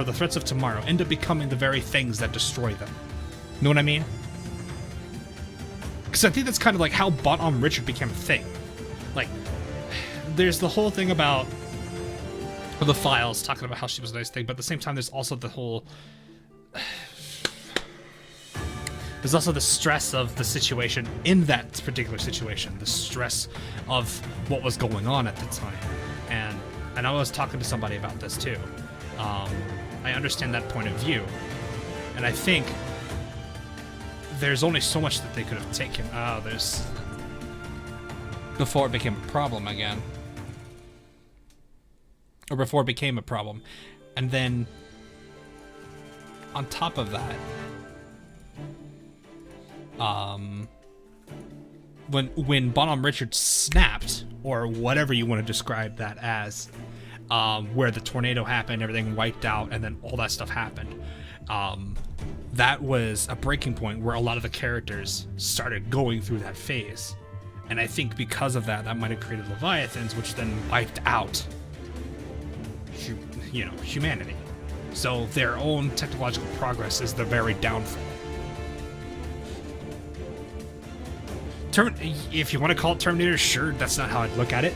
the threats of tomorrow end up becoming the very things that destroy them. Know what I mean? Because I think that's kind of like how Bottom Richard became a thing. Like, there's the whole thing about the files talking about how she was a nice thing, but at the same time, there's also the whole... There's also the stress of the situation in that particular situation, the stress of what was going on at the time. And I was talking to somebody about this too. I understand that point of view, and I think there's only so much that they could have taken. Before it became a problem again. Or before it became a problem. And then, on top of that, when Bonhomme Richard snapped, or whatever you want to describe that as, where the tornado happened, everything wiped out, and then all that stuff happened, that was a breaking point where a lot of the characters started going through that phase. And I think because of that, that might have created Leviathans, which then wiped out, humanity. So their own technological progress is the very downfall. If you want to call it Terminator, sure, that's not how I'd look at it.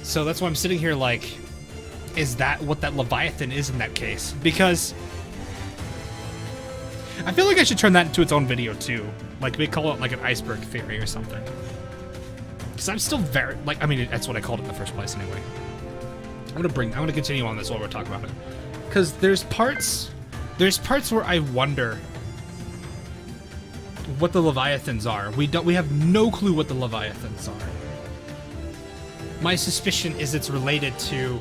So that's why I'm sitting here like, is that what that Leviathan is in that case? Because I feel like I should turn that into its own video too. Like, we call it like an iceberg theory or something. Because I'm still very, like, I mean, that's what I called it in the first place anyway. I'm gonna continue on this while we're talking about it. Because there's parts where I wonder what the Leviathans are. We have no clue what the Leviathans are. My suspicion is it's related to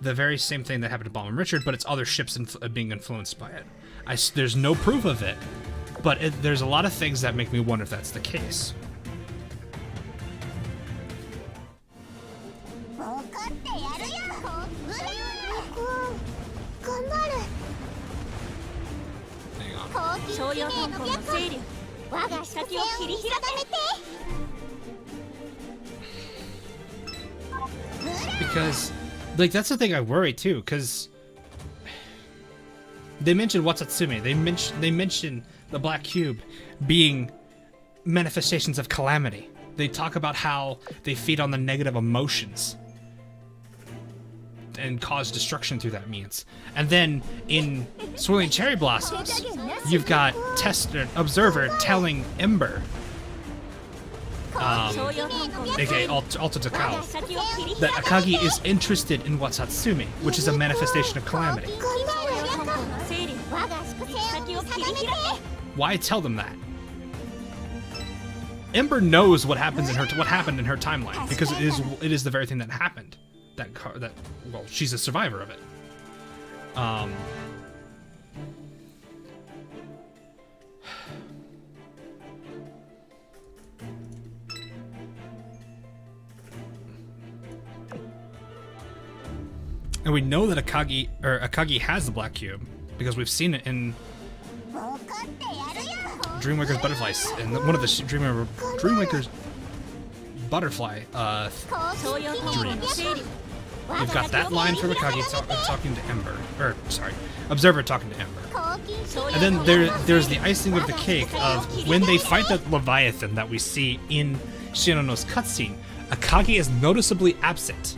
the very same thing that happened to Bomb and Richard, but it's other ships being influenced by it. There's no proof of it, but there's a lot of things that make me wonder if that's the case. Because, like, that's the thing I worry too, because they mentioned Watsatsume. They mention the Black Cube being manifestations of calamity. They talk about how they feed on the negative emotions and cause destruction through that means. And then in Swirling Cherry Blossoms, you've got Observer telling Ember, aka Alta Takao, that Akagi is interested in Watsatsume, which is a manifestation of calamity. Why tell them that? Ember knows what happened in her timeline, because it is the very thing that happened. Well, she's a survivor of it. And we know that Akagi has the Black Cube because we've seen it in Dreamwaker's Butterfly, in one of the Dreamwaker's Butterfly dreams. We've got that line from Akagi talking to Ember, Observer talking to Ember. And then there's the icing of the cake of when they fight that Leviathan that we see in Shinano's cutscene, Akagi is noticeably absent.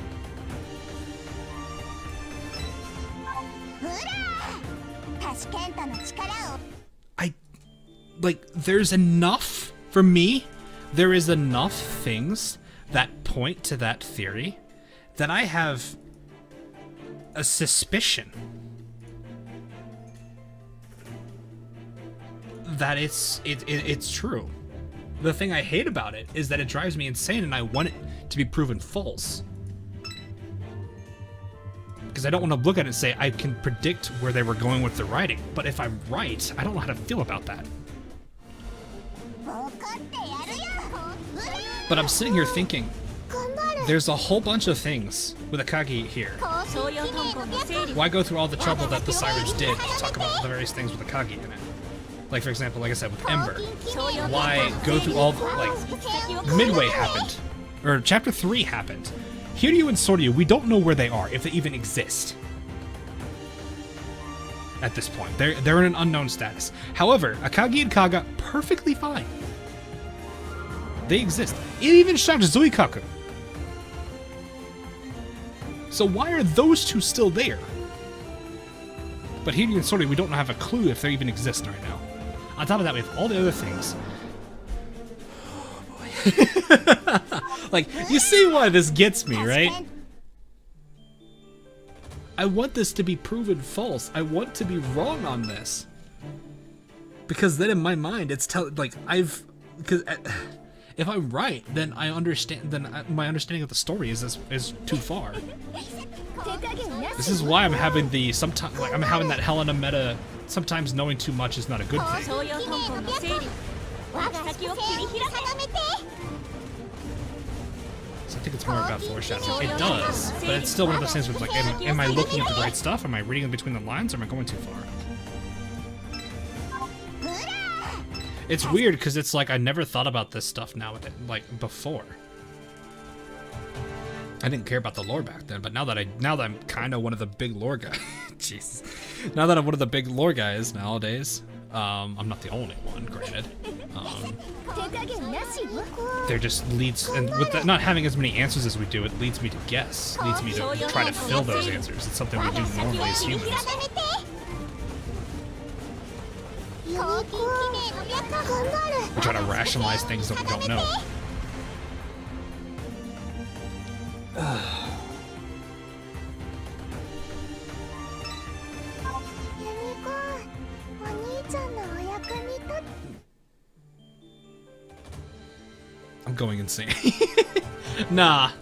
There's enough, for me, there is enough things that point to that theory then I have a suspicion that it's true. The thing I hate about it is that it drives me insane, and I want it to be proven false. Because I don't want to look at it and say, I can predict where they were going with the writing. But if I'm right, I don't know how to feel about that. But I'm sitting here thinking, there's a whole bunch of things with Akagi here. Why go through all the trouble that the Sirens did to talk about the various things with Akagi in it? Like, for example, like I said, with Ember. Why go through all, like, Midway happened. Or Chapter 3 happened. Hiryu and Sortie, we don't know where they are, if they even exist. At this point. They're in an unknown status. However, Akagi and Kaga, perfectly fine. They exist. It even shocked Zuikaku. So why are those two still there? But Hiryu and Sortie, we don't have a clue if they even exist right now. On top of that, we have all the other things. Oh boy. Like, you see why this gets me, right? I want this to be proven false. I want to be wrong on this. Because then in my mind, it's because if I'm right, then I understand. Then my understanding of the story is too far. This is why I'm having the sometimes I'm having that Helena meta. Sometimes knowing too much is not a good thing. So I think it's more about foreshadowing. It does, but it's still one of those things where it's like, am I looking at the right stuff? Am I reading in between the lines? Or am I going too far? It's weird because it's like I never thought about this stuff like before. I didn't care about the lore back then, but now that I'm kind of one of the big lore guys, jeez. Now that I'm one of the big lore guys nowadays, I'm not the only one, granted. There just leads, and with not having as many answers as we do, it leads me to guess, leads me to try to fill those answers. It's something we do normally as humans. We try to rationalize things that we don't know. I'm going insane. Nah.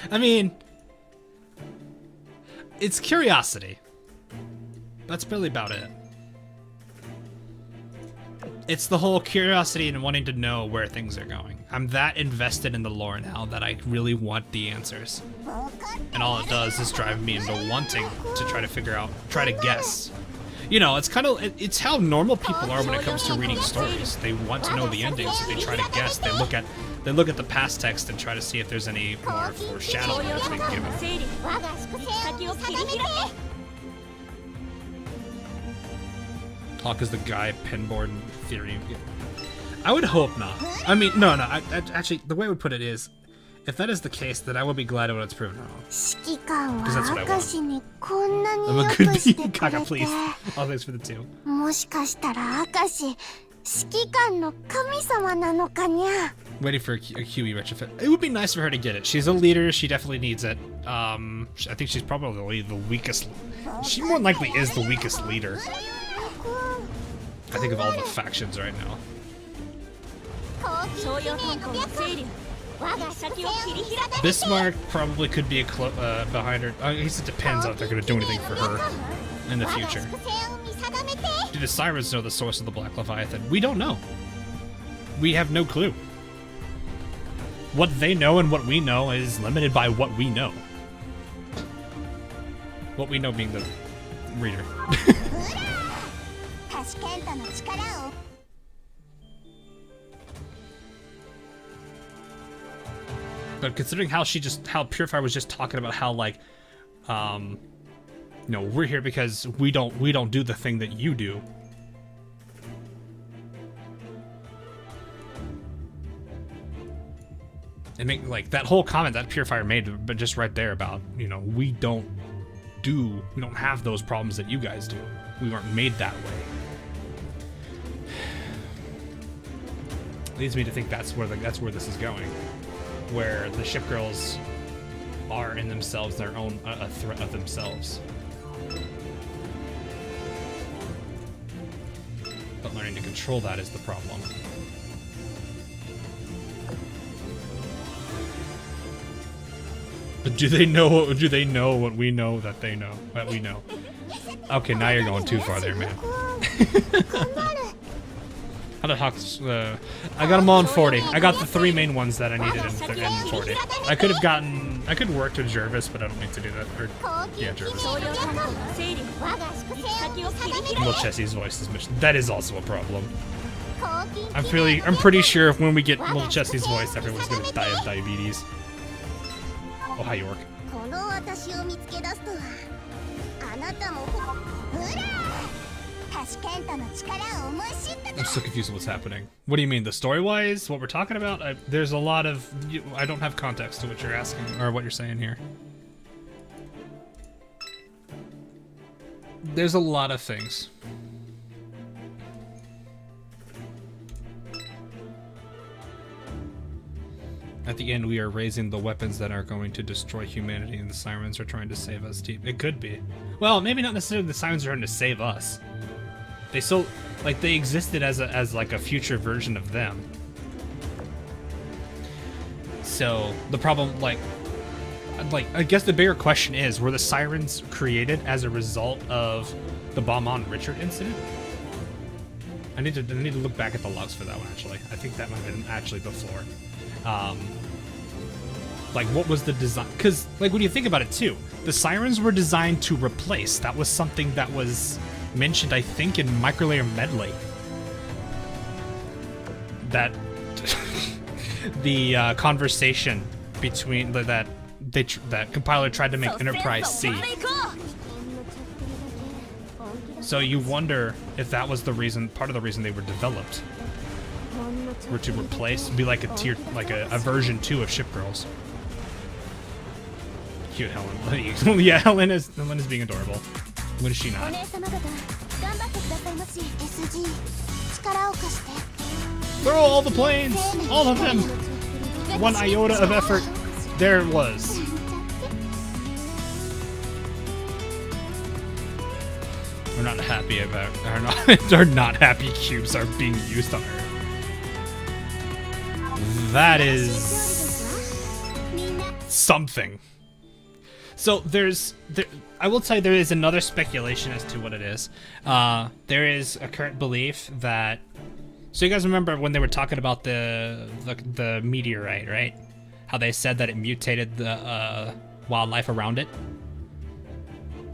I mean, it's curiosity. That's really about it. It's the whole curiosity and wanting to know where things are going. I'm that invested in the lore now that I really want the answers. And all it does is drive me into wanting to try to figure out, try to guess. You know, it's kind of, it's how normal people are when it comes to reading stories. They want to know the endings, so they try to guess. They look at the past text and try to see if there's any more foreshadowing that's been given. Talk is the guy pinboard theory. I would hope not. I mean, no. Actually, the way I would put it is, if that is the case, then I will be glad when it's proven wrong. Because that's what I want. I'm a good being. Kaka, please. All thanks for the 2. Waiting for a QE retrofit. It would be nice for her to get it. She's a leader. She definitely needs it. I think she's probably the weakest. She more than likely is the weakest leader. I think of all the factions right now. Bismarck probably could be behind her. I guess it depends on if they're going to do anything for her in the future. Do the Sirens know the source of the Black Leviathan? We don't know. We have no clue. What they know and what we know is limited by what we know. What we know being the reader. But considering how Purifier was just talking about how, like, you know, we're here because we don't do the thing that you do. And make, like, that whole comment that Purifier made, but just right there about, you know, we don't have those problems that you guys do. We weren't made that way. Leads me to think that's where this is going. Where the ship girls are in themselves their own a threat of themselves. But learning to control that is the problem. But do they know what we know that they know that we know? Okay, now you're going too far there, man. How did Hawks? I got them all in 40. I got the 3 main ones that I needed in 40. I could work to Jervis, but I don't need to do that. Or, yeah, Jervis. Well, Chessie's voice is mission. That is also a problem. I'm pretty sure if when we get Little Chessie's voice, everyone's gonna die of diabetes. Oh, hi, York. I'm so confused with what's happening. What do you mean, the story-wise? What we're talking about? There's a lot of... I don't have context to what you're asking, or what you're saying here. There's a lot of things. At the end, we are raising the weapons that are going to destroy humanity, and the Sirens are trying to save us. It could be. Well, maybe not necessarily the Sirens are trying to save us. They still, like, they existed as like a future version of them. So the problem, like, I guess the bigger question is: were the Sirens created as a result of the Balmond Richard incident? I need to look back at the logs for that one. Actually, I think that might have been actually before. Like, what was the design? Because, like, when you think about it too, the Sirens were designed to replace. That was something that was mentioned, I think, in Microlayer Medley. That the conversation between that compiler tried to make Enterprise C. So you wonder if that was the reason, part of the reason they were developed, were to replace, be like a tier, like a version 2 of Ship Girls. Cute Helen. Yeah, Helen is being adorable. When is she not? Throw all the planes! All of them! 1 iota of effort. There it was. We're not happy about, are not happy cubes are being used on Earth. That is something. So I will tell you there is another speculation as to what it is. There is a current belief that, so you guys remember when they were talking about the meteorite, right? How they said that it mutated the wildlife around it.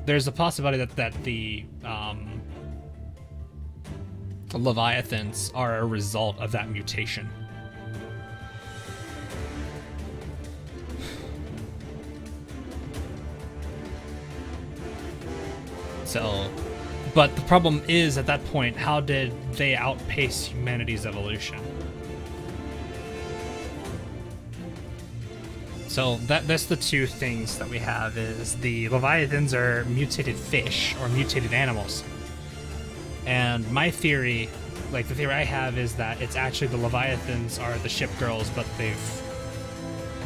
There's a possibility that the Leviathans are a result of that mutation. So, but the problem is, at that point, how did they outpace humanity's evolution? So that's the two things that we have, is the Leviathans are mutated fish or mutated animals. And my theory, like the theory I have, is that it's actually the Leviathans are the ship girls, but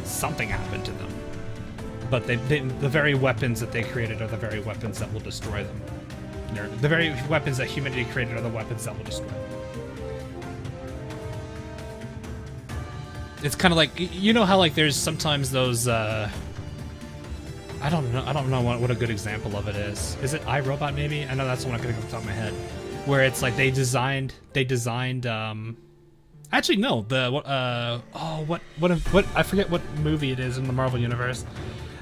something happened to them. But the very weapons that they created are the very weapons that will destroy them. The very weapons that humanity created are the weapons that will destroy them. It's kind of like, you know how like there's sometimes those I don't know what a good example of it is. Is it iRobot maybe? I know that's the one I could think of off the top of my head. Where it's like they designed actually no, what I forget what movie it is in the Marvel universe.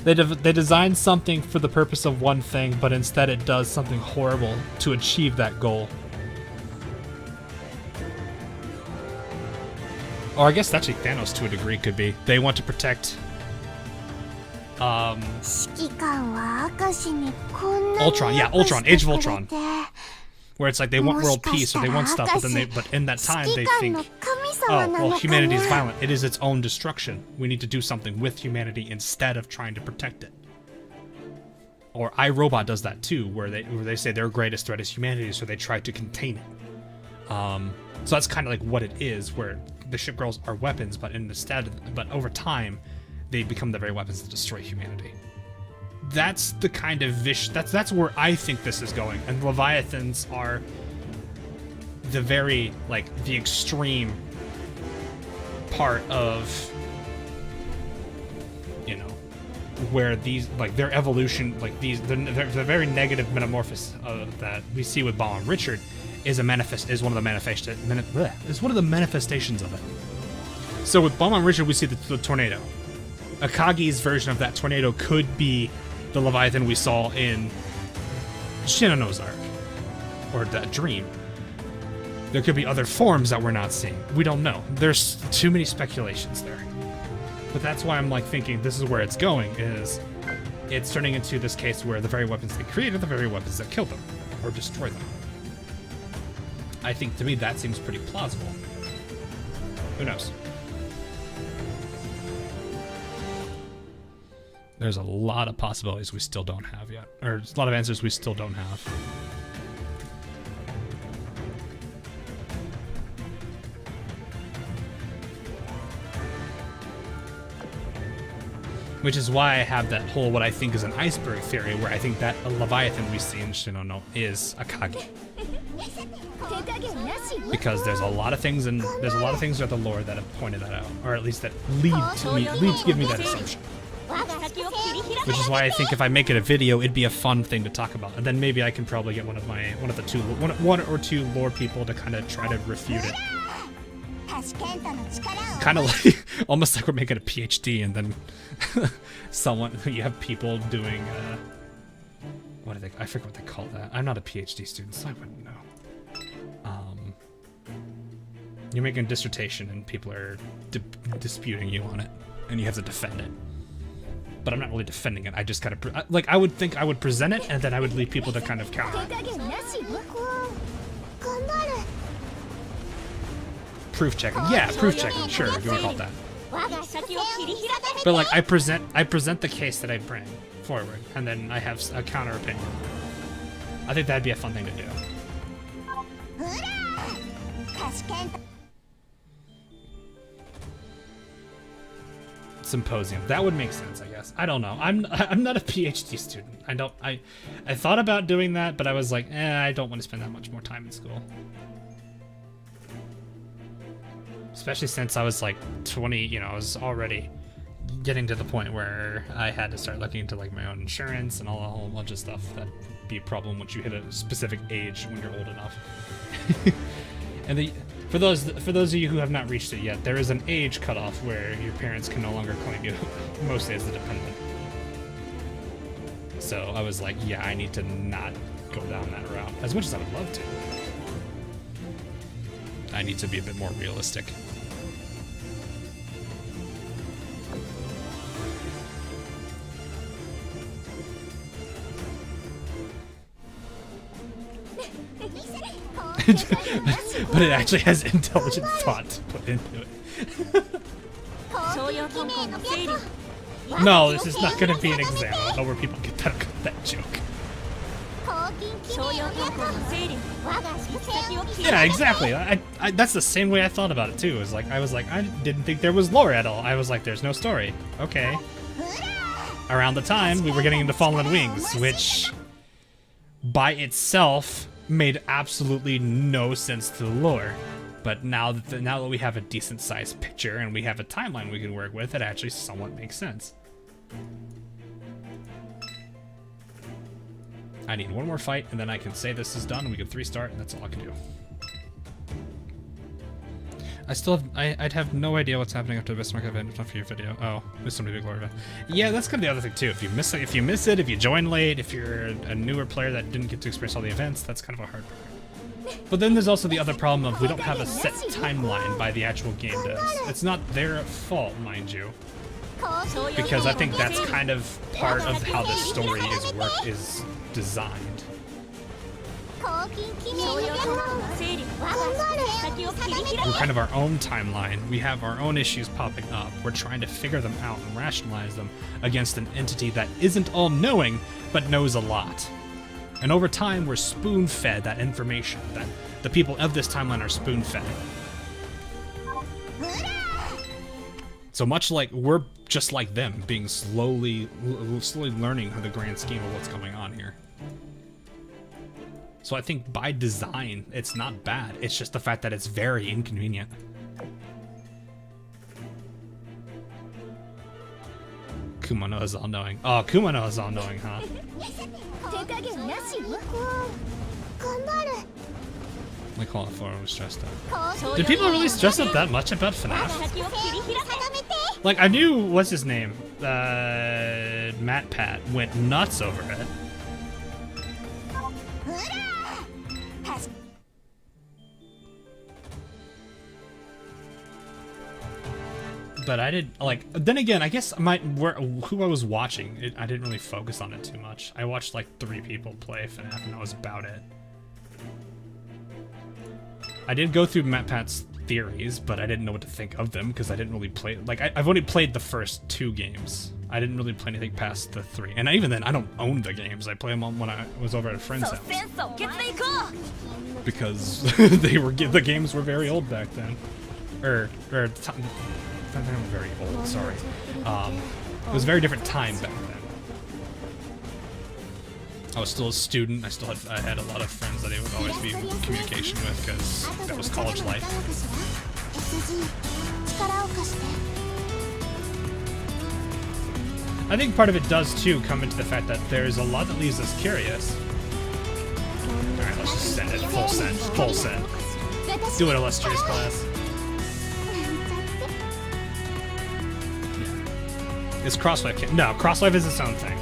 They designed something for the purpose of one thing, but instead it does something horrible to achieve that goal. Or I guess actually Thanos to a degree could be. They want to protect Ultron, yeah, Ultron, Age of Ultron. Where it's like they want world peace or they want stuff, but in that time they think, oh, well, humanity is violent. It is its own destruction. We need to do something with humanity instead of trying to protect it. Or iRobot does that too, where they say their greatest threat is humanity, so they try to contain it. So that's kind of like what it is, where the ship girls are weapons, but but over time, they become the very weapons that destroy humanity. That's the kind of that's where I think this is going, and Leviathans are the very, like, the extreme part of, you know, where these, like, their evolution, like these, the very negative metamorphosis that we see with Baum and Richard is one of the manifestations of it. So with Baum and Richard, we see the tornado. Akagi's version of that tornado could be the Leviathan we saw in Shinano's arc, or that dream. There could be other forms that we're not seeing. We don't know. There's too many speculations there. But that's why I'm like thinking this is where it's going, is it's turning into this case where the very weapons they create are the very weapons that kill them, or destroy them. I think, to me, that seems pretty plausible. Who knows? There's a lot of possibilities we still don't have yet. Or a lot of answers we still don't have. Which is why I have that whole, what I think is an iceberg theory, where I think that a Leviathan we see in Shinano is Akagi. Because there's a lot of things in throughout the lore that have pointed that out, or at least that lead to give me that assumption. Which is why I think if I make it a video, it'd be a fun thing to talk about, and then maybe I can probably get one or two lore people to kind of try to refute it. Kind of like, almost like we're making a PhD, and then you have people doing, I forget what they call that. I'm not a PhD student, so I wouldn't know. You're making a dissertation, and people are disputing you on it, and you have to defend it. But I'm not really defending it. I just kind of, like, I would think I would present it, and then I would leave people to kind of counter it. Proof checking. Yeah, proof checking. Sure, if you want to call it that. But like, I present the case that I bring forward, and then I have a counter opinion. I think that'd be a fun thing to do. Symposium. That would make sense, I guess. I don't know. I'm not a PhD student. I thought about doing that, but I was like, I don't want to spend that much more time in school. Especially since I was like 20, I was already getting to the point where I had to start looking into like my own insurance and a whole bunch of stuff. That'd be a problem once you hit a specific age when you're old enough. And for those of you who have not reached it yet, there is an age cutoff where your parents can no longer claim you, mostly as the dependent. So I was like, yeah, I need to not go down that route, as much as I would love to. I need to be a bit more realistic. But it actually has intelligent thought put into it. No, this is not going to be an exam. I don't know where people get that joke. Yeah, exactly. That's the same way I thought about it too. I was like, I didn't think there was lore at all. I was like, there's no story. Okay. Around the time we were getting into Fallen Wings, which by itself made absolutely no sense to the lore. But now that we have a decent sized picture and we have a timeline we can work with, it actually somewhat makes sense. I need one more fight, and then I can say this is done, and we can 3-start, and that's all I can do. I'd have no idea what's happening after the Bismarck event, if not for your video. Oh, there's so many big lore event. Yeah, that's kind of the other thing too. If you miss it, if you join late, if you're a newer player that didn't get to experience all the events, that's kind of a hard part. But then there's also the other problem of we don't have a set timeline by the actual game does. It's not their fault, mind you. Because I think that's kind of part of how the story is designed. We're kind of our own timeline. We have our own issues popping up. We're trying to figure them out and rationalize them against an entity that isn't all-knowing, but knows a lot. And over time, we're spoon-fed that information, that the people of this timeline are spoon-fed. So much like we're just like them, being slowly learning the grand scheme of what's going on here. So I think by design, it's not bad. It's just the fact that it's very inconvenient. Kumano is all-knowing. Oh, Kumano is all-knowing, huh? They call it for was stressed out. Did people really stress out that much about FNAF? Like, I knew, what's his name? Matt Pat went nuts over it. But I did, like, then again, I guess who I was watching, I didn't really focus on it too much. I watched like 3 people play FNAF and that was about it. I did go through Matt Pat's theories, but I didn't know what to think of them because I didn't really play, like, I've only played the first 2 games. I didn't really play anything past the 3. And even then, I don't own the games. I play them when I was over at a friend's house. Because the games were very old back then. They were very old, sorry. It was a very different time back then. I was still a student. I had a lot of friends that I would always be in communication with because that was college life. I think part of it does too come into the fact that there's a lot that leaves us curious. Alright, let's just send it. Full send. Full send. Do it, illustrious class. Is Crosswife? No, Crosswife is its own thing.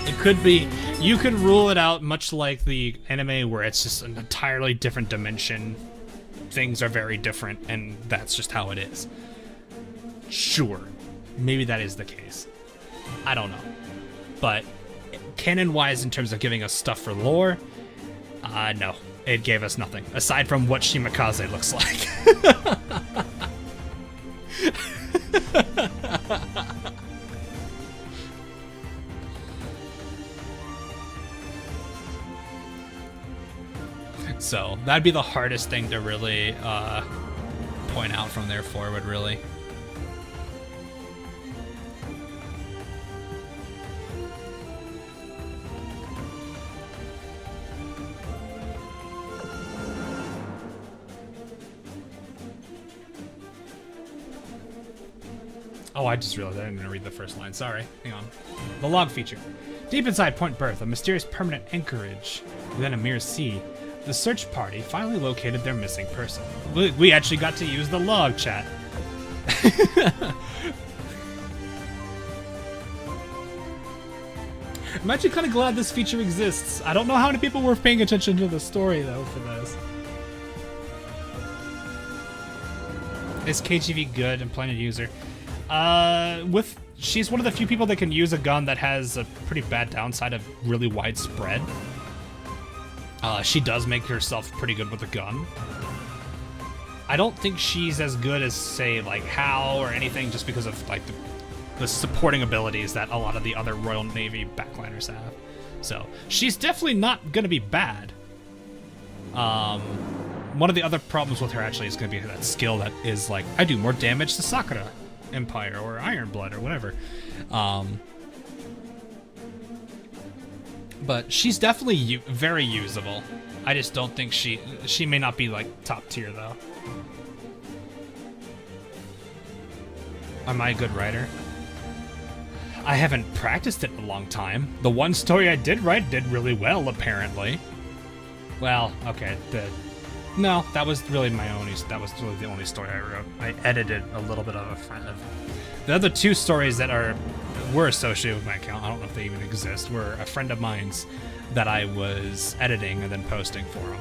It could be, you could rule it out much like the anime where it's just an entirely different dimension. Things are very different and that's just how it is. Sure, maybe that is the case. I don't know. But canon-wise, in terms of giving us stuff for lore, no. It gave us nothing, aside from what Shimakaze looks like. So that'd be the hardest thing to really point out from there forward, really. Oh, I just realized I didn't read the first line. Sorry. Hang on. The log feature. Deep inside Point Berth, a mysterious permanent anchorage within a mere sea, the search party finally located their missing person. We actually got to use the log, chat. I'm actually kind of glad this feature exists. I don't know how many people were paying attention to the story, though, for this. Is KGV good and planning to use her? She's one of the few people that can use a gun that has a pretty bad downside of really widespread. She does make herself pretty good with a gun. I don't think she's as good as, say, like Hal or anything, just because of like the supporting abilities that a lot of the other Royal Navy backliners have. So she's definitely not gonna be bad. One of the other problems with her actually is gonna be that skill that is like, I do more damage to Sakura Empire or Iron Blood or whatever. But she's definitely very usable. I just don't think she may not be like top tier though. Am I a good writer? I haven't practiced it in a long time. The one story I did write did really well, apparently. Well, okay, no, that was really the only story I wrote. I edited a little bit of a friend of. The other 2 stories that were associated with my account, I don't know if they even exist, were a friend of mine's that I was editing and then posting for him.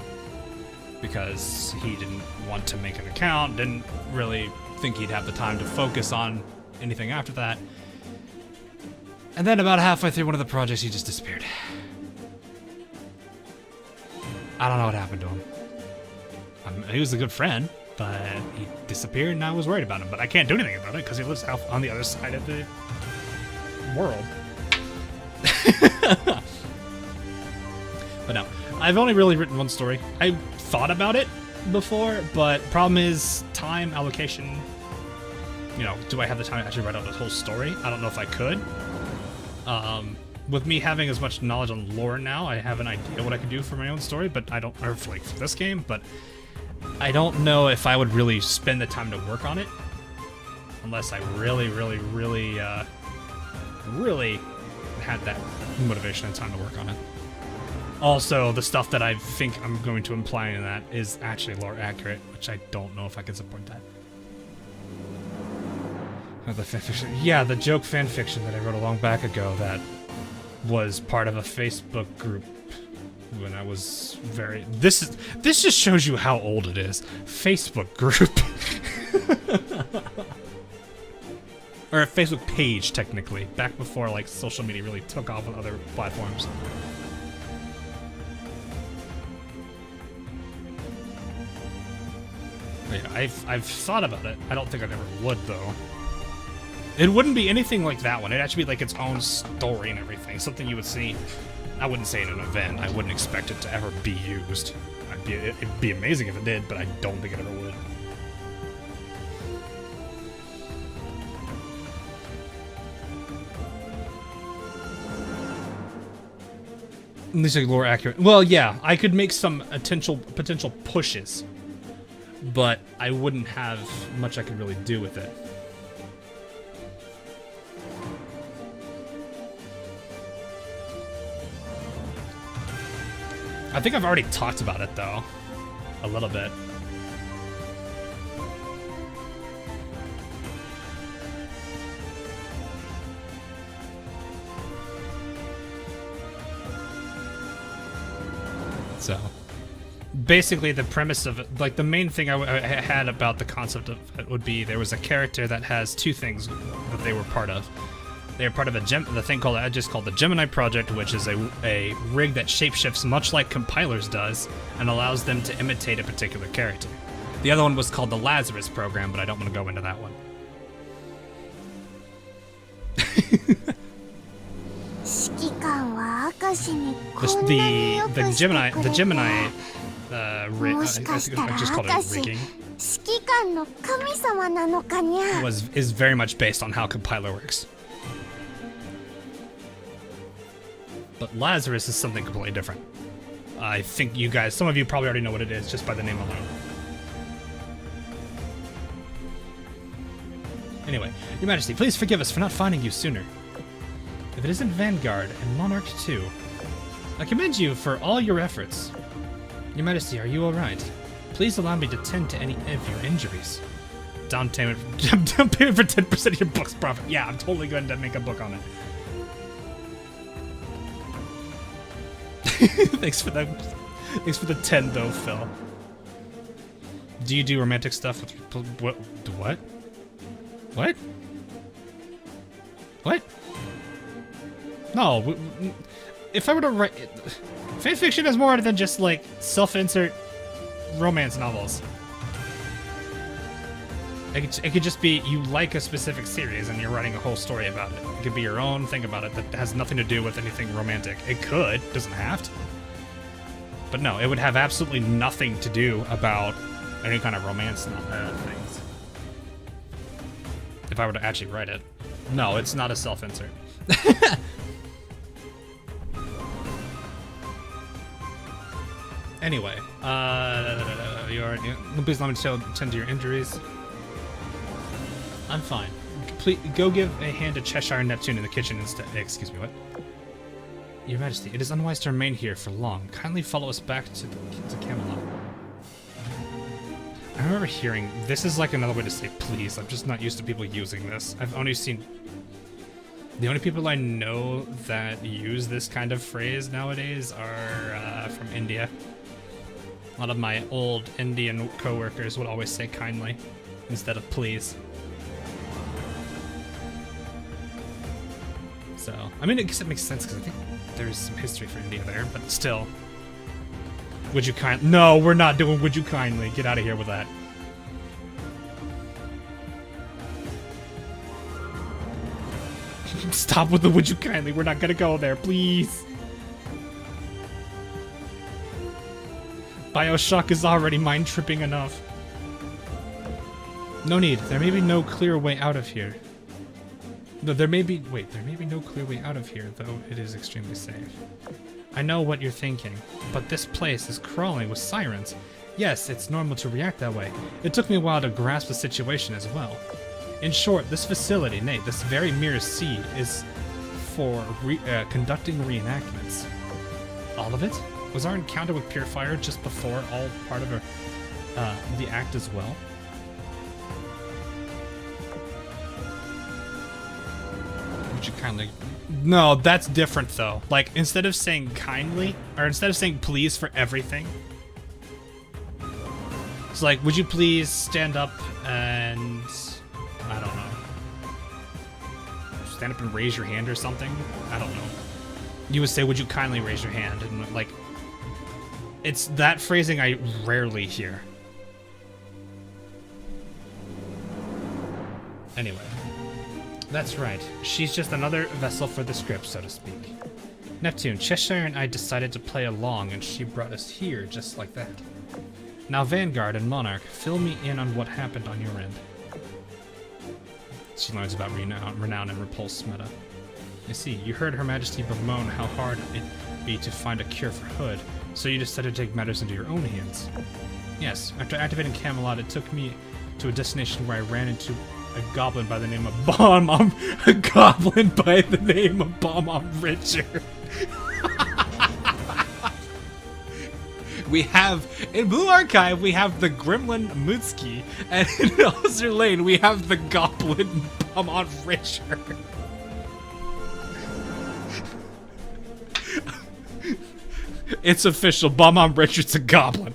Because he didn't want to make an account, didn't really think he'd have the time to focus on anything after that. And then about halfway through one of the projects, he just disappeared. I don't know what happened to him. He was a good friend, but he disappeared and I was worried about him. But I can't do anything about it because he lives out on the other side of the world. But no, I've only really written one story. I thought about it before, but problem is time allocation. you know, do I have the time to actually write out the whole story? I don't know if I could. With me having as much knowledge on lore now, I have an idea what I could do for my own story, but I don't, or for, like, for this game, but I don't know if I would really spend the time to work on it unless I really had that motivation and time to work on it. Also, the stuff that I think I'm going to imply in that is actually lore accurate, which I don't know if I can support that. The fanfiction. Yeah, the joke fanfiction that I wrote a long back ago that was part of a Facebook group when I was very... This just shows you how old it is. Facebook group. Or a Facebook page, technically. Back before, like, social media really took off on other platforms. But yeah, I've thought about it. I don't think I ever would, though. It wouldn't be anything like that one. It'd actually be like its own story and everything. Something you would see. I wouldn't say in an event. I wouldn't expect it to ever be used. It'd be amazing if it did, but I don't think it ever would. At least like lore accurate. Well, yeah, I could make some potential pushes, but I wouldn't have much I could really do with it. I think I've already talked about it, though. A little bit. So, basically the premise of it, like the main thing I had about the concept of it would be there was a character that has two things that they were part of. They are part of the thing called the Gemini Project, which is a rig that shapeshifts much like Compilers does and allows them to imitate a particular character. The other one was called the Lazarus Program, but I don't want to go into that one. The Gemini rig, I just called it rigging, is very much based on how Compiler works. But Lazarus is something completely different. I think you guys, some of you probably already know what it is just by the name alone. Anyway, Your Majesty, please forgive us for not finding you sooner. If it isn't Vanguard and Monarch 2, I commend you for all your efforts. Your Majesty, are you alright? Please allow me to tend to any of your injuries. Down payment for 10% of your book's profit. Yeah, I'm totally going to make a book on it. Thanks for the 10 though, Phil. Do you do romantic stuff with what? No, if I were to write fanfiction is more than just like self-insert romance novels. It could just be you like a specific series and you're writing a whole story about it. It could be your own thing about it that has nothing to do with anything romantic. It could, doesn't have to. But no, it would have absolutely nothing to do about any kind of romance things. If I were to actually write it. No, it's not a self-insert. Anyway, please let me tend to your injuries. I'm fine. Please, go give a hand to Cheshire and Neptune in the kitchen instead. Excuse me, what? Your Majesty, it is unwise to remain here for long. Kindly follow us back to Camelot. I remember hearing, this is like another way to say please. I'm just not used to people using this. I've only seen... The only people I know that use this kind of phrase nowadays are from India. A lot of my old Indian co-workers would always say kindly instead of please. So, I mean, I guess it makes sense because I think there's some history for India there, but still. Would you kindly? No, we're not doing would you kindly. Get out of here with that. Stop with the would you kindly. We're not gonna go there, please. BioShock is already mind-tripping enough. No need. There may be no clear way out of here. No, there may be no clear way out of here, though it is extremely safe. I know what you're thinking, but this place is crawling with sirens. Yes, it's normal to react that way. It took me a while to grasp the situation as well. In short, this facility, nay, this very Mirror Sea, is for conducting reenactments. All of it? Was our encounter with Purifier just before all part of the act as well? Would you kindly... No, that's different though. Like, instead of saying kindly, or instead of saying please for everything, it's like, would you please stand up and... I don't know. Stand up and raise your hand or something? I don't know. You would say, would you kindly raise your hand? And like, it's that phrasing I rarely hear. Anyway. That's right. She's just another vessel for the script, so to speak. Neptune, Cheshire and I decided to play along, and she brought us here just like that. Now Vanguard and Monarch, fill me in on what happened on your end. She learns about renown and repulse meta. You see, you heard Her Majesty bemoan how hard it'd be to find a cure for Hood, so you decided to take matters into your own hands. Yes, after activating Camelot, it took me to a destination where I ran into a goblin by the name of Bomb Richard. We have, in Blue Archive, we have the Gremlin Mutski, and in Azur Lane, we have the Goblin Bomb Richard. It's official, Bomb Richard's a goblin.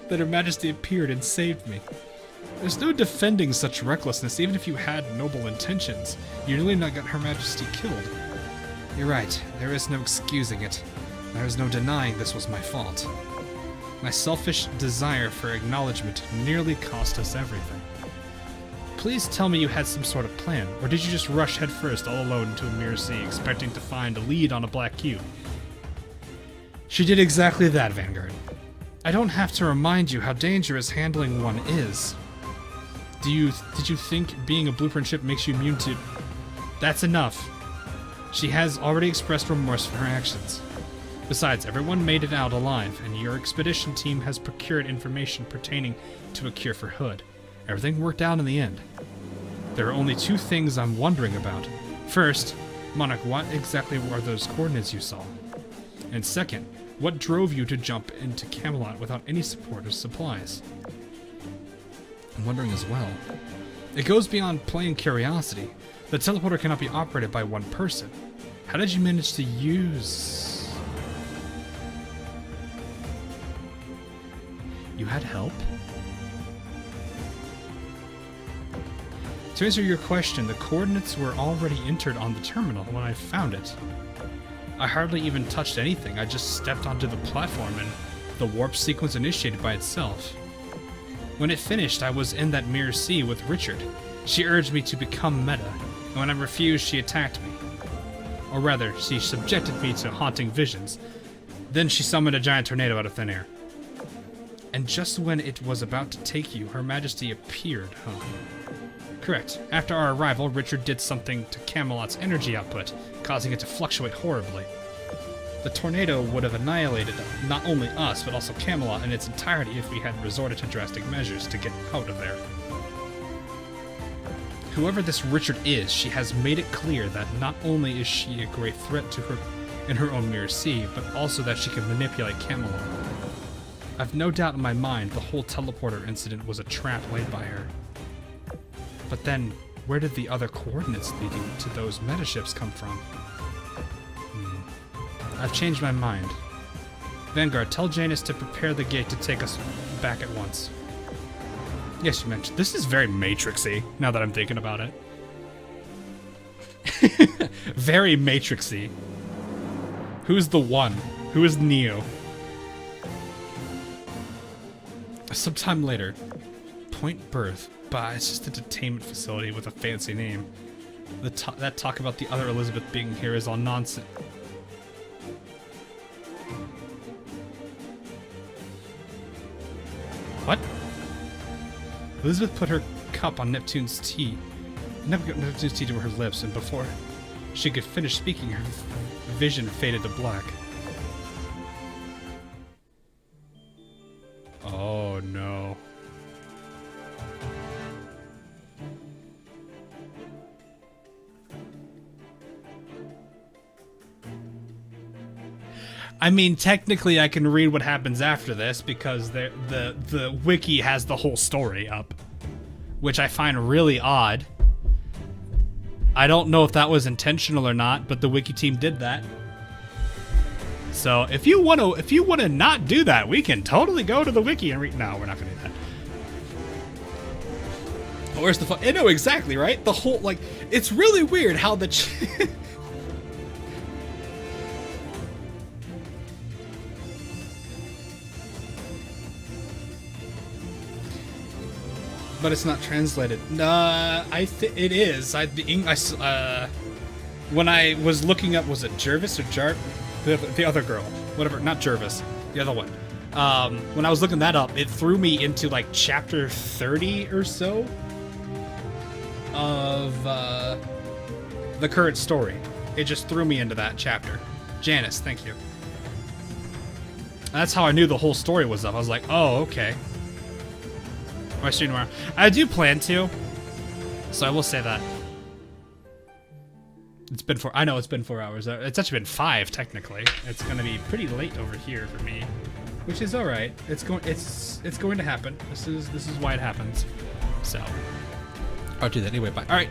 That Her Majesty appeared and saved me. There's no defending such recklessness, even if you had noble intentions. You nearly not got Her Majesty killed. You're right, there is no excusing it. There is no denying this was my fault. My selfish desire for acknowledgement nearly cost us everything. Please tell me you had some sort of plan, or did you just rush headfirst all alone into a Mirror Sea, expecting to find a lead on a black cube? She did exactly that, Vanguard. I don't have to remind you how dangerous handling one is. Did you think being a blueprint ship makes you immune to... That's enough. She has already expressed remorse for her actions. Besides, everyone made it out alive, and your expedition team has procured information pertaining to a cure for Hood. Everything worked out in the end. There are only two things I'm wondering about. First, Monarch, what exactly were those coordinates you saw? And second, what drove you to jump into Camelot without any support or supplies? I'm wondering as well. It goes beyond plain curiosity. The teleporter cannot be operated by one person. How did you manage to use... You had help? To answer your question, the coordinates were already entered on the terminal when I found it. I hardly even touched anything, I just stepped onto the platform and the warp sequence initiated by itself. When it finished, I was in that Mirror Sea with Richard. She urged me to become meta, and when I refused, she attacked me. Or rather, she subjected me to haunting visions. Then she summoned a giant tornado out of thin air. And just when it was about to take you, Her Majesty appeared, huh? Correct. After our arrival, Richard did something to Camelot's energy output, causing it to fluctuate horribly. The tornado would have annihilated not only us, but also Camelot in its entirety if we had resorted to drastic measures to get out of there. Whoever this Richard is, she has made it clear that not only is she a great threat to her in her own Mirror Sea, but also that she can manipulate Camelot. I've no doubt in my mind the whole teleporter incident was a trap laid by her. But then, where did the other coordinates leading to those metaships come from? I've changed my mind. Vanguard, tell Janus to prepare the gate to take us back at once. Yes, you mentioned. This is very Matrixy, now that I'm thinking about it. Very Matrixy. Who's the one? Who is Neo? Sometime later, Point Birth. But it's just a entertainment facility with a fancy name. That talk about the other Elizabeth being here is all nonsense. What? Elizabeth put her cup on Neptune's tea. Neptune's tea to her lips, and before she could finish speaking, her vision faded to black. Oh no. I mean, technically I can read what happens after this because the wiki has the whole story up, which I find really odd. I don't know if that was intentional or not, but the wiki team did that. So if you want to not do that, we can totally go to the wiki and read. No, we're not gonna do that. Where's the fun? I know exactly, right? The whole, like, it's really weird how the but it's not translated. It is. When I was looking up, was it Jervis or the other girl? Whatever, not Jervis, the other one. When I was looking that up, it threw me into like chapter 30 or so of the current story. It just threw me into that chapter. Janice, thank you. That's how I knew the whole story was up. I was like, oh, okay. Am I streaming tomorrow? I do plan to, so I will say that. It's been I know it's been 4 hours. It's actually been 5 technically. It's gonna be pretty late over here for me, which is all right. It's going to happen. This is why it happens. So I'll do that anyway. Bye. All right.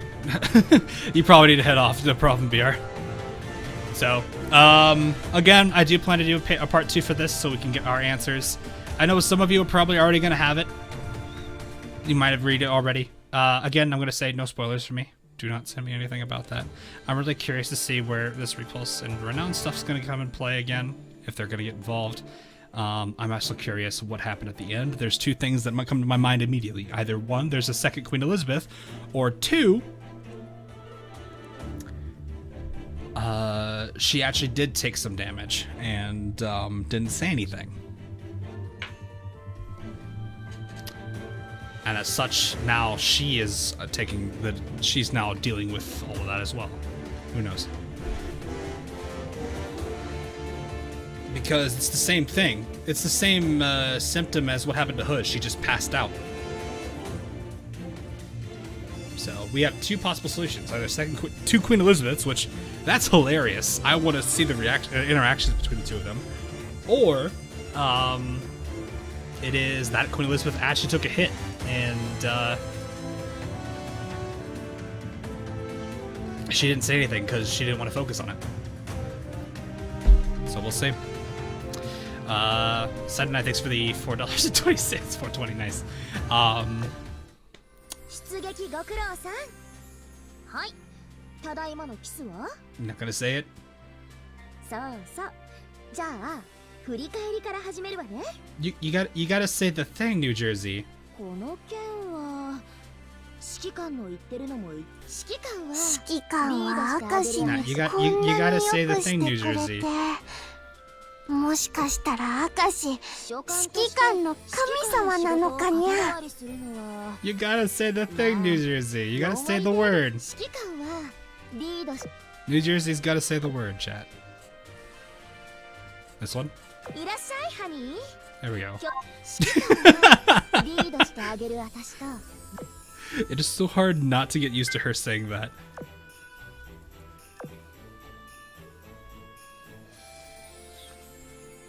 You probably need to head off. No problem, BR. So again, I do plan to do a part 2 for this, so we can get our answers. I know some of you are probably already gonna have it. You might have read it already. Again, I'm going to say no spoilers for me. Do not send me anything about that. I'm really curious to see where this Repulse and Renown stuff's going to come and play again, if they're going to get involved. I'm also curious what happened at the end. There's 2 things that might come to my mind immediately. Either 1, there's a second Queen Elizabeth, or 2, she actually did take some damage and didn't say anything. And as such, now she is she's now dealing with all of that as well. Who knows? Because it's the same thing. It's the same symptom as what happened to Hood. She just passed out. So we have 2 possible solutions. Either 2 Queen Elizabeths, which that's hilarious. I want to see the interactions between the 2 of them. Or it is that Queen Elizabeth actually took a hit. And she didn't say anything because she didn't want to focus on it. So we'll see. Saturday Night, thanks for the $4.20. 420, nice. I'm not gonna say it. You gotta say the thing, New Jersey. No, you gotta say the thing, New Jersey. You gotta say the thing, New Jersey. You gotta say the word. New Jersey's gotta say the word, chat. This one? There we go. It is so hard not to get used to her saying that.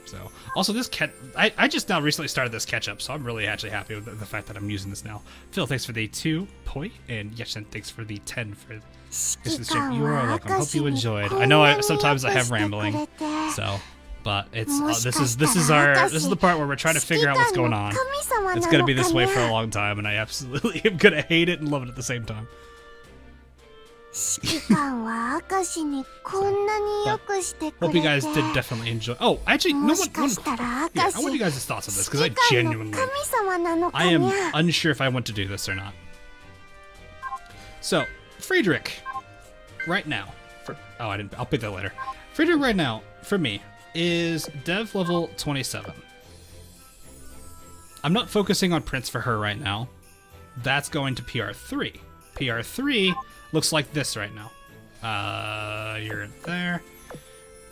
So, also this I just now recently started this catch-up, so I'm really actually happy with the fact that I'm using this now. Phil, thanks for the 2 poi, and Yeshen, thanks for the 10 for this stream. You are welcome. Hope you enjoyed. I know sometimes I have rambling, so. But it's this is the part where we're trying to figure out what's going on. It's gonna be this way for a long time, and I absolutely am gonna hate it and love it at the same time. Hope you guys did definitely enjoy. Oh, actually, no one. I want you guys' thoughts on this because I genuinely, I am unsure if I want to do this or not. So, Friedrich, right now, I'll pick that later. Friedrich right now, for me, is dev level 27. I'm not focusing on prints for her right now. That's going to PR3. PR3 looks like this right now. You're there.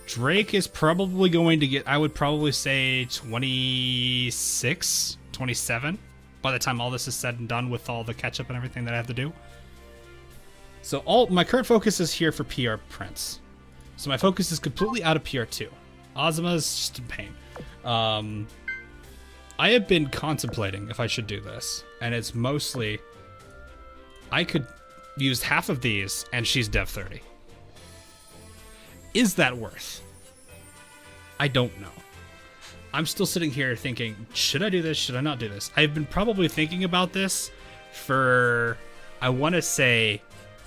Drake is probably going to get, I would probably say 26, 27 by the time all this is said and done with all the catch-up and everything that I have to do. So my current focus is here for PR prints. So my focus is completely out of PR2. Ozma's just in pain. I have been contemplating if I should do this, and it's mostly I could use half of these and she's Dev 30. Is that worth? I don't know. I'm still sitting here thinking, should I do this? Should I not do this? I've been probably thinking about this for, I want to say,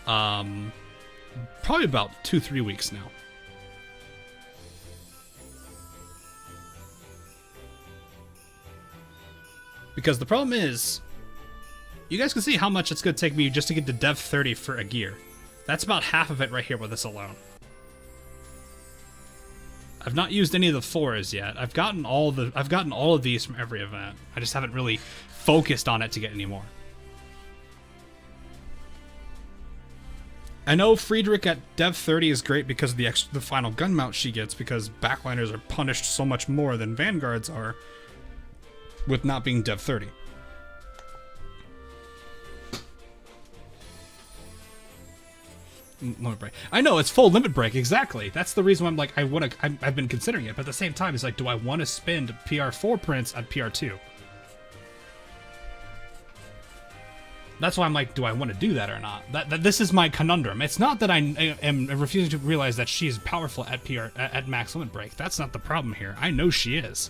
probably about 2-3 weeks now. Because the problem is, you guys can see how much it's going to take me just to get to Dev 30 for a gear. That's about half of it right here with this alone. I've not used any of the 4s yet. I've gotten all of these from every event. I just haven't really focused on it to get any more. I know Friedrich at Dev 30 is great because of the final gun mount she gets, because backliners are punished so much more than vanguards are with not being Dev 30. Limit break. I know, it's full limit break, exactly. That's the reason why I'm like, I've been considering it, but at the same time, it's like, do I want to spend PR4 prints at PR2? That's why I'm like, do I want to do that or not? This is my conundrum. It's not that I am refusing to realize that she's powerful at at max limit break. That's not the problem here. I know she is.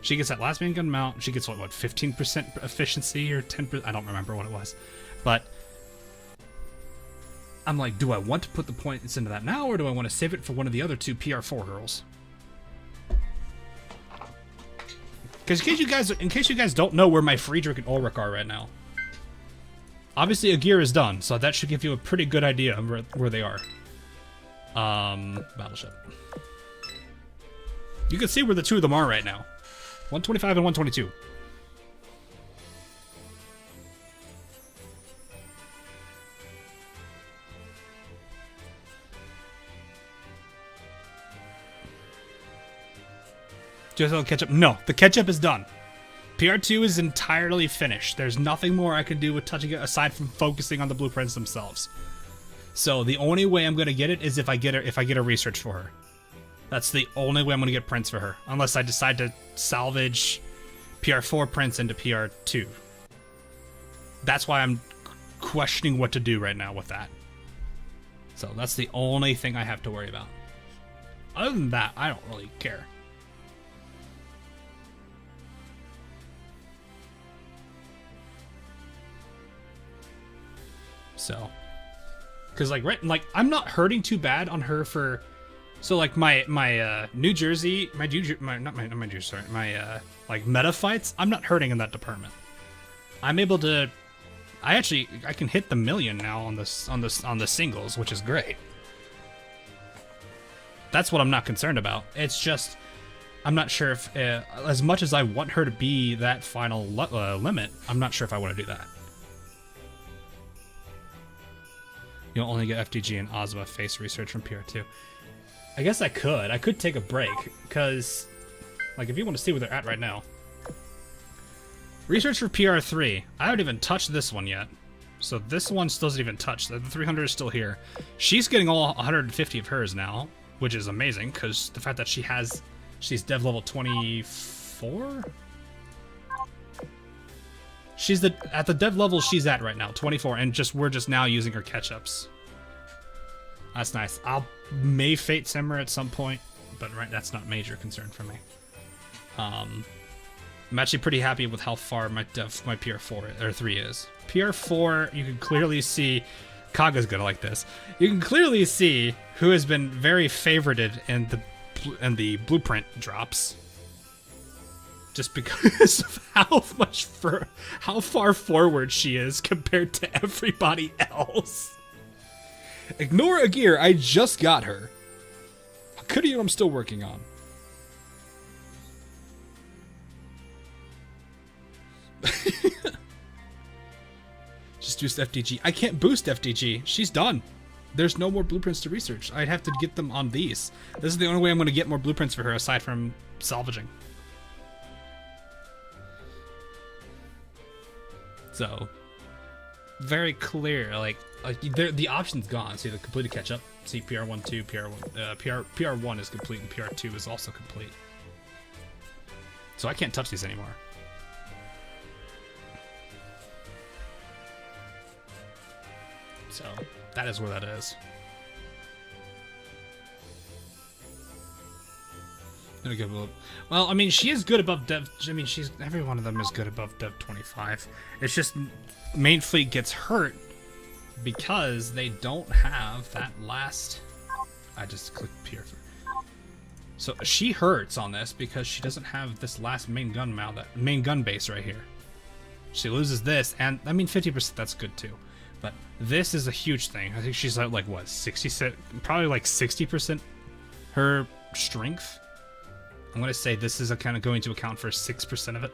She gets that last main gun mount. She gets what 15% efficiency or 10%. I don't remember what it was, but I'm like, do I want to put the points into that now, or do I want to save it for one of the other two PR4 girls? Because in case you guys don't know where my Friedrich and Ulrich are right now, obviously a gear is done, so that should give you a pretty good idea of where they are. Battleship. You can see where the two of them are right now. 125 and 122. Just on ketchup? No, the ketchup is done. PR2 is entirely finished. There's nothing more I can do with touching it aside from focusing on the blueprints themselves. So the only way I'm gonna get it is if I get a research for her. That's the only way I'm gonna get prints for her, unless I decide to salvage PR4 prints into PR2. That's why I'm questioning what to do right now with that. So that's the only thing I have to worry about. Other than that, I don't really care. So, because like I'm not hurting too bad on her for, so like my New Jersey, my meta fights, I'm not hurting in that department. I'm able to, I can hit the million now on the singles, which is great. That's what I'm not concerned about. It's just, I'm not sure if, as much as I want her to be that final limit, I'm not sure if I want to do that. You'll only get FDG and Ozma face research from PR2. I guess I could take a break, because, like, if you want to see where they're at right now. Research for PR3. I haven't even touched this one yet. So this one still doesn't even touch. The 300 is still here. She's getting all 150 of hers now, which is amazing, because the fact that she's dev level 24? She's at the dev level she's at right now, 24, and we're just now using her catch-ups. That's nice. I'll may Fate Simmer at some point, but that's not major concern for me. I'm actually pretty happy with how far my PR4 or 3 is. PR4, you can clearly see, Kaga's gonna like this. You can clearly see who has been very favorited in the blueprint drops. Just because of how far forward she is compared to everybody else. Ignore a gear, I just got her. Kudio I'm still working on. Just boost FDG. I can't boost FDG. She's done. There's no more blueprints to research. I'd have to get them on these. This is the only way I'm going to get more blueprints for her aside from salvaging. So, very clear. Like the option's gone. See, the completed catch up. See, PR1, 2, PR1, PR1 is complete, and PR2 is also complete. So I can't touch these anymore. So that is where that is. Gonna give a little, well, I mean, she is good above Dev. I mean, every one of them is good above Dev 25. It's just main fleet gets hurt because they don't have that last. I just clicked PR. So she hurts on this because she doesn't have this last main gun mount, that main gun base right here. She loses this, and I mean 50%. That's good too, but this is a huge thing. I think she's at like what 60%, probably like 60% her strength. I'm gonna say this is kind of going to account for 6% of it,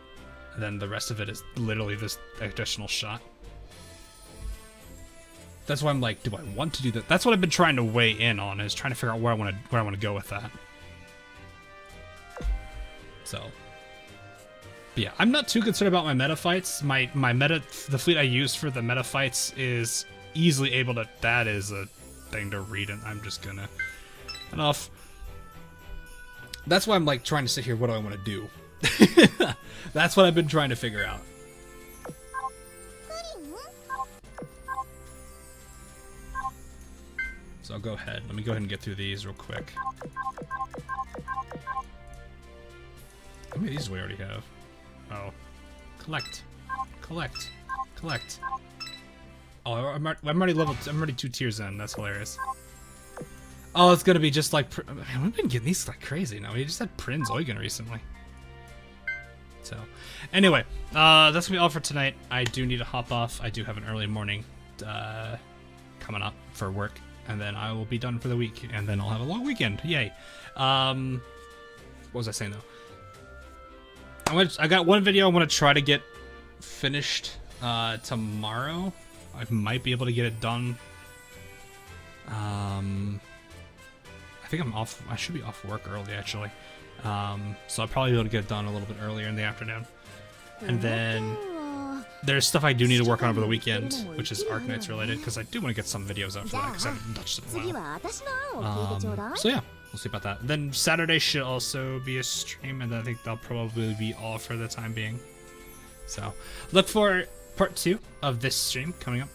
and then the rest of it is literally this additional shot. That's why I'm like, do I want to do that? That's what I've been trying to weigh in on, is trying to figure out where I want to go with that. So, but yeah, I'm not too concerned about my meta fights. The fleet I use for the meta fights is easily able to. That is a thing to read, and I'm just gonna enough. That's why I'm like trying to sit here. What do I want to do? That's what I've been trying to figure out. So I'll go ahead. Let me go ahead and get through these real quick. How many of these do we already have? Oh. Collect. Collect. Collect. Oh, I'm already leveled. I'm already 2 tiers in. That's hilarious. Oh, it's gonna be just like. Man, we've been getting these like crazy now. We just had Prince Eugen recently. So, anyway, that's gonna be all for tonight. I do need to hop off. I do have an early morning coming up for work, and then I will be done for the week, and then I'll have a long weekend. Yay! What was I saying though? I got one video I want to try to get finished tomorrow. I might be able to get it done. I think I'm off. I should be off work early actually. So I'll probably be able to get it done a little bit earlier in the afternoon. And then there's stuff I do need to work on over the weekend, which is Arknights related, because I do want to get some videos out for that, because I haven't touched it in a while. So yeah, we'll see about that. Then Saturday should also be a stream, and I think that'll probably be all for the time being. So look for part 2 of this stream coming up.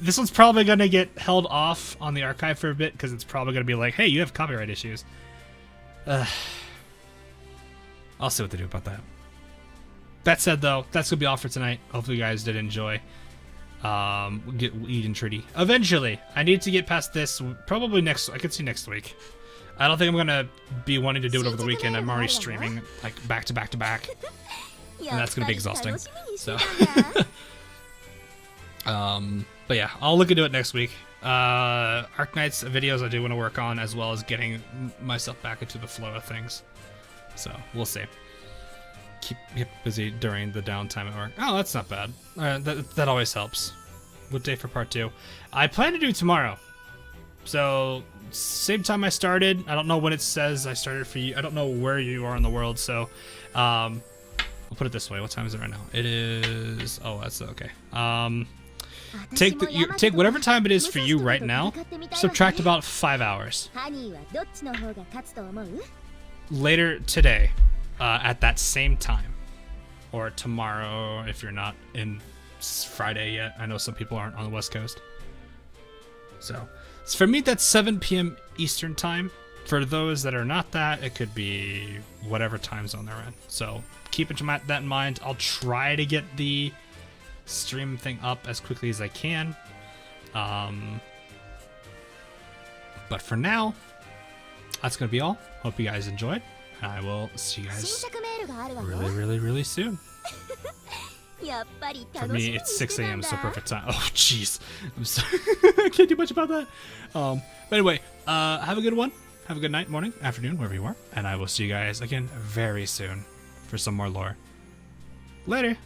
This one's probably gonna get held off on the archive for a bit, because it's probably gonna be like, hey, you have copyright issues. I'll see what they do about that. That said, though, that's gonna be all for tonight. Hopefully you guys did enjoy. We'll eat and treaty eventually. I need to get past this probably next. I could see next week. I don't think I'm gonna be wanting to do it over the weekend. I'm already streaming like back to back to back, and that's gonna be exhausting. So, but yeah, I'll look into it next week. Arknights videos I do want to work on, as well as getting myself back into the flow of things. So we'll see. Keep busy during the downtime at work. Oh, that's not bad. That always helps. What day for part 2? I plan to do tomorrow. So same time I started. I don't know when it says I started for you. I don't know where you are in the world. So we'll put it this way. What time is it right now? It is. Oh, that's okay. Take whatever time it is for you right now. Subtract about 5 hours. Later today, at that same time, or tomorrow if you're not in Friday yet. I know some people aren't on the West Coast. So for me, that's 7 p.m. Eastern time. For those that are not that, it could be whatever time zone they're in. So keep that in mind. I'll try to get the stream thing up as quickly as I can. But for now, that's going to be all. Hope you guys enjoyed. I will see you guys really, really, really soon. For me, it's 6 a.m. so perfect time. Oh, jeez. I'm sorry. I can't do much about that. But anyway, have a good one. Have a good night, morning, afternoon, wherever you are. And I will see you guys again very soon for some more lore. Later.